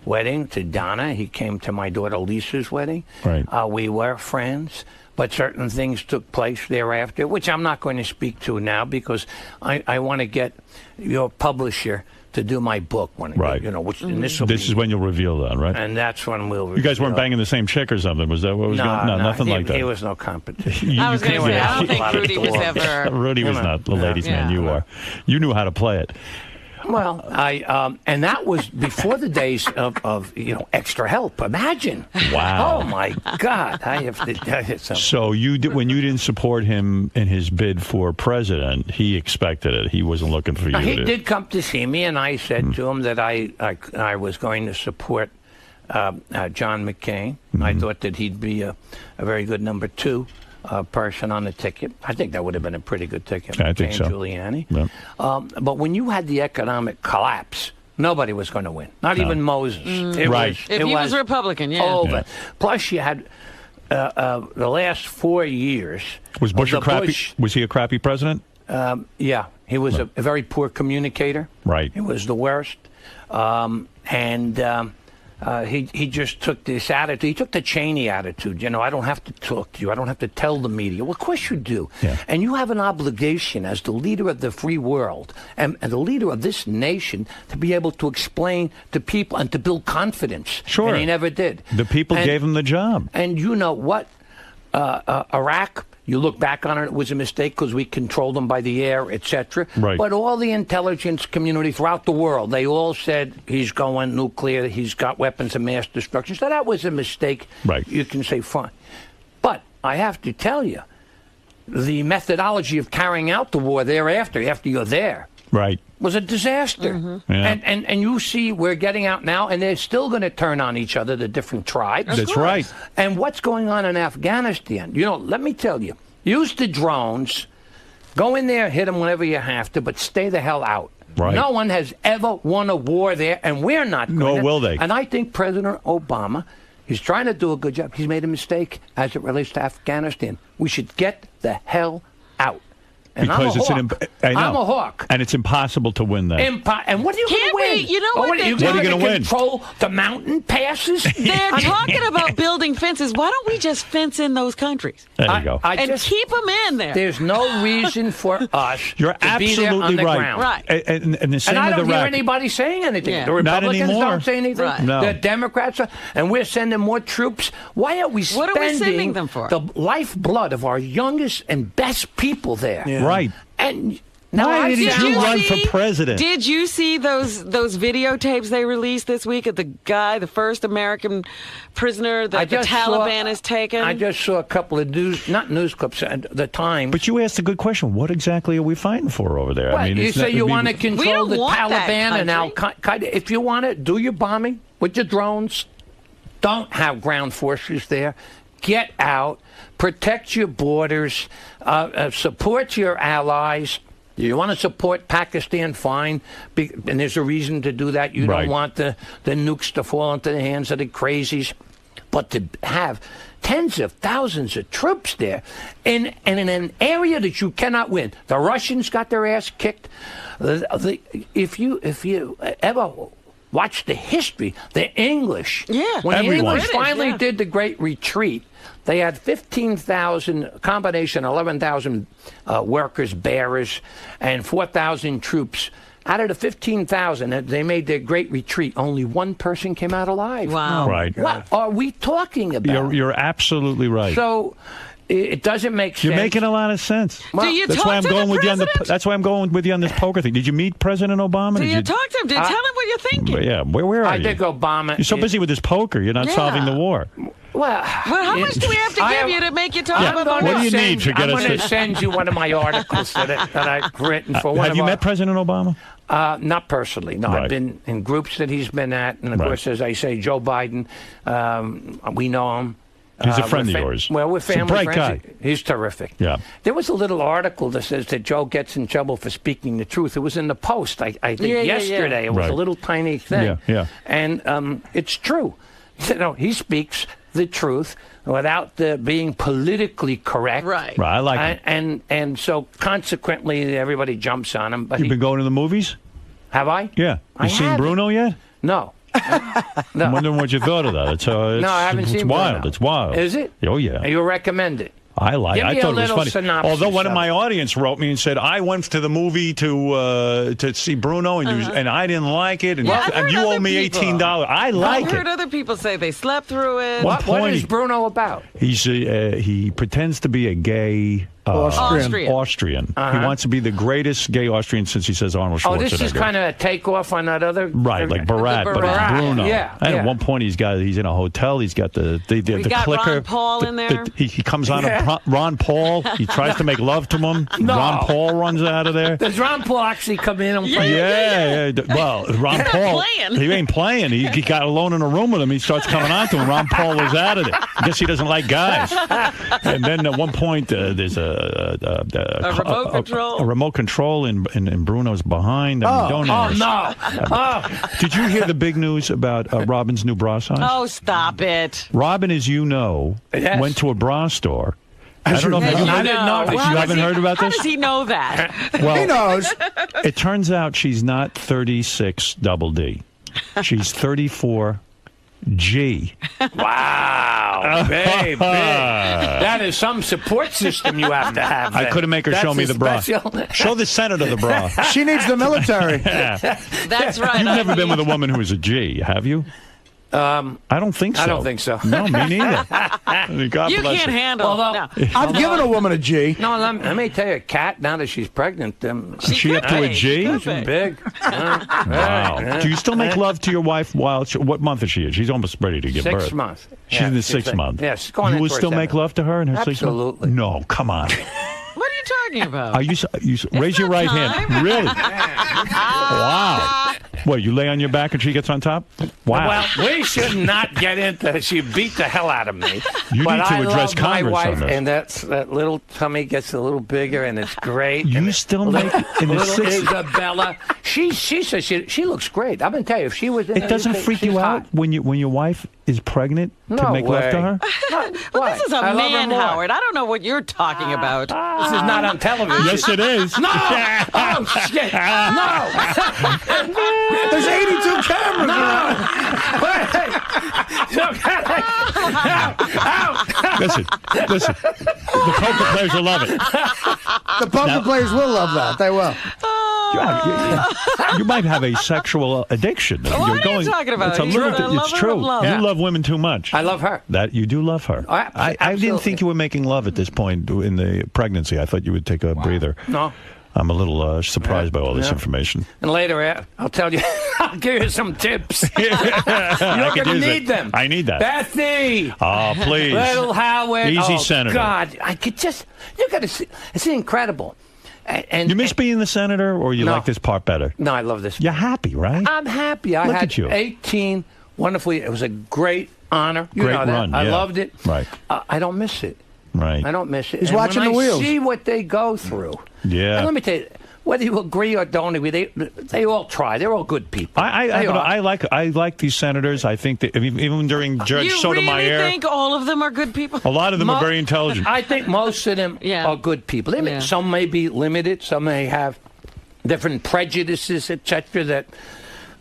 Speaker 6: wedding, to Donna. He came to my daughter Lisa's wedding.
Speaker 1: Right.
Speaker 6: We were friends, but certain things took place thereafter, which I'm not going to speak to now because I want to get your publisher to do my book when
Speaker 1: right.
Speaker 6: You know, which and
Speaker 1: this is when you'll reveal that, right?
Speaker 6: And that's when we'll.
Speaker 1: You guys weren't banging the same chick or something? Was that what was going on? No, nothing like that.
Speaker 6: He was no competition.
Speaker 5: I was going to say, I don't think Rudy was ever.
Speaker 1: Rudy was not the ladies' man. You are. You knew how to play it.
Speaker 6: Well, and that was before the days of extra help. Imagine.
Speaker 1: Wow.
Speaker 6: Oh my God! I have to tell you something.
Speaker 1: So when you didn't support him in his bid for president, he expected it. He wasn't looking for you.
Speaker 6: He did come to see me, and I said to him that I was going to support John McCain. I thought that he'd be a very good number 2. Person on the ticket. I think that would have been a pretty good ticket.
Speaker 1: I think so.
Speaker 6: Giuliani.
Speaker 1: Yeah.
Speaker 6: But when you had the economic collapse, nobody was going to win. Not even Moses.
Speaker 1: Right.
Speaker 5: If he was Republican, yeah.
Speaker 6: Over. Yeah. Plus, you had the last 4 years.
Speaker 1: Was Bush a crappy? Was he a crappy president?
Speaker 6: Yeah, he was a very poor communicator.
Speaker 1: Right.
Speaker 6: He was the worst, he just took this attitude. He took the Cheney attitude. I don't have to talk to you. I don't have to tell the media. Well, of course you do.
Speaker 1: Yeah.
Speaker 6: And you have an obligation as the leader of the free world and the leader of this nation to be able to explain to people and to build confidence.
Speaker 1: Sure.
Speaker 6: And he never did.
Speaker 1: The people gave him the job.
Speaker 6: And you know what? Iraq, you look back on it, it was a mistake because we controlled them by the air, etc.
Speaker 1: Right.
Speaker 6: But all the intelligence community throughout the world, they all said he's going nuclear, he's got weapons of mass destruction. So that was a mistake.
Speaker 1: Right.
Speaker 6: You can say, fine. But I have to tell you, the methodology of carrying out the war thereafter, after you're there,
Speaker 1: right,
Speaker 6: was a disaster.
Speaker 1: Mm-hmm. Yeah.
Speaker 6: And you see we're getting out now, and they're still going to turn on each other, the different tribes.
Speaker 1: That's right.
Speaker 6: And what's going on in Afghanistan? Let me tell you, use the drones, go in there, hit them whenever you have to, but stay the hell out.
Speaker 1: Right.
Speaker 6: No one has ever won a war there, and we're not going to.
Speaker 1: Nor will they.
Speaker 6: And I think President Obama, he's trying to do a good job. He's made a mistake as it relates to Afghanistan. We should get the hell out. And
Speaker 1: because
Speaker 6: I'm a hawk.
Speaker 1: And it's impossible to win that.
Speaker 6: And what are you going to win?
Speaker 5: You know what?
Speaker 6: Are you going to control the mountain passes?
Speaker 5: They're talking about building fences. Why don't we just fence in those countries?
Speaker 1: There you go.
Speaker 5: And keep them in there.
Speaker 6: There's no reason for us
Speaker 1: You're
Speaker 6: to be there on the
Speaker 1: right.
Speaker 6: ground.
Speaker 5: Right.
Speaker 1: And the same
Speaker 6: I don't
Speaker 1: with
Speaker 6: hear
Speaker 1: Iraq.
Speaker 6: anybody saying anything.
Speaker 5: Yeah.
Speaker 6: The Republicans don't say anything.
Speaker 5: Right.
Speaker 1: No.
Speaker 6: The Democrats are, and we're sending more troops. Why are we
Speaker 5: What are we sending them for?
Speaker 6: the lifeblood of our youngest and best people there?
Speaker 1: Yeah. Right.
Speaker 6: And now
Speaker 1: why did you run for president?
Speaker 5: Did you see those videotapes they released this week of the guy, the first American prisoner that the Taliban has taken?
Speaker 6: I just saw a couple of news clips at the time.
Speaker 1: But you asked a good question. What exactly are we fighting for over there?
Speaker 6: Well,
Speaker 1: I mean,
Speaker 6: you say you want to control the Taliban and
Speaker 5: Al
Speaker 6: Qaeda. If you want it, do your bombing with your drones. Don't have ground forces there. Get out. Protect your borders. Support your allies. You want to support Pakistan, fine. And there's a reason to do that. You don't want the nukes to fall into the hands of the crazies. But to have tens of thousands of troops there in an area that you cannot win. The Russians got their ass kicked. If you ever watch the history, the English.
Speaker 5: Yeah.
Speaker 6: When the English
Speaker 5: British,
Speaker 6: finally did the Great Retreat, they had 15,000, combination 11,000 workers, bearers, and 4,000 troops. Out of the 15,000 that they made their Great Retreat, only one person came out alive.
Speaker 5: Wow.
Speaker 1: Right.
Speaker 6: What are we talking about?
Speaker 1: You're absolutely right.
Speaker 6: So it doesn't make sense.
Speaker 1: You're making a lot of sense.
Speaker 5: Do you
Speaker 1: that's
Speaker 5: talk
Speaker 1: why I'm
Speaker 5: to
Speaker 1: going
Speaker 5: the
Speaker 1: with you on the.
Speaker 5: president?
Speaker 1: That's why I'm going with you on this poker thing. Did you meet President Obama?
Speaker 5: Do
Speaker 1: Did
Speaker 5: you talk to him? Tell him what you're thinking.
Speaker 1: Yeah. Where are
Speaker 6: I
Speaker 1: you?
Speaker 6: think Obama.
Speaker 1: You're so busy with this poker. You're not
Speaker 5: Yeah.
Speaker 1: solving the war.
Speaker 6: Well,
Speaker 5: how much do we have to give you to make you talk about the
Speaker 1: What
Speaker 5: war?
Speaker 1: do you need to get
Speaker 6: I'm
Speaker 1: us
Speaker 6: going to
Speaker 1: to-
Speaker 6: send you one of my articles that I've written for one
Speaker 1: Have
Speaker 6: of
Speaker 1: you
Speaker 6: our-
Speaker 1: met President Obama?
Speaker 6: Not personally. No,
Speaker 1: Right.
Speaker 6: I've been in groups that he's been at, and of
Speaker 1: Right.
Speaker 6: course, as I say, Joe Biden, we know him.
Speaker 1: He's a
Speaker 6: we're
Speaker 1: friend of yours.
Speaker 6: Well, we're
Speaker 1: He's a
Speaker 6: family
Speaker 1: bright
Speaker 6: friends.
Speaker 1: guy.
Speaker 6: He's terrific.
Speaker 1: Yeah.
Speaker 6: There was a little article that says that Joe gets in trouble for speaking the truth. It was in the Post, I think,
Speaker 5: Yeah, yeah,
Speaker 6: yesterday.
Speaker 5: yeah.
Speaker 6: It was
Speaker 1: Right.
Speaker 6: a little tiny thing.
Speaker 1: Yeah, yeah.
Speaker 6: And it's true. You know, he speaks the truth without being politically correct.
Speaker 5: Right.
Speaker 1: Right. I like it.
Speaker 6: And so consequently, everybody jumps on him. But
Speaker 1: You've been going to the movies?
Speaker 6: have I?
Speaker 1: Yeah.
Speaker 6: I
Speaker 1: You seen
Speaker 6: haven't.
Speaker 1: Bruno yet?
Speaker 6: No.
Speaker 1: I'm wondering what you thought of that. It's,
Speaker 6: No, I haven't
Speaker 1: it's
Speaker 6: seen
Speaker 1: wild.
Speaker 6: Bruno.
Speaker 1: It's wild.
Speaker 6: Is it?
Speaker 1: Oh, yeah.
Speaker 6: You recommend it?
Speaker 1: I like
Speaker 6: Give
Speaker 1: it. I
Speaker 6: me a
Speaker 1: thought it was
Speaker 6: little
Speaker 1: funny.
Speaker 6: synopsis
Speaker 1: Although one of
Speaker 6: of
Speaker 1: my
Speaker 6: it.
Speaker 1: audience wrote me and said, I went to the movie to see Bruno, and I didn't like it, and,
Speaker 5: Yeah, I've
Speaker 1: and
Speaker 5: heard
Speaker 1: you owe
Speaker 5: other
Speaker 1: me
Speaker 5: people.
Speaker 1: $18. I like
Speaker 5: I've heard
Speaker 1: it.
Speaker 5: other people say they slept through it.
Speaker 1: What
Speaker 6: What
Speaker 1: point
Speaker 6: is Bruno about?
Speaker 1: he pretends to be a gay Austrian. He wants to be the greatest gay Austrian since he says Arnold Schwarzenegger.
Speaker 6: Oh, this is kind of a takeoff on that other.
Speaker 1: Right, like Barat, but it's Bruno.
Speaker 6: Yeah.
Speaker 1: And
Speaker 6: yeah.
Speaker 1: at one point, he's in a hotel. He's got the
Speaker 5: We got
Speaker 1: clicker.
Speaker 5: Ron Paul in there.
Speaker 1: He comes on
Speaker 6: Yeah.
Speaker 1: Ron Paul. He tries to make love to him.
Speaker 6: No.
Speaker 1: Ron Paul runs out of there.
Speaker 6: Does Ron Paul actually come in and play?
Speaker 1: Yeah. Well, Ron Paul,
Speaker 5: playing.
Speaker 1: he ain't playing. He got alone in a room with him. He starts coming on to him. Ron Paul was out of it. I guess he doesn't like guys. And then at one point, there's a
Speaker 5: remote control.
Speaker 1: A remote control in Bruno's behind. I mean, don't
Speaker 6: no.
Speaker 1: Did you hear the big news about Robin's new bra size?
Speaker 5: Oh, stop it.
Speaker 1: Robin, as you know,
Speaker 6: Yes.
Speaker 1: went to a bra store. I don't know if
Speaker 6: I
Speaker 1: you
Speaker 6: didn't know this.
Speaker 1: You haven't heard about
Speaker 5: How
Speaker 1: this?
Speaker 5: does he know that?
Speaker 1: Well,
Speaker 3: He knows.
Speaker 1: it turns out she's not 36 double D. She's 34 G.
Speaker 6: Wow, baby. That is some support system you have to have.
Speaker 1: I
Speaker 6: then.
Speaker 1: couldn't make her
Speaker 6: That's
Speaker 1: show me
Speaker 6: a
Speaker 1: the bra.
Speaker 6: special-
Speaker 1: Show the senator the bra.
Speaker 3: She needs the military.
Speaker 5: That's right.
Speaker 1: You've never been with a woman who is a G, have you? I don't think so.
Speaker 6: I don't think so.
Speaker 1: No, me neither. God
Speaker 5: You
Speaker 1: bless
Speaker 5: can't
Speaker 1: her.
Speaker 5: handle.
Speaker 6: Although-
Speaker 5: no.
Speaker 3: I've given a woman a G.
Speaker 6: No, let me tell you, Kat, now that she's pregnant,
Speaker 1: Is she up to a G?
Speaker 5: Could
Speaker 6: she's
Speaker 5: be.
Speaker 6: big.
Speaker 1: Wow. Do you still make love to your wife while what month is she in? She's almost ready to give birth.
Speaker 6: 6 months.
Speaker 1: She's in the sixth month.
Speaker 6: Yeah, she's going
Speaker 1: You will
Speaker 6: into her
Speaker 1: still make
Speaker 6: 7th.
Speaker 1: love to her in her 6th month?
Speaker 6: Absolutely.
Speaker 1: No, come on.
Speaker 5: What are you talking about?
Speaker 1: Are you raise your right hand? Really? Wow. What, you lay on your back and she gets on top? Wow.
Speaker 6: Well, we should not get into. She beat the hell out of me.
Speaker 1: You
Speaker 6: but
Speaker 1: need to
Speaker 6: I
Speaker 1: address
Speaker 6: love my
Speaker 1: Congress
Speaker 6: wife,
Speaker 1: on this.
Speaker 6: and that little tummy gets a little bigger, and it's great.
Speaker 1: You
Speaker 6: and
Speaker 1: still make in the
Speaker 6: little
Speaker 1: 60s?
Speaker 6: Isabella. She says she looks great. I'm gonna tell you, if she was in
Speaker 1: It doesn't freak you out when your wife is pregnant to
Speaker 6: No
Speaker 1: make love to
Speaker 6: way.
Speaker 1: her?
Speaker 5: Well, this is a
Speaker 6: I love her
Speaker 5: man,
Speaker 6: more.
Speaker 5: Howard. I don't know what you're talking about.
Speaker 6: This is not on television.
Speaker 1: Yes, it is.
Speaker 6: No! Oh, shit! No!
Speaker 3: There's 82 cameras around.
Speaker 1: Listen. The poker players will love it.
Speaker 3: The poker players will love that. They will.
Speaker 1: You might have a sexual addiction.
Speaker 5: What are you talking about?
Speaker 1: It's a
Speaker 5: You
Speaker 1: little.
Speaker 5: love
Speaker 1: It's
Speaker 5: her
Speaker 1: true.
Speaker 5: with love.
Speaker 1: You
Speaker 6: Yeah.
Speaker 1: love women too much.
Speaker 6: I love her.
Speaker 1: That you do love her. I didn't
Speaker 6: absolutely.
Speaker 1: think you were making love at this point in the pregnancy. I thought you would take a breather.
Speaker 6: No.
Speaker 1: I'm a little surprised by all this information.
Speaker 6: And later, I'll tell you. I'll give you some tips.
Speaker 1: I
Speaker 6: You're
Speaker 1: could
Speaker 6: gonna
Speaker 1: use
Speaker 6: need
Speaker 1: it.
Speaker 6: them.
Speaker 1: I need that.
Speaker 6: Bethy.
Speaker 1: Oh, please.
Speaker 6: Little Howard.
Speaker 1: Easy,
Speaker 6: oh,
Speaker 1: Senator.
Speaker 6: God, I could just. You got to see. It's incredible. And
Speaker 1: You miss being the senator, or you
Speaker 6: No.
Speaker 1: like this part better?
Speaker 6: No, I love this.
Speaker 1: You're happy, right?
Speaker 6: I'm happy. I
Speaker 1: Look
Speaker 6: had
Speaker 1: at you.
Speaker 6: 18 wonderful. It was a great honor. You
Speaker 1: Great
Speaker 6: know that.
Speaker 1: run,
Speaker 6: I
Speaker 1: yeah.
Speaker 6: loved it.
Speaker 1: Right.
Speaker 6: I don't miss it.
Speaker 1: Right.
Speaker 6: I don't miss it.
Speaker 3: He's
Speaker 6: And
Speaker 3: watching
Speaker 6: when
Speaker 3: the wheels.
Speaker 6: I see what they go through.
Speaker 1: Yeah.
Speaker 6: And let me tell you, whether you agree or don't agree, they all try. They're all good people.
Speaker 1: I like these senators. I think that even during Judge
Speaker 5: You
Speaker 1: Sotomayor,
Speaker 5: really think all of them are good people?
Speaker 1: a lot of them are very intelligent.
Speaker 6: I think most of them
Speaker 5: Yeah.
Speaker 6: are good people.
Speaker 5: Yeah.
Speaker 6: Some may be limited. Some may have different prejudices, etc. That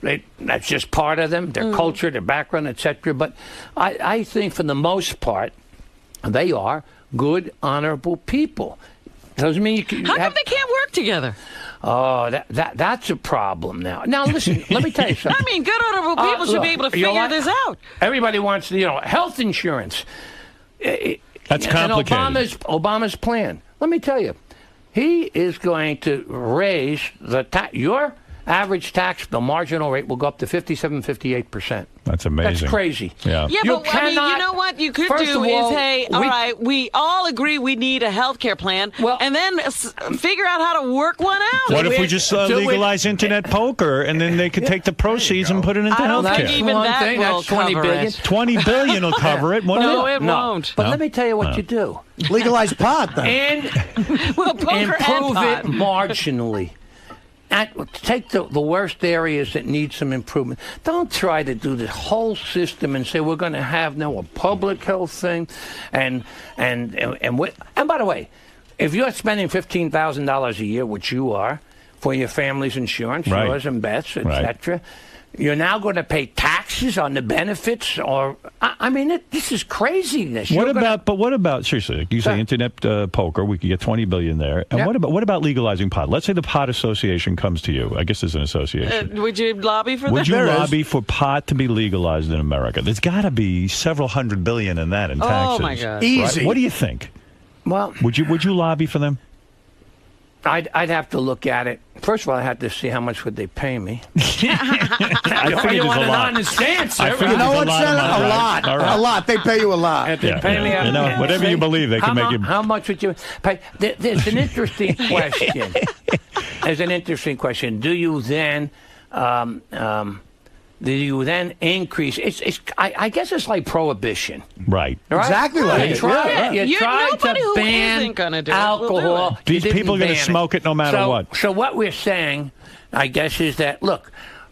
Speaker 6: That's just part of them, their culture, their background, etc. But I think for the most part, they are good, honorable people. Doesn't mean you can.
Speaker 5: How come they can't work together?
Speaker 6: Oh, that's a problem now. Now, listen, let me tell you something.
Speaker 5: I mean, good, honorable people should be able to figure this out.
Speaker 6: Everybody wants, health insurance.
Speaker 1: That's complicated.
Speaker 6: And Obama's plan. Let me tell you, he is going to raise your average tax, the marginal rate will go up to 57, 58%.
Speaker 1: That's amazing.
Speaker 6: That's crazy.
Speaker 1: Yeah.
Speaker 5: Yeah,
Speaker 6: You
Speaker 5: but I mean, you know what you could do is, hey, all right, we all agree we need a health care plan, and then figure out how to work one out.
Speaker 1: What if we just legalize internet poker, and then they could take the proceeds and put it into health care?
Speaker 5: I don't think even that will cover it.
Speaker 1: $20 billion will cover it.
Speaker 5: No, it won't.
Speaker 6: But let me tell you what you do.
Speaker 3: Legalize pot, then.
Speaker 6: And
Speaker 5: well, poker
Speaker 6: improve
Speaker 5: and pot.
Speaker 6: it marginally. Take the worst areas that need some improvement. Don't try to do the whole system and say we're going to have now a public health thing, and by the way, if you're spending $15,000 a year, which you are, for your family's insurance, yours and Beth's, etc. You're now going to pay taxes on the benefits, or I mean, this is craziness.
Speaker 1: What about seriously? Like you say internet poker, we could get $20 billion there. And what about legalizing pot? Let's say the Pot Association comes to you. I guess there's an association.
Speaker 5: Would you lobby for that?
Speaker 1: Would you lobby for pot to be legalized in America? There's got to be several $100 billion in that in taxes.
Speaker 5: Oh my God!
Speaker 3: Easy.
Speaker 1: Right? What do you think?
Speaker 6: Well,
Speaker 1: would you lobby for them?
Speaker 6: I'd have to look at it. First of all, I had to see how much would they pay me.
Speaker 1: I figured
Speaker 6: you
Speaker 1: there's
Speaker 6: want
Speaker 1: a
Speaker 6: an
Speaker 1: lot.
Speaker 6: honest answer.
Speaker 1: I figured
Speaker 3: You know
Speaker 1: there's
Speaker 3: what, Senator?
Speaker 1: a lot.
Speaker 3: A lot. They pay you a lot.
Speaker 6: If they pay me,
Speaker 1: whatever you believe, they can make you.
Speaker 6: How much would you pay? There's an interesting question. There's an interesting question. Do you then increase? I guess it's like prohibition.
Speaker 1: Right.
Speaker 3: Exactly like
Speaker 6: You
Speaker 3: it.
Speaker 6: try,
Speaker 3: Yeah.
Speaker 6: you try
Speaker 5: Nobody
Speaker 6: to
Speaker 5: who
Speaker 6: ban
Speaker 5: isn't gonna do it
Speaker 6: alcohol.
Speaker 5: will do it.
Speaker 1: These people are going to smoke it no matter what.
Speaker 6: So what we're saying, I guess, is that, look,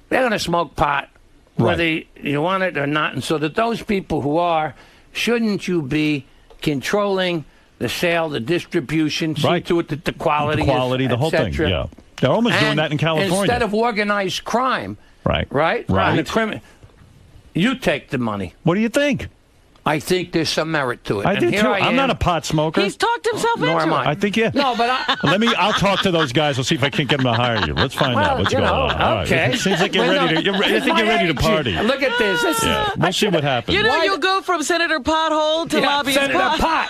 Speaker 6: they're going to smoke pot whether you want it or not. And so that those people who are, shouldn't you be controlling the sale, the distribution, see to it that the quality,
Speaker 1: the whole thing, yeah. They're almost doing that in California.
Speaker 6: Instead of organized crime, right? You take the money.
Speaker 1: What do you think?
Speaker 6: I think there's some merit to it.
Speaker 1: I do too. I'm not a pot smoker.
Speaker 5: He's talked himself into it.
Speaker 1: I think
Speaker 6: No, but
Speaker 1: I'll talk to those guys. We'll see if I can't get them to hire you. Let's find out what's going on.
Speaker 6: Okay.
Speaker 1: All right. Seems like you're ready to. I think you're ready to party.
Speaker 6: Look at this.
Speaker 1: We'll see what happens.
Speaker 5: You know, you'll go from Senator Pothole to lobbyist
Speaker 6: Senator Pot.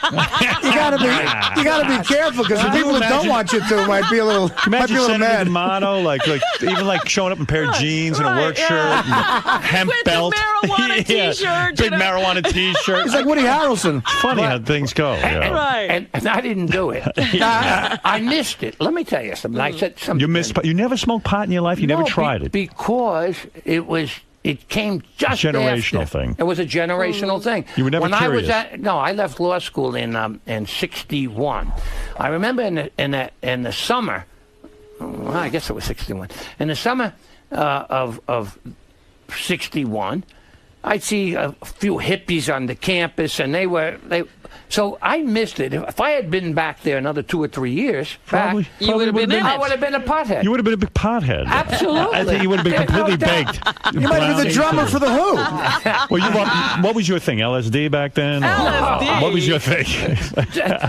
Speaker 3: You gotta be careful because the people that don't want you to might be a little
Speaker 1: Senator
Speaker 3: mad.
Speaker 1: D Amato, even showing up in a pair of jeans and a work shirt, and hemp belt,
Speaker 5: marijuana T-shirt,
Speaker 1: big marijuana T-shirt.
Speaker 3: He's like Woody Harrelson.
Speaker 1: Funny how things go.
Speaker 6: And I didn't do it. I missed it. Let me tell you something. I said something.
Speaker 1: You never smoked pot in your life? You never tried it?
Speaker 6: Because it came just
Speaker 1: generational
Speaker 6: after.
Speaker 1: thing.
Speaker 6: It was a generational thing.
Speaker 1: You were never curious.
Speaker 6: I left law school in '61. I remember in the summer. Well, I guess it was '61. In the summer of '61. I'd see a few hippies on the campus, and so I missed it. If I had been back there another 2 or 3 years,
Speaker 5: you would have been in it.
Speaker 6: I would have been a pothead.
Speaker 1: You would have been a big pothead.
Speaker 6: Absolutely.
Speaker 1: I think you would have been completely baked.
Speaker 3: You might have been the drummer for the Who.
Speaker 1: Well, what was your thing? LSD back then?
Speaker 5: LSD.
Speaker 1: What was your thing?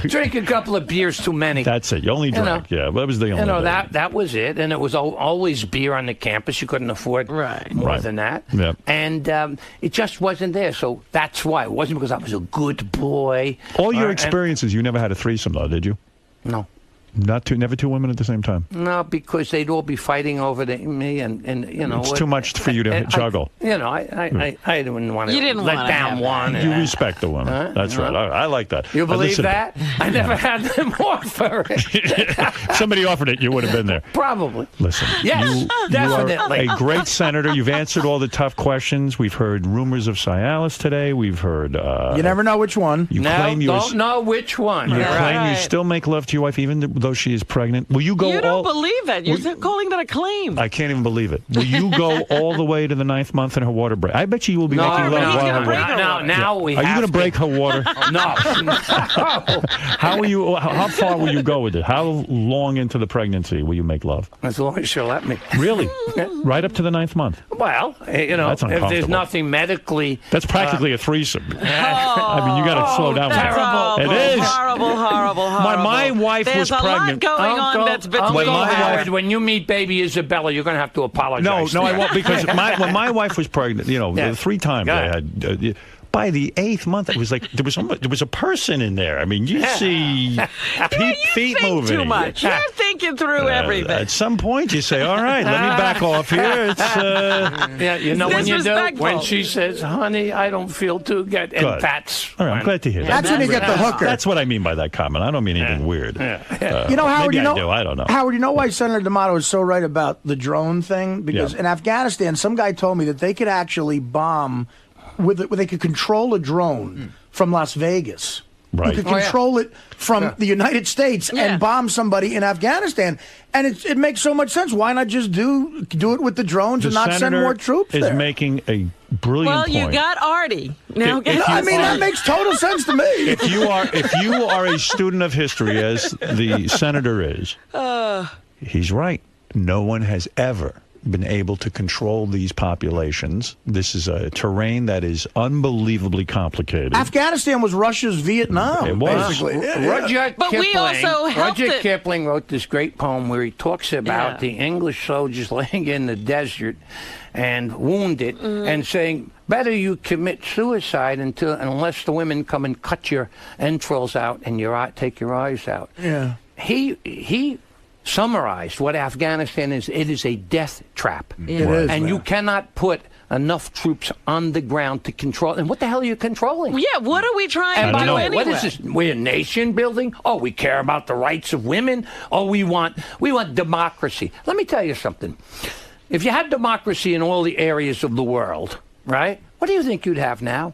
Speaker 6: Drink a couple of beers too many.
Speaker 1: That's it. You only drank. Yeah, that was the only.
Speaker 6: That was it, and it was always beer on the campus. You couldn't afford more than that.
Speaker 1: Yep.
Speaker 6: And it just wasn't there. So that's why. It wasn't because I was a good boy.
Speaker 1: All your experiences, you never had a threesome, though, did you?
Speaker 6: No.
Speaker 1: Never two women at the same time?
Speaker 6: No, because they'd all be fighting over me, and
Speaker 1: it's too much for you to juggle.
Speaker 6: I didn't want to let down one.
Speaker 1: You respect the woman. That's right. I like that.
Speaker 6: You believe that? I never had them offer it.
Speaker 1: Somebody offered it, you would have been there.
Speaker 6: Probably.
Speaker 1: Listen.
Speaker 6: Yes, definitely.
Speaker 1: You are a great senator. You've answered all the tough questions. We've heard rumors of Cialis today. We've heard.
Speaker 3: You never know which one.
Speaker 1: You claim
Speaker 6: don't know which one.
Speaker 1: You claim you still make love to your wife, even though although she is pregnant. Will you go
Speaker 5: You don't believe that. You're calling that a claim.
Speaker 1: I can't even believe it. Will you go all the way to the 9th month in her water break? I bet you will be making love while her water.
Speaker 23: Now we
Speaker 1: Are you
Speaker 23: have
Speaker 1: going to break her water?
Speaker 23: No.
Speaker 1: How far will you go with it? How long into the pregnancy will you make love?
Speaker 23: As long as she'll let me.
Speaker 1: Really? Right up to the 9th month?
Speaker 23: Well,
Speaker 1: That's
Speaker 23: if there's
Speaker 1: uncomfortable.
Speaker 23: nothing medically...
Speaker 1: That's practically a threesome. I mean, you got to slow down.
Speaker 5: Terrible.
Speaker 1: It is.
Speaker 5: Horrible.
Speaker 1: My wife
Speaker 5: There's
Speaker 1: was pregnant.
Speaker 5: There's a lot going on that's between
Speaker 23: Howard, when you meet baby Isabella, you're going to have to apologize.
Speaker 1: No, I won't, because when my wife was pregnant, the 3 times I had... by the 8th month, it was like there was a person in there. I mean, you see feet moving.
Speaker 5: Too much. You're thinking through everything.
Speaker 1: At some point, you say, "All right, let me back off here." It's
Speaker 23: you know when you do when she says, "Honey, I don't feel too good," and
Speaker 1: Good.
Speaker 23: that's.
Speaker 1: All right, I'm glad to hear that.
Speaker 3: That's when you get the hooker.
Speaker 1: That's what I mean by that comment. I don't mean anything weird.
Speaker 3: Howard,
Speaker 1: maybe I do. I don't know.
Speaker 3: Howard, you know why Senator D'Amato is so right about the drone thing? Because in Afghanistan, some guy told me that they could actually bomb. They could control a drone from Las Vegas.
Speaker 1: Right.
Speaker 3: You could control it from the United States and bomb somebody in Afghanistan. And it makes so much sense. Why not just do it with the drones and not send more troops
Speaker 1: is
Speaker 3: there?
Speaker 1: making a brilliant point.
Speaker 5: Well, you got Artie. Now,
Speaker 3: that makes total sense to me.
Speaker 1: If you are a student of history, as the senator is, he's right. No one has ever been able to control these populations. This is a terrain that is unbelievably complicated.
Speaker 3: Afghanistan was Russia's Vietnam.
Speaker 1: It was.
Speaker 3: Basically.
Speaker 23: Rudyard Kipling wrote this great poem where he talks about the English soldiers laying in the desert and wounded and saying, better you commit suicide unless the women come and cut your entrails out and take your eyes out.
Speaker 3: Yeah.
Speaker 23: He summarized what Afghanistan is. It is a death trap.
Speaker 3: It is,
Speaker 23: and you cannot put enough troops on the ground to control. And what the hell are you controlling?
Speaker 5: Yeah, what are we trying to do anyway?
Speaker 23: What is this? We're nation building? Oh, we care about the rights of women? Oh, we want democracy. Let me tell you something. If you had democracy in all the areas of the world, right, what do you think you'd have now?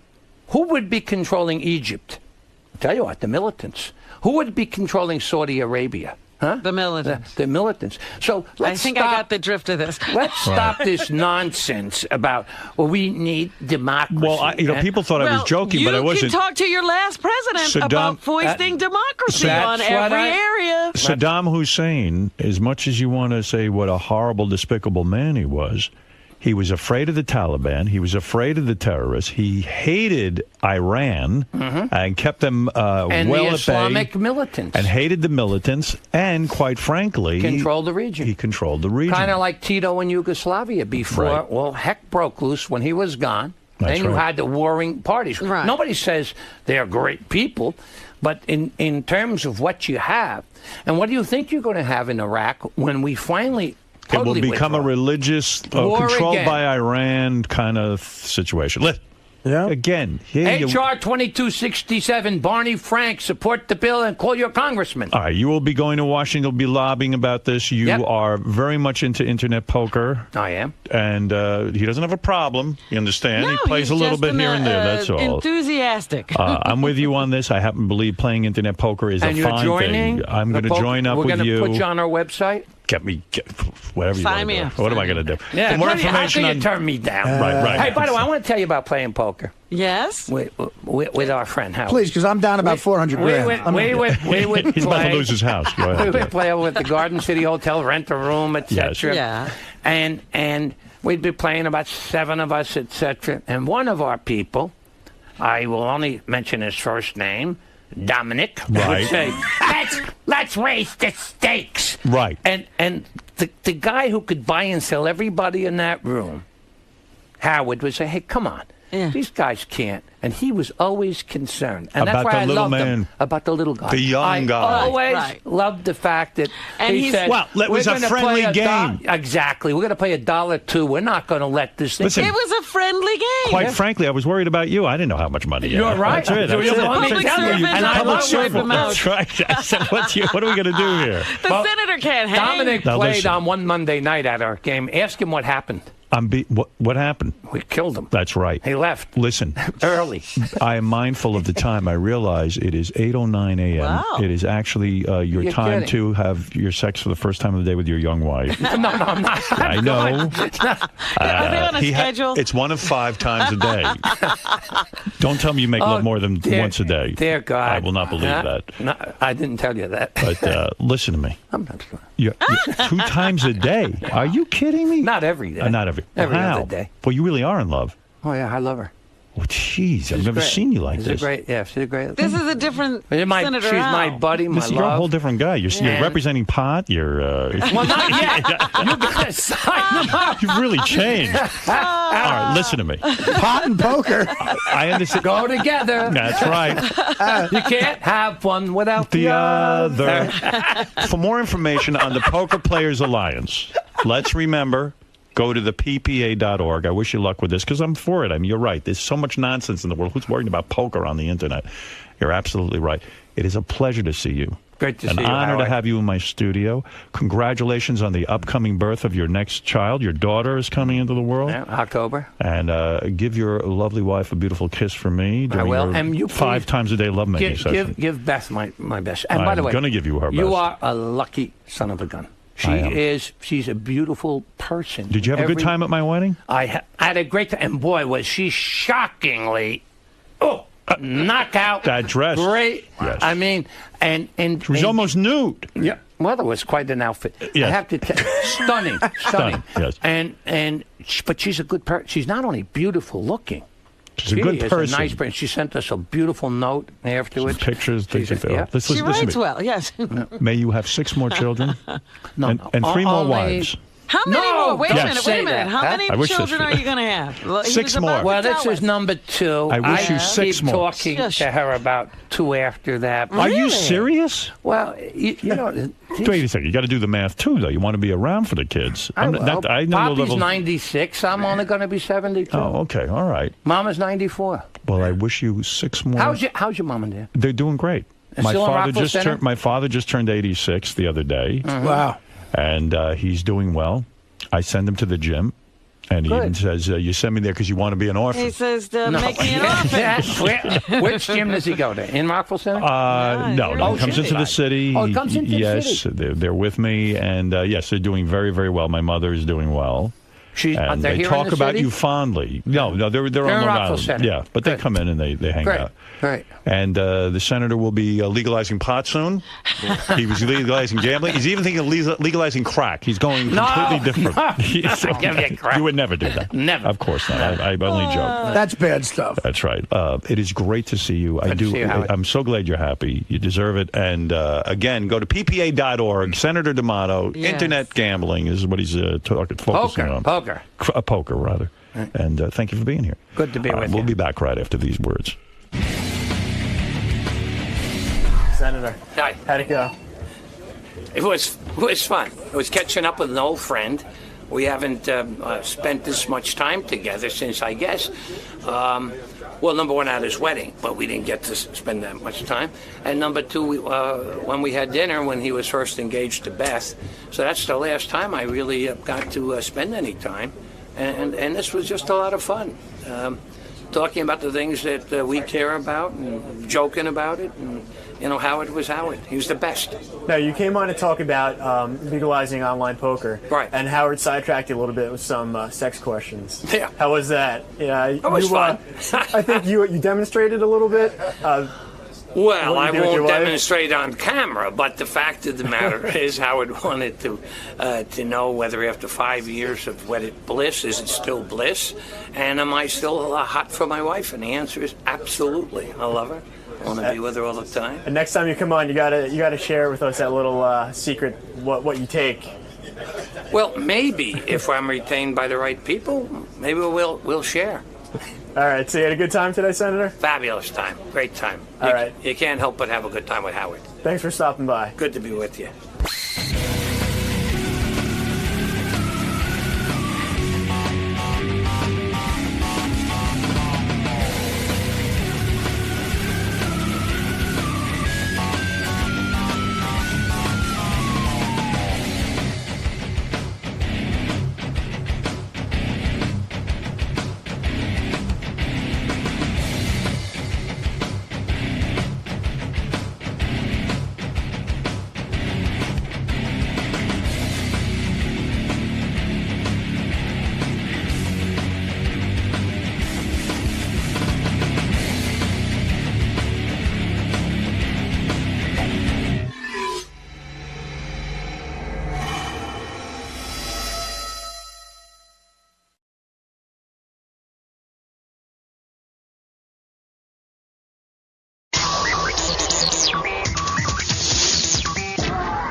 Speaker 23: Who would be controlling Egypt? I'll tell you what, the militants. Who would be controlling Saudi Arabia? Huh?
Speaker 5: The militants.
Speaker 23: The militants. So let's
Speaker 5: I got the drift of this.
Speaker 23: Let's stop this nonsense about, we need democracy.
Speaker 1: Well, people thought I was joking, but I wasn't.
Speaker 5: You can talk to your last president about foisting democracy on every area.
Speaker 1: Saddam Hussein, as much as you want to say what a horrible, despicable man he was afraid of the Taliban. He was afraid of the terrorists. He hated Iran and kept them
Speaker 23: and
Speaker 1: well
Speaker 23: the
Speaker 1: at
Speaker 23: Islamic
Speaker 1: bay.
Speaker 23: Militants.
Speaker 1: And hated the militants. And quite frankly,
Speaker 23: controlled the region.
Speaker 1: He controlled the region.
Speaker 23: Kind of like Tito in Yugoslavia before. Heck broke loose when he was gone. Then you had the warring parties.
Speaker 5: Right.
Speaker 23: Nobody says they're great people, but in terms of what you have, and what do you think you're going to have in Iraq when we finally
Speaker 1: it will become a religious, controlled by Iran kind of situation. Again,
Speaker 23: H.R. 2267, Barney Frank, support the bill and call your congressman.
Speaker 1: All right, you will be going to Washington, you'll be lobbying about this. You are very much into internet poker.
Speaker 23: I am.
Speaker 1: And he doesn't have a problem, you understand? He plays a little bit here and there, that's all.
Speaker 5: Enthusiastic.
Speaker 1: I'm with you on this. I happen to believe playing internet poker is a fine thing. I'm going to join up with you.
Speaker 23: We're going to put you on our website.
Speaker 1: Whatever you want to do. What am I going to do?
Speaker 23: Yeah,
Speaker 1: for more information
Speaker 23: how can you turn me down?
Speaker 1: Right.
Speaker 23: Hey, by the way, I want to tell you about playing poker.
Speaker 5: Yes?
Speaker 23: With our friend Howard.
Speaker 3: Please, because I'm down about 400 grand.
Speaker 23: We would
Speaker 1: He's about to lose his house. Go ahead.
Speaker 23: We would play over at the Garden City Hotel, rent a room, etc.
Speaker 5: Yeah.
Speaker 23: And we'd be playing, about 7 of us, etc. And one of our people, I will only mention his first name, Dominic, would say, let's raise the stakes.
Speaker 1: Right.
Speaker 23: And the guy who could buy and sell everybody in that room, Howard, would say, hey, come on.
Speaker 5: Yeah.
Speaker 23: These guys can't. And he was always concerned. And
Speaker 1: About
Speaker 23: that's why
Speaker 1: the
Speaker 23: I
Speaker 1: little
Speaker 23: loved
Speaker 1: man.
Speaker 23: him. About the little guy.
Speaker 1: The young guy.
Speaker 23: I always
Speaker 5: Right.
Speaker 23: loved the fact that
Speaker 5: And
Speaker 23: he said,
Speaker 1: well, it was
Speaker 23: we're
Speaker 1: a
Speaker 23: gonna
Speaker 1: friendly
Speaker 23: play
Speaker 1: game.
Speaker 23: Exactly. We're going to play $1 We're not going to let this thing.
Speaker 1: Listen,
Speaker 5: It was a friendly game.
Speaker 1: Quite frankly, I was worried about you. I didn't know how much money you had.
Speaker 23: You're right.
Speaker 1: That's it.
Speaker 23: You're the one
Speaker 5: Public
Speaker 23: to tell you.
Speaker 5: servant,
Speaker 23: And I
Speaker 5: I
Speaker 23: love
Speaker 5: love
Speaker 23: you.
Speaker 5: wiping him out.
Speaker 1: That's right. I said, what are we going to do here?
Speaker 5: The senator can't hang.
Speaker 23: Dominic
Speaker 1: Now
Speaker 23: played
Speaker 1: listen.
Speaker 23: on one Monday night at our game. Ask him what happened.
Speaker 1: What happened?
Speaker 6: We killed him.
Speaker 1: That's right.
Speaker 6: He left.
Speaker 1: Listen.
Speaker 6: Early.
Speaker 1: I am mindful of the time. I realize it is 8:09 a.m.
Speaker 6: Wow.
Speaker 1: It is actually your
Speaker 6: You're
Speaker 1: time
Speaker 6: kidding.
Speaker 1: to have your sex for the first time of the day with your young wife.
Speaker 6: No, I'm not.
Speaker 1: I know.
Speaker 5: Are they on a schedule?
Speaker 1: It's one of 5 times a day. Don't tell me you make love more than once a day.
Speaker 6: Dear God.
Speaker 1: I will not believe that.
Speaker 6: No, I didn't tell you that.
Speaker 1: But listen to me.
Speaker 6: I'm not sure.
Speaker 1: You're 2 times a day. Are you kidding me?
Speaker 6: Not every day.
Speaker 1: Not every.
Speaker 6: Every
Speaker 1: How?
Speaker 6: other day.
Speaker 1: Well, you really are in love.
Speaker 6: Oh, yeah, I love her.
Speaker 1: Oh, jeez. I've
Speaker 6: She's
Speaker 1: never
Speaker 6: great.
Speaker 1: seen you like
Speaker 6: She's
Speaker 1: this.
Speaker 6: she's a great.
Speaker 5: This is a different
Speaker 6: She's
Speaker 5: Senator
Speaker 6: my
Speaker 5: Al.
Speaker 6: buddy, my
Speaker 1: You're a
Speaker 6: love.
Speaker 1: whole different guy. You're
Speaker 6: And-
Speaker 1: representing pot. You're.
Speaker 6: Well, not yet. You gotta sign them up.
Speaker 1: You've really changed. All right, listen to me.
Speaker 3: Pot and poker.
Speaker 1: I understand.
Speaker 6: Go together.
Speaker 1: That's right.
Speaker 6: You can't have one without
Speaker 1: The other. For more information on the Poker Players Alliance, let's remember, go to the ppa.org. I wish you luck with this because I'm for it. I mean, you're right. There's so much nonsense in the world. Who's worrying about poker on the internet? You're absolutely right. It is a pleasure to see you.
Speaker 6: Great to see you,
Speaker 1: An honor to
Speaker 6: Howard.
Speaker 1: have you in my studio. Congratulations on the upcoming birth of your next child. Your daughter is coming into the world.
Speaker 6: Yeah, October.
Speaker 1: And give your lovely wife a beautiful kiss from me.
Speaker 6: I will.
Speaker 1: Your
Speaker 6: And you
Speaker 1: 5 times a day lovemaking session.
Speaker 6: Give Beth my best. And by the
Speaker 1: I'm
Speaker 6: way,
Speaker 1: going to give you her best.
Speaker 6: you are a lucky son of a gun.
Speaker 1: I am.
Speaker 6: She's a beautiful person.
Speaker 1: Did you have a good time at my wedding?
Speaker 6: I had a great time. And boy, was she shockingly, knockout.
Speaker 1: That dress.
Speaker 6: Great.
Speaker 1: Yes.
Speaker 6: I mean, and
Speaker 1: She was almost nude.
Speaker 6: Yeah. Well, it was quite an outfit.
Speaker 1: Yes.
Speaker 6: I have to tell stunning.
Speaker 1: Yes.
Speaker 6: But she's a good person. She's not only beautiful looking.
Speaker 1: She's a good
Speaker 6: She is
Speaker 1: person.
Speaker 6: a nice person. She sent us a beautiful note afterwards.
Speaker 1: Pictures.
Speaker 6: Yeah.
Speaker 5: She writes well, yes.
Speaker 1: May you have 6 more children
Speaker 6: No,
Speaker 1: and 3 more
Speaker 6: only-
Speaker 1: wives.
Speaker 5: How many
Speaker 6: No,
Speaker 5: more? Wait a
Speaker 6: don't
Speaker 5: minute,
Speaker 6: say
Speaker 5: wait a minute.
Speaker 6: that,
Speaker 5: How
Speaker 6: huh?
Speaker 5: many
Speaker 1: I wish
Speaker 5: children
Speaker 1: this-
Speaker 5: are you going to have? He
Speaker 1: 6
Speaker 5: was
Speaker 1: more.
Speaker 5: about to
Speaker 6: Well, this
Speaker 5: tell
Speaker 6: is
Speaker 5: us.
Speaker 6: number 2.
Speaker 1: I wish you 6
Speaker 6: keep
Speaker 1: more.
Speaker 6: talking
Speaker 5: Yes.
Speaker 6: to her about 2 after that.
Speaker 1: Are you serious?
Speaker 6: Well, you know.
Speaker 1: Wait a second. You got to do the math too, though. You want to be around for the kids.
Speaker 6: I know
Speaker 1: the
Speaker 6: Poppy's
Speaker 1: level.
Speaker 6: 96. I'm only going to be 72.
Speaker 1: Oh, okay. All right.
Speaker 6: Mama's 94.
Speaker 1: Well, I wish you 6 more.
Speaker 6: How's your mom and dad?
Speaker 1: They're doing great.
Speaker 6: And still in Rockville Center?
Speaker 1: My father just turned 86 the other day.
Speaker 3: Wow.
Speaker 1: And he's doing well. I send him to the gym. And he
Speaker 6: Good.
Speaker 1: even says, you send me there because you want to be an orphan.
Speaker 5: He says, make me an orphan.
Speaker 6: Which gym does he go to? In Rockville Center?
Speaker 1: No, he comes into the city.
Speaker 6: Oh, he comes into the
Speaker 1: yes,
Speaker 6: city.
Speaker 1: they're with me. And yes, they're doing very, very well. My mother is doing well. And
Speaker 6: they're
Speaker 1: they
Speaker 6: here in
Speaker 1: talk
Speaker 6: the
Speaker 1: about
Speaker 6: city?
Speaker 1: you fondly. No, they're on
Speaker 6: in
Speaker 1: Long
Speaker 6: Rockville
Speaker 1: Island.
Speaker 6: Center.
Speaker 1: Yeah, but they
Speaker 6: Good.
Speaker 1: come in and they hang
Speaker 6: Great.
Speaker 1: out.
Speaker 6: Great.
Speaker 1: And the senator will be legalizing pot soon. He was legalizing gambling. He's even thinking of legalizing crack. He's going completely different.
Speaker 6: Give me a crack.
Speaker 1: You would never do that.
Speaker 6: Never.
Speaker 1: Of course not. I only joke.
Speaker 3: That's bad stuff.
Speaker 1: That's right. It is great to see you.
Speaker 6: Good to see you, Howard.
Speaker 1: I'm so glad you're happy. You deserve it. And again, go to ppa.org. Senator D'Amato.
Speaker 5: Yes.
Speaker 1: Internet gambling is what he's focusing on.
Speaker 6: Poker.
Speaker 1: Poker, rather. And thank you for being here.
Speaker 6: Good to be with you.
Speaker 1: We'll be back right after these words.
Speaker 18: Senator,
Speaker 6: Hi.
Speaker 18: how'd it go?
Speaker 23: It was fun. It was catching up with an old friend. We haven't spent this much time together since, I guess, number one, at his wedding, but we didn't get to spend that much time. And number two, when we had dinner, when he was first engaged to Beth. So that's the last time I really got to spend any time. And this was just a lot of fun. Talking about the things that we care about and joking about it. And, Howard was Howard. He was the best.
Speaker 18: No, you came on to talk about legalizing online poker.
Speaker 23: Right.
Speaker 18: And Howard sidetracked you a little bit with some sex questions.
Speaker 23: Yeah.
Speaker 18: How was that? Yeah.
Speaker 23: It was fun.
Speaker 18: I think you demonstrated a little bit.
Speaker 23: Well,
Speaker 18: what
Speaker 23: I
Speaker 18: you do with your
Speaker 23: won't
Speaker 18: wife?
Speaker 23: demonstrate on camera, but the fact of the matter is Howard wanted to know whether after 5 years of wedded bliss, is it still bliss? And am I still hot for my wife? And the answer is absolutely. I love her. I want to be with her all the time.
Speaker 18: And next time you come on, you gotta share with us that little secret what you take.
Speaker 23: Well, maybe if I'm retained by the right people, maybe we'll share.
Speaker 18: All right. So you had a good time today, Senator?
Speaker 23: Fabulous time. Great time.
Speaker 18: All right.
Speaker 23: You can't help but have a good time with Howard.
Speaker 18: Thanks for stopping by.
Speaker 23: Good to be with you.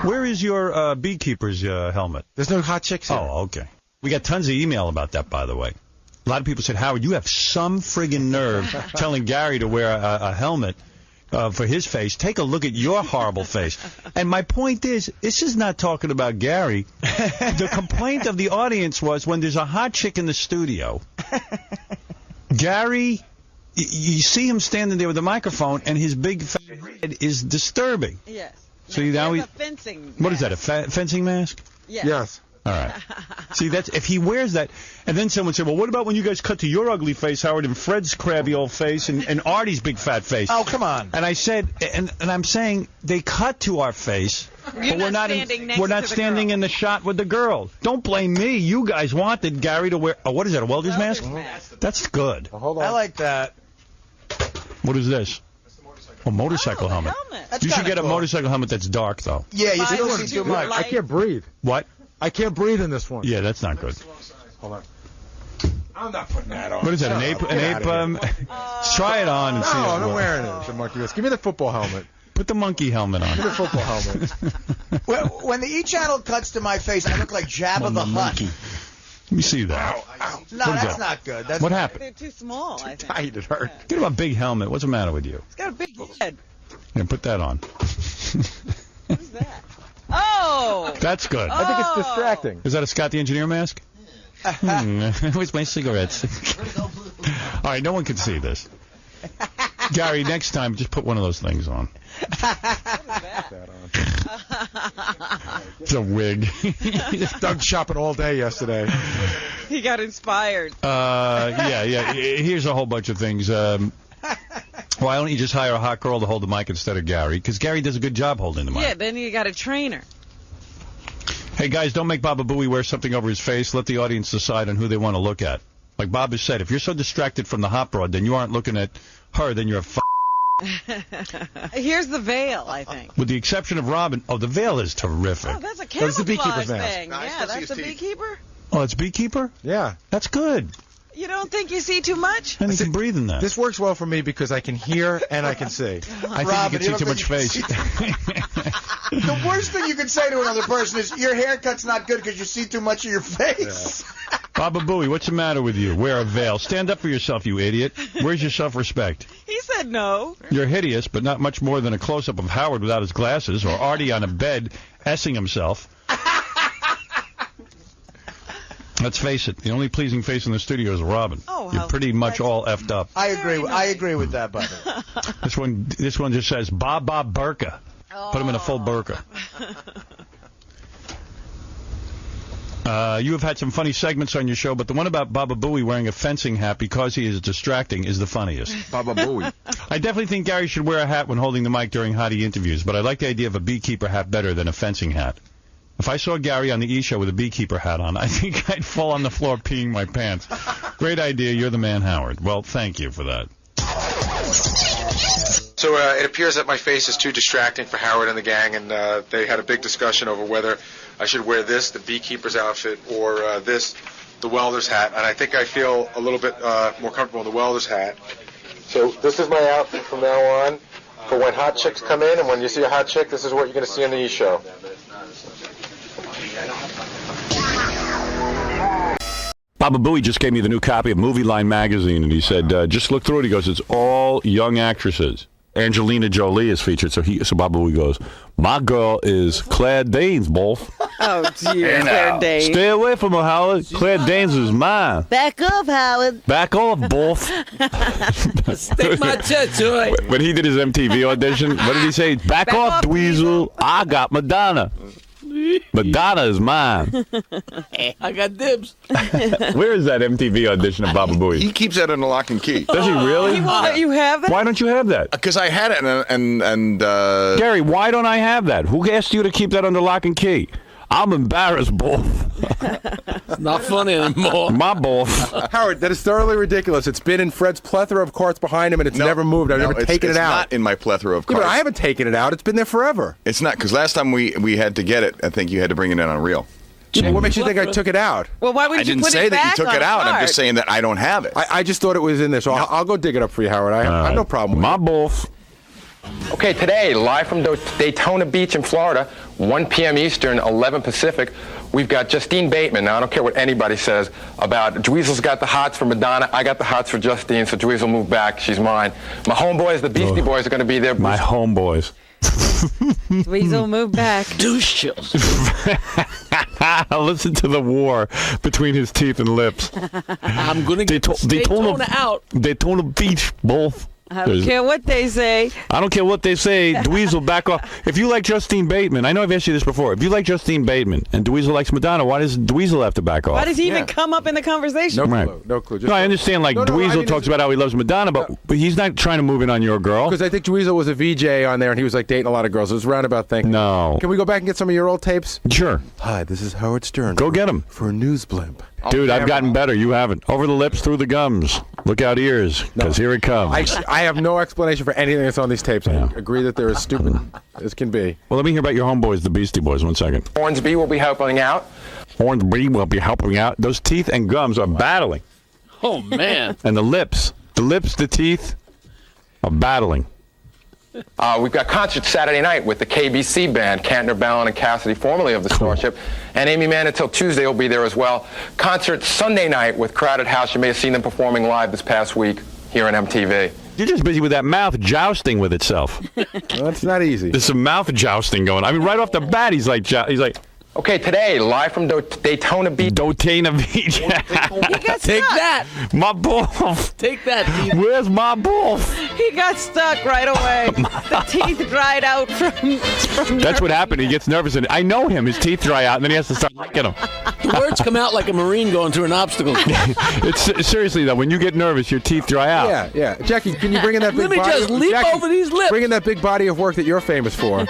Speaker 1: Where is your beekeeper's helmet?
Speaker 20: There's no hot chicks here.
Speaker 1: Oh, okay. We got tons of email about that, by the way. A lot of people said, Howard, you have some friggin' nerve telling Gary to wear a helmet for his face. Take a look at your horrible face. And my point is, this is not talking about Gary. The complaint of the audience was when there's a hot chick in the studio, Gary, you see him standing there with a microphone, and his big head is disturbing.
Speaker 5: Yes.
Speaker 1: So now
Speaker 5: a fencing
Speaker 1: what is that, a fencing mask?
Speaker 5: Yes.
Speaker 1: All right. See, that's if he wears that, and then someone said, well, what about when you guys cut to your ugly face, Howard, and Fred's crabby old face, and Artie's big fat face?
Speaker 3: Oh, come on.
Speaker 1: And I said, and I'm saying, they cut to our face, but we're not standing in the shot with the girl. Don't blame me. You guys wanted Gary to wear, what is that, a welder's mask? That's good.
Speaker 20: Hold on.
Speaker 3: I like that.
Speaker 1: What is this? A motorcycle helmet. You should get a motorcycle helmet that's dark, though.
Speaker 3: Yeah, you don't see too much.
Speaker 20: I can't breathe.
Speaker 1: What?
Speaker 20: I can't breathe in this one.
Speaker 1: Yeah, that's not good.
Speaker 20: Hold on. I'm not putting that on.
Speaker 1: What is that, an ape? Try it on and see.
Speaker 20: No, I'm not wearing it. The monkey vest. Give me the football helmet.
Speaker 1: Put the monkey helmet on.
Speaker 20: Give me the football helmet.
Speaker 3: When the E channel cuts to my face, I look like Jabba the Hutt.
Speaker 1: Let me see that.
Speaker 3: No, that's not good.
Speaker 1: What happened?
Speaker 5: They're too small, I think.
Speaker 20: Tight, it hurt.
Speaker 1: Get him a big helmet. What's the matter with you?
Speaker 5: It's got a big head.
Speaker 1: Yeah, put that on.
Speaker 5: What is that? Oh!
Speaker 1: That's good.
Speaker 20: I think it's distracting.
Speaker 1: Is that a Scott the Engineer mask? Where's my cigarettes? All right, no one can see this. Gary, next time, just put one of those things on. It's a wig.
Speaker 20: Doug shopping all day yesterday.
Speaker 5: He got inspired.
Speaker 1: Yeah. Here's a whole bunch of things. Why don't you just hire a hot girl to hold the mic instead of Gary? Because Gary does a good job holding the mic.
Speaker 5: Yeah, then you got a trainer.
Speaker 1: Hey, guys, don't make Baba Booey wear something over his face. Let the audience decide on who they want to look at. Like Bob has said, if you're so distracted from the hot broad, then you aren't looking at her, then you're a
Speaker 5: Here's the veil, I think.
Speaker 1: With the exception of Robin. Oh, the veil is terrific.
Speaker 5: Oh, that's a camouflage
Speaker 20: the beekeeper's mask.
Speaker 5: thing. Yeah, that's a beekeeper.
Speaker 1: Oh, it's beekeeper?
Speaker 20: Yeah.
Speaker 1: That's good.
Speaker 5: You don't think you see too much?
Speaker 1: And you can breathe in that.
Speaker 20: This works well for me because I can hear and I can see.
Speaker 1: I think you can see too much face.
Speaker 3: The worst thing you can say to another person is, your haircut's not good because you see too much of your face.
Speaker 1: Yeah. Baba Booey, what's the matter with you? Wear a veil. Stand up for yourself, you idiot. Where's your self-respect?
Speaker 5: He said no.
Speaker 1: You're hideous, but not much more than a close-up of Howard without his glasses, or Artie on a bed, S-ing himself. Let's face it, the only pleasing face in the studio is Robin.
Speaker 5: Oh,
Speaker 1: you're pretty much all effed up.
Speaker 3: I agree with that, buddy.
Speaker 1: This one just says Baba Burka. Put him in a full burqa. You have had some funny segments on your show, but the one about Baba Booey wearing a fencing hat because he is distracting is the funniest.
Speaker 12: Baba Booey.
Speaker 1: I definitely think Gary should wear a hat when holding the mic during hottie interviews, but I like the idea of a beekeeper hat better than a fencing hat. If I saw Gary on the E! Show with a beekeeper hat on, I think I'd fall on the floor peeing my pants. Great idea. You're the man, Howard. Well, thank you for that.
Speaker 8: So it appears that my face is too distracting for Howard and the gang, and they had a big discussion over whether I should wear this, the beekeeper's outfit, or this, the welder's hat. And I think I feel a little bit more comfortable in the welder's hat. So this is my outfit from now on for when hot chicks come in, and when you see a hot chick, this is what you're going to see on the E! Show.
Speaker 1: Baba Booey just gave me the new copy of Movie Line magazine, and he said, just look through it. He goes, it's all young actresses. Angelina Jolie is featured, so Baba Booey goes, my girl is Claire Danes, both.
Speaker 5: Oh, dear, Claire Danes.
Speaker 1: Stay away from her, Howard. Claire Danes is mine.
Speaker 5: Back off, Howard.
Speaker 1: Back off, both.
Speaker 23: Stick my chest, Joy.
Speaker 1: When he did his MTV audition, what did he say? Back off, Dweezil. I got Madonna. Madonna is mine.
Speaker 23: I got dibs.
Speaker 1: Where is that MTV audition of Baba Booey?
Speaker 12: He keeps that under lock and key.
Speaker 1: Does he really?
Speaker 5: He won't let you have that?
Speaker 1: Why don't you have that?
Speaker 12: Because I had it, and
Speaker 1: Gary, why don't I have that? Who asked you to keep that under lock and key? I'm embarrassed, both.
Speaker 23: It's not funny anymore.
Speaker 1: My boss.
Speaker 20: Howard, that is thoroughly ridiculous. It's been in Fred's plethora of carts behind him, and it's never moved. I've never taken it out.
Speaker 12: It's not in my plethora of
Speaker 20: Yeah,
Speaker 12: carts.
Speaker 20: but I haven't taken it out. It's been there forever.
Speaker 12: It's not, because last time we had to get it, I think you had to bring it in on reel.
Speaker 20: What makes you think I took it out?
Speaker 5: Well, why wouldn't
Speaker 12: I
Speaker 5: you
Speaker 12: didn't
Speaker 5: put
Speaker 12: say
Speaker 5: it
Speaker 12: that
Speaker 5: back
Speaker 12: you took
Speaker 5: on
Speaker 12: it out.
Speaker 5: a
Speaker 12: I'm just
Speaker 5: cart?
Speaker 12: saying that I don't have it.
Speaker 20: I just thought it was in there, so I'll go dig it up for you, Howard. I have no problem with
Speaker 1: My boss.
Speaker 16: Okay, today, live from Daytona Beach in Florida, 1 p.m. Eastern, 11 Pacific, we've got Justine Bateman. Now, I don't care what anybody says about Dweezil's got the hots for Madonna. I got the hots for Justine, so Dweezil move back. She's mine. My homeboys, the Beastie Boys, are going to be there.
Speaker 1: My homeboys.
Speaker 5: Dweezil move back.
Speaker 1: Douche chills. Listen to the war between his teeth and lips.
Speaker 19: I'm going to get Daytona out.
Speaker 1: Daytona Beach, both.
Speaker 5: I don't care what they say.
Speaker 1: I don't care what they say. Dweezil, back off. If you like Justine Bateman, I know I've asked you this before. If you like Justine Bateman and Dweezil likes Madonna, why does Dweezil have to back off?
Speaker 5: Why does he even come up in the conversation?
Speaker 13: No clue.
Speaker 1: No, I understand. Like Dweezil talks about how he loves Madonna, but he's not trying to move in on your girl.
Speaker 13: Because I think Dweezil was a VJ on there, and he was like dating a lot of girls. It was a roundabout thing.
Speaker 1: No.
Speaker 13: Can we go back and get some of your old tapes?
Speaker 1: Sure.
Speaker 13: Hi, this is Howard Stern.
Speaker 1: Go get him.
Speaker 13: For a news blimp.
Speaker 1: Dude, I've gotten better. You haven't. Over the lips, through the gums. Look out ears, because here it comes.
Speaker 13: I have no explanation for anything that's on these tapes. I agree that they're as stupid as can be.
Speaker 1: Well, let me hear about your homeboys, the Beastie Boys. 1 second.
Speaker 16: Hornsby will be helping out.
Speaker 1: Hornsby will be helping out. Those teeth and gums are battling.
Speaker 19: Oh, man.
Speaker 1: And the lips, the teeth are battling.
Speaker 16: We've got concerts Saturday night with the KBC band, Cantner, Ballin, and Cassidy, formerly of the Starship. And Amy Mann until Tuesday will be there as well. Concert Sunday night with Crowded House. You may have seen them performing live this past week here on MTV.
Speaker 1: You're just busy with that mouth jousting with itself.
Speaker 13: Well, it's not easy.
Speaker 1: There's some mouth jousting going. I mean, right off the bat, he's like.
Speaker 16: Okay, today, live from Daytona Beach.
Speaker 1: Daytona Beach.
Speaker 19: Take that.
Speaker 1: My balls.
Speaker 19: Take that, Pete.
Speaker 1: Where's my balls?
Speaker 5: He got stuck right away. The teeth dried out from
Speaker 1: That's what happened. He gets nervous, and I know him. His teeth dry out, and then he has to start licking them.
Speaker 19: The words come out like a Marine going through an obstacle.
Speaker 1: It's seriously though. When you get nervous, your teeth dry out.
Speaker 13: Yeah. Jackie, can you bring in that big
Speaker 19: Let me
Speaker 13: body?
Speaker 19: just leap over these lips.
Speaker 13: Bring in that big body of work that you're famous for.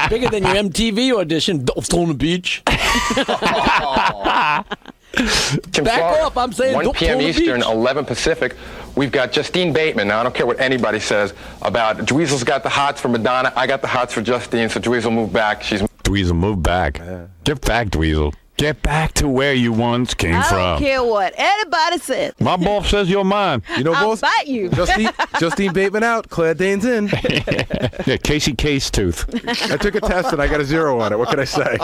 Speaker 19: Bigger than your MTV audition, Daytona Beach. Back off, I'm saying
Speaker 16: 1 p.m.
Speaker 19: Daytona
Speaker 16: Eastern,
Speaker 19: Beach.
Speaker 16: 11 Pacific. We've got Justine Bateman. Now, I don't care what anybody says about Dweezil's got the hots for Madonna. I got the hots for Justine, so Dweezil move back.
Speaker 1: Dweezil, move back. Get back, Dweezil. Get back to where you once came from.
Speaker 5: I don't care what anybody says.
Speaker 1: My boss says you're mine.
Speaker 13: You know,
Speaker 5: I'll
Speaker 13: boss.
Speaker 5: bite you.
Speaker 13: Justine Bateman out. Claire Danes in.
Speaker 1: Yeah, Casey Case tooth.
Speaker 13: I took a test and I got a 0 on it. What can I say?